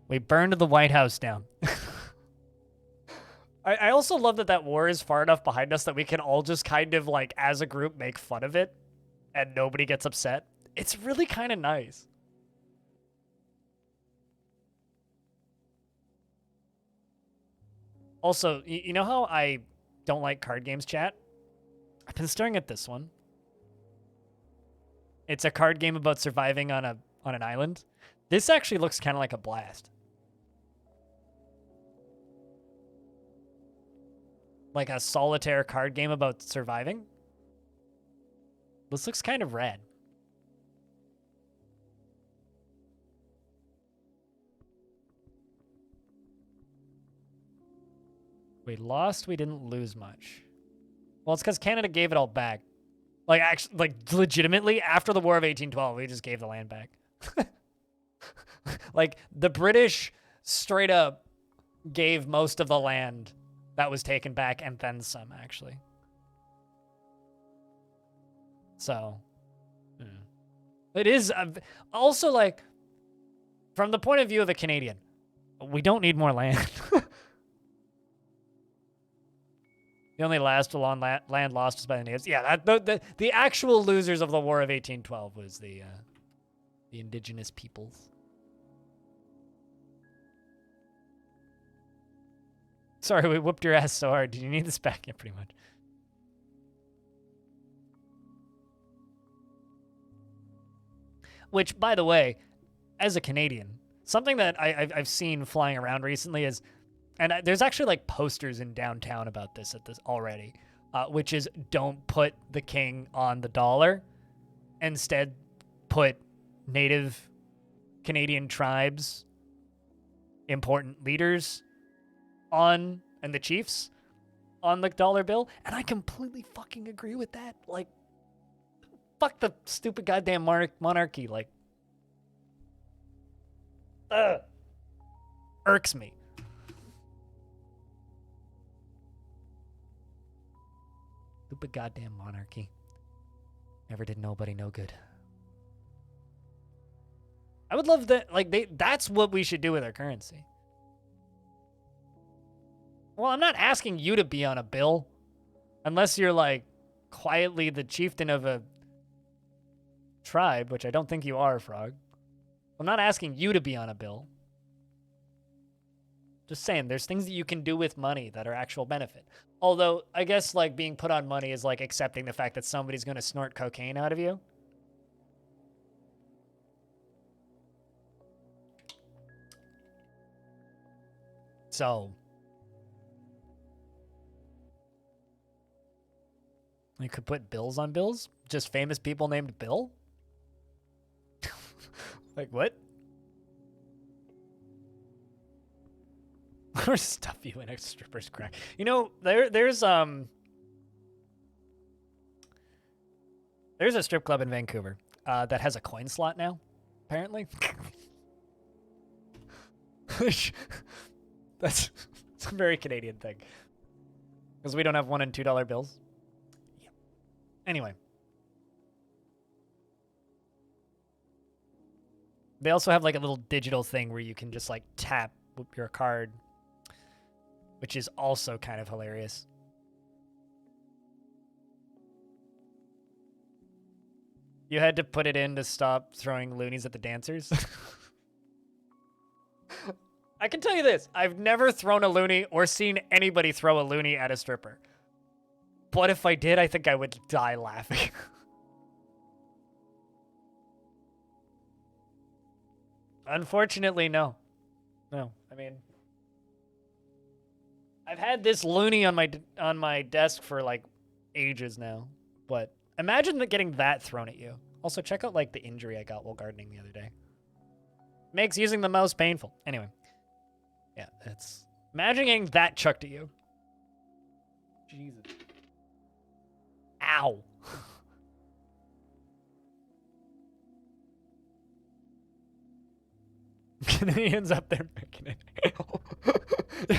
We burned the White House down. I also love that war is far enough behind us that we can all just kind of, like, as a group, make fun of it, and nobody gets upset. It's really kind of nice. Also, you know how I don't like card games, chat? I've been staring at this one. It's a card game about surviving on an island. This actually looks kind of like a blast. Like a solitaire card game about surviving. This looks kind of rad. We lost, we didn't lose much. Well, it's because Canada gave it all back. Like, actually, like, legitimately, after the War of 1812, we just gave the land back. Like, the British straight up gave most of the land that was taken back, and then some, actually. So, it is also, like, from the point of view of a Canadian, we don't need more land. The only last long land lost is by the natives. Yeah, the actual losers of the War of 1812 was the indigenous peoples. Sorry, we whooped your ass so hard. Did you need this back? Yeah, pretty much. Which, by the way, as a Canadian, something that I've seen flying around recently is, and there's actually like posters in downtown about this already, which is don't put the king on the dollar. Instead, put native Canadian tribes, important leaders on, and the chiefs on the dollar bill. And I completely fucking agree with that. Like, fuck the stupid goddamn monarchy. Like, irks me. Stupid goddamn monarchy. Never did nobody no good. I would love that. Like, that's what we should do with our currency. Well, I'm not asking you to be on a bill. Unless you're, like, quietly the chieftain of a tribe, which I don't think you are, Frog. I'm not asking you to be on a bill. Just saying, there's things that you can do with money that are actual benefit. Although, I guess, like, being put on money is like accepting the fact that somebody's going to snort cocaine out of you. So, you could put bills on bills? Just famous people named Bill? Like, what? Or stuff you in a stripper's crack. You know, there's a strip club in Vancouver that has a coin slot now, apparently. That's a very Canadian thing. Because we don't have $1 and $2 bills. Yeah. Anyway. They also have like a little digital thing where you can just like tap your card, which is also kind of hilarious. You had to put it in to stop throwing loonies at the dancers. I can tell you this. I've never thrown a loony or seen anybody throw a loony at a stripper. But if I did, I think I would die laughing. Unfortunately, no. No, I mean, I've had this loony on my desk for like ages now. But imagine getting that thrown at you. Also, check out like the injury I got while gardening the other day. Makes using the mouse painful. Anyway. Yeah, it's... Imagine getting that chucked at you. Jesus. Ow. Canadians up there making it hail.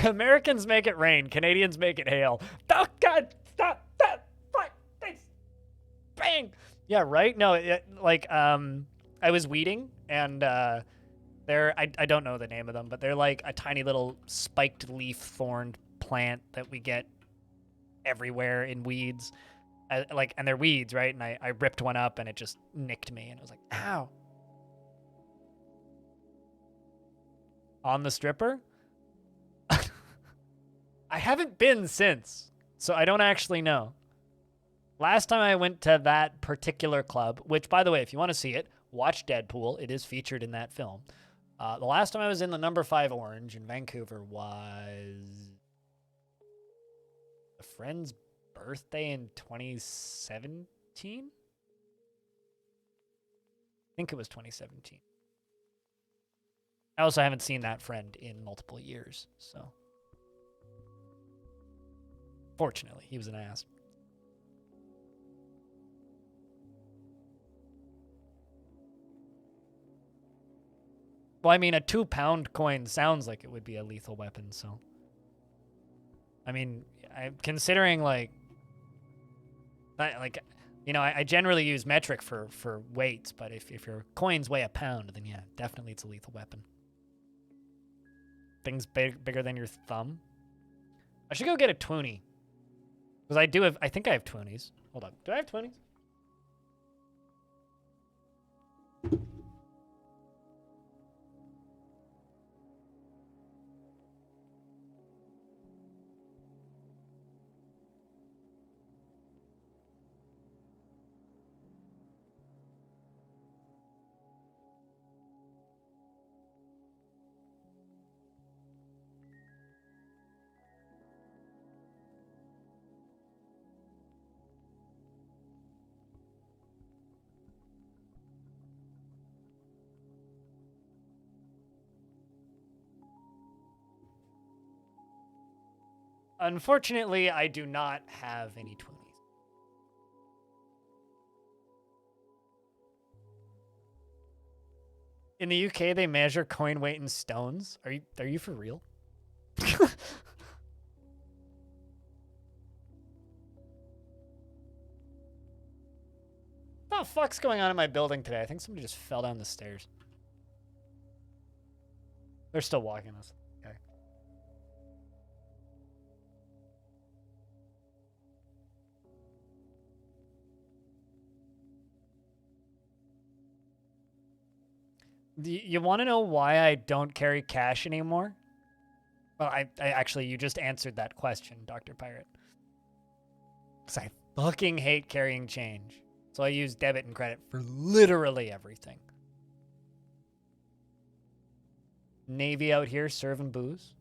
Americans make it rain. Canadians make it hail. Oh, God, stop that. Fuck this. Bang. Yeah, right? No, I was weeding, and I don't know the name of them, but they're like a tiny little spiked leaf thorned plant that we get everywhere in weeds. And they're weeds, right? And I ripped one up, and it just nicked me, and I was like, ow. On the stripper? I haven't been since, so I don't actually know. Last time I went to that particular club, which, by the way, if you want to see it, watch Deadpool. It is featured in that film. The last time I was in the number 5 Orange in Vancouver was a friend's birthday in 2017? I think it was 2017. I also haven't seen that friend in multiple years, so. Fortunately, he was an ass. Well, I mean, a 2-pound coin sounds like it would be a lethal weapon, so. I mean, considering, like, I generally use metric for weights, but if your coins weigh a pound, then yeah, definitely it's a lethal weapon. Things bigger than your thumb. I should go get a 20. Because I think I have 20s. Hold on. Do I have 20s? Unfortunately, I do not have any 20s. In the UK, they measure coin weight in stones. Are you for real? What the fuck's going on in my building today? I think somebody just fell down the stairs. They're still walking us. Okay. You want to know why I don't carry cash anymore? Well, I actually, you just answered that question, Dr. Pirate. Because I fucking hate carrying change. So I use debit and credit for literally everything. Navy out here serving booze.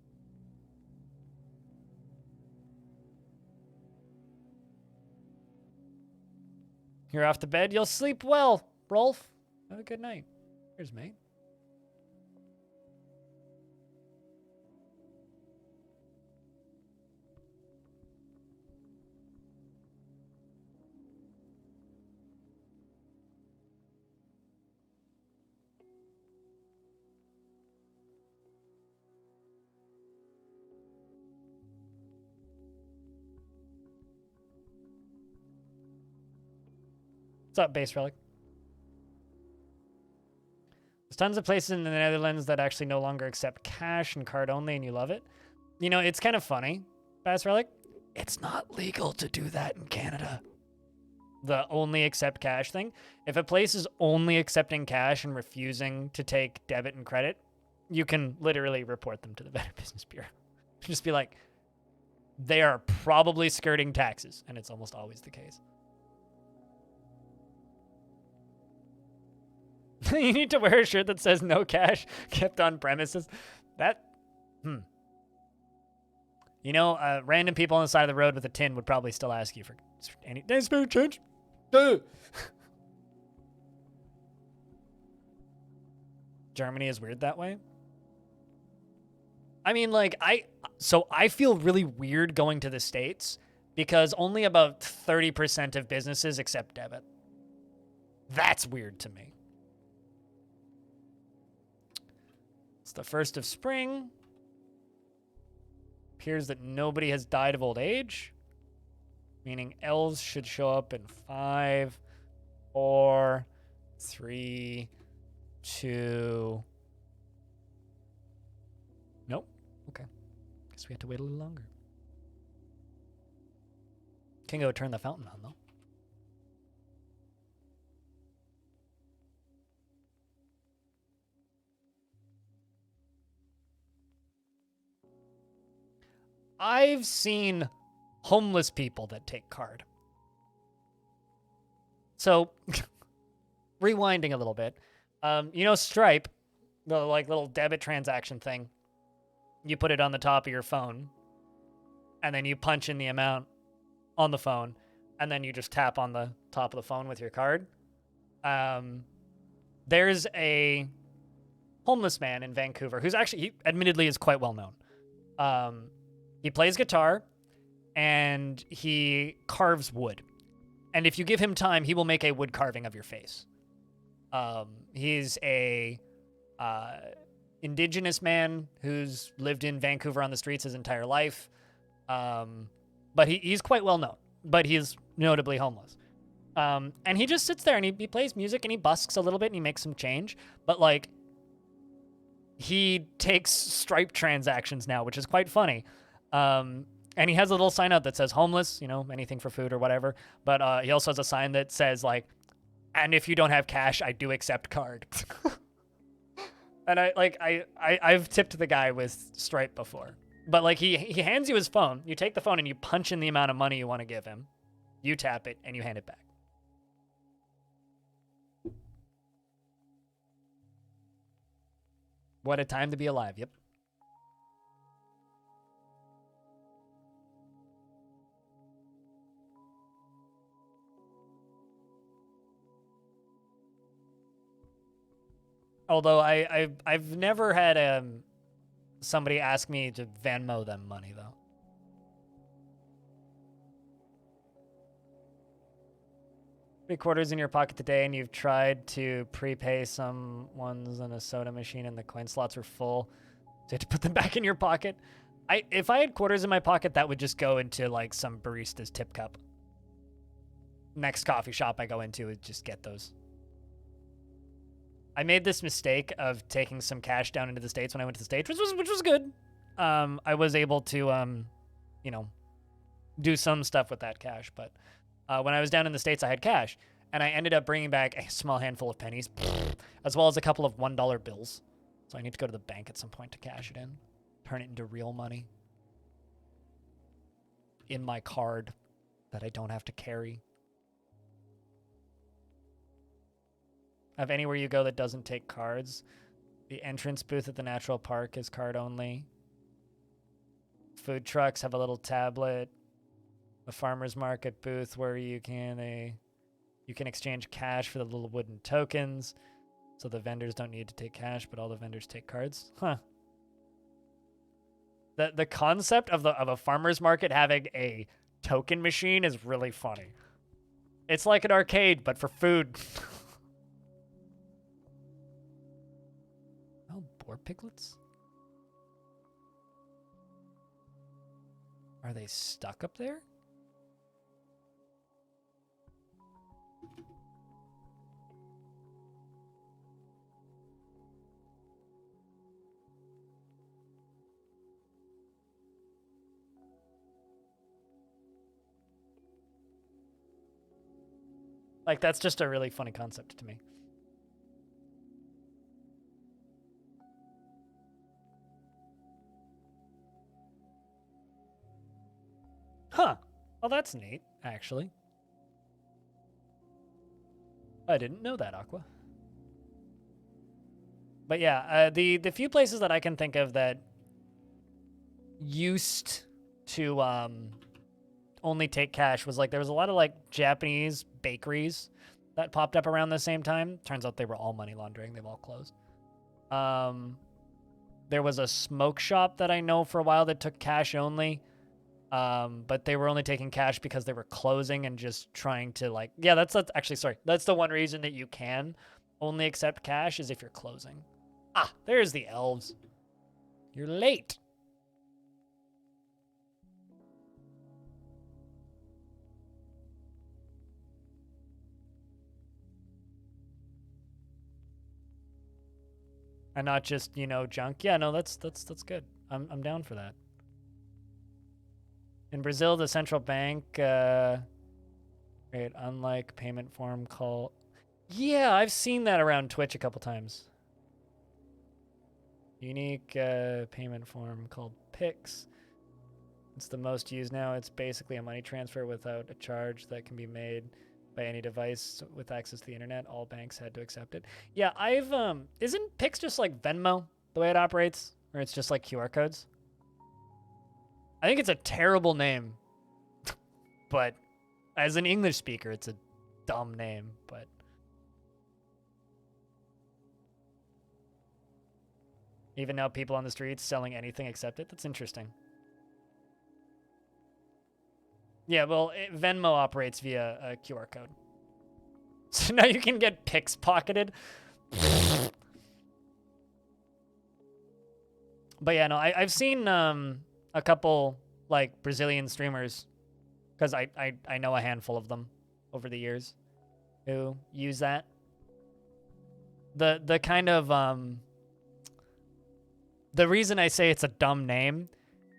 You're off to bed. You'll sleep well, Rolf. Have a good night. Cheers, mate. What's up, Base Relic? There's tons of places in the Netherlands that actually no longer accept cash and card only, and you love it. You know, it's kind of funny, Base Relic. It's not legal to do that in Canada. The only accept cash thing. If a place is only accepting cash and refusing to take debit and credit, you can literally report them to the Better Business Bureau. Just be like, they are probably skirting taxes, and it's almost always the case. You need to wear a shirt that says no cash kept on premises. You know, random people on the side of the road with a tin would probably still ask you for any spare change. Germany is weird that way. I mean, like, I feel really weird going to the States because only about 30% of businesses accept debit. That's weird to me. the first of spring. Appears that nobody has died of old age, meaning elves should show up in 5, 4, 3, 2. Nope. Okay. Guess we have to wait a little longer. Can go turn the fountain on, though. I've seen homeless people that take card. So, rewinding a little bit, you know Stripe, the like little debit transaction thing. You put it on the top of your phone, and then you punch in the amount on the phone, and then you just tap on the top of the phone with your card. There's a homeless man in Vancouver who's actually, he admittedly is quite well known. He plays guitar, and he carves wood. And if you give him time, he will make a wood carving of your face. He's a indigenous man who's lived in Vancouver on the streets his entire life. But he's quite well known, but he's notably homeless. And he just sits there and he plays music and he busks a little bit and he makes some change. But like, he takes Stripe transactions now, which is quite funny. And he has a little sign out that says homeless, you know, anything for food or whatever. But he also has a sign that says like, and if you don't have cash, I do accept card. And I've tipped the guy with Stripe before. But like he hands you his phone. You take the phone and you punch in the amount of money you want to give him. You tap it and you hand it back. What a time to be alive. Yep. Although I've never had somebody ask me to Venmo them money though. 3/4 in your pocket today, and you've tried to prepay some ones on a soda machine, and the coin slots are full, so you have to put them back in your pocket. If I had quarters in my pocket, that would just go into like some barista's tip cup. Next coffee shop I go into would just get those. I made this mistake of taking some cash down into the States when I went to the States, which was good. I was able to, you know, do some stuff with that cash. But when I was down in the States, I had cash. And I ended up bringing back a small handful of pennies, as well as a couple of $1 bills. So I need to go to the bank at some point to cash it in. Turn it into real money. In my card that I don't have to carry. Of anywhere you go that doesn't take cards. The entrance booth at the Natural Park is card only. Food trucks have a little tablet. The farmer's market booth where you can exchange cash for the little wooden tokens. So the vendors don't need to take cash, but all the vendors take cards. Huh. The concept of a farmer's market having a token machine is really funny. It's like an arcade, but for food. Boar piglets? Are they stuck up there? Like, that's just a really funny concept to me. Huh. Well, that's neat, actually. I didn't know that, Aqua. But yeah, the few places that I can think of that used to only take cash was like there was a lot of like Japanese bakeries that popped up around the same time. Turns out they were all money laundering. They've all closed. There was a smoke shop that I know for a while that took cash only. But they were only taking cash because they were closing and just trying to like, yeah, that's actually, sorry. That's the one reason that you can only accept cash is if you're closing. Ah, there's the elves. You're late. And not just, you know, junk. Yeah, no, that's good. I'm down for that. In Brazil, the central bank, wait, unlike payment form call. Yeah, I've seen that around Twitch a couple times. Unique payment form called Pix. It's the most used now. It's basically a money transfer without a charge that can be made by any device with access to the internet. All banks had to accept it. Yeah, I've isn't Pix just like Venmo the way it operates, or it's just like QR codes? I think it's a terrible name, but as an English speaker, it's a dumb name. But even now, people on the streets selling anything except it. That's interesting. Yeah, well, Venmo operates via a QR code. So now you can get Pix pocketed. But yeah, no, I've seen a couple, like, Brazilian streamers, because I know a handful of them over the years who use that. The kind of, the reason I say it's a dumb name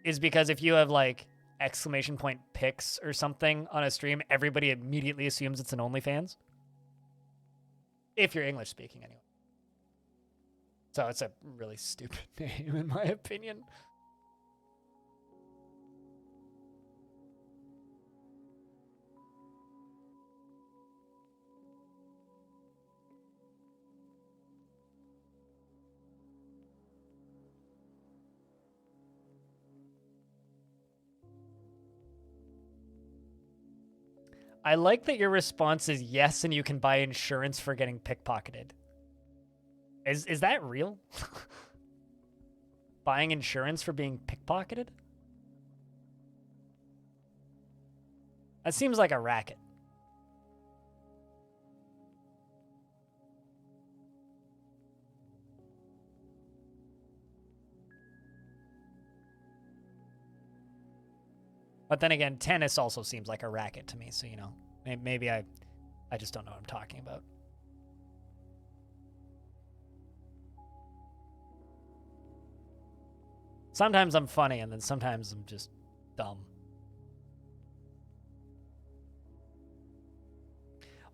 is because if you have, like, exclamation point Pix or something on a stream, everybody immediately assumes it's an OnlyFans. If you're English speaking, anyway. So it's a really stupid name, in my opinion. I like that your response is yes, and you can buy insurance for getting pickpocketed. Is that real? Buying insurance for being pickpocketed? That seems like a racket. But then again, tennis also seems like a racket to me, so, you know, maybe I just don't know what I'm talking about. Sometimes I'm funny, and then sometimes I'm just dumb.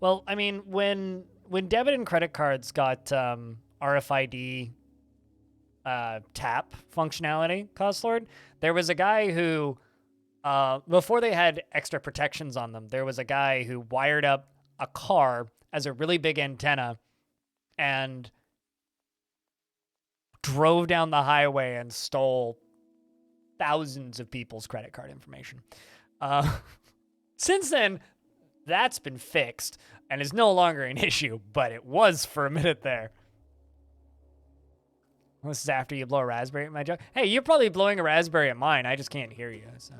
Well, I mean, when debit and credit cards got RFID tap functionality, Coslord, there was a guy who, before they had extra protections on them, there was a guy who wired up a car as a really big antenna and drove down the highway and stole thousands of people's credit card information. Since then, that's been fixed and is no longer an issue, but it was for a minute there. This is after you blow a raspberry at my joke. Hey, you're probably blowing a raspberry at mine. I just can't hear you, so...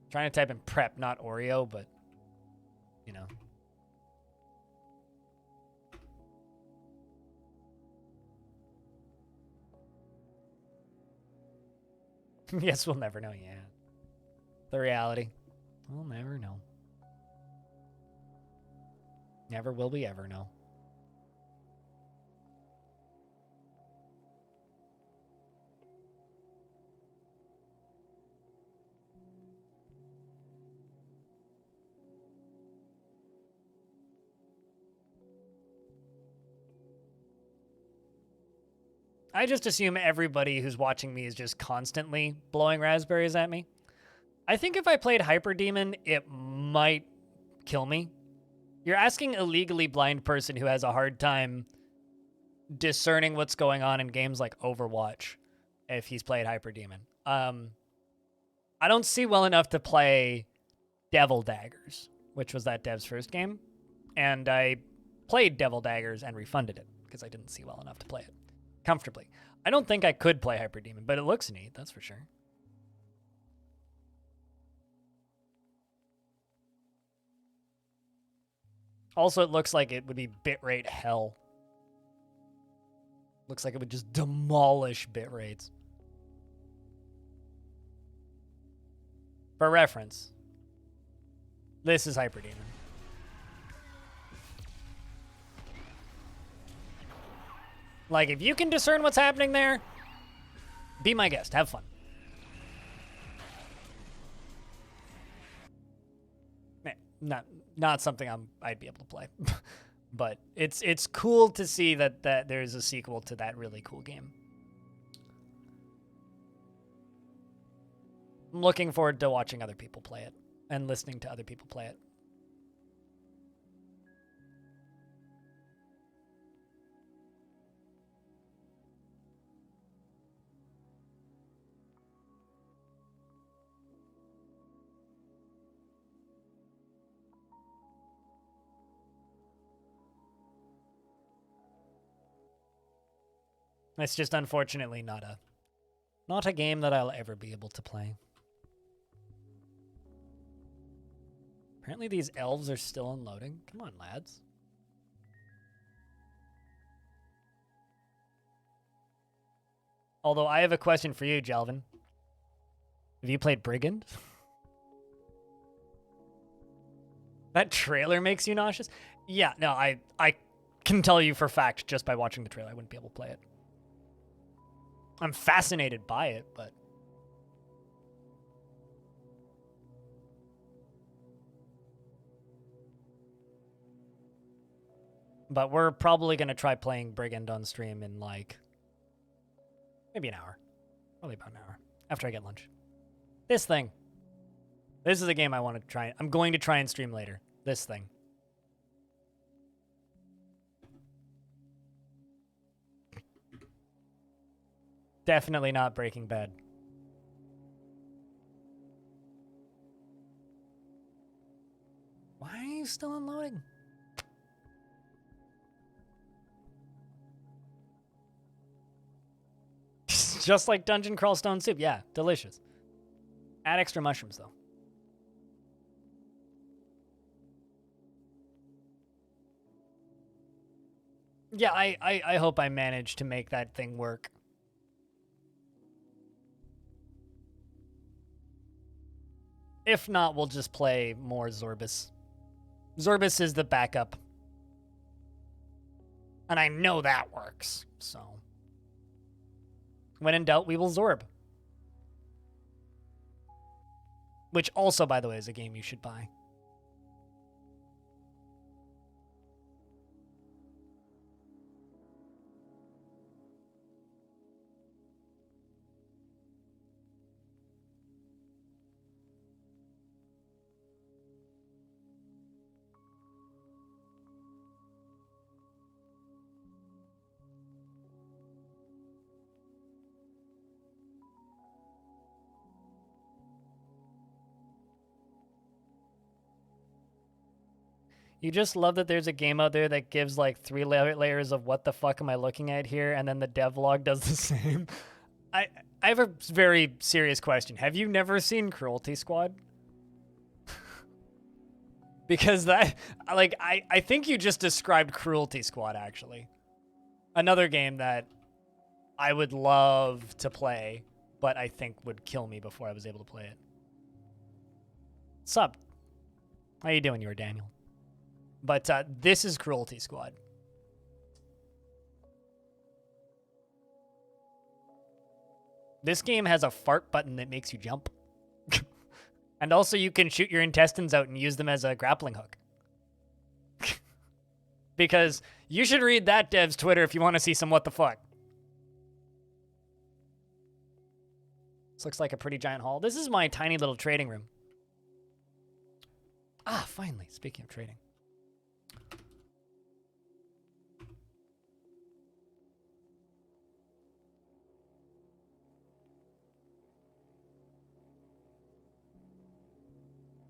Trying to type in prep, not Oreo, but, you know. Yes, we'll never know, yeah. The reality. We'll never know. Never will we ever know. I just assume everybody who's watching me is just constantly blowing raspberries at me. I think if I played Hyper Demon, it might kill me. You're asking a legally blind person who has a hard time discerning what's going on in games like Overwatch if he's played Hyper Demon. I don't see well enough to play Devil Daggers, which was that dev's first game. And I played Devil Daggers and refunded it because I didn't see well enough to play it comfortably. I don't think I could play Hyper Demon, but it looks neat, that's for sure. Also, it looks like it would be bitrate hell. Looks like it would just demolish bit rates. For reference, this is Hyperdemon. Like, if you can discern what's happening there, be my guest. Have fun. Not something I'd be able to play. But it's cool to see that there's a sequel to that really cool game. I'm looking forward to watching other people play it and listening to other people play it. It's just unfortunately not a game that I'll ever be able to play. Apparently these elves are still unloading. Come on, lads. Although I have a question for you, Jalvin. Have you played Brigand? That trailer makes you nauseous? Yeah, no, I can tell you for a fact just by watching the trailer I wouldn't be able to play it. I'm fascinated by it, but... But we're probably going to try playing Brigand on stream in, like, maybe an hour. Probably about an hour. After I get lunch. This thing. This is a game I want to try. I'm going to try and stream later. This thing. Definitely not Breaking Bad. Why are you still unloading? Just like Dungeon Crawl Stone Soup. Yeah, delicious. Add extra mushrooms, though. Yeah, I hope I manage to make that thing work. If not, we'll just play more Zorbus. Zorbus is the backup. And I know that works, so... When in doubt, we will Zorb. Which also, by the way, is a game you should buy. You just love that there's a game out there that gives like 3 layers of what the fuck am I looking at here, and then the devlog does the same. I have a very serious question. Have you never seen Cruelty Squad? Because that, like, I think you just described Cruelty Squad, actually. Another game that I would love to play, but I think would kill me before I was able to play it. What's up? How you doing, Daniel? But this is Cruelty Squad. This game has a fart button that makes you jump. And also you can shoot your intestines out and use them as a grappling hook. Because you should read that dev's Twitter if you want to see some what the fuck. This looks like a pretty giant hall. This is my tiny little trading room. Ah, finally, speaking of trading.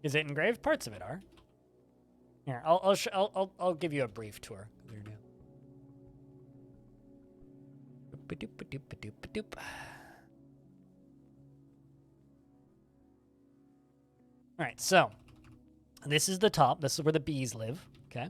Is it engraved? Parts of it are. Here, I'll give you a brief tour. All right, so this is the top. This is where the bees live. Okay,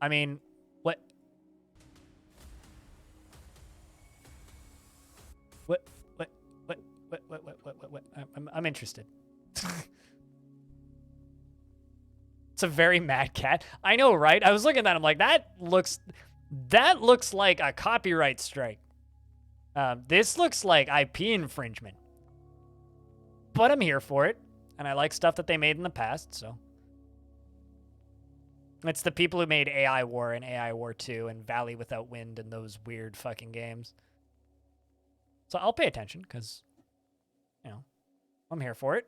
I mean, what? What? What? What? What? I'm interested. It's a very mad cat. I know, right? I was looking at that. I'm like, that looks like a copyright strike. This looks like IP infringement. But I'm here for it, and I like stuff that they made in the past, so. It's the people who made AI War and AI War 2 and Valley Without Wind and those weird fucking games. So I'll pay attention, because, you know, I'm here for it.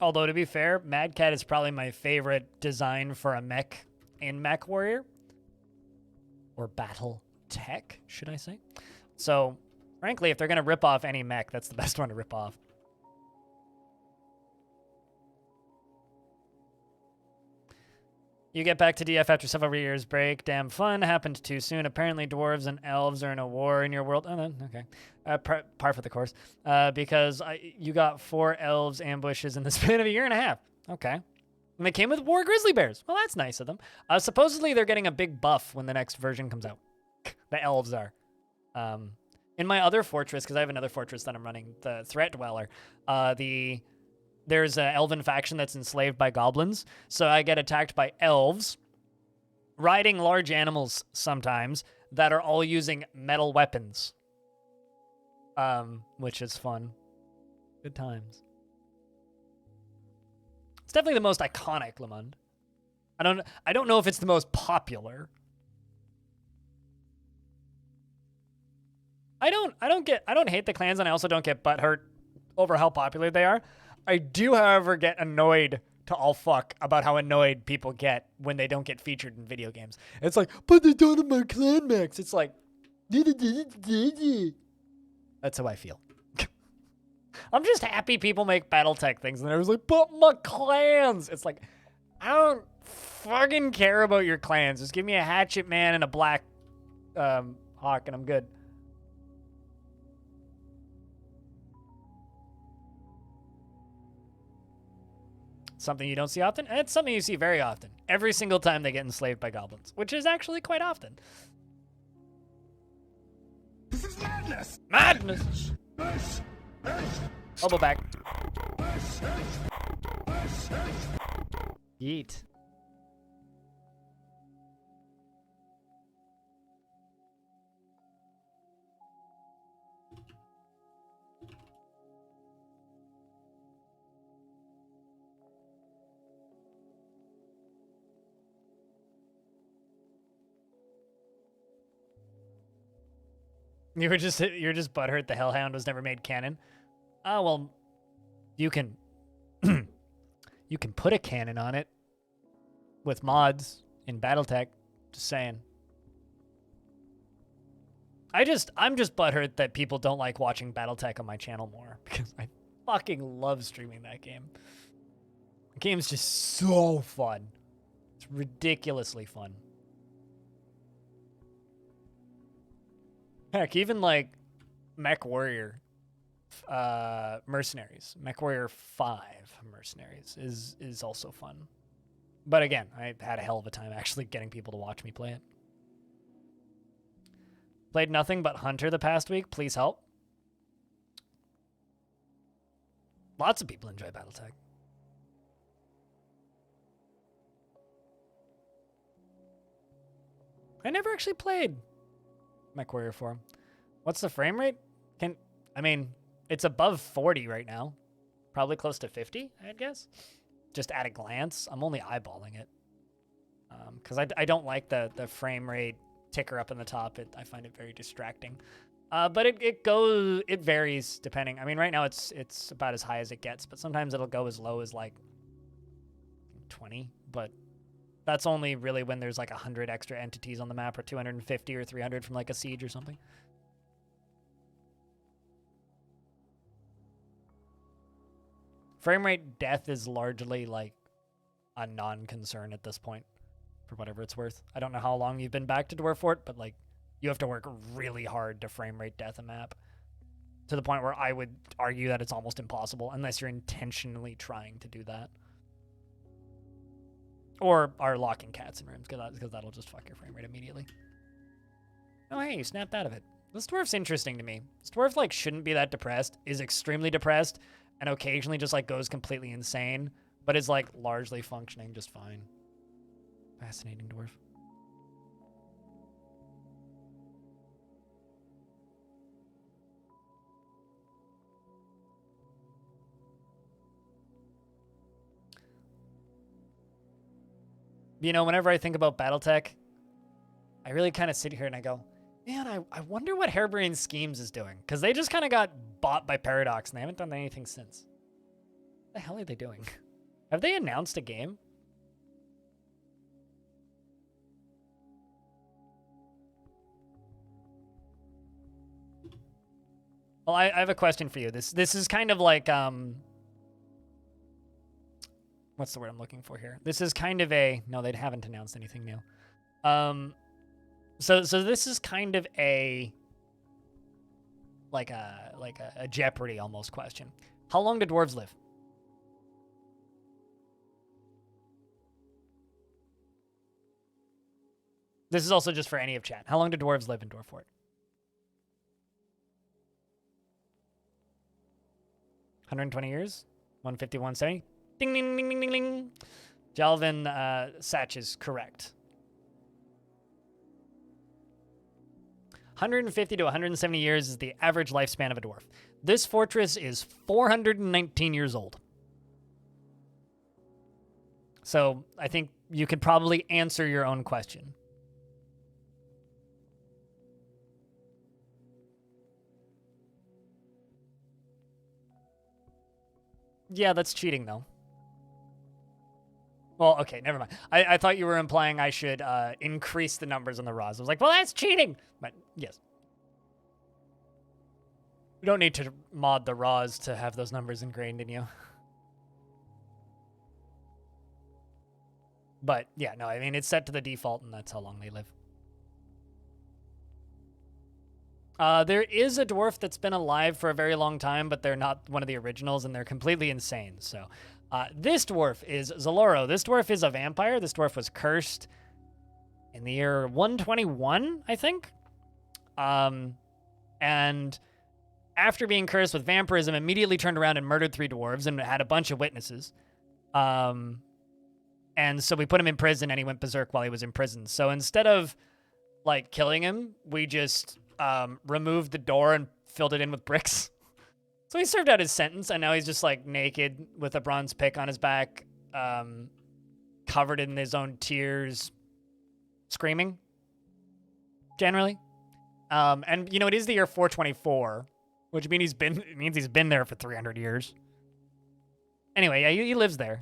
Although, to be fair, Mad Cat is probably my favorite design for a mech in Mech Warrior. Or Battle Tech, should I say. So, frankly, if they're going to rip off any mech, that's the best one to rip off. You get back to DF after several years break. Damn fun. Happened too soon. Apparently, dwarves and elves are in a war in your world. Oh, no, okay. Par for the course. Because you got 4 elves ambushes in the span of a year and a half. Okay. And they came with war grizzly bears. Well, that's nice of them. Supposedly, they're getting a big buff when the next version comes out. The elves are. In my other fortress, because I have another fortress that I'm running, the Threat Dweller, there's an elven faction that's enslaved by goblins, so I get attacked by elves, riding large animals sometimes, that are all using metal weapons. Which is fun. Good times. It's definitely the most iconic Lamond. I don't know if it's the most popular. I don't hate the clans, and I also don't get butthurt over how popular they are. I do, however, get annoyed to all fuck about how annoyed people get when they don't get featured in video games. It's like, but they don't have my clan max. It's like, that's how I feel. I'm just happy people make BattleTech things, and I was like, but my clans. It's like, I don't fucking care about your clans. Just give me a hatchet man and a black hawk, and I'm good. Something you don't see often? It's something you see very often. Every single time they get enslaved by goblins, which is actually quite often. This is madness! Madness! Elbow back. Yeet. You're just butthurt the Hellhound was never made canon. Oh, well, you can you can put a cannon on it with mods in BattleTech. Just saying. I'm just butthurt that people don't like watching BattleTech on my channel more, because I fucking love streaming that game. The game's just so fun. It's ridiculously fun. Heck, even like Mech Warrior Mercenaries, Mech Warrior 5 Mercenaries is also fun. But again, I had a hell of a time actually getting people to watch me play it. Played nothing but Hunter the past week. Please help. Lots of people enjoy BattleTech. I never actually played Mech Warrior 4. What's the frame rate? I mean, it's above 40 right now. Probably close to 50, I'd guess. Just at a glance. I'm only eyeballing it. Because I don't like the frame rate ticker up in the top. I find it very distracting. But it varies depending. I mean, right now it's about as high as it gets, but sometimes it'll go as low as like 20. But That's only really when there's like 100 extra entities on the map, or 250 or 300 from like a siege or something. Frame rate death is largely like a non-concern at this point, for whatever it's worth. I don't know how long you've been back to Dwarf Fort, but like you have to work really hard to frame rate death a map, to the point where I would argue that it's almost impossible unless you're intentionally trying to do that. Or are locking cats in rooms, because that'll just fuck your frame rate immediately. Oh, hey, you snapped out of it. This dwarf's interesting to me. This dwarf, like, shouldn't be that depressed, is extremely depressed, and occasionally just, like, goes completely insane, but is, like, largely functioning just fine. Fascinating dwarf. You know, whenever I think about Battletech, I really kind of sit here and I go, man, I wonder what Harebrained Schemes is doing. Because they just kind of got bought by Paradox and they haven't done anything since. What the hell are they doing? Have they announced a game? Well, I have a question for you. This is kind of like, what's the word I'm looking for here? This is kind of a, no, they haven't announced anything new. So this is kind of a, like a Jeopardy almost question. How long do dwarves live? This is also just for any of chat. How long do dwarves live in Dwarf Fort? 120 years? 150, 170? Ding, ding, ding, ding, ding, ding. Jalvin Satch is correct. 150 to 170 years is the average lifespan of a dwarf. This fortress is 419 years old. So I think you could probably answer your own question. Yeah, that's cheating, though. Well, okay, never mind. I thought you were implying I should increase the numbers on the RAWs. I was like, well, that's cheating. But yes. We don't need to mod the RAWs to have those numbers ingrained in you. But yeah, no, I mean, it's set to the default, and that's how long they live. There is a dwarf that's been alive for a very long time, but they're not one of the originals, and they're completely insane. So this dwarf is Zaloro. This dwarf is a vampire. This dwarf was cursed in the year 121, I think. And after being cursed with vampirism, immediately turned around and murdered 3 dwarves and had a bunch of witnesses. And so we put him in prison, and he went berserk while he was in prison. So instead of, like, killing him, we just removed the door and filled it in with bricks. So he served out his sentence, and now he's just, like, naked with a bronze pick on his back, covered in his own tears, screaming, generally. And, you know, it is the year 424, which means he's been there for 300 years. Anyway, yeah, he lives there.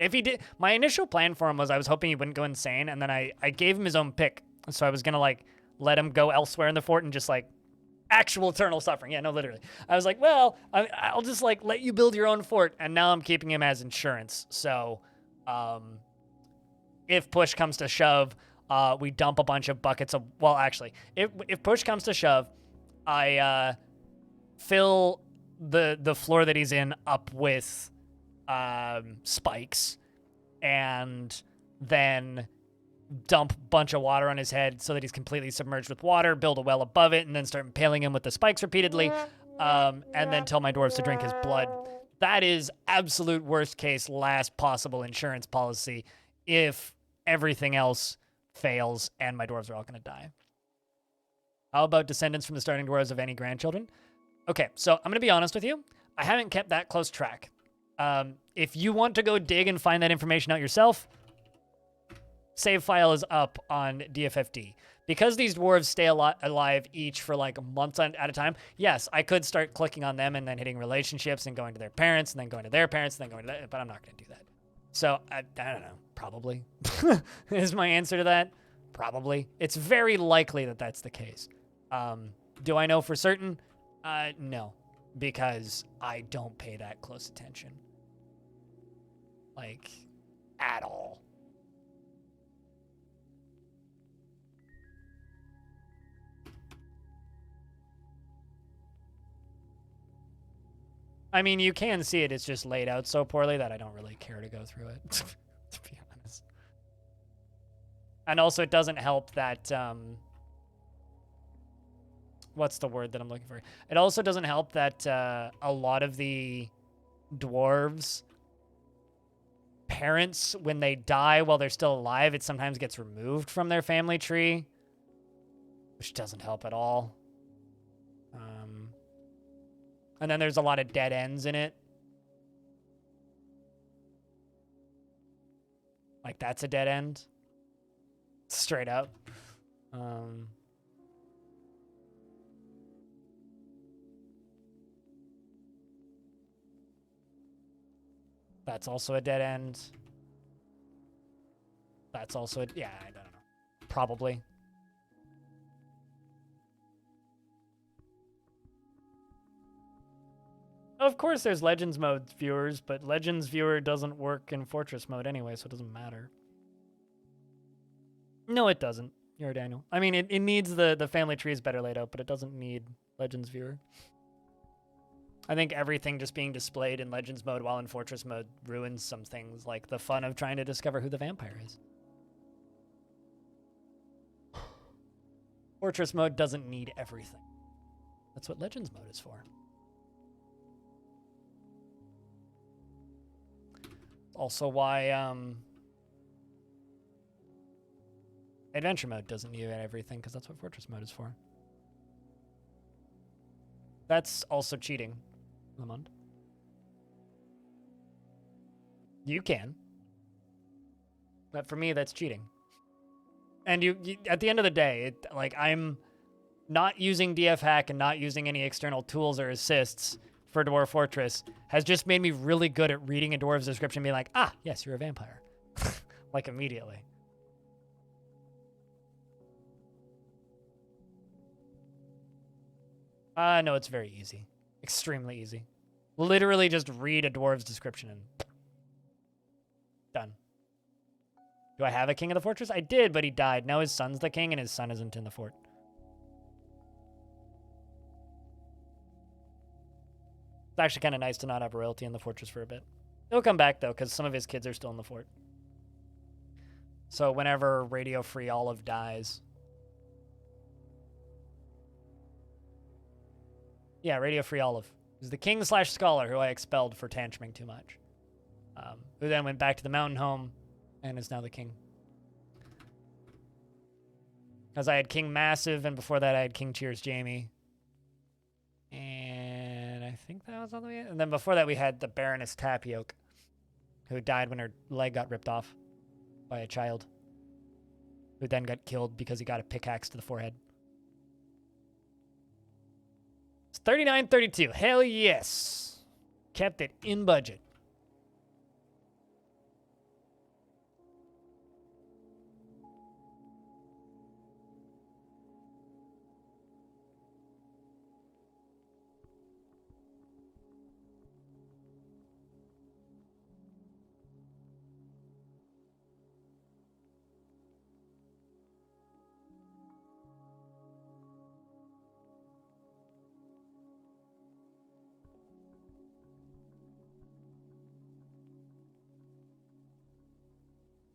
If he did, my initial plan for him was I was hoping he wouldn't go insane, and then I gave him his own pick. So I was going to, like, let him go elsewhere in the fort and just, like, actual eternal suffering. Yeah, no, literally. I was like, well, I'll just, like, let you build your own fort, and now I'm keeping him as insurance. So if push comes to shove, we dump a bunch of buckets of, well, actually, if push comes to shove, I fill the floor that he's in up with spikes, and then dump a bunch of water on his head so that he's completely submerged with water, build a well above it, and then start impaling him with the spikes repeatedly, and then tell my dwarves to drink his blood. That is absolute worst case, last possible insurance policy if everything else fails and my dwarves are all going to die. How about descendants from the starting dwarves of any grandchildren? Okay, so I'm going to be honest with you. I haven't kept that close track. If you want to go dig and find that information out yourself, save file is up on DFFD. Because these dwarves stay alive each for like months at a time, yes, I could start clicking on them and then hitting relationships and going to their parents and then going to their parents and then going to their, but I'm not going to do that. So I don't know. Probably. Is my answer to that. Probably. It's very likely that that's the case. Do I know for certain? No. Because I don't pay that close attention. Like, at all. I mean, you can see it. It's just laid out so poorly that I don't really care to go through it, to be honest. And also, it doesn't help that, what's the word that I'm looking for? It also doesn't help that a lot of the dwarves' parents, when they die while they're still alive, it sometimes gets removed from their family tree, which doesn't help at all. And then there's a lot of dead ends in it. Like, that's a dead end. Straight up. That's also a dead end. That's also a... Yeah, I don't know. Probably. Of course there's Legends mode viewers, but Legends viewer doesn't work in Fortress mode anyway, so it doesn't matter. No, it doesn't. You're Daniel. I mean, it needs the family trees better laid out, but it doesn't need Legends viewer. I think everything just being displayed in Legends mode while in Fortress mode ruins some things, like the fun of trying to discover who the vampire is. Fortress mode doesn't need everything. That's what Legends mode is for. Also why Adventure mode doesn't need everything, because that's what Fortress mode is for. That's also cheating, Lamond. You can. But for me, that's cheating. And you at the end of the day, like, I'm not using DF hack and not using any external tools or assists for Dwarf Fortress has just made me really good at reading a dwarf's description and being like, ah, yes, you're a vampire. Like, immediately. No, it's very easy. Extremely easy. Literally just read a dwarf's description and done. Do I have a king of the fortress? I did, but he died. Now his son's the king and his son isn't in the fort. It's actually kind of nice to not have royalty in the fortress for a bit. He'll come back, though, because some of his kids are still in the fort. So whenever Radio Free Olive dies... Yeah, Radio Free Olive. He's the king/scholar who I expelled for tantruming too much. Who then went back to the mountain home and is now the king. Because I had King Massive, and before that I had King Cheers Jamie. And I think that was all the way. And then before that we had the Baroness Tapioca, who died when her leg got ripped off by a child, who then got killed because he got a pickaxe to the forehead. It's 39.32. Hell yes. Kept it in budget.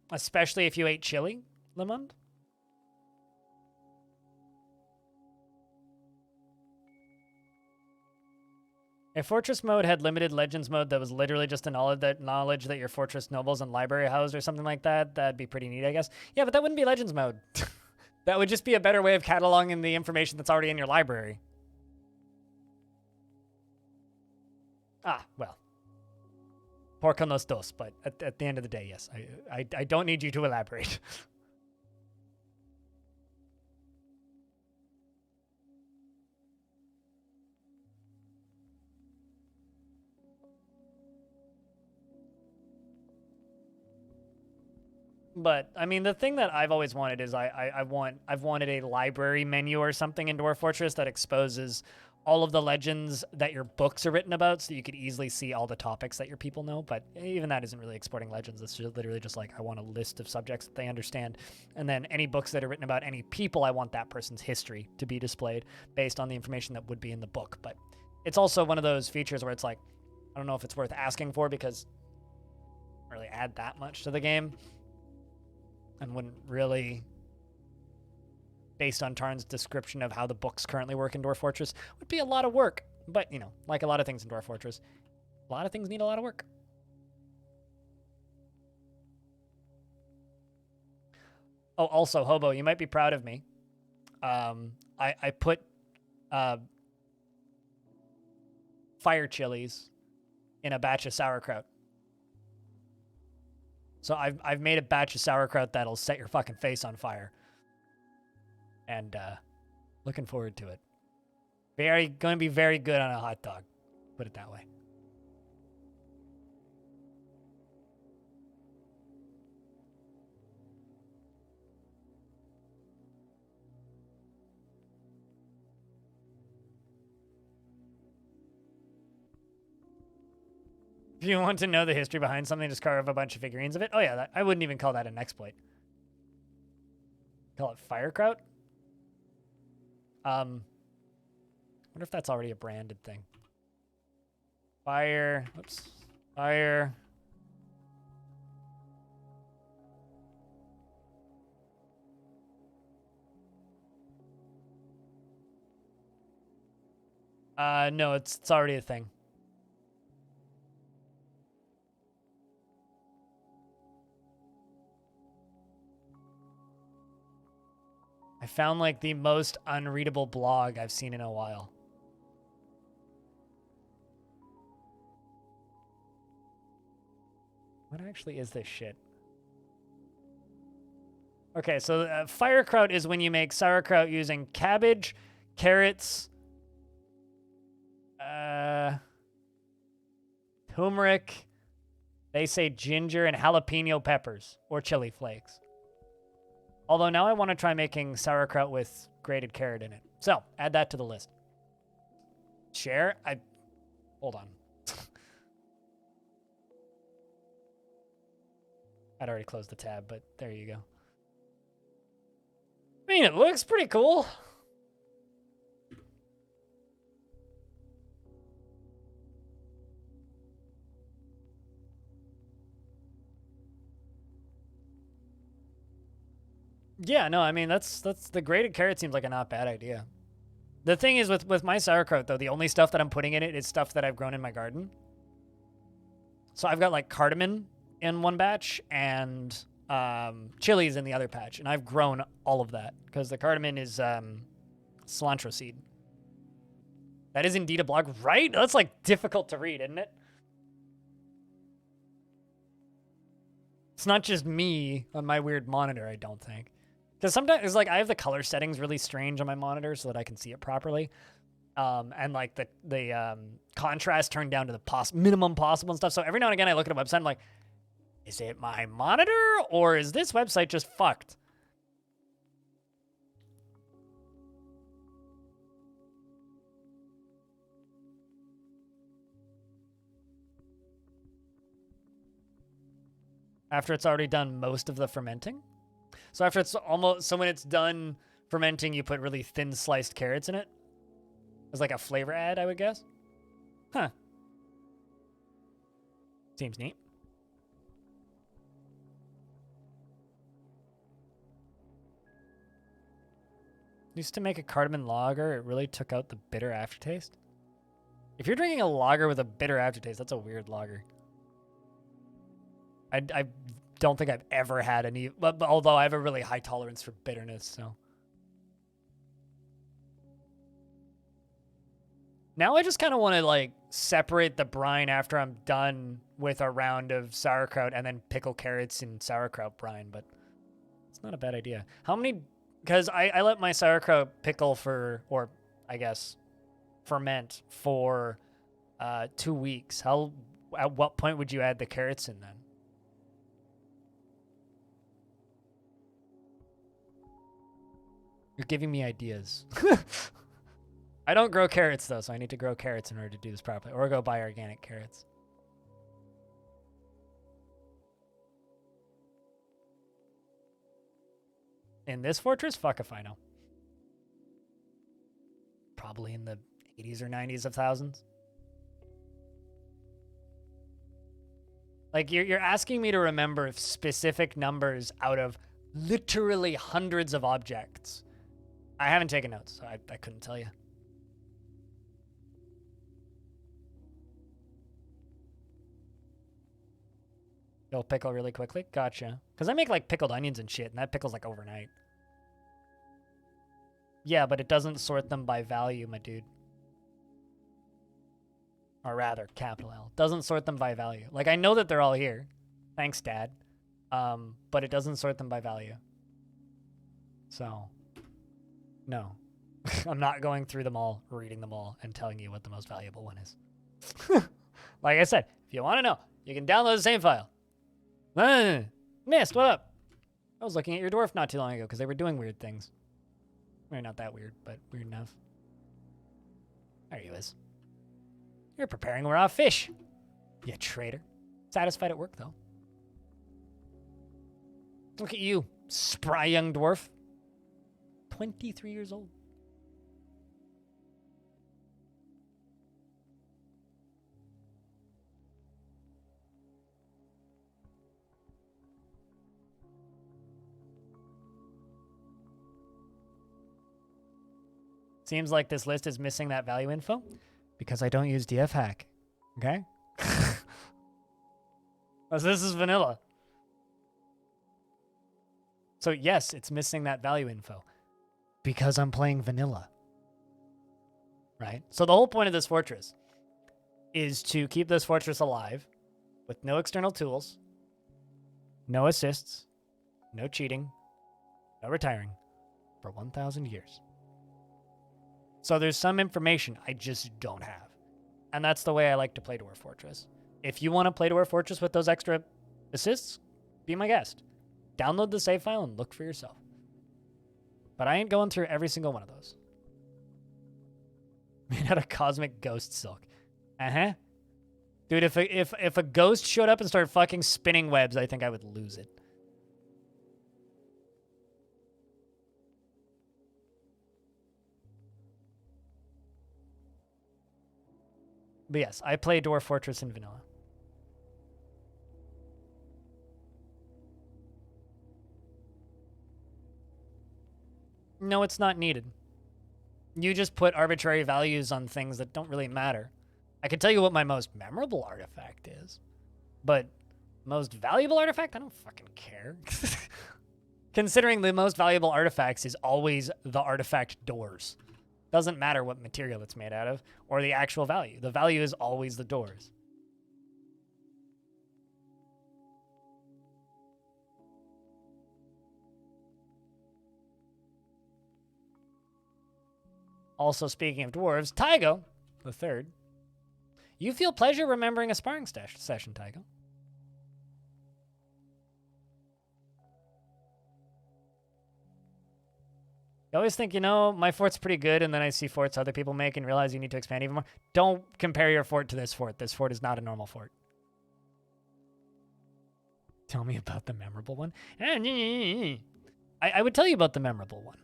Especially if you ate chili, Lemond. If Fortress mode had limited Legends mode that was literally just a knowledge that your Fortress nobles and library housed or something like that, that'd be pretty neat, I guess. Yeah, but that wouldn't be Legends mode. That would just be a better way of cataloging the information that's already in your library. Ah, well. Por con los dos, but at the end of the day, yes. I don't need you to elaborate. But I mean, the thing that I've always wanted is I've wanted a library menu or something in Dwarf Fortress that exposes all of the legends that your books are written about, so you could easily see all the topics that your people know. But even that isn't really exporting legends. It's just literally just like, I want a list of subjects that they understand, and then any books that are written about any people, I want that person's history to be displayed based on the information that would be in the book. But it's also one of those features where it's like, I don't know if it's worth asking for, because it doesn't really add that much to the game, and wouldn't really, based on Tarn's description of how the books currently work in Dwarf Fortress, would be a lot of work. But, you know, like a lot of things in Dwarf Fortress, a lot of things need a lot of work. Oh, also, Hobo, you might be proud of me. I put fire chilies in a batch of sauerkraut. So I've made a batch of sauerkraut that'll set your fucking face on fire. And looking forward to it. Going to be very good on a hot dog. Put it that way. If you want to know the history behind something, just carve a bunch of figurines of it. Oh yeah, I wouldn't even call that an exploit. Call it firekraut? Wonder if that's already a branded thing. Fire. Whoops. Fire. No, it's already a thing. I found like the most unreadable blog I've seen in a while. What actually is this shit? Okay, so firekraut is when you make sauerkraut using cabbage, carrots, turmeric, they say ginger, and jalapeno peppers, or chili flakes. Although now I want to try making sauerkraut with grated carrot in it. So, add that to the list. Share? Hold on. I'd already closed the tab, but there you go. I mean, it looks pretty cool. Yeah, no, I mean, that's the grated carrot seems like a not bad idea. The thing is with my sauerkraut, though, the only stuff that I'm putting in it is stuff that I've grown in my garden. So I've got, like, cardamom in one batch and chilies in the other patch, and I've grown all of that because the cardamom is cilantro seed. That is indeed a blog, right? That's, like, difficult to read, isn't it? It's not just me on my weird monitor, I don't think. Because sometimes it's like I have the color settings really strange on my monitor so that I can see it properly. And like the contrast turned down to the minimum possible and stuff. So every now and again I look at a website, I'm like, is it my monitor or is this website just fucked? After it's already done most of the fermenting? So after it's when it's done fermenting, you put really thin sliced carrots in it? As like a flavor add, I would guess? Huh. Seems neat. Used to make a cardamom lager, it really took out the bitter aftertaste. If you're drinking a lager with a bitter aftertaste, that's a weird lager. I don't think I've ever had any, but although I have a really high tolerance for bitterness, so. Now I just kind of want to like separate the brine after I'm done with a round of sauerkraut and then pickle carrots in sauerkraut brine, but it's not a bad idea. How many, because I let my sauerkraut pickle for, or I guess ferment for 2 weeks. At what point would you add the carrots in then? You're giving me ideas. I don't grow carrots, though, so I need to grow carrots in order to do this properly. Or go buy organic carrots. In this fortress? Fuck if I know. Probably in the 80s or 90s of thousands. Like, you're asking me to remember specific numbers out of literally hundreds of objects. I haven't taken notes, so I couldn't tell you. You'll pickle really quickly? Gotcha. Because I make, like, pickled onions and shit, and that pickles, like, overnight. Yeah, but it doesn't sort them by value, my dude. Or rather, capital L. Doesn't sort them by value. Like, I know that they're all here. Thanks, Dad. But it doesn't sort them by value. So, no. I'm not going through them all, reading them all, and telling you what the most valuable one is. Like I said, if you want to know, you can download the same file. Missed, what up? I was looking at your dwarf not too long ago because they were doing weird things. Well, not that weird, but weird enough. There he is. You're preparing a raw fish. You traitor. Satisfied at work, though. Look at you, spry young dwarf. 23 years old. Seems like this list is missing that value info because I don't use DF hack. Okay? This is vanilla. So yes, it's missing that value info because I'm playing vanilla. Right? So the whole point of this fortress is to keep this fortress alive with no external tools, no assists, no cheating, no retiring for 1,000 years. So there's some information I just don't have. And that's the way I like to play Dwarf Fortress. If you want to play Dwarf Fortress with those extra assists, be my guest. Download the save file and look for yourself. But I ain't going through every single one of those. Made out of cosmic ghost silk. Uh-huh. Dude, if a ghost showed up and started fucking spinning webs, I think I would lose it. But yes, I play Dwarf Fortress in vanilla. No, it's not needed. You just put arbitrary values on things that don't really matter. I can tell you what my most memorable artifact is, but most valuable artifact? I don't fucking care. Considering the most valuable artifacts is always the artifact doors. Doesn't matter what material it's made out of or the actual value. The value is always the doors. Also, speaking of dwarves, Tygo, the third. You feel pleasure remembering a sparring session, Tygo. You always think, you know, my fort's pretty good, and then I see forts other people make and realize you need to expand even more. Don't compare your fort to this fort. This fort is not a normal fort. Tell me about the memorable one. I would tell you about the memorable one.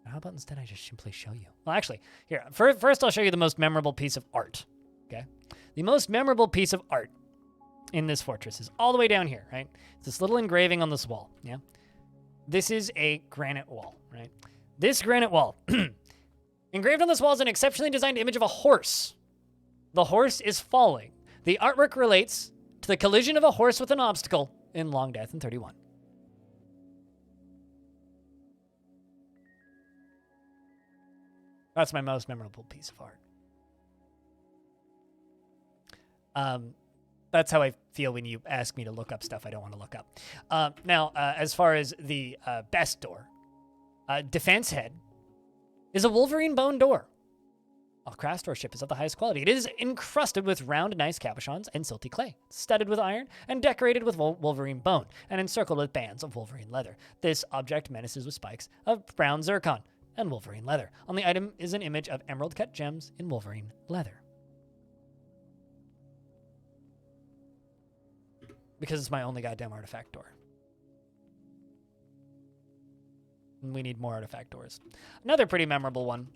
How about instead I just simply show you? Well, actually, here, first I'll show you the most memorable piece of art, okay? The most memorable piece of art in this fortress is all the way down here, right? It's this little engraving on this wall, yeah? This is a granite wall, right? This granite wall, engraved on this wall is an exceptionally designed image of a horse. The horse is falling. The artwork relates to the collision of a horse with an obstacle in Longdeath in 31. That's my most memorable piece of art. That's how I feel when you ask me to look up stuff I don't want to look up. Now, as far as the best door, Defense Head is a Wolverine bone door. A craft store ship is of the highest quality. It is encrusted with round, nice cabochons and silty clay, studded with iron, and decorated with wolverine bone, and encircled with bands of wolverine leather. This object menaces with spikes of brown zircon and wolverine leather. On the item is an image of emerald-cut gems in wolverine leather. Because it's my only goddamn artifact door. And we need more artifact doors. Another pretty memorable one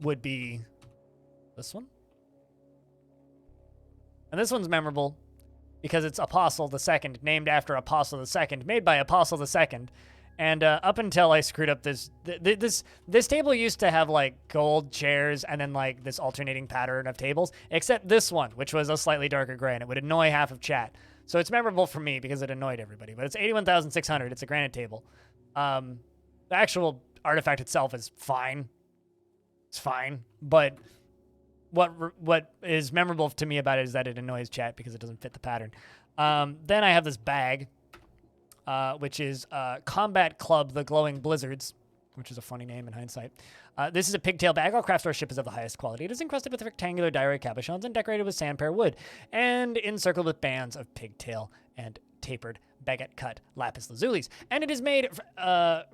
would be this one. And this one's memorable because it's Apostle II, named after Apostle II, made by Apostle II. And up until I screwed up this table used to have like gold chairs and then like this alternating pattern of tables, except this one, which was a slightly darker gray, and it would annoy half of chat. So it's memorable for me because it annoyed everybody. But it's 81,600. It's a granite table. The actual artifact itself is fine. It's fine. But what is memorable to me about it is that it annoys chat because it doesn't fit the pattern. Then I have this bag, which is Combat Club, the Glowing Blizzards, which is a funny name in hindsight. This is a pigtail bag. All craft store ship is of the highest quality. It is encrusted with rectangular diorite cabochons and decorated with sandpear wood, and encircled with bands of pigtail and tapered baguette-cut lapis lazulis. And it is made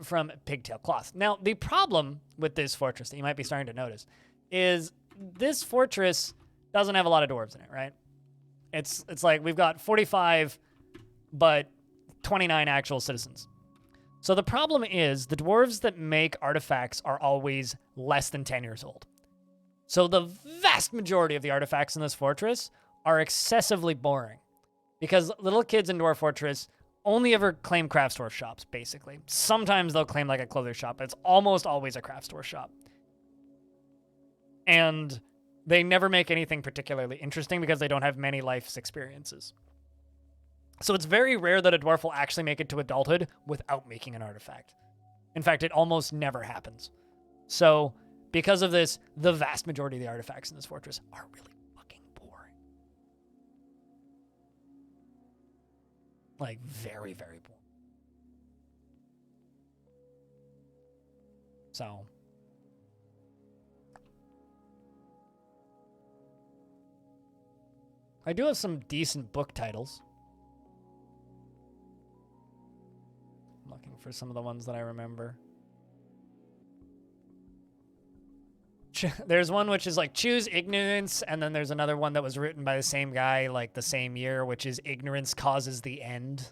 from pigtail cloth. Now, the problem with this fortress that you might be starting to notice is this fortress doesn't have a lot of dwarves in it, right? It's like we've got 45, but 29 actual citizens. So the problem is the dwarves that make artifacts are always less than 10 years old. So the vast majority of the artifacts in this fortress are excessively boring because little kids in Dwarf Fortress only ever claim craft store shops, basically. Sometimes they'll claim like a clothing shop, but it's almost always a craft store shop. And they never make anything particularly interesting because they don't have many life experiences. So it's very rare that a dwarf will actually make it to adulthood without making an artifact. In fact, it almost never happens. So because of this, the vast majority of the artifacts in this fortress are really fucking boring. Like, very, very boring. So I do have some decent book titles. Looking for some of the ones that I remember. There's one which is like Choose Ignorance, and then there's another one that was written by the same guy like the same year, which is Ignorance Causes the End.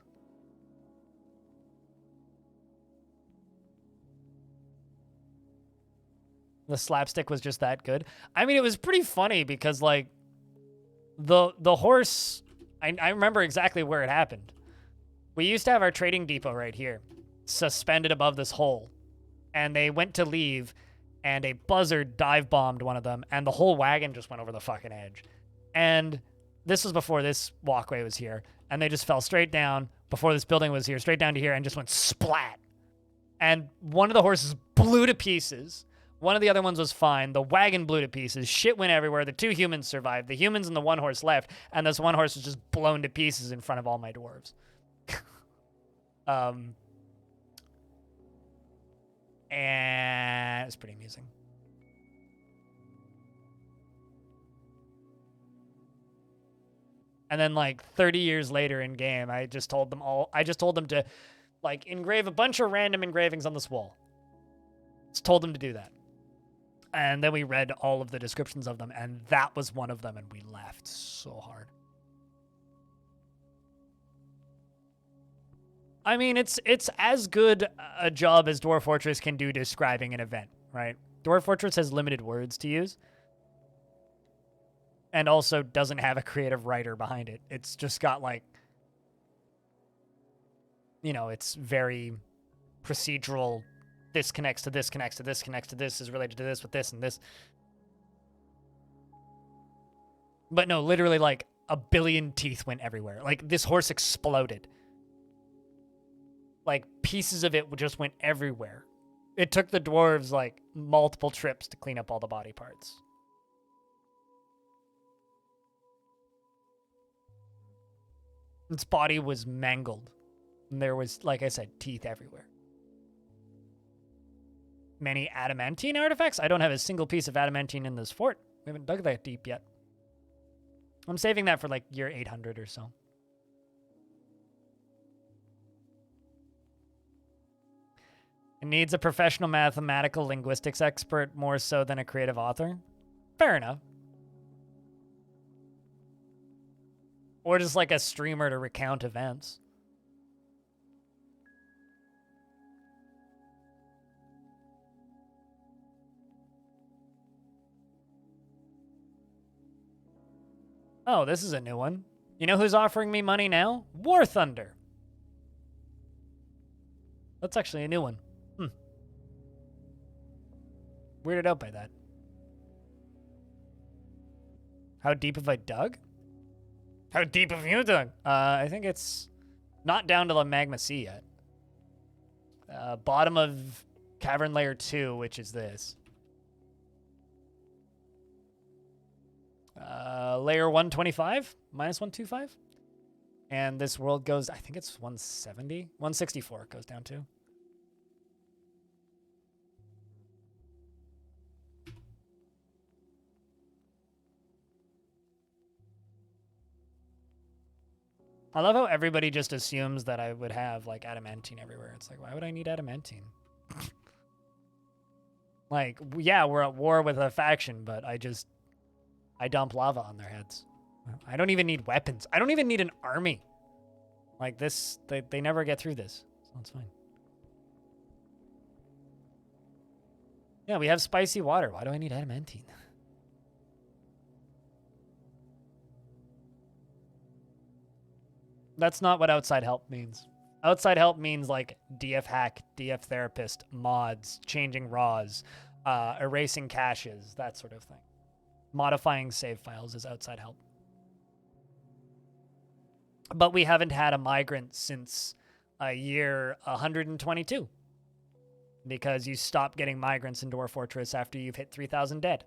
The slapstick was just that good. I mean, it was pretty funny because like the horse, I remember exactly where it happened. We used to have our trading depot right here, suspended above this hole. And they went to leave, and a buzzard dive-bombed one of them, and the whole wagon just went over the fucking edge. And this was before this walkway was here. And they just fell straight down before this building was here, straight down to here, and just went splat. And one of the horses blew to pieces. One of the other ones was fine. The wagon blew to pieces. Shit went everywhere. The 2 humans survived. The humans and the one horse left, and this one horse was just blown to pieces in front of all my dwarves. And it's pretty amusing. And then like 30 years later in game, I just told them to like engrave a bunch of random engravings on this wall. Just told them to do that. And then we read all of the descriptions of them, and that was one of them, and we laughed so hard. I mean, it's as good a job as Dwarf Fortress can do describing an event, right? Dwarf Fortress has limited words to use. And also doesn't have a creative writer behind it. It's just got like, you know, it's very procedural. This connects to this, connects to this, connects to this, is related to this with this and this. But no, literally like a billion teeth went everywhere. Like this horse exploded. Like, pieces of it just went everywhere. It took the dwarves, like, multiple trips to clean up all the body parts. Its body was mangled. And there was, like I said, teeth everywhere. many adamantine artifacts. I don't have a single piece of adamantine in this fort. We haven't dug that deep yet. I'm saving that for like year 800 or so. It needs a professional mathematical linguistics expert more so than a creative author. Fair enough. Or just like a streamer to recount events. Oh, this is a new one. You know who's offering me money now? War Thunder. That's actually a new one. Weirded out by that. How deep have I dug? How deep have you dug? I think it's not down to the magma sea yet. Bottom of cavern layer 2, which is this. Layer 125, minus 125. And this world goes, I think it's 170? 164 it goes down to. I love how everybody just assumes that I would have, like, adamantine everywhere. It's like, why would I need adamantine? Like, yeah, we're at war with a faction, but I dump lava on their heads. I don't even need weapons. I don't even need an army. Like, this, they never get through this, so it's fine. Yeah, we have spicy water. Why do I need adamantine? That's not what outside help means. Outside help means like DF hack, DF therapist, mods, changing raws, erasing caches, that sort of thing. Modifying save files is outside help. But we haven't had a migrant since year 122. Because you stop getting migrants in Dwarf Fortress after you've hit 3,000 dead.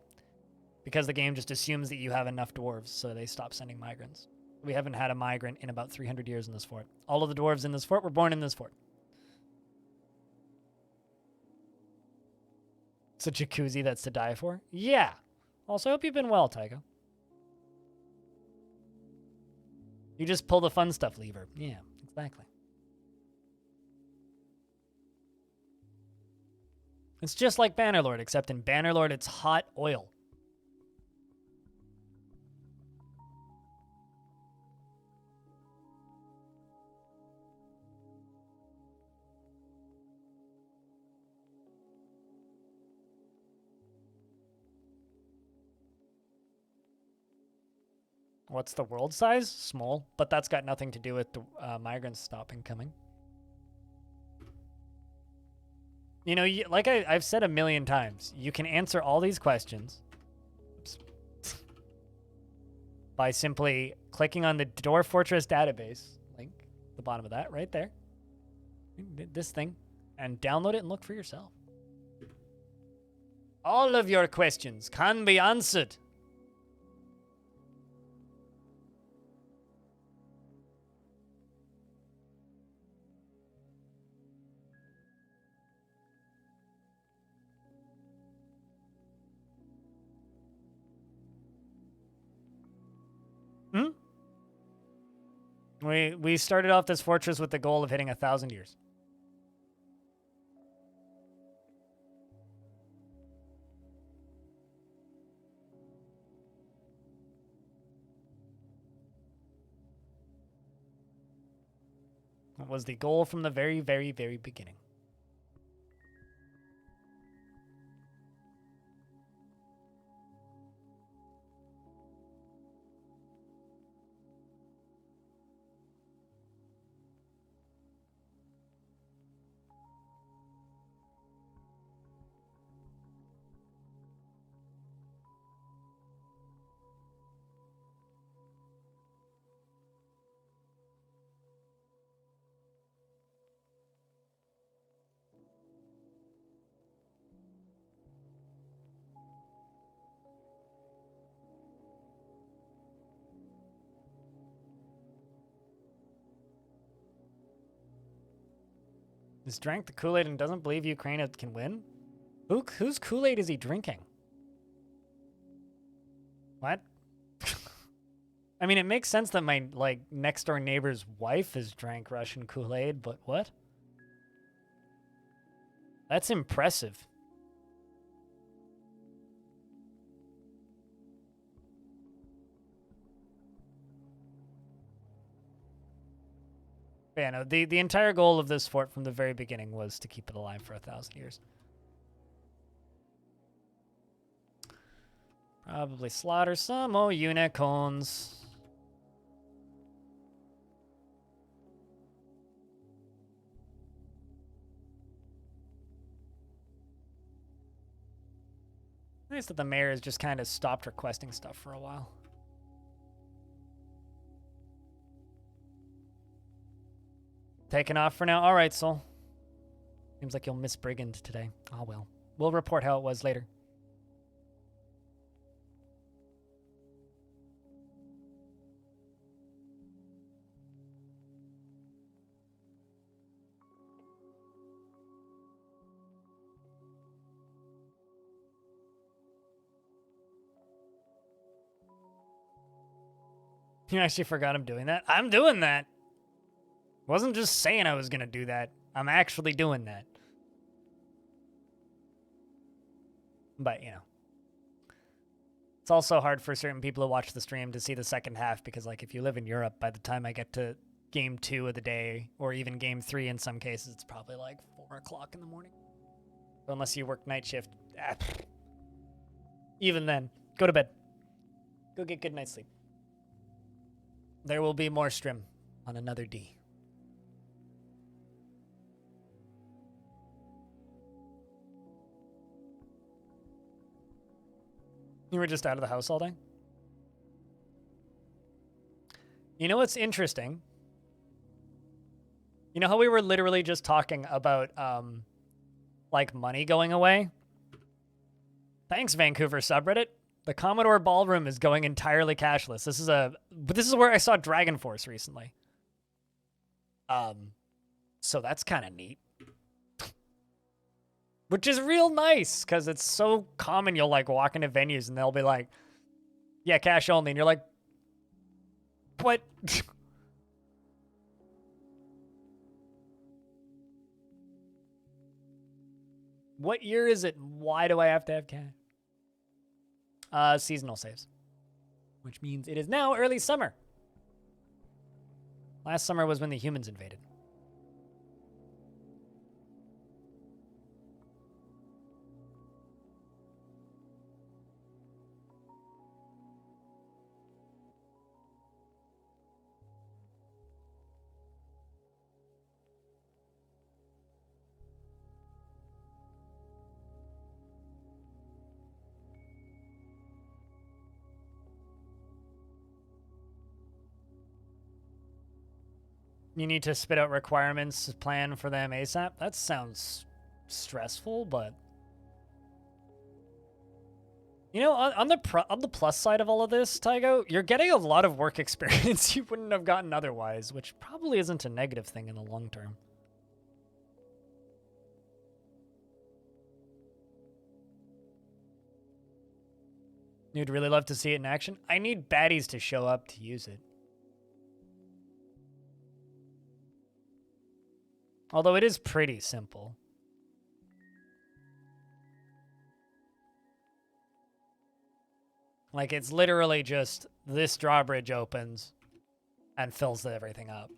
Because the game just assumes that you have enough dwarves, so they stop sending migrants. We haven't had a migrant in about 300 years in this fort. All of the dwarves in this fort were born in this fort. It's a jacuzzi that's to die for? Yeah. Also, hope you've been well, Tycho. You just pull the fun stuff lever. Yeah, exactly. It's just like Bannerlord, except in Bannerlord it's hot oil. What's the world size? Small, but that's got nothing to do with the migrants stopping coming. You know, like I've said a million times, you can answer all these questions by simply clicking on the Dwarf Fortress database link, the bottom of that, right there. This thing, and download it and look for yourself. All of your questions can be answered. We started off this fortress with the goal of hitting 1,000 years. That was the goal from the very, very, very beginning. Has drank the Kool-Aid and doesn't believe Ukraine can win? Whose Kool-Aid is he drinking? What? I mean, it makes sense that my, like, next-door neighbor's wife has drank Russian Kool-Aid, but what? That's impressive. Yeah, no, the entire goal of this fort from the very beginning was to keep it alive for 1,000 years. Probably slaughter some more unicorns. Nice that the mayor has just kind of stopped requesting stuff for a while. Taking off for now? All right, Soul. Seems like you'll miss Brigand today. Oh, well. We'll report how it was later. You actually forgot I'm doing that? I'm doing that! Wasn't just saying I was gonna do that. I'm actually doing that. But, you know. It's also hard for certain people who watch the stream to see the second half because, like, if you live in Europe, by the time I get to game 2 of the day, or even game 3 in some cases, it's probably like 4 o'clock in the morning. So unless you work night shift. Even then, go to bed. Go get good night's sleep. There will be more stream on another D. You were just out of the house all day? You know what's interesting? You know how we were literally just talking about, like, money going away? Thanks, Vancouver subreddit. The Commodore Ballroom is going entirely cashless. This is where I saw Dragon Force recently. So that's kind of neat. Which is real nice, because it's so common you'll, like, walk into venues and they'll be like, yeah, cash only. And you're like, what? What year is it? Why do I have to have cash? Seasonal saves. Which means it is now early summer. Last summer was when the humans invaded. You need to spit out requirements, plan for them ASAP. That sounds stressful, but you know, on the plus side of all of this, Tygo, you're getting a lot of work experience you wouldn't have gotten otherwise, which probably isn't a negative thing in the long term. You'd really love to see it in action. I need baddies to show up to use it. Although it is pretty simple. Like, it's literally just this drawbridge opens and fills everything up.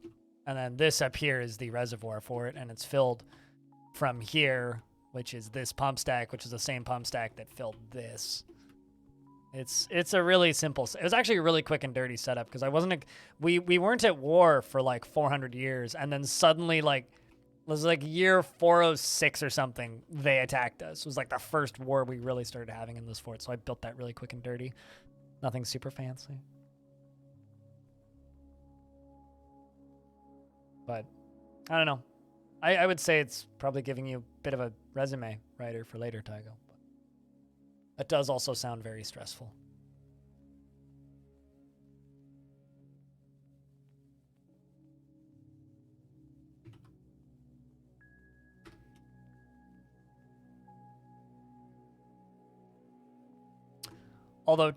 And then this up here is the reservoir for it, and it's filled from here, which is this pump stack, which is the same pump stack that filled this. It's a really simple... It was actually a really quick and dirty setup, because we weren't at war for, like, 400 years, and then suddenly, like... It was like year 406 or something, they attacked us. It was like the first war we really started having in this fort, so I built that really quick and dirty. Nothing super fancy. But, I don't know. I would say it's probably giving you a bit of a resume writer for later, Tygo. But it does also sound very stressful. Although,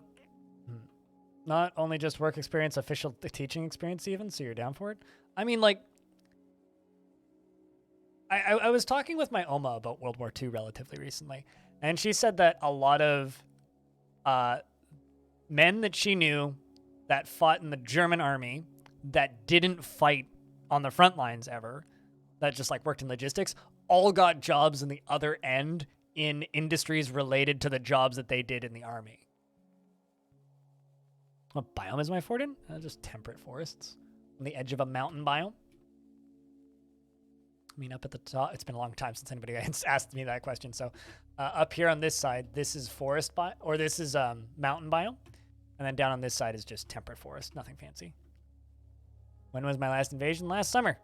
not only just work experience, official teaching experience even, so you're down for it? I mean, like, I was talking with my Oma about World War II relatively recently, and she said that a lot of men that she knew that fought in the German army that didn't fight on the front lines ever, that just like worked in logistics, all got jobs in the other end in industries related to the jobs that they did in the army. What biome is my fort in? Just temperate forests. On the edge of a mountain biome. I mean, up at the top, it's been a long time since anybody asked me that question. So up here on this side, this is forest or this is mountain biome. And then down on this side is just temperate forest, nothing fancy. When was my last invasion? Last summer.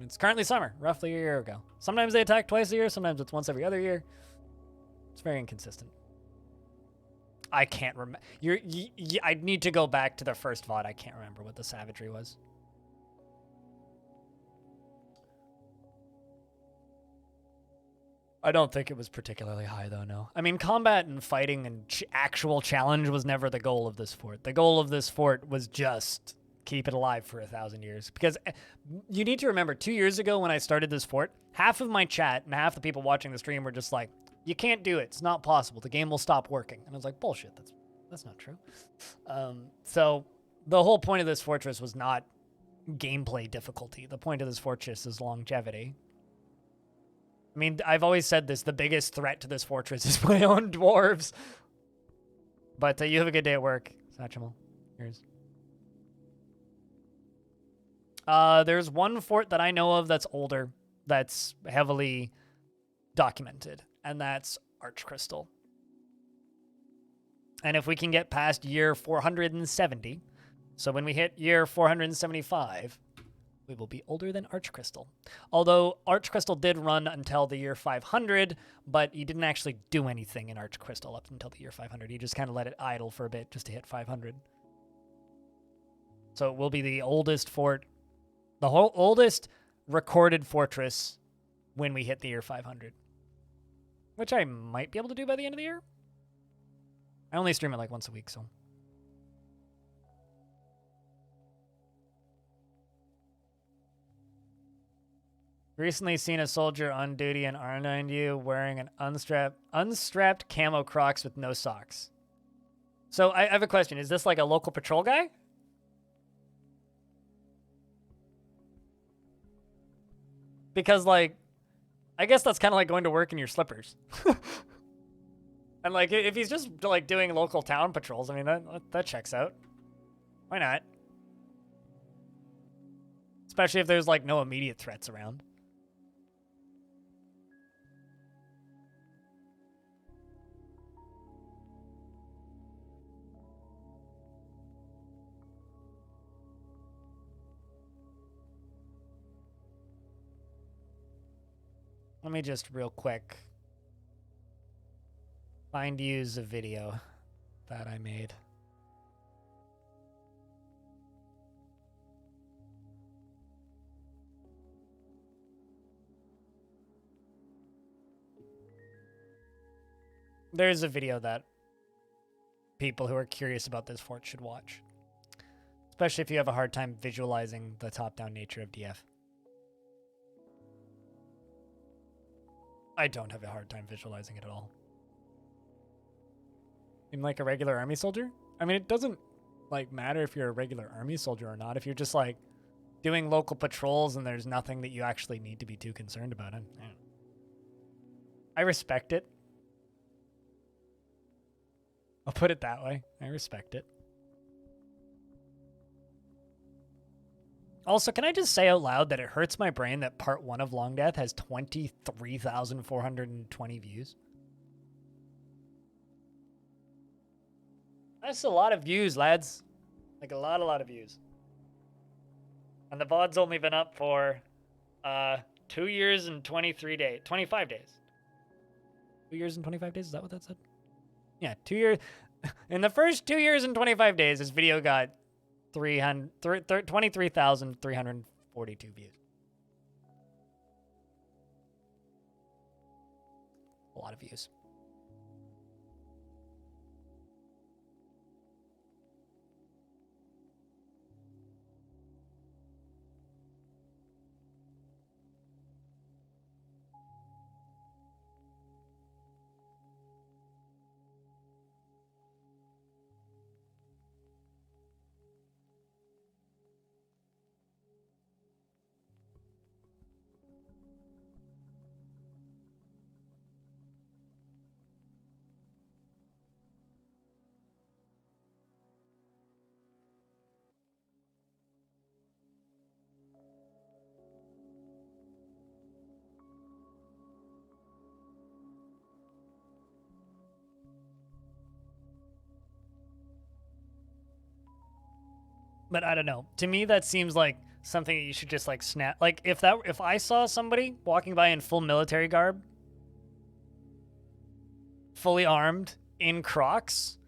It's currently summer, roughly a year ago. Sometimes they attack twice a year, sometimes it's once every other year. It's very inconsistent. I can't remember. I need to go back to the first VOD. I can't remember what the savagery was. I don't think it was particularly high, though, no. I mean, combat and fighting and actual challenge was never the goal of this fort. The goal of this fort was just keep it alive for 1,000 years. Because you need to remember, 2 years ago when I started this fort, half of my chat and half the people watching the stream were just like, you can't do it. It's not possible. The game will stop working. And I was like, bullshit. That's not true. So the whole point of this fortress was not gameplay difficulty. The point of this fortress is longevity. I mean, I've always said this, the biggest threat to this fortress is my own dwarves. But you have a good day at work, Satchel. Here's. There's one fort that I know of that's older, that's heavily documented, and that's Archcrystal. And if we can get past year 470, so when we hit year 475, we will be older than Archcrystal. Although Archcrystal did run until the year 500, but he didn't actually do anything in Archcrystal up until the year 500. He just kind of let it idle for a bit just to hit 500. So it will be the oldest fort, the whole oldest recorded fortress when we hit the year 500. Which I might be able to do by the end of the year. I only stream it like once a week, so. Recently seen a soldier on duty in R92 wearing an unstrapped camo Crocs with no socks. So I have a question. Is this like a local patrol guy? Because like, I guess that's kind of like going to work in your slippers. And like, if he's just like doing local town patrols, I mean, that checks out. Why not? Especially if there's like no immediate threats around. Let me just real quick find use a video that I made. There's a video that people who are curious about this fort should watch. Especially if you have a hard time visualizing the top-down nature of DF. I don't have a hard time visualizing it at all. In like a regular army soldier? I mean, it doesn't like matter if you're a regular army soldier or not. If you're just like doing local patrols and there's nothing that you actually need to be too concerned about. I respect it. I'll put it that way. I respect it. Also, can I just say out loud that it hurts my brain that part 1 of Longdeath has 23,420 views? That's a lot of views, lads. Like a lot of views. And the VOD's only been up for 2 years and 25 days. 2 years and 25 days? Is that what that said? Yeah, 2 years. In the first 2 years and 25 days, this video got 23,342 views. A lot of views. But I don't know. To me, that seems like something that you should just like snap. Like if I saw somebody walking by in full military garb, fully armed, in Crocs,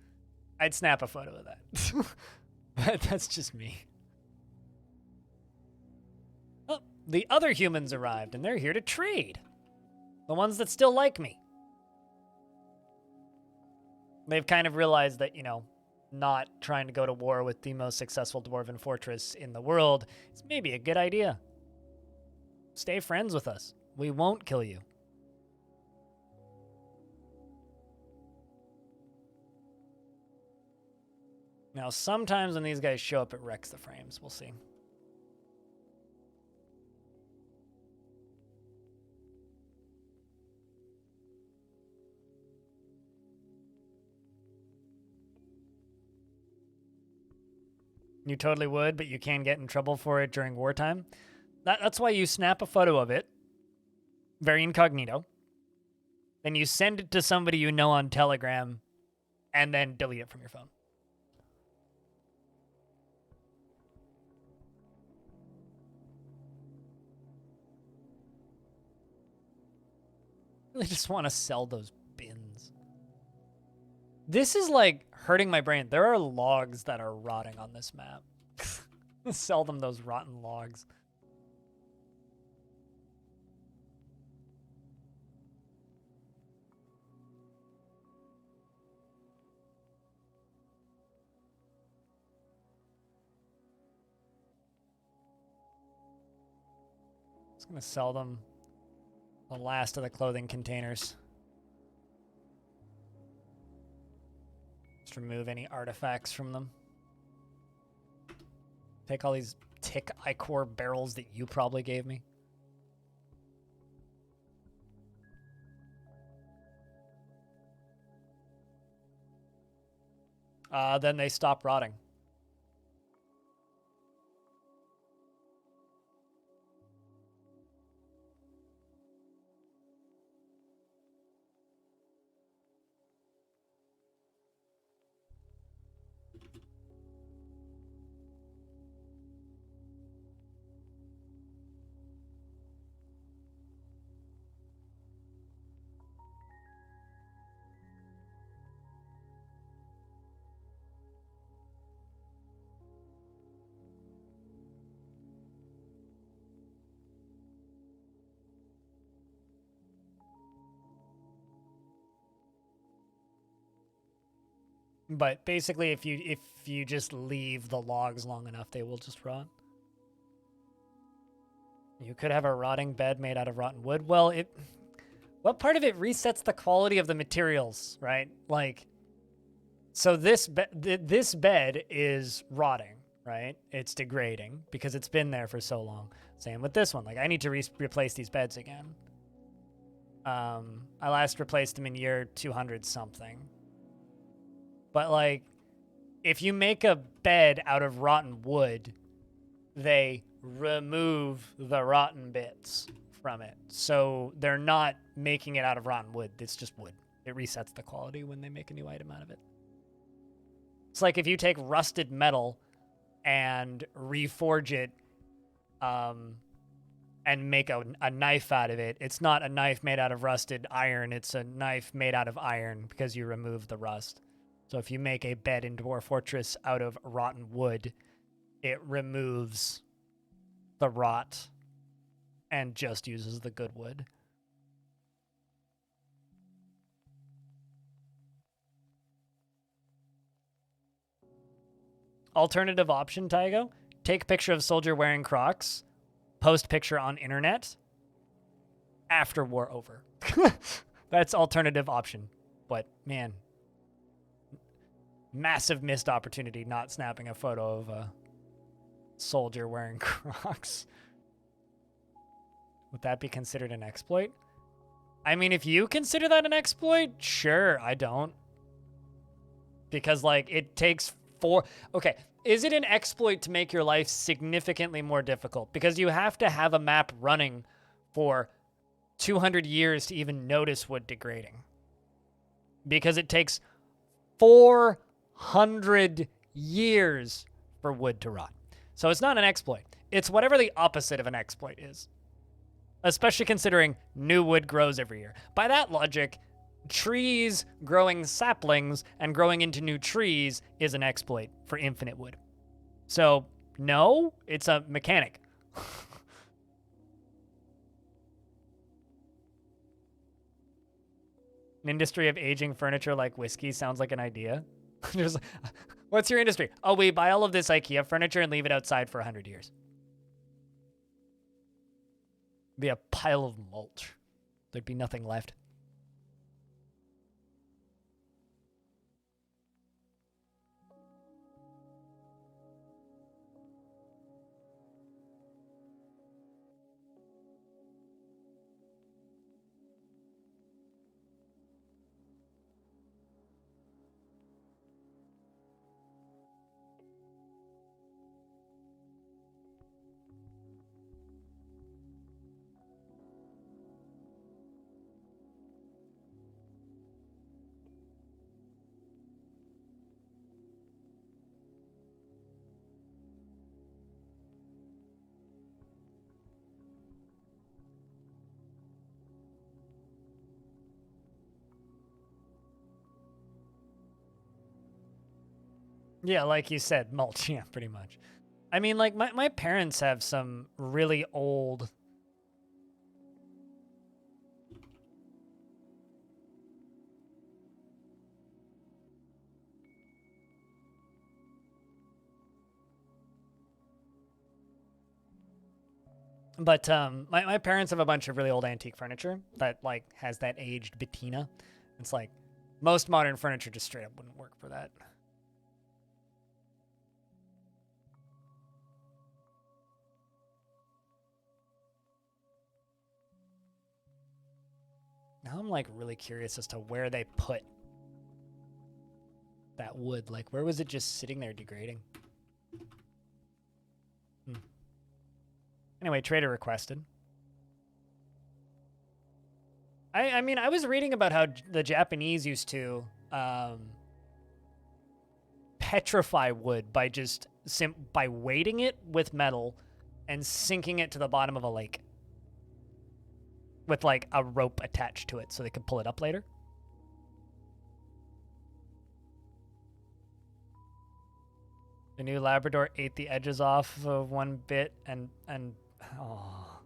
I'd snap a photo of that. But that's just me. Oh, the other humans arrived, and they're here to trade. The ones that still like me. They've kind of realized that, not trying to go to war with the most successful dwarven fortress in the world is maybe a good idea. Stay friends with us. We won't kill you. Now, sometimes when these guys show up, it wrecks the frames. We'll see. You totally would, but you can get in trouble for it during wartime. That's why you snap a photo of it, very incognito. Then you send it to somebody you know on Telegram, and then delete it from your phone. I really just want to sell those bins. This is like hurting my brain. There are logs that are rotting on this map. Sell them those rotten logs. Just gonna sell them the last of the clothing containers. Just remove any artifacts from them. Take all these tick ichor barrels that you probably gave me. Then they stop rotting. But basically, if you just leave the logs long enough, they will just rot. You could have a rotting bed made out of rotten wood. Well, what part of it resets the quality of the materials, right? Like, so this bed is rotting, right? It's degrading because it's been there for so long. Same with this one. Like, I need to replace these beds again. I last replaced them in year 200 something. But, like, if you make a bed out of rotten wood, they remove the rotten bits from it. So they're not making it out of rotten wood. It's just wood. It resets the quality when they make a new item out of it. It's like if you take rusted metal and reforge it and make a knife out of it. It's not a knife made out of rusted iron. It's a knife made out of iron because you remove the rust. So if you make a bed in Dwarf Fortress out of rotten wood, it removes the rot and just uses the good wood. Alternative option, Taigo. Take picture of soldier wearing Crocs. Post picture on internet. After war over. That's alternative option. But, man. Massive missed opportunity not snapping a photo of a soldier wearing Crocs. Would that be considered an exploit? I mean, if you consider that an exploit, sure, I don't. Because, like, it takes okay, is it an exploit to make your life significantly more difficult? Because you have to have a map running for 200 years to even notice wood degrading. Because it takes 400 years for wood to rot. So it's not an exploit. It's whatever the opposite of an exploit is. Especially considering new wood grows every year. By that logic, trees growing saplings and growing into new trees is an exploit for infinite wood. So, no, it's a mechanic. An industry of aging furniture like whiskey sounds like an idea. Just, what's your industry? Oh, we buy all of this IKEA furniture and leave it outside for 100 years. Be a pile of mulch. There'd be nothing left. Yeah, like you said, mulch. Yeah, pretty much. I mean, like, my parents have some really old... But my parents have a bunch of really old antique furniture that, like, has that aged patina. It's like, most modern furniture just straight up wouldn't work for that. Now I'm like really curious as to where they put that wood. Like, where was it just sitting there degrading? Anyway, trader requested. I mean, I was reading about how the Japanese used to petrify wood by just by weighting it with metal and sinking it to the bottom of a lake with like a rope attached to it so they could pull it up later. The new Labrador ate the edges off of one bit and oh.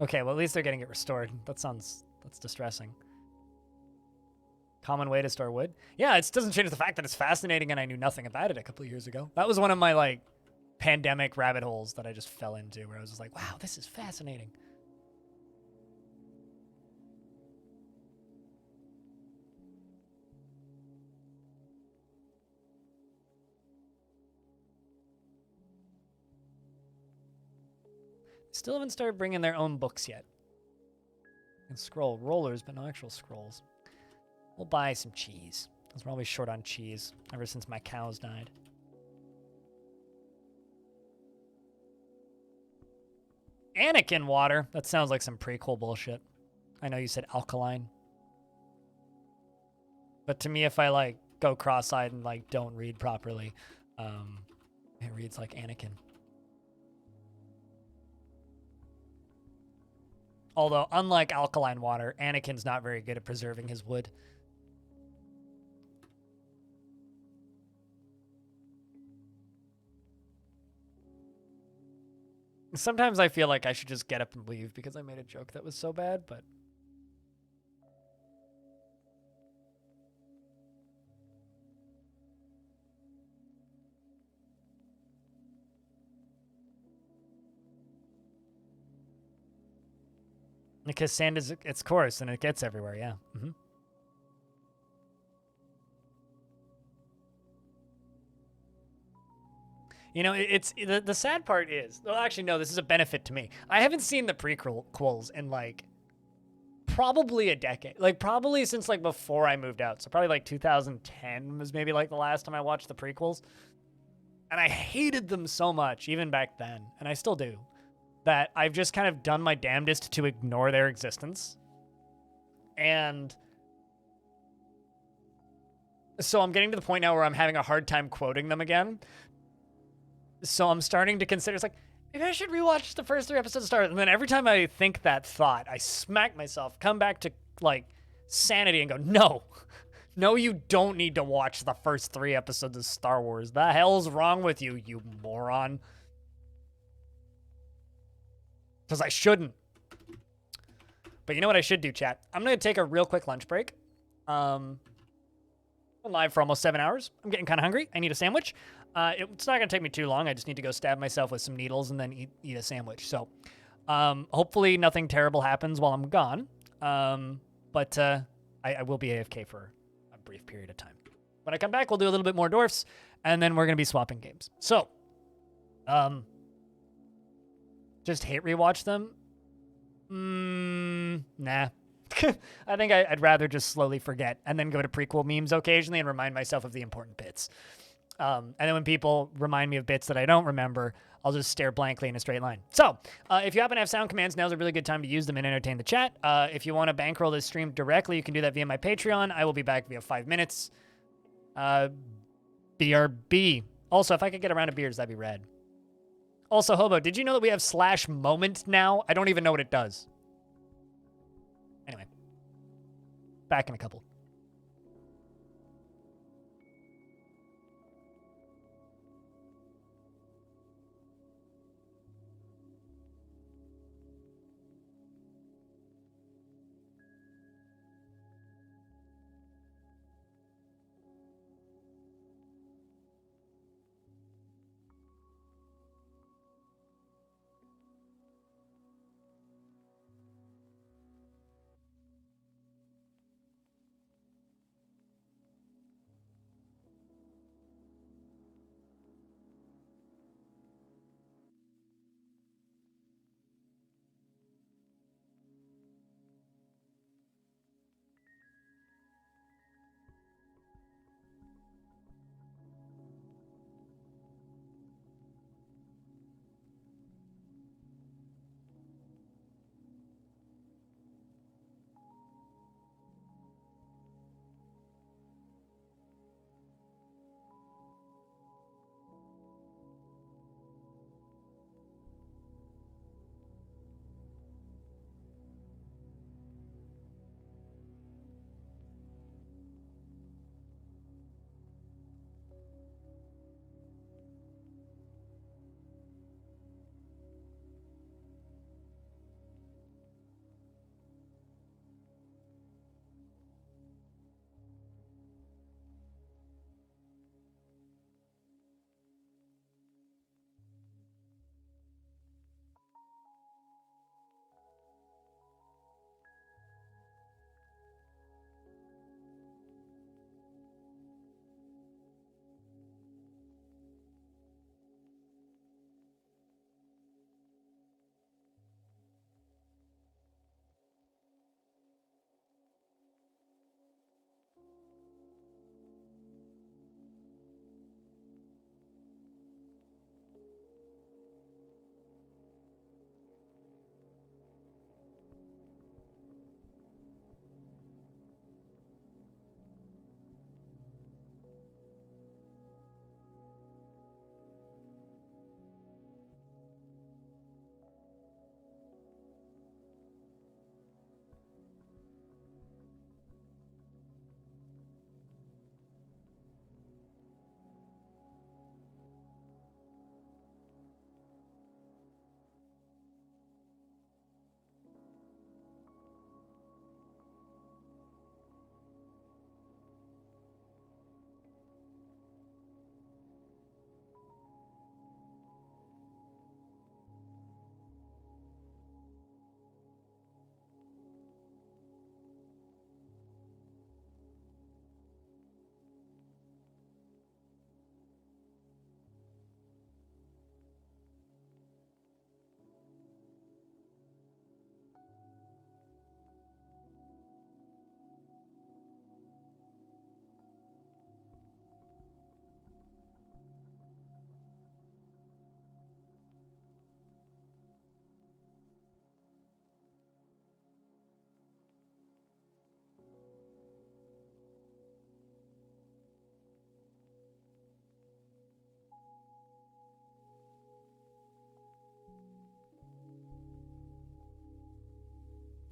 Okay, well at least they're getting it restored. That's distressing. Common way to store wood? Yeah, it doesn't change the fact that it's fascinating and I knew nothing about it a couple of years ago. That was one of my like pandemic rabbit holes that I just fell into where I was just like, wow, this is fascinating. Still haven't started bringing their own books yet. And scroll rollers, but no actual scrolls. We'll buy some cheese, because we're always short on cheese ever since my cows died. Anakin water. That sounds like some prequel bullshit. I know you said alkaline. But to me, if I like go cross-eyed and like don't read properly, it reads like Anakin. Although, unlike alkaline water, Anakin's not very good at preserving his wood. Sometimes I feel like I should just get up and leave because I made a joke that was so bad, but... Because sand is it's coarse and it gets everywhere, yeah. Mm-hmm. You know, it's the sad part is, well, actually, no, this is a benefit to me. I haven't seen the prequels in like probably a decade, like probably since like before I moved out. So probably like 2010 was maybe like the last time I watched the prequels. And I hated them so much, even back then, and I still do, that I've just kind of done my damnedest to ignore their existence. And so I'm getting to the point now where I'm having a hard time quoting them again So I'm starting to consider, it's like, maybe I should rewatch the first 3 episodes to start. And then every time I think that thought, I smack myself, come back to like sanity and go, no. No, you don't need to watch the first 3 episodes of Star Wars. The hell's wrong with you, you moron? Because I shouldn't. But you know what I should do, chat? I'm going to take a real quick lunch break. I'm live for almost 7 hours. I'm getting kind of hungry. I need a sandwich. It's not going to take me too long. I just need to go stab myself with some needles and then eat a sandwich. So hopefully nothing terrible happens while I'm gone. But I will be AFK for a brief period of time. When I come back, we'll do a little bit more Dwarfs, and then we're going to be swapping games. So, just hate rewatch them? Nah. I think I'd rather just slowly forget and then go to prequel memes occasionally and remind myself of the important bits. And then when people remind me of bits that I don't remember, I'll just stare blankly in a straight line. So, if you happen to have sound commands, now's a really good time to use them and entertain the chat. If you want to bankroll this stream directly, you can do that via my Patreon. I will be back via 5 minutes. BRB. Also, if I could get a round of beers, that'd be rad. Also, Hobo, did you know that we have /moment now? I don't even know what it does. Anyway. Back in a couple.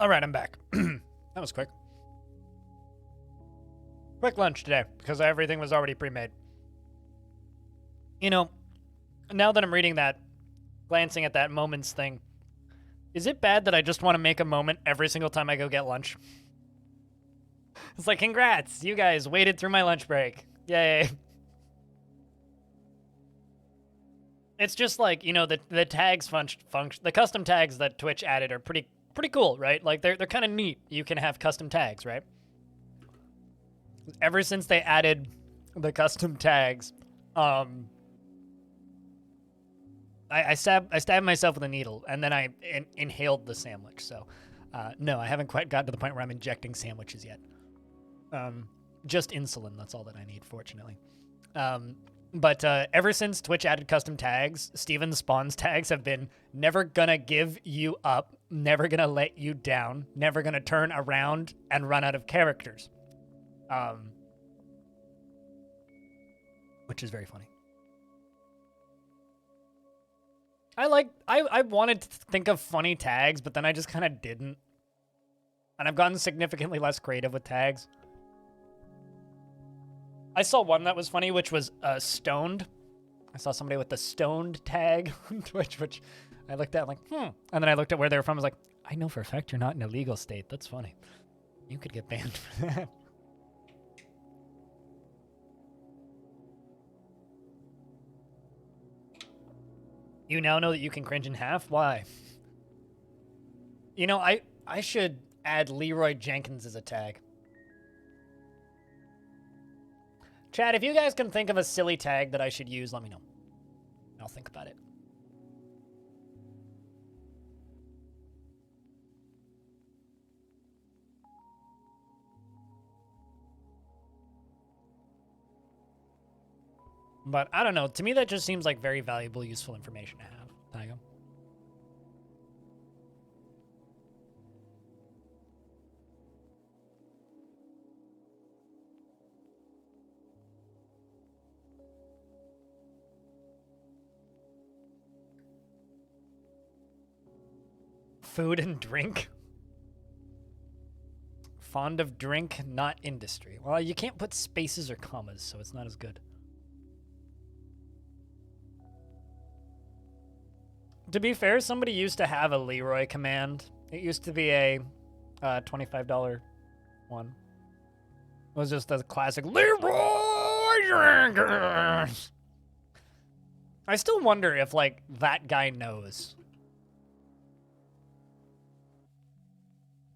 All right, I'm back. That was quick. Quick lunch today because everything was already pre-made. You know, now that I'm reading that, glancing at that moments thing, is it bad that I just want to make a moment every single time I go get lunch? It's like, congrats, you guys waited through my lunch break. Yay. It's just like, you know, the tags function, the custom tags that Twitch added are pretty cool, right? Like they're kind of neat. You can have custom tags, right? Ever since they added the custom tags, I stabbed myself with a needle and then I inhaled the sandwich. So, no, I haven't quite gotten to the point where I'm injecting sandwiches yet. Just insulin. That's all that I need, fortunately. But ever since Twitch added custom tags, Steven Spawn's tags have been never gonna give you up, never gonna let you down, never gonna turn around and run out of characters. Which is very funny. I wanted to think of funny tags, but then I just kind of didn't. And I've gotten significantly less creative with tags. I saw one that was funny, which was stoned. I saw somebody with the stoned tag on Twitch, which I looked at like, And then I looked at where they were from. I was like, I know for a fact you're not in a legal state. That's funny. You could get banned for that. You now know that you can cringe in half? Why? You know, I should add Leroy Jenkins as a tag. Chat, if you guys can think of a silly tag that I should use, let me know. I'll think about it. But I don't know. To me, that just seems like very valuable, useful information to have. Taiga. Food and drink. Fond of drink, not industry. Well, you can't put spaces or commas, so it's not as good. To be fair, somebody used to have a Leroy command. It used to be a $25 one. It was just a classic Leroy Jenkins. I still wonder if, like, that guy knows.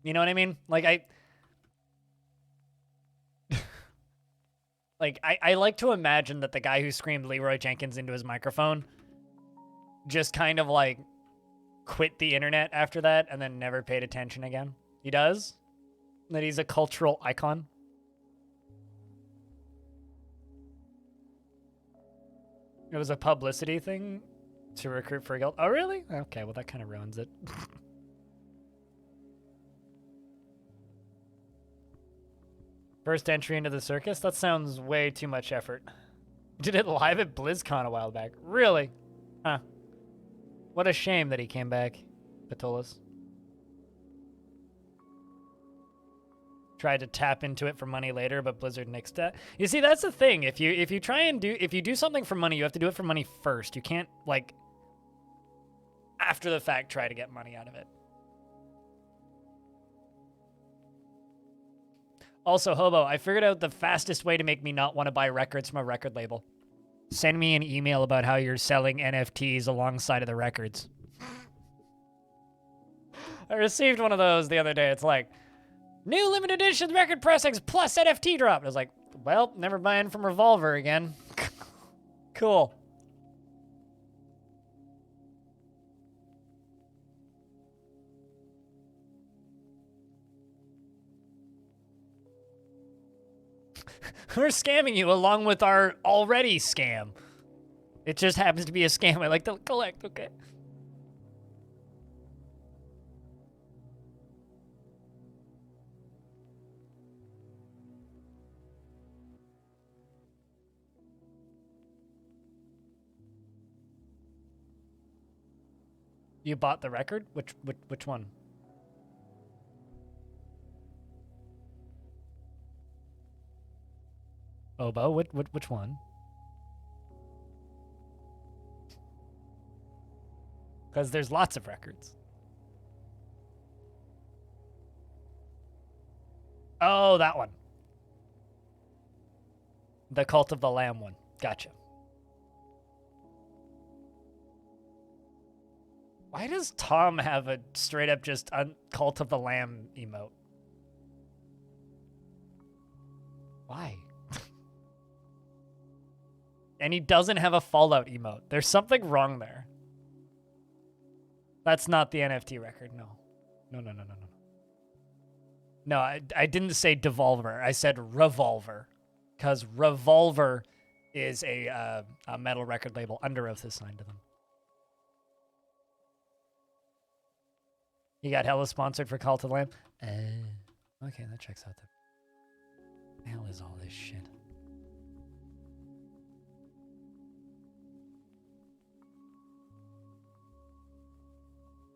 You know what I mean? Like, I like to imagine that the guy who screamed Leroy Jenkins into his microphone just kind of, like, quit the internet after that and then never paid attention again. He does? That he's a cultural icon? It was a publicity thing to recruit for a guild. Oh, really? Okay, well, that kind of ruins it. First entry into the circus? That sounds way too much effort. Did it live at BlizzCon a while back. Really? Huh. What a shame that he came back, Patolis. Tried to tap into it for money later, but Blizzard nixed that. You see, that's the thing. If you do something for money, you have to do it for money first. You can't, like, after the fact try to get money out of it. Also, Hobo, I figured out the fastest way to make me not want to buy records from a record label. Send me an email about how you're selling NFTs alongside of the records. I received one of those the other day. It's like, new limited edition record pressings plus NFT drop. I was like, well, never buying from Revolver again. Cool. We're scamming you along with our already scam. It just happens to be a scam I like to collect, okay? You bought the record? Which one? Oboe, which one? Because there's lots of records. Oh, that one. The Cult of the Lamb one. Gotcha. Why does Tom have a straight up just Cult of the Lamb emote? Why? And he doesn't have a Fallout emote. There's something wrong there. That's not the NFT record, no. No. No, I didn't say Devolver. I said Revolver. Because Revolver is a metal record label Under Oath is signed to them. You got hella sponsored for Cult of the Lamb? Okay, that checks out. The hell is all this shit?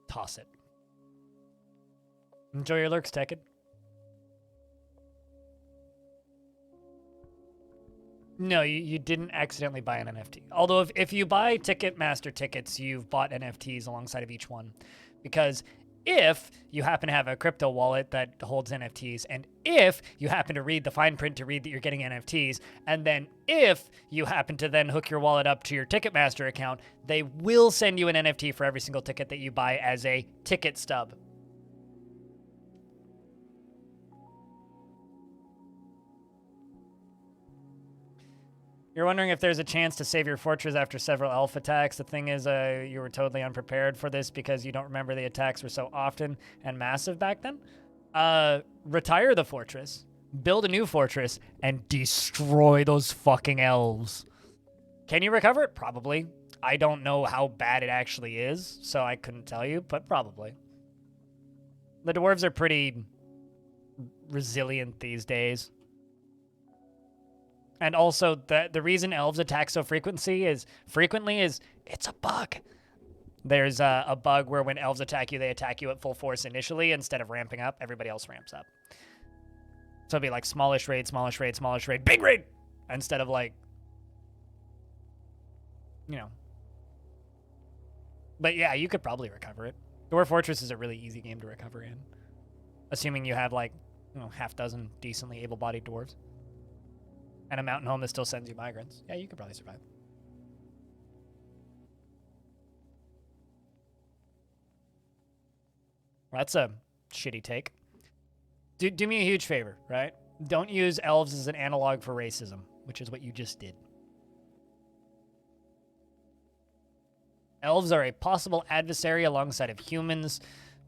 Toss it. Enjoy your lurks, Tekken. No, you didn't accidentally buy an NFT. Although if you buy Ticketmaster tickets, you've bought NFTs alongside of each one. Because if you happen to have a crypto wallet that holds NFTs, and if you happen to read the fine print to read that you're getting NFTs, and then if you happen to then hook your wallet up to your Ticketmaster account, they will send you an NFT for every single ticket that you buy as a ticket stub. You're wondering if there's a chance to save your fortress after several elf attacks. The thing is, you were totally unprepared for this because you don't remember the attacks were so often and massive back then. Retire the fortress, build a new fortress, and destroy those fucking elves. Can you recover it? Probably. I don't know how bad it actually is, so I couldn't tell you, but probably. The dwarves are pretty resilient these days. And also, the reason elves attack so frequently is it's a bug. There's a bug where when elves attack you, they attack you at full force initially instead of ramping up. Everybody else ramps up. So it'd be like smallish raid, smallish raid, smallish raid, big raid! Instead of like, you know. But yeah, you could probably recover it. Dwarf Fortress is a really easy game to recover in. Assuming you have like, half dozen decently able-bodied dwarves. And a mountain home that still sends you migrants. Yeah, you could probably survive. Well, that's a shitty take. Do me a huge favor, right? Don't use elves as an analog for racism, which is what you just did. Elves are a possible adversary alongside of humans,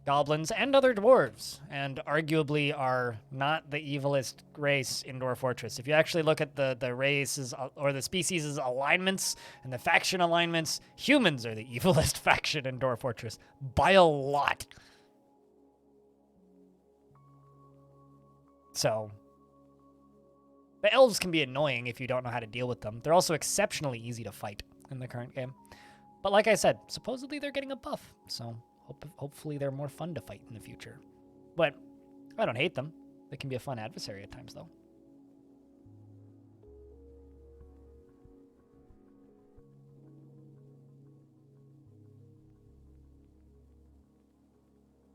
goblins, and other dwarves, and arguably are not the evilest race in Dwarf Fortress. If you actually look at the races or the species' alignments and the faction alignments, humans are the evilest faction in Dwarf Fortress by a lot. So, the elves can be annoying if you don't know how to deal with them. They're also exceptionally easy to fight in the current game. But like I said, supposedly they're getting a buff, so hopefully they're more fun to fight in the future. But I don't hate them. They can be a fun adversary at times, though.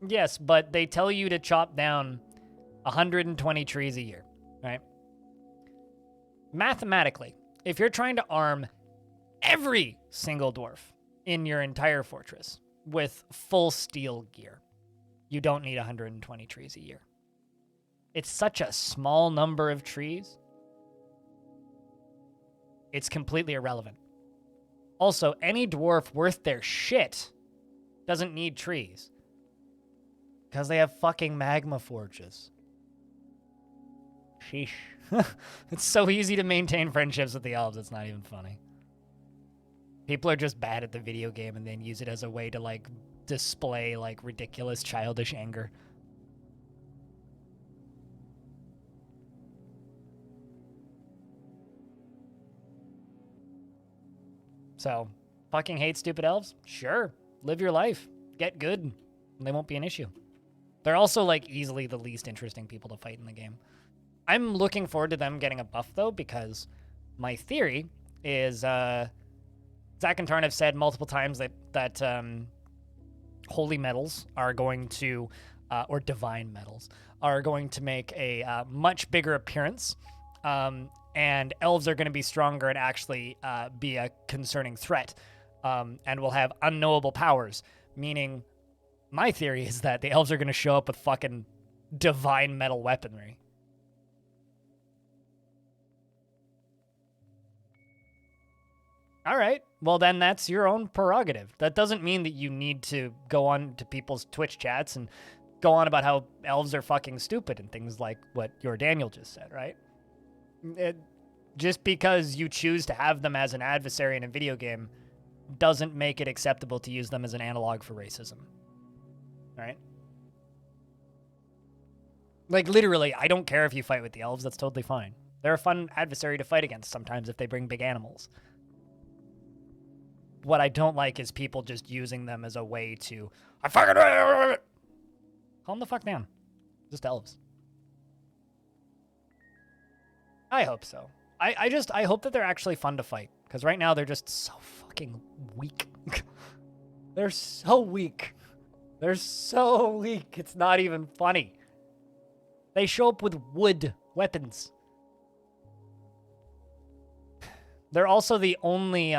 Yes, but they tell you to chop down 120 trees a year, right? Mathematically, if you're trying to arm every single dwarf in your entire fortress with full steel gear, you don't need 120 trees a year. It's such a small number of trees. It's completely irrelevant. Also, any dwarf worth their shit doesn't need trees. Because they have fucking magma forges. Sheesh. It's so easy to maintain friendships with the elves, it's not even funny. People are just bad at the video game and then use it as a way to, like, display, like, ridiculous, childish anger. So, fucking hate stupid elves? Sure. Live your life. Get good. And they won't be an issue. They're also, like, easily the least interesting people to fight in the game. I'm looking forward to them getting a buff, though, because my theory is Zach and Tarn have said multiple times that holy metals are going to, or divine metals, are going to make a much bigger appearance, and elves are going to be stronger and actually be a concerning threat, and will have unknowable powers, meaning my theory is that the elves are going to show up with fucking divine metal weaponry. All right. Well, then that's your own prerogative. That doesn't mean that you need to go on to people's Twitch chats and go on about how elves are fucking stupid and things like what your Daniel just said, right? Just because you choose to have them as an adversary in a video game doesn't make it acceptable to use them as an analog for racism. Right? Like, literally, I don't care if you fight with the elves. That's totally fine. They're a fun adversary to fight against sometimes if they bring big animals. What I don't like is people just using them as a way to... I fucking... Calm the fuck down. Just elves. I hope so. I hope that they're actually fun to fight. Because right now they're just so fucking weak. They're so weak. They're so weak. It's not even funny. They show up with wood weapons. They're also the only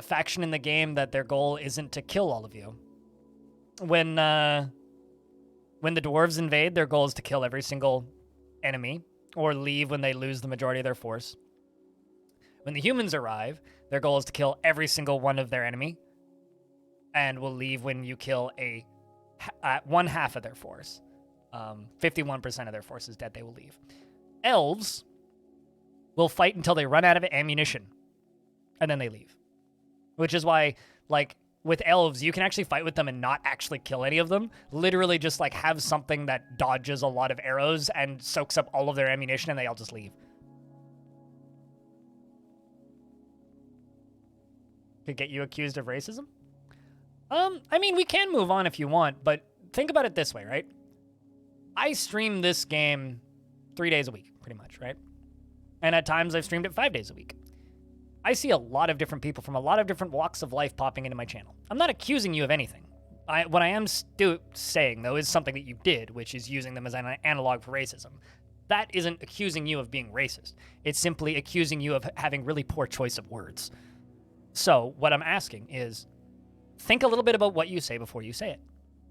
faction in the game that their goal isn't to kill all of you. When the dwarves invade, their goal is to kill every single enemy or leave when they lose the majority of their force. When the humans arrive, their goal is to kill every single one of their enemy and will leave when you kill one half of their force. 51% of their force is dead, they will leave. Elves will fight until they run out of ammunition, and then they leave. Which is why, like, with elves, you can actually fight with them and not actually kill any of them. Literally just, like, have something that dodges a lot of arrows and soaks up all of their ammunition, and they all just leave. Could get you accused of racism? I mean, we can move on if you want, but think about it this way, right? I stream this game 3 days a week, pretty much, right? And at times I've streamed it 5 days a week. I see a lot of different people from a lot of different walks of life popping into my channel. I'm not accusing you of anything. What I am saying, though, is something that you did, which is using them as an analog for racism. That isn't accusing you of being racist. It's simply accusing you of having really poor choice of words. So what I'm asking is, think a little bit about what you say before you say it.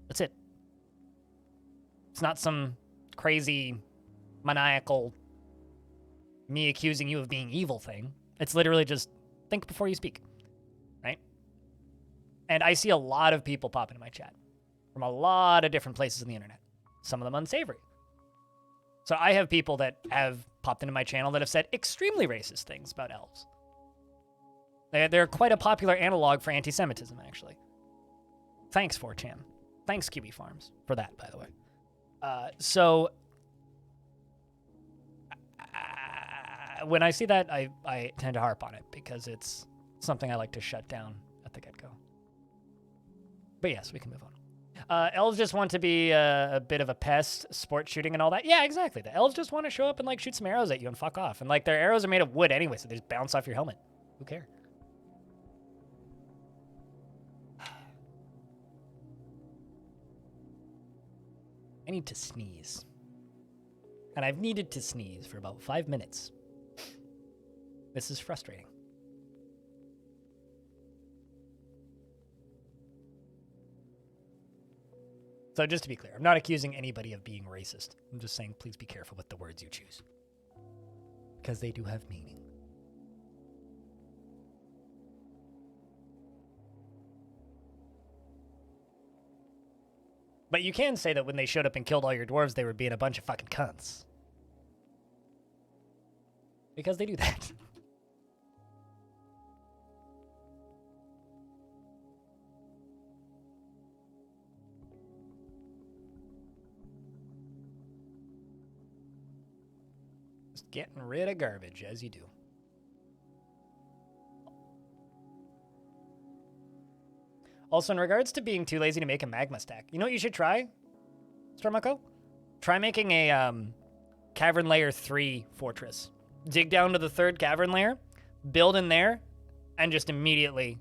That's it. It's not some crazy, maniacal, me accusing you of being evil thing. It's literally just think before you speak, right? And I see a lot of people pop into my chat from a lot of different places on the internet, some of them unsavory. So I have people that have popped into my channel that have said extremely racist things about elves. They're quite a popular analog for anti-Semitism, actually. Thanks, 4chan. Thanks, QB Farms, for that, by the way. When I see that, I tend to harp on it because it's something I like to shut down at the get-go. But yes, we can move on. Elves just want to be a bit of a pest, sport shooting and all that. Yeah, exactly. The elves just want to show up and like shoot some arrows at you and fuck off. And like their arrows are made of wood anyway, so they just bounce off your helmet. Who cares? I need to sneeze. And I've needed to sneeze for about 5 minutes. This is frustrating. So just to be clear, I'm not accusing anybody of being racist. I'm just saying please be careful with the words you choose. Because they do have meaning. But you can say that when they showed up and killed all your dwarves, they were being a bunch of fucking cunts. Because they do that. Just getting rid of garbage, as you do. Also, in regards to being too lazy to make a magma stack, you know what you should try, Stormako? Try making a Cavern Layer 3 fortress. Dig down to the 3rd cavern layer, build in there, and just immediately,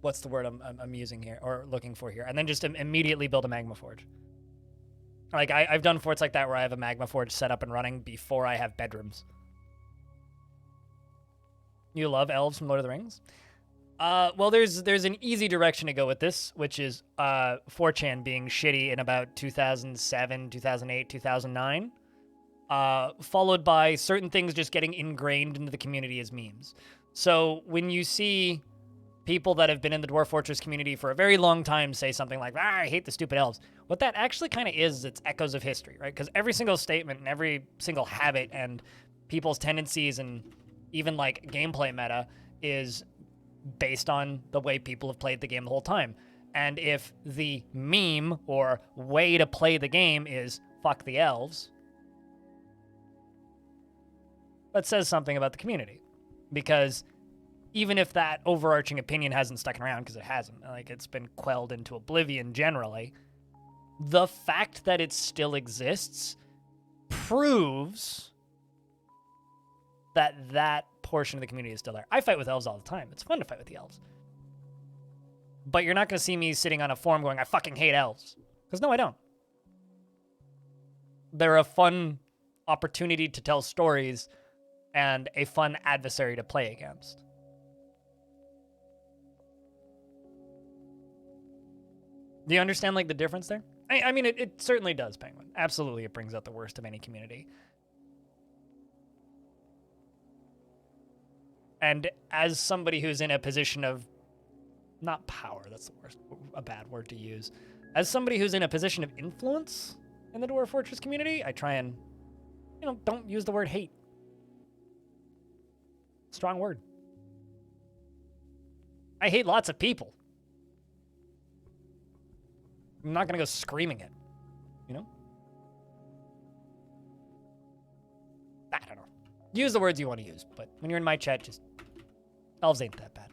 what's the word I'm using here, or looking for here? And then just immediately build a magma forge. Like, I've done forts like that where I have a magma forge set up and running before I have bedrooms. You love elves from Lord of the Rings? Well, there's an easy direction to go with this, which is 4chan being shitty in about 2007, 2008, 2009, followed by certain things just getting ingrained into the community as memes. So when you see people that have been in the Dwarf Fortress community for a very long time say something like, I hate the stupid elves, what that actually kind of is, it's echoes of history, right? Because every single statement and every single habit and people's tendencies and even like gameplay meta is based on the way people have played the game the whole time. And if the meme or way to play the game is fuck the elves, that says something about the community. Because even if that overarching opinion hasn't stuck around, because it hasn't, like it's been quelled into oblivion generally, the fact that it still exists proves that that portion of the community is still there. I fight with elves all the time. It's fun to fight with the elves. But you're not going to see me sitting on a forum going, I fucking hate elves. Because no, I don't. They're a fun opportunity to tell stories and a fun adversary to play against. Do you understand, like, the difference there? I mean, it certainly does, Penguin. Absolutely, it brings out the worst of any community. And as somebody who's in a position of, not power, that's the worst, a bad word to use. As somebody who's in a position of influence in the Dwarf Fortress community, I try and, don't use the word hate. Strong word. I hate lots of people. I'm not going to go screaming it, I don't know. Use the words you want to use, but when you're in my chat, just, elves ain't that bad.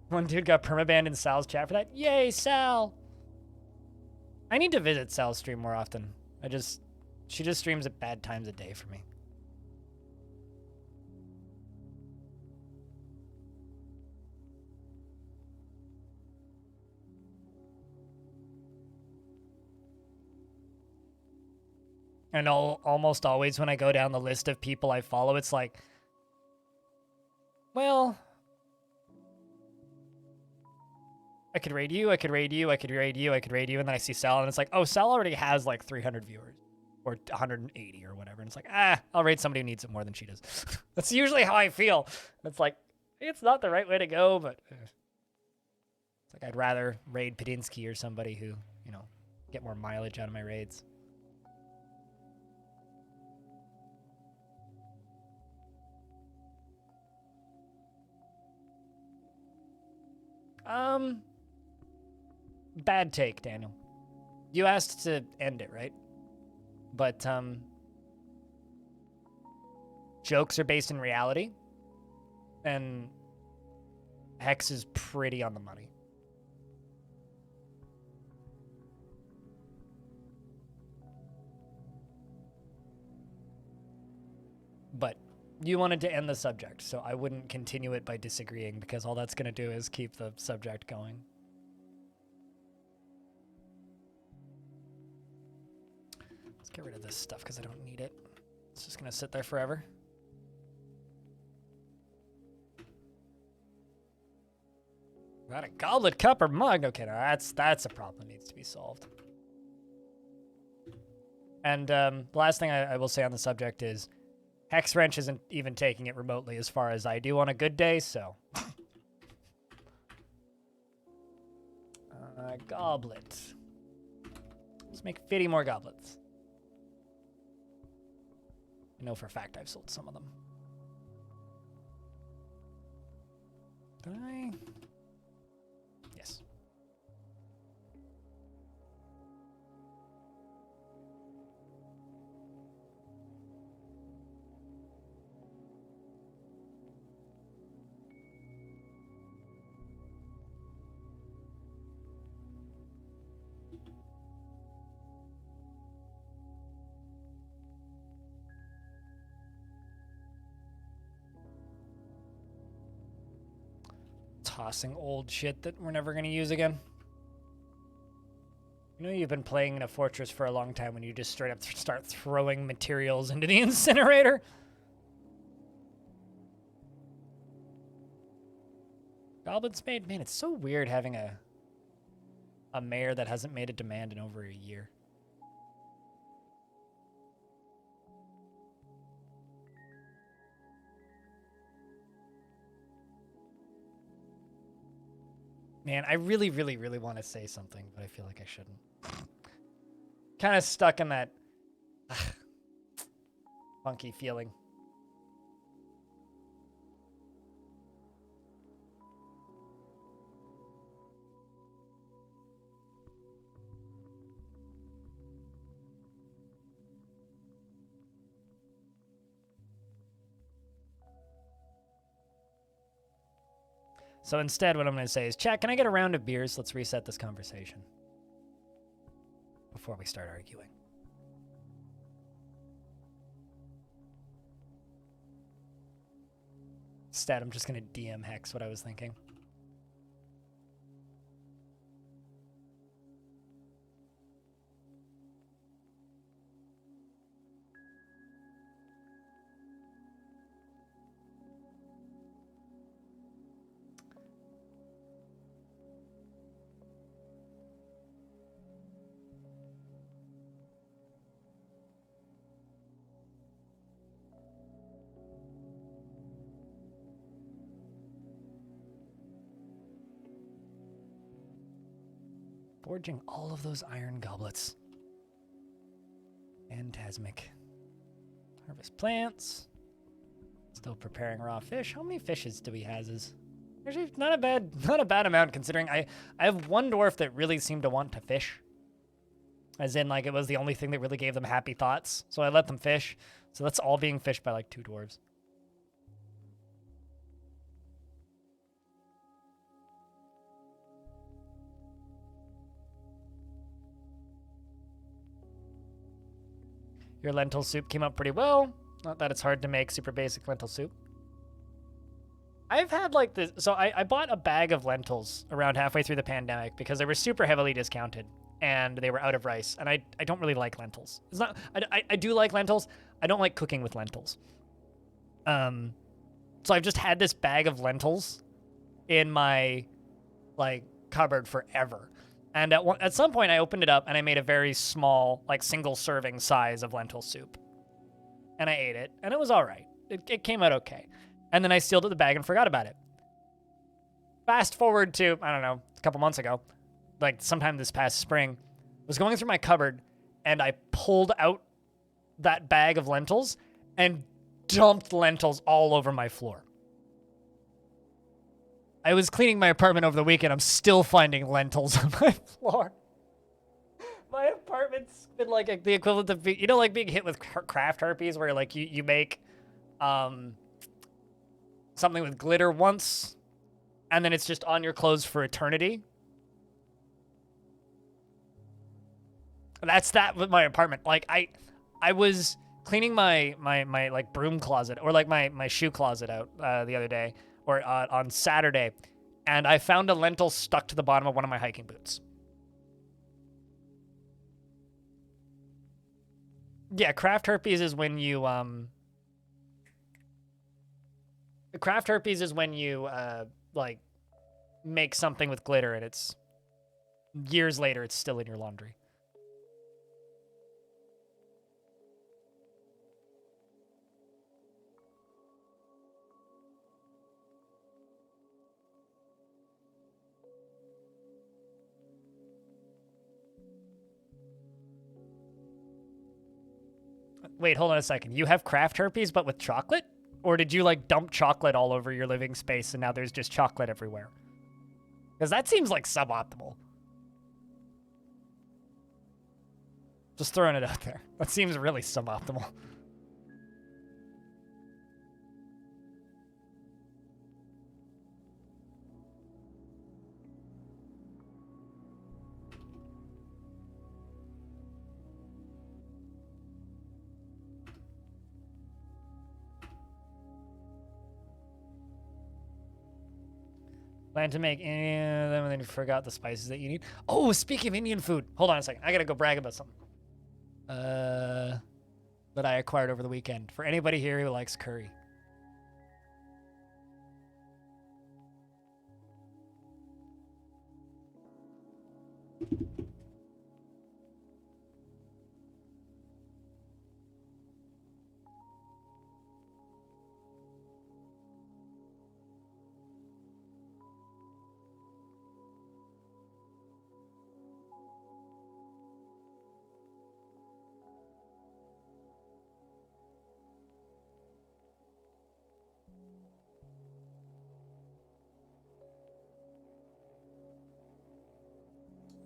One dude got permabanned in Sal's chat for that. Yay, Sal! I need to visit Sal's stream more often. She just streams at bad times a day for me. And almost always when I go down the list of people I follow, it's like, well, I could raid you, I could raid you, I could raid you, I could raid you, and then I see Sal, and it's like, oh, Sal already has like 300 viewers. Or 180 or whatever. And it's like, I'll raid somebody who needs it more than she does. That's usually how I feel. It's like, it's not the right way to go, but it's like I'd rather raid Padinsky or somebody who, get more mileage out of my raids. Bad take, Daniel. You asked to end it, right? But, jokes are based in reality, and Hex is pretty on the money. But you wanted to end the subject, so I wouldn't continue it by disagreeing, because all that's going to do is keep the subject going. Get rid of this stuff because I don't need it. It's just going to sit there forever. Got a goblet, cup, or mug? Okay, no, that's a problem that needs to be solved. And the last thing I will say on the subject is Hex Wrench isn't even taking it remotely as far as I do on a good day, so. Goblet. Let's make 50 more goblets. I know for a fact I've sold some of them. Did I? Yes. tossing old shit that we're never gonna use again. You know you've been playing in a fortress for a long time when you just straight up start throwing materials into the incinerator? Goblin Spade? Man, it's so weird having a mayor that hasn't made a demand in over a year. Man, I really, really, really want to say something, but I feel like I shouldn't. Kind of stuck in that funky feeling. So instead, what I'm going to say is, chat, can I get a round of beers? Let's reset this conversation before we start arguing. Instead, I'm just going to DM Hex what I was thinking. Forging all of those iron goblets. Phantasmic. Harvest plants. Still preparing raw fish. How many fishes do we have? Actually, not a bad amount considering I have one dwarf that really seemed to want to fish. As in, like, it was the only thing that really gave them happy thoughts. So I let them fish. So that's all being fished by like 2 dwarves. Your lentil soup came out pretty well. Not that it's hard to make super basic lentil soup. I've had like this. So I bought a bag of lentils around halfway through the pandemic because they were super heavily discounted and they were out of rice. And I don't really like lentils. It's not, I do like lentils. I don't like cooking with lentils. So I've just had this bag of lentils in my like cupboard forever. And at some point, I opened it up, and I made a very small, like, single-serving size of lentil soup. And I ate it, and it was all right. It came out okay. And then I sealed up the bag and forgot about it. Fast forward to, I don't know, a couple months ago, like sometime this past spring, I was going through my cupboard, and I pulled out that bag of lentils and dumped lentils all over my floor. I was cleaning my apartment over the weekend. I'm still finding lentils on my floor. My apartment's been like the equivalent of, you know, like being hit with craft herpes where like you make something with glitter once and then it's just on your clothes for eternity. That's that with my apartment. Like I was cleaning my like broom closet or like my shoe closet out the other day. Or on Saturday, and I found a lentil stuck to the bottom of one of my hiking boots. Yeah, craft herpes is when you like make something with glitter and it's years later it's still in your laundry. Wait, hold on a second. You have craft herpes, but with chocolate? Or did you, like, dump chocolate all over your living space and now there's just chocolate everywhere? Because that seems, like, suboptimal. Just throwing it out there. That seems really suboptimal. Plan to make any of them and then you forgot the spices that you need. Oh, speaking of Indian food. Hold on a second. I gotta go brag about something. That I acquired over the weekend. For anybody here who likes curry.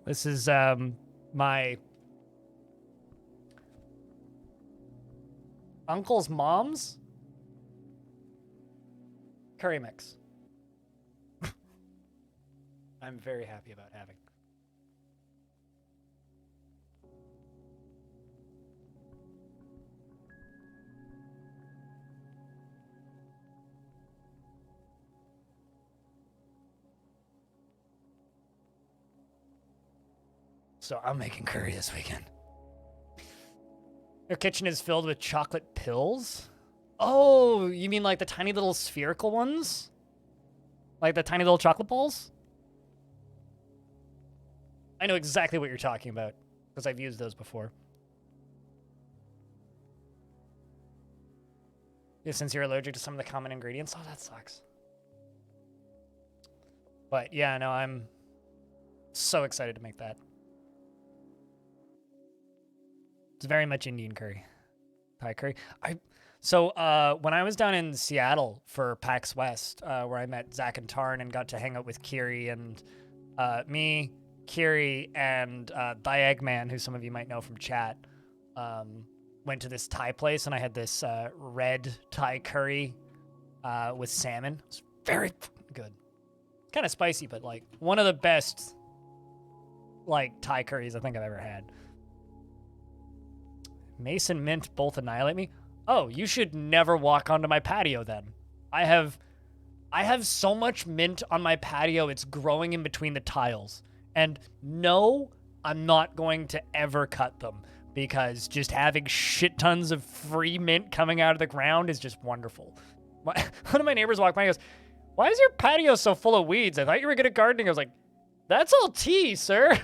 This is my uncle's mom's curry mix. I'm very happy about having. So I'm making curry this weekend. Your kitchen is filled with chocolate pills? Oh, you mean like the tiny little spherical ones? Like the tiny little chocolate balls? I know exactly what you're talking about, because I've used those before. Yeah, since you're allergic to some of the common ingredients. Oh, that sucks. But yeah, no, I'm so excited to make that. It's very much Indian curry. Thai curry. So when I was down in Seattle for PAX West, where I met Zach and Tarn and got to hang out with Kiri and me, Kiri, and the Eggman, who some of you might know from chat, went to this Thai place, and I had this red Thai curry with salmon. It was very good. Kind of spicy, but like one of the best like Thai curries I think I've ever had. Mason Mint both annihilate me. Oh, you should never walk onto my patio then. I have so much mint on my patio, it's growing in between the tiles. And no, I'm not going to ever cut them because just having shit tons of free mint coming out of the ground is just wonderful. One of my neighbors walked by and goes, "Why is your patio so full of weeds? I thought you were good at gardening." I was like, "That's all tea, sir."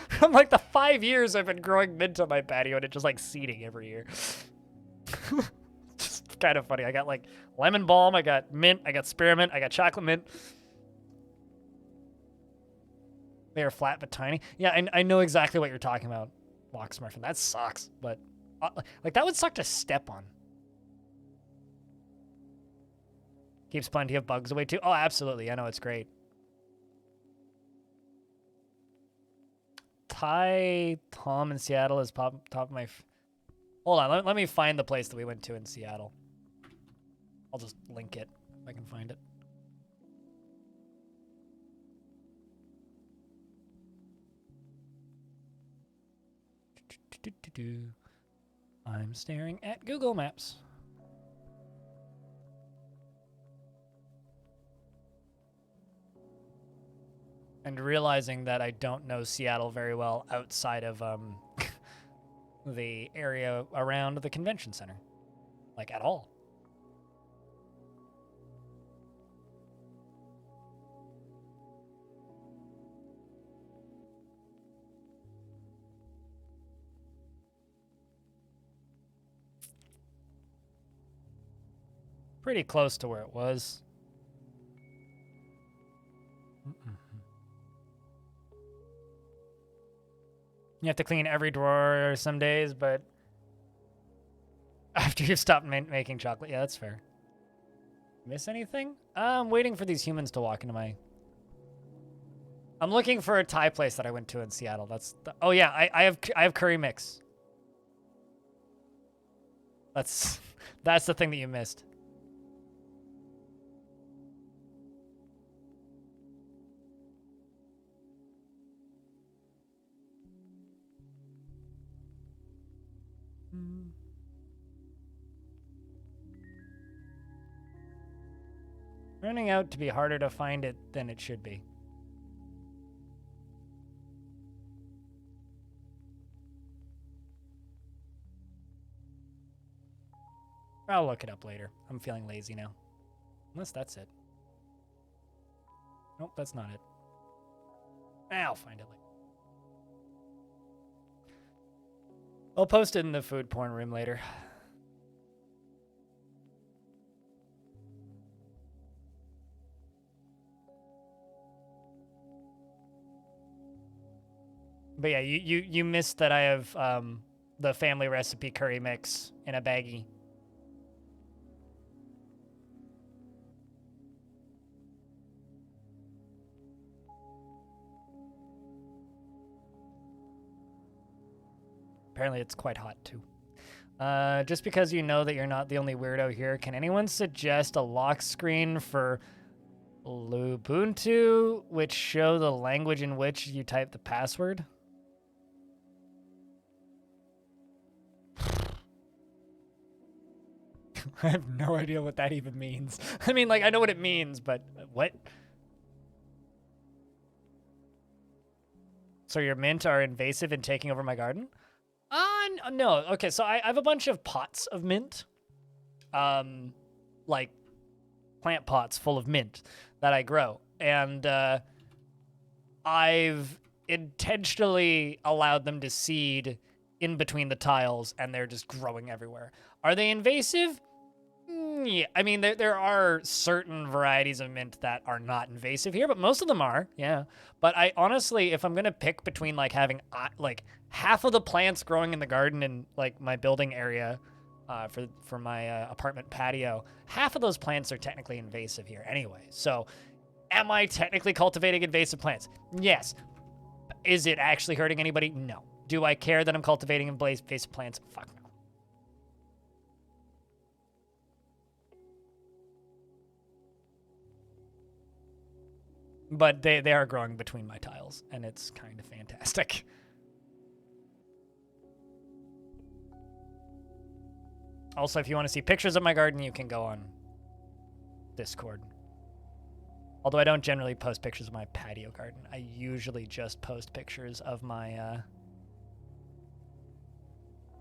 From like the 5 years I've been growing mint on my patio and it's just like seeding every year. Just kind of funny. I got like lemon balm, I got mint, I got spearmint, I got chocolate mint. They are flat but tiny. Yeah, I know exactly what you're talking about, Locksmurfin. That sucks, but like that would suck to step on. Keeps plenty of bugs away too. Oh, absolutely. I know, it's great. Thai Tom in Seattle is top of my... Hold on, let me find the place that we went to in Seattle. I'll just link it if I can find it. I'm staring at Google Maps. And realizing that I don't know Seattle very well outside of the area around the convention center. Like, at all. Pretty close to where it was. You have to clean every drawer some days, but after you've stopped making chocolate, yeah, that's fair. Miss anything? I'm waiting for these humans to walk into my... I'm looking for a Thai place that I went to in Seattle. Oh yeah, I have curry mix. That's the thing that you missed. Turning out to be harder to find it than it should be. I'll look it up later. I'm feeling lazy now. Unless that's it. Nope, that's not it. I'll find it later. I'll post it in the food porn room later. But yeah, you missed that I have the family recipe curry mix in a baggie. Apparently it's quite hot too. Just because you know that you're not the only weirdo here, can anyone suggest a lock screen for Lubuntu which show the language in which you type the password? I have no idea what that even means. I mean, like, I know what it means, but what? So your mint are invasive in taking over my garden? No. Okay, so I have a bunch of pots of mint. Like plant pots full of mint that I grow. And I've intentionally allowed them to seed in between the tiles, and they're just growing everywhere. Are they invasive? Yeah, I mean, there are certain varieties of mint that are not invasive here, but most of them are, yeah. But I honestly, if I'm going to pick between, like, having, like, half of the plants growing in the garden in, like, my building area for my apartment patio, half of those plants are technically invasive here anyway. So, am I technically cultivating invasive plants? Yes. Is it actually hurting anybody? No. Do I care that I'm cultivating invasive plants? Fuck no. But they are growing between my tiles, and it's kind of fantastic. Also, if you want to see pictures of my garden, you can go on Discord. Although I don't generally post pictures of my patio garden. I usually just post pictures of my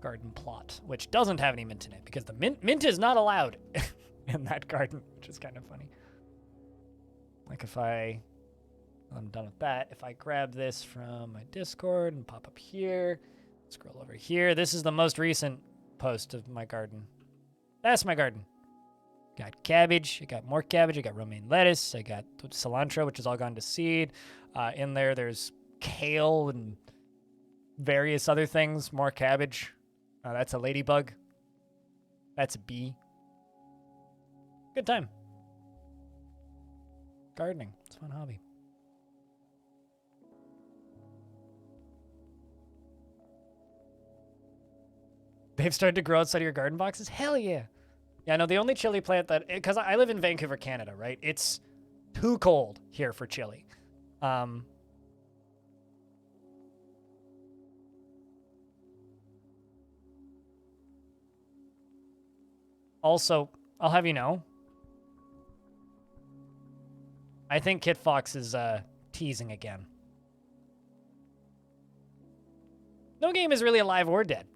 garden plot, which doesn't have any mint in it, because the mint is not allowed in that garden, which is kind of funny. Like if I'm done with that. If I grab this from my Discord and pop up here, scroll over here. This is the most recent post of my garden. That's my garden. Got cabbage. I got more cabbage. I got romaine lettuce. I got cilantro, which has all gone to seed. In there, there's kale and various other things. More cabbage. That's a ladybug. That's a bee. Good time. Gardening. It's a fun hobby. They've started to grow outside of your garden boxes? Hell yeah. Yeah, no, the only chili plant that... Because I live in Vancouver, Canada, right? It's too cold here for chili. Also, I'll have you know, I think Kit Fox is teasing again. No game is really alive or dead.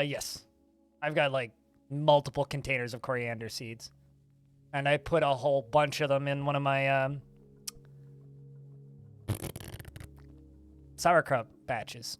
Yes. I've got, like, multiple containers of coriander seeds. And I put a whole bunch of them in one of my, sauerkraut batches.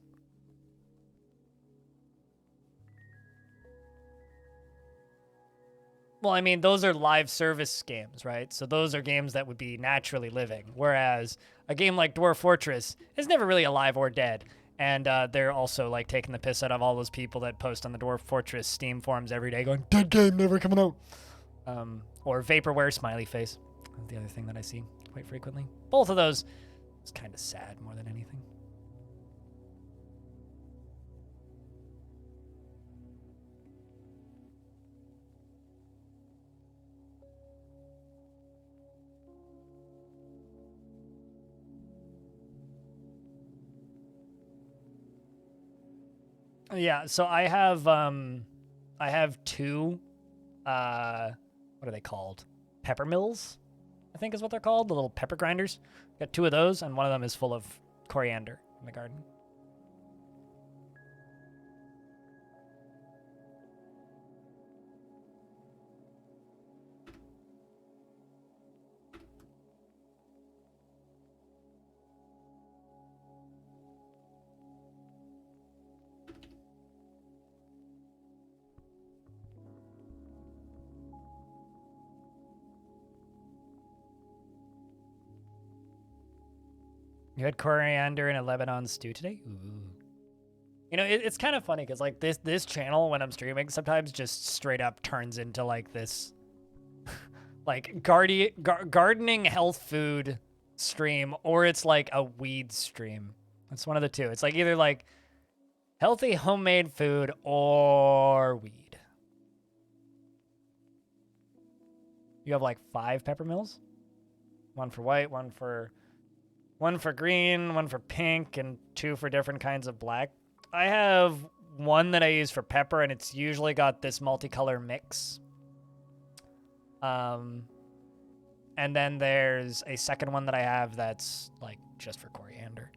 Well, I mean, those are live service games, right? So those are games that would be naturally living. Whereas a game like Dwarf Fortress is never really alive or dead. And they're also like taking the piss out of all those people that post on the Dwarf Fortress Steam forums every day going, dead game, never coming out. Or vaporware smiley face. The other thing that I see quite frequently. Both of those, it's kind of sad more than anything. Yeah, so I have two what are they called? Pepper mills, I think is what they're called, the little pepper grinders. Got two of those, and one of them is full of coriander in the garden. You had coriander in a Lebanon stew today? Ooh. You know, it's kind of funny because like this channel when I'm streaming sometimes just straight up turns into like this like gardening health food stream, or it's like a weed stream. It's one of the two. It's like either like healthy homemade food or weed. You have like 5 pepper mills? One for white, one for green, one for pink, and 2 for different kinds of black. I have one that I use for pepper, and it's usually got this multicolor mix. And then there's a second one that I have that's like just for coriander.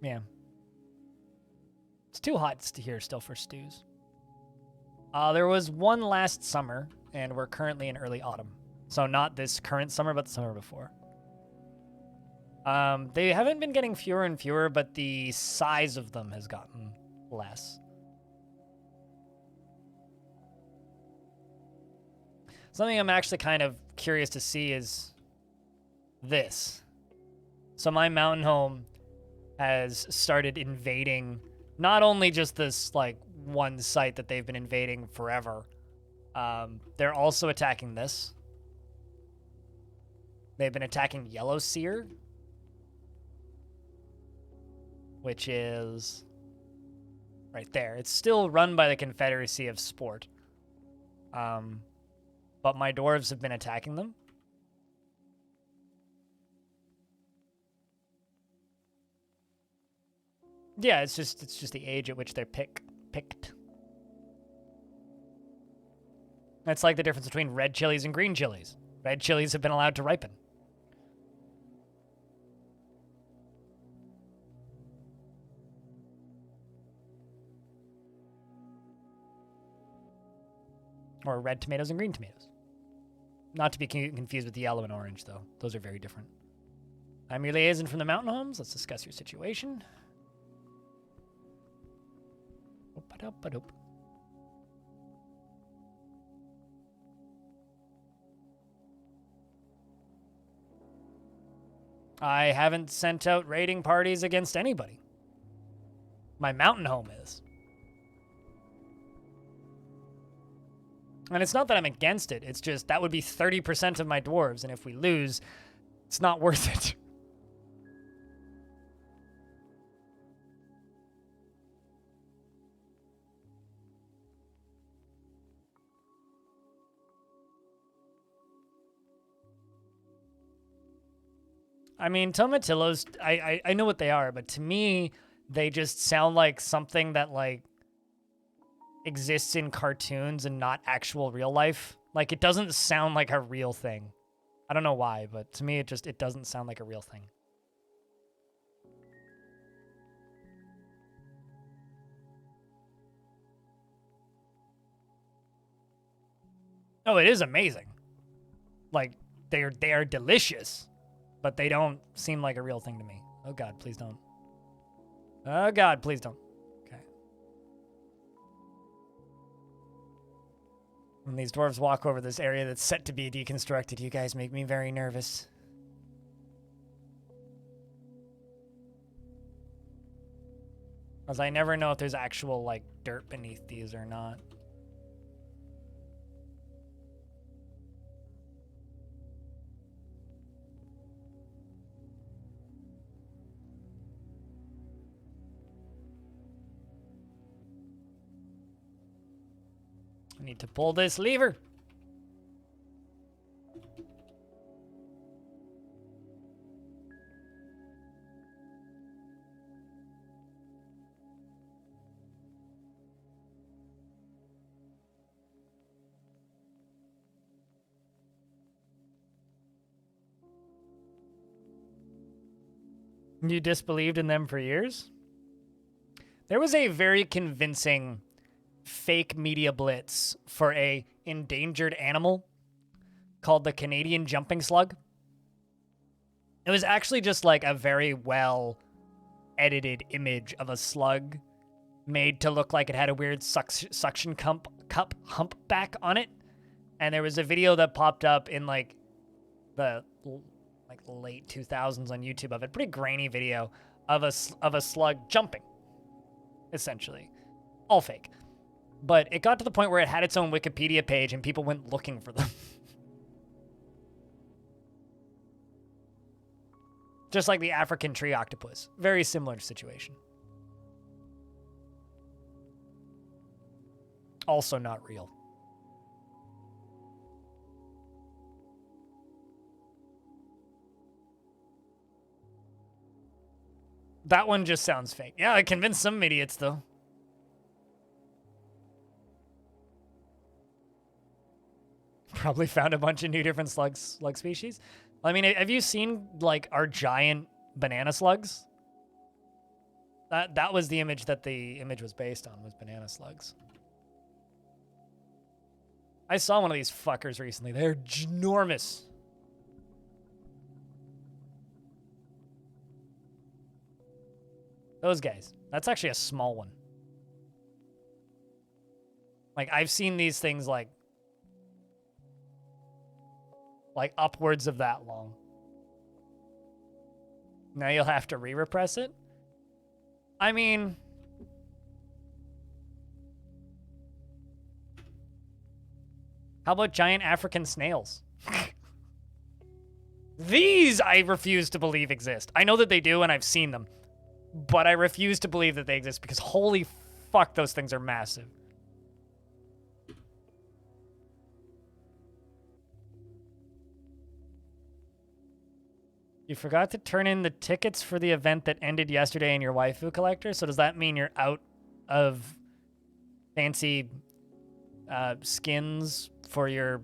Yeah. It's too hot here still for stews. There was one last summer, and we're currently in early autumn. So not this current summer, but the summer before. They haven't been getting fewer and fewer, but the size of them has gotten less. Something I'm actually kind of curious to see is this. So my mountain home has started invading not only just this like one site that they've been invading forever. They're also attacking this. They've been attacking Yellow Seer, which is right there. It's still run by the Confederacy of Sport. But my dwarves have been attacking them. Yeah, it's just the age at which they're picked. That's like the difference between red chilies and green chilies. Red chilies have been allowed to ripen. Or red tomatoes and green tomatoes. Not to be confused with the yellow and orange, though. Those are very different. I'm your liaison from the mountain homes. Let's discuss your situation. Oop-a-doop-a-doop. I haven't sent out raiding parties against anybody. My mountain home is. And it's not that I'm against it. It's just that would be 30% of my dwarves, and if we lose, it's not worth it. I mean, tomatillos, I know what they are, but to me, they just sound like something that, like, exists in cartoons and not actual real life. Like, it doesn't sound like a real thing. I don't know why, but to me, it doesn't sound like a real thing. Oh, it is amazing. Like, they are delicious, but they don't seem like a real thing to me. Oh God, please don't. Oh God, please don't. Okay. When these dwarves walk over this area that's set to be deconstructed, you guys make me very nervous. Because I never know if there's actual, like, dirt beneath these or not. I need to pull this lever. You disbelieved in them for years? There was a very convincing fake media blitz for a endangered animal called the Canadian jumping slug. It was actually just like a very well edited image of a slug made to look like it had a weird suction cup humpback on it. And there was a video that popped up in like the late 2000s on YouTube of it. Pretty grainy video of a slug jumping, essentially. All fake. But it got to the point where it had its own Wikipedia page and people went looking for them. Just like the African tree octopus. Very similar situation. Also not real. That one just sounds fake. Yeah, I convinced some idiots, though. Probably found a bunch of new different slug species. I mean, have you seen, like, our giant banana slugs? That was the image that the image was based on, was banana slugs. I saw one of these fuckers recently. They're ginormous. Those guys. That's actually a small one. Like, I've seen these things, like upwards of that long. Now you'll have to re-repress it? I mean... How about giant African snails? These I refuse to believe exist. I know that they do, and I've seen them. But I refuse to believe that they exist because holy fuck, those things are massive. You forgot to turn in the tickets for the event that ended yesterday in your waifu collector, so does that mean you're out of fancy skins for your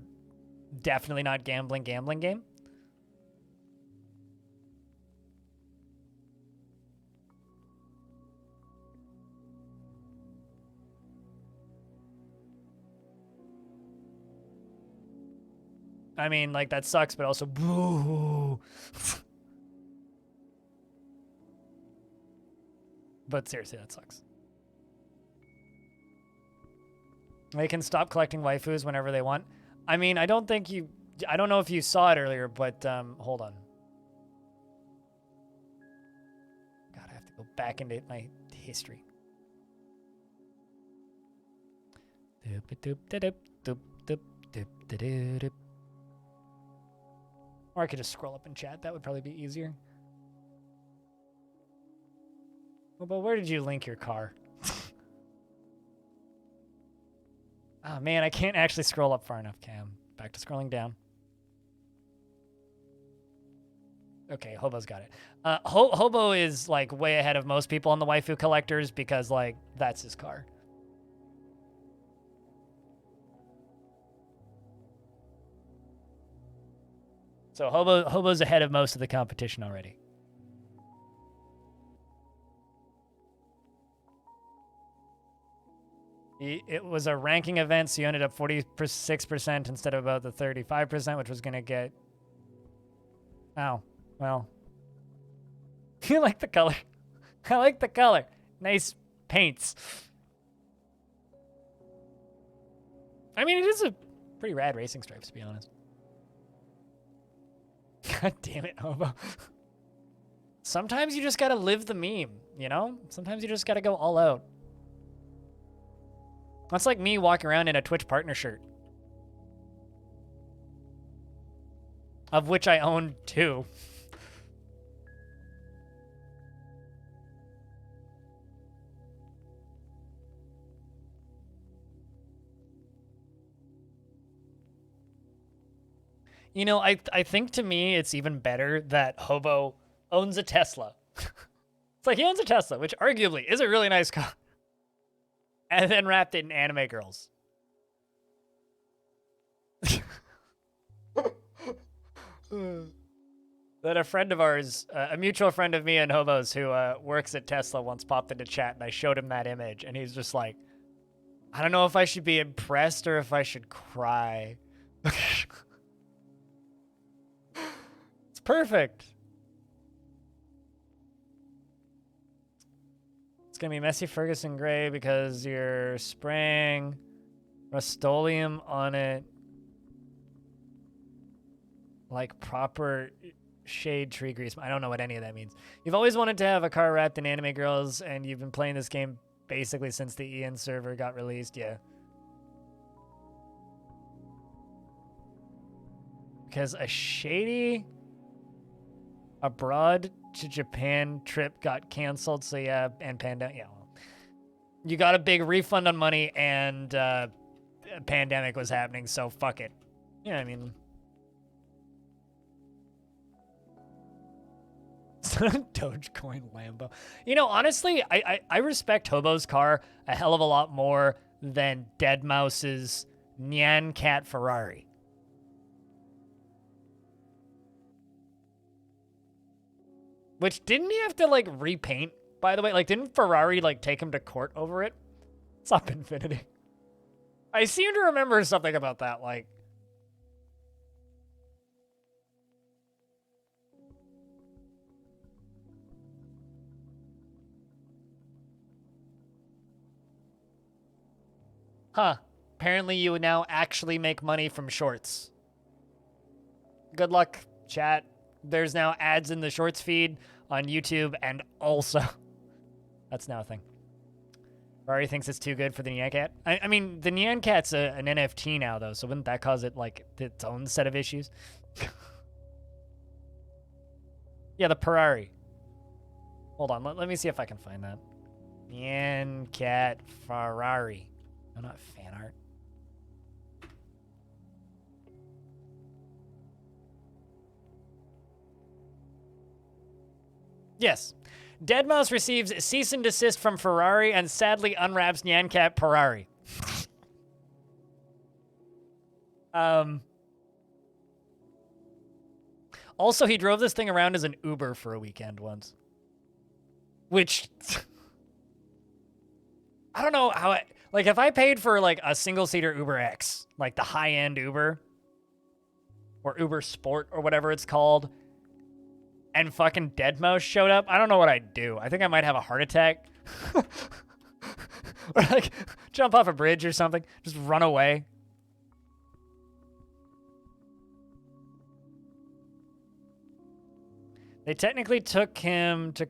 definitely not gambling game? I mean, like, that sucks, but also, boo. But seriously, that sucks. They can stop collecting waifus whenever they want. I mean, I don't know if you saw it earlier, but hold on. God, I have to go back into my history. Or I could just scroll up in chat. That would probably be easier. Well, but where did you link your car? Oh, man, I can't actually scroll up far enough, Cam. Back to scrolling down. Okay, Hobo's got it. Hobo is, like, way ahead of most people on the waifu collectors because, like, that's his car. So Hobo's ahead of most of the competition already. It was a ranking event, so you ended up 46% instead of about the 35%, which was going to get... Oh, well. You like the color. I like the color. Nice paints. I mean, it is a pretty rad racing stripes, to be honest. God damn it, Hobo. sometimes you just gotta live the meme, you know? Sometimes you just gotta go all out. That's like me walking around in a Twitch partner shirt. Of which I own 2. You know, I think to me it's even better that Hobo owns a Tesla. It's like he owns a Tesla, which arguably is a really nice car. And then wrapped it in anime girls. That a friend of ours, a mutual friend of me and Hobo's who works at Tesla once popped into chat, and I showed him that image, and he's just like, I don't know if I should be impressed or if I should cry. It's perfect. It's going to be Messy Ferguson Gray because you're spraying Rust-Oleum on it like proper shade tree grease. I don't know what any of that means. You've always wanted to have a car wrapped in anime girls, and you've been playing this game basically since the Ian server got released. Yeah. Because a shady abroad to Japan trip got canceled, so yeah, and pandemic. Yeah, well, you got a big refund on money, and a pandemic was happening, so fuck it. Yeah, I mean, Dogecoin Lambo. You know, honestly, I respect Hobo's car a hell of a lot more than Deadmau5's Nyan Cat Ferrari. Which, didn't he have to, like, repaint, by the way? Like, didn't Ferrari, like, take him to court over it? It's up Infinity. I seem to remember something about that, like... Huh. Apparently you would now actually make money from shorts. Good luck, chat. There's now ads in the shorts feed on YouTube, and also... That's now a thing. Ferrari thinks it's too good for the Nyan Cat. I mean, the Nyan Cat's an NFT now, though, so wouldn't that cause it, like, its own set of issues? Yeah, the Ferrari. Hold on, let me see if I can find that. Nyan Cat Ferrari. No, not fan art. Yes. Deadmau5 receives cease and desist from Ferrari and sadly unwraps Nyan Cat Ferrari. Also, he drove this thing around as an Uber for a weekend once. Which... I don't know how... Like, if I paid for, like, a single-seater Uber X, like the high-end Uber, or Uber Sport, or whatever it's called, and fucking Deadmau5 showed up, I don't know what I'd do. I think I might have a heart attack. Or, like, jump off a bridge or something. Just run away. They technically took him to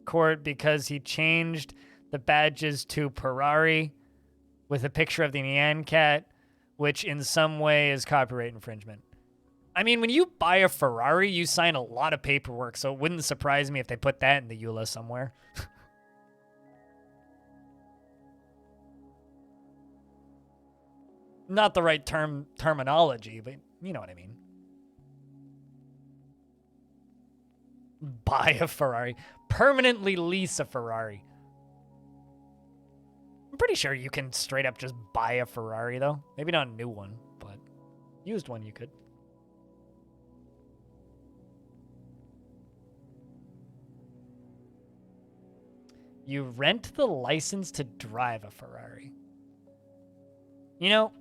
court because he changed the badges to Ferrari with a picture of the Nyan Cat, which in some way is copyright infringement. I mean, when you buy a Ferrari, you sign a lot of paperwork, so it wouldn't surprise me if they put that in the EULA somewhere. Not the right terminology, but you know what I mean. Buy a Ferrari. Permanently lease a Ferrari. I'm pretty sure you can straight up just buy a Ferrari, though. Maybe not a new one, but used one you could. You rent the license to drive a Ferrari. You know,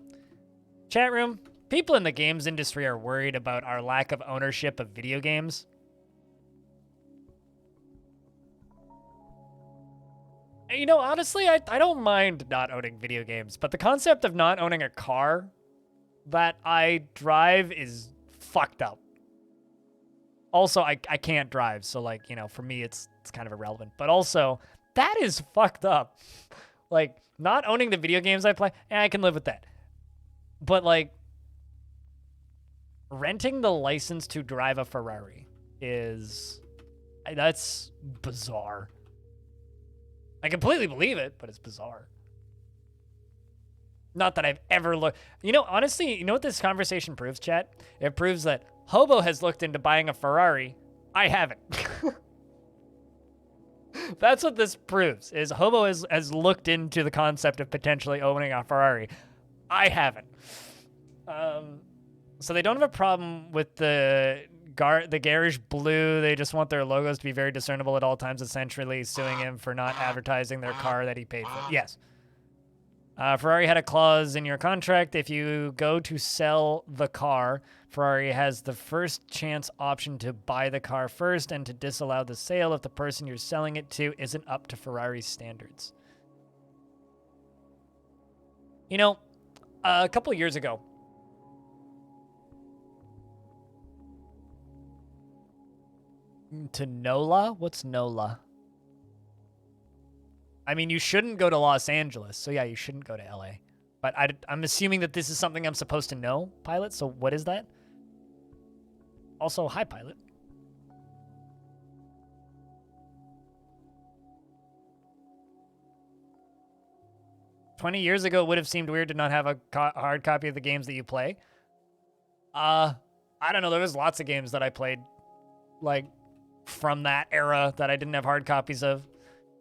chat room, people in the games industry are worried about our lack of ownership of video games. You know, honestly, I don't mind not owning video games, but the concept of not owning a car that I drive is fucked up. Also, I can't drive, so like, you know, for me it's kind of irrelevant. But also, that is fucked up. Like, not owning the video games I play, I can live with that. But like, renting the license to drive a Ferrari that's bizarre. I completely believe it, but it's bizarre. Not that I've ever looked. You know, honestly, you know what this conversation proves, chat? It proves that Hobo has looked into buying a Ferrari. I haven't. That's what this proves, is Hobo has looked into the concept of potentially owning a Ferrari. I haven't. So they don't have a problem with the garish blue. They just want their logos to be very discernible at all times, essentially suing him for not advertising their car that he paid for. Yes. Ferrari had a clause in your contract. If you go to sell the car, Ferrari has the first chance option to buy the car first and to disallow the sale if the person you're selling it to isn't up to Ferrari's standards. You know, a couple of years ago, to NOLA? What's NOLA? I mean, you shouldn't go to Los Angeles, so yeah, you shouldn't go to LA. But I'm assuming that this is something I'm supposed to know, Pilot, so what is that? Also, hi, Pilot. "20 years ago, it would have seemed weird to not have a hard copy of the games that you play." I don't know, there was lots of games that I played, like, from that era that I didn't have hard copies of.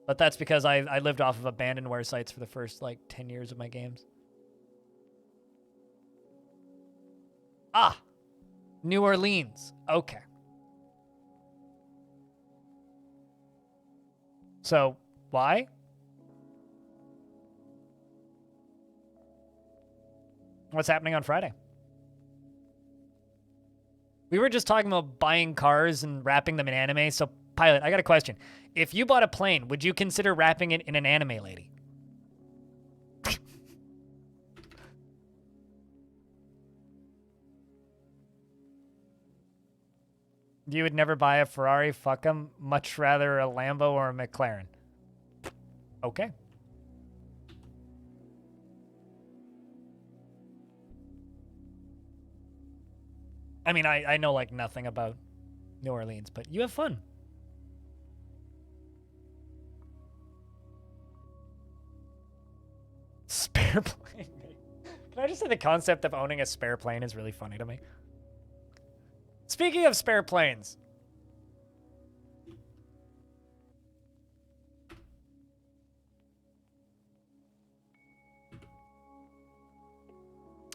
But that's because I lived off of abandonware sites for the first, like, 10 years of my games. Ah! New Orleans. Okay. So, why? What's happening on Friday? We were just talking about buying cars and wrapping them in anime, so Pilot, I got a question. If you bought a plane, would you consider wrapping it in an anime lady? You would never buy a Ferrari? Fuck 'em. Much rather a Lambo or a McLaren. Okay. I mean, I know, like, nothing about New Orleans, but you have fun. Spare plane. Can I just say the concept of owning a spare plane is really funny to me? Speaking of spare planes.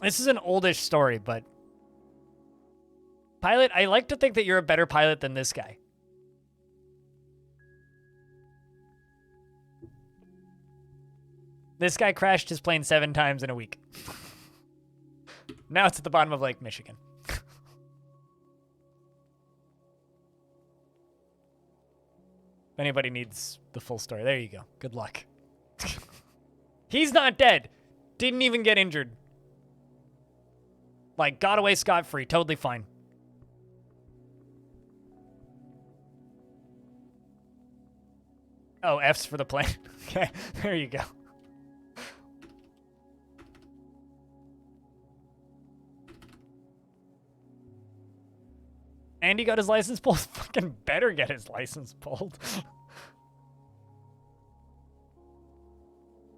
This is an oldish story, but Pilot, I like to think that you're a better pilot than this guy. This guy crashed his plane 7 times in a week. Now it's at the bottom of Lake Michigan. If anybody needs the full story, there you go. Good luck. He's not dead. Didn't even get injured. Like, got away scot-free. Totally fine. Oh, F's for the plane. Okay, there you go. And he got his license pulled. Fucking better get his license pulled.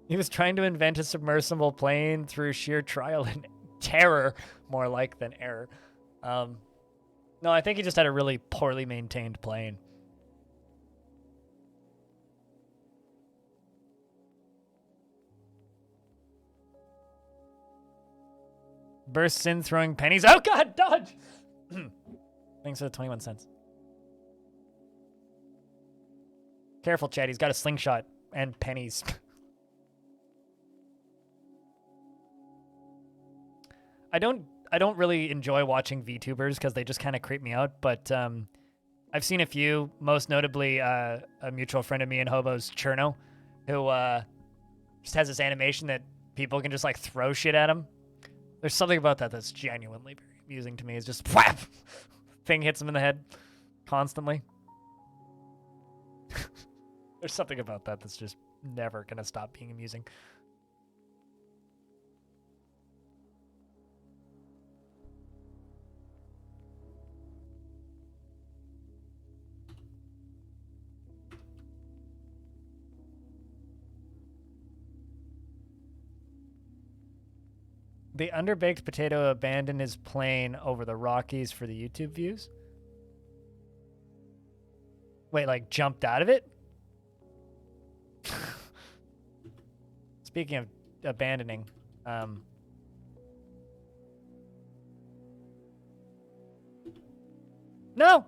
He was trying to invent a submersible plane through sheer trial and terror, more like than error. No, I think he just had a really poorly maintained plane. Bursts in throwing pennies. Oh god, dodge! Thanks for the 21 cents. Careful, Chad. He's got a slingshot and pennies. I don't really enjoy watching VTubers because they just kind of creep me out, but I've seen a few, most notably a mutual friend of me and Hobo's, Cherno, who just has this animation that people can just like throw shit at him. There's something about that that's genuinely very amusing to me. It's just whap! Thing hits him in the head. constantly. There's something about that that's just never gonna stop being amusing. The underbaked potato abandoned his plane over the Rockies for the YouTube views? Wait, like jumped out of it? Speaking of abandoning, no!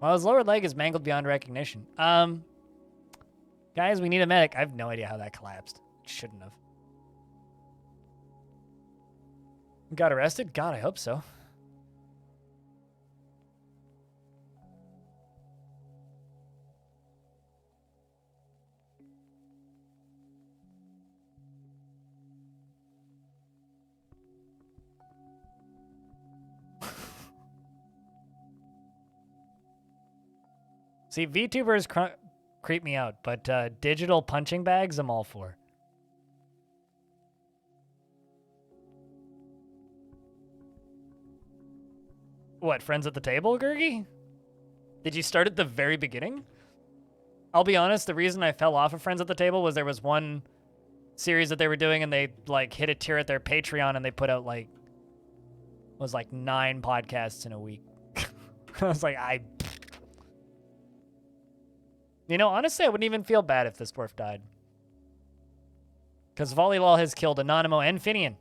Well, his lower leg is mangled beyond recognition. Guys, we need a medic. I have no idea how that collapsed. Shouldn't have. Got arrested? God, I hope so. See, VTubers creep me out, but digital punching bags, I'm all for. What, friends at the table, Gurgi? Did you start at the very beginning? I'll be honest, the reason I fell off of Friends at the Table was there was one series that they were doing and they like hit a tier at their Patreon and they put out like, was like 9 podcasts in a week. I was like, you know, honestly, I wouldn't even feel bad if this dwarf died. Because Volleylol has killed Anonymo and Finian.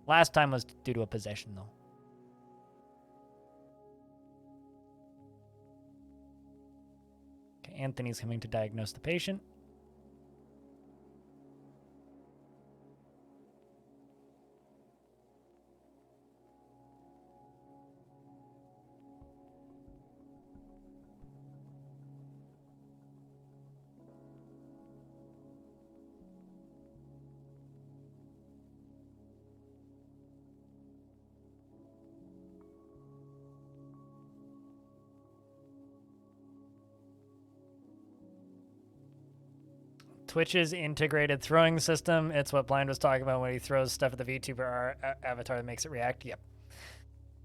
Last time was due to a possession, though. Okay, Anthony's coming to diagnose the patient. Twitch's integrated throwing system. It's what Blind was talking about when he throws stuff at the VTuber avatar that makes it react. Yep.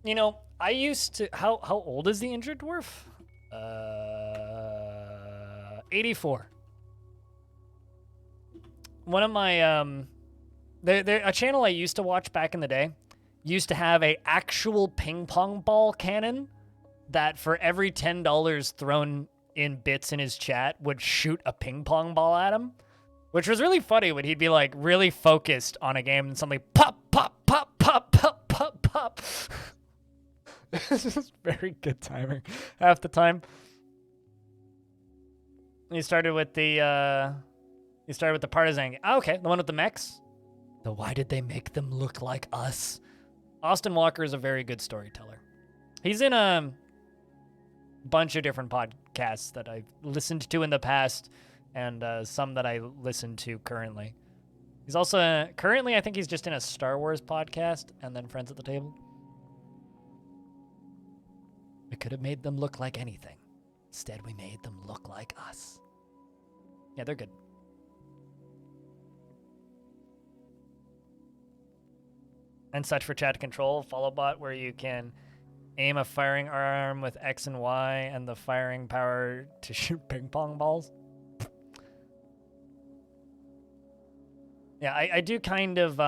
You know, I used to... How old is the injured dwarf? 84. One of my... a channel I used to watch back in the day used to have a actual ping pong ball cannon that for every $10 thrown in bits in his chat would shoot a ping pong ball at him, which was really funny when he'd be like really focused on a game and suddenly pop, pop, pop, pop, pop, pop, pop. This is very good timing half the time. He started with the partisan. Oh, okay, the one with the mechs. So why did they make them look like us? Austin Walker is a very good storyteller. He's in a bunch of different podcasts that I've listened to in the past and some that I listen to currently. He's also currently, I think he's just in a Star Wars podcast and then Friends at the Table. We could have made them look like anything. Instead, we made them look like us. Yeah, they're good. And such for chat control, follow bot where you can aim a firing arm with X and Y and the firing power to shoot ping pong balls. Yeah, I do kind of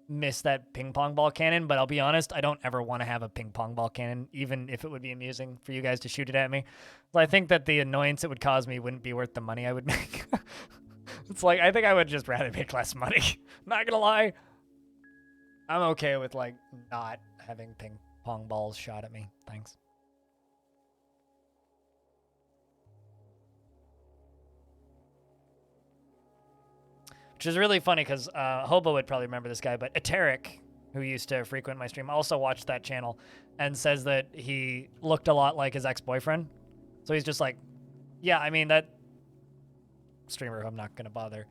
miss that ping pong ball cannon, but I'll be honest, I don't ever want to have a ping pong ball cannon, even if it would be amusing for you guys to shoot it at me. So I think that the annoyance it would cause me wouldn't be worth the money I would make. It's like, I think I would just rather make less money. Not gonna lie. I'm okay with, like, not having ping pong balls shot at me. Thanks. Which is really funny because Hobo would probably remember this guy, but Eteric, who used to frequent my stream, also watched that channel and says that he looked a lot like his ex-boyfriend. So he's just like, yeah, I mean, that streamer who I'm not going to bother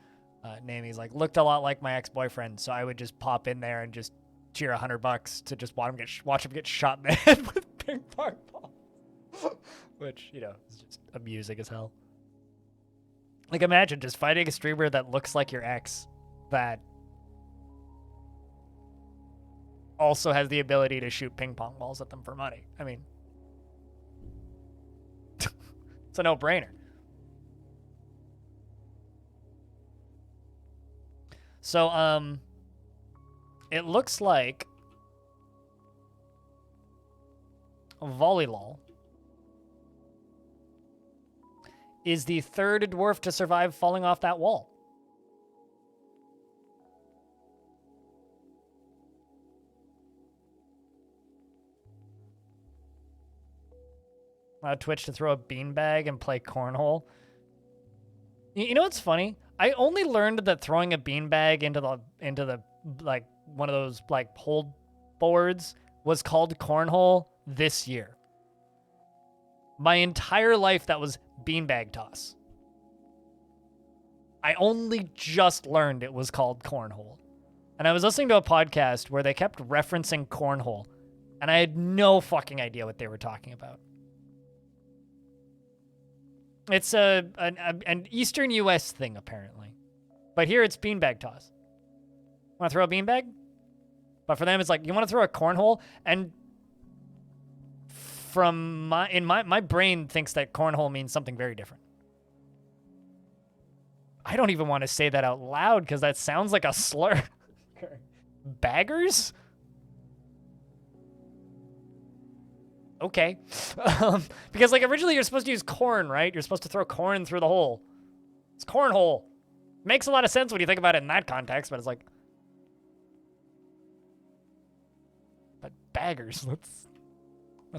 name. He's like, looked a lot like my ex-boyfriend, so I would just pop in there and just cheer $100 to just watch him get shot in the head with ping pong balls. Which, you know, is just amusing as hell. Like, imagine just fighting a streamer that looks like your ex that also has the ability to shoot ping pong balls at them for money. I mean, it's a no-brainer. So, it looks like Volleylol is the third dwarf to survive falling off that wall. Twitch to throw a beanbag and play cornhole. You know what's funny? I only learned that throwing a beanbag into the like one of those like hold boards was called cornhole this year. My entire life that was beanbag toss. I only just learned it was called cornhole. And I was listening to a podcast where they kept referencing cornhole, and I had no fucking idea what they were talking about. It's an Eastern U.S. thing, apparently. But here it's beanbag toss. Want to throw a beanbag? But for them, it's like, you want to throw a cornhole? And from my brain thinks that cornhole means something very different. I don't even want to say that out loud because that sounds like a slur. Baggers? Okay. Because, like, originally you're supposed to use corn, right? You're supposed to throw corn through the hole. It's cornhole. Makes a lot of sense when you think about it in that context, but it's like... But baggers, let's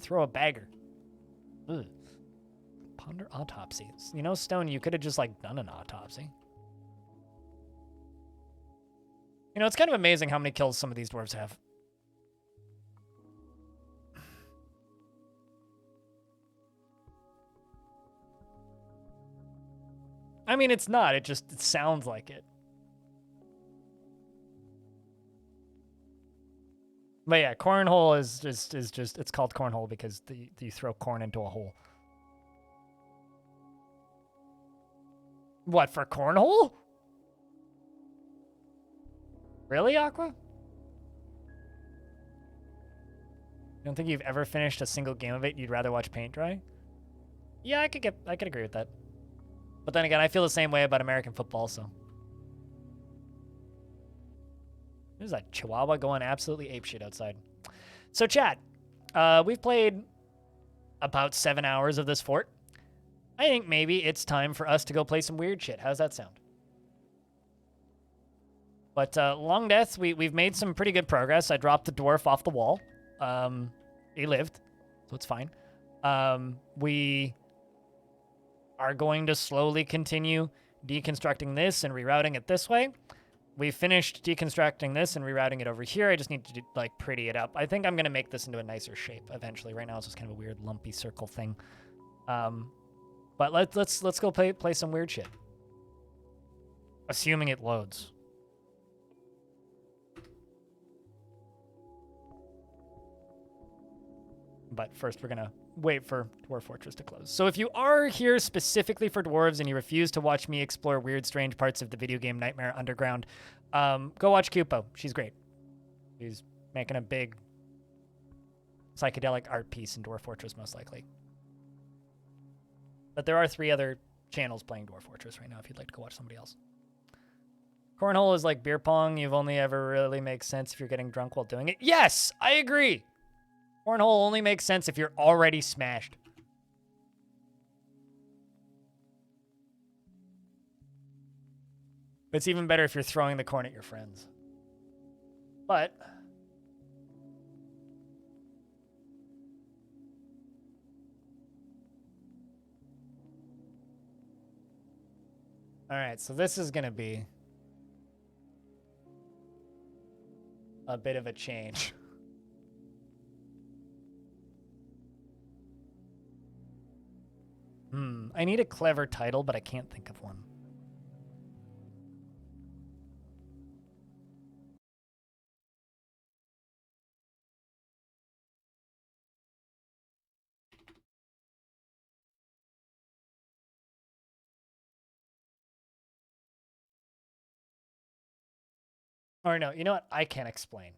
throw a bagger. Ugh. Ponder autopsies. You know, Stone, you could have just, like, done an autopsy. You know, it's kind of amazing how many kills some of these dwarves have. I mean, it's not. It sounds like it. But yeah, cornhole is just it's called cornhole because you throw corn into a hole. What, for cornhole? Really, Aqua? You don't think you've ever finished a single game of it? You'd rather watch paint dry? Yeah, I could agree with that. But then again, I feel the same way about American football, so. There's a chihuahua going absolutely apeshit outside. So, chat, we've played about 7 hours of this fort. I think maybe it's time for us to go play some weird shit. How's that sound? But Longdeath, we've made some pretty good progress. I dropped the dwarf off the wall. He lived, so it's fine. We are going to slowly continue deconstructing this and rerouting it this way. We finished deconstructing this and rerouting it over here. I just need to like pretty it up. I think I'm gonna make this into a nicer shape eventually. Right now it's just kind of a weird lumpy circle thing. But let's go play some weird shit. Assuming it loads. But first we're gonna wait for Dwarf Fortress to close. So if you are here specifically for dwarves and you refuse to watch me explore weird, strange parts of the video game Nightmare Underground, go watch Cupo. She's great. She's making a big psychedelic art piece in Dwarf Fortress, most likely. But there are 3 other channels playing Dwarf Fortress right now if you'd like to go watch somebody else. Cornhole is like beer pong. You've only ever really makes sense if you're getting drunk while doing it. Yes, I agree. Cornhole only makes sense if you're already smashed. But it's even better if you're throwing the corn at your friends. But all right, so this is going to be a bit of a change. I need a clever title, but I can't think of one. Or no, you know what? I can't explain.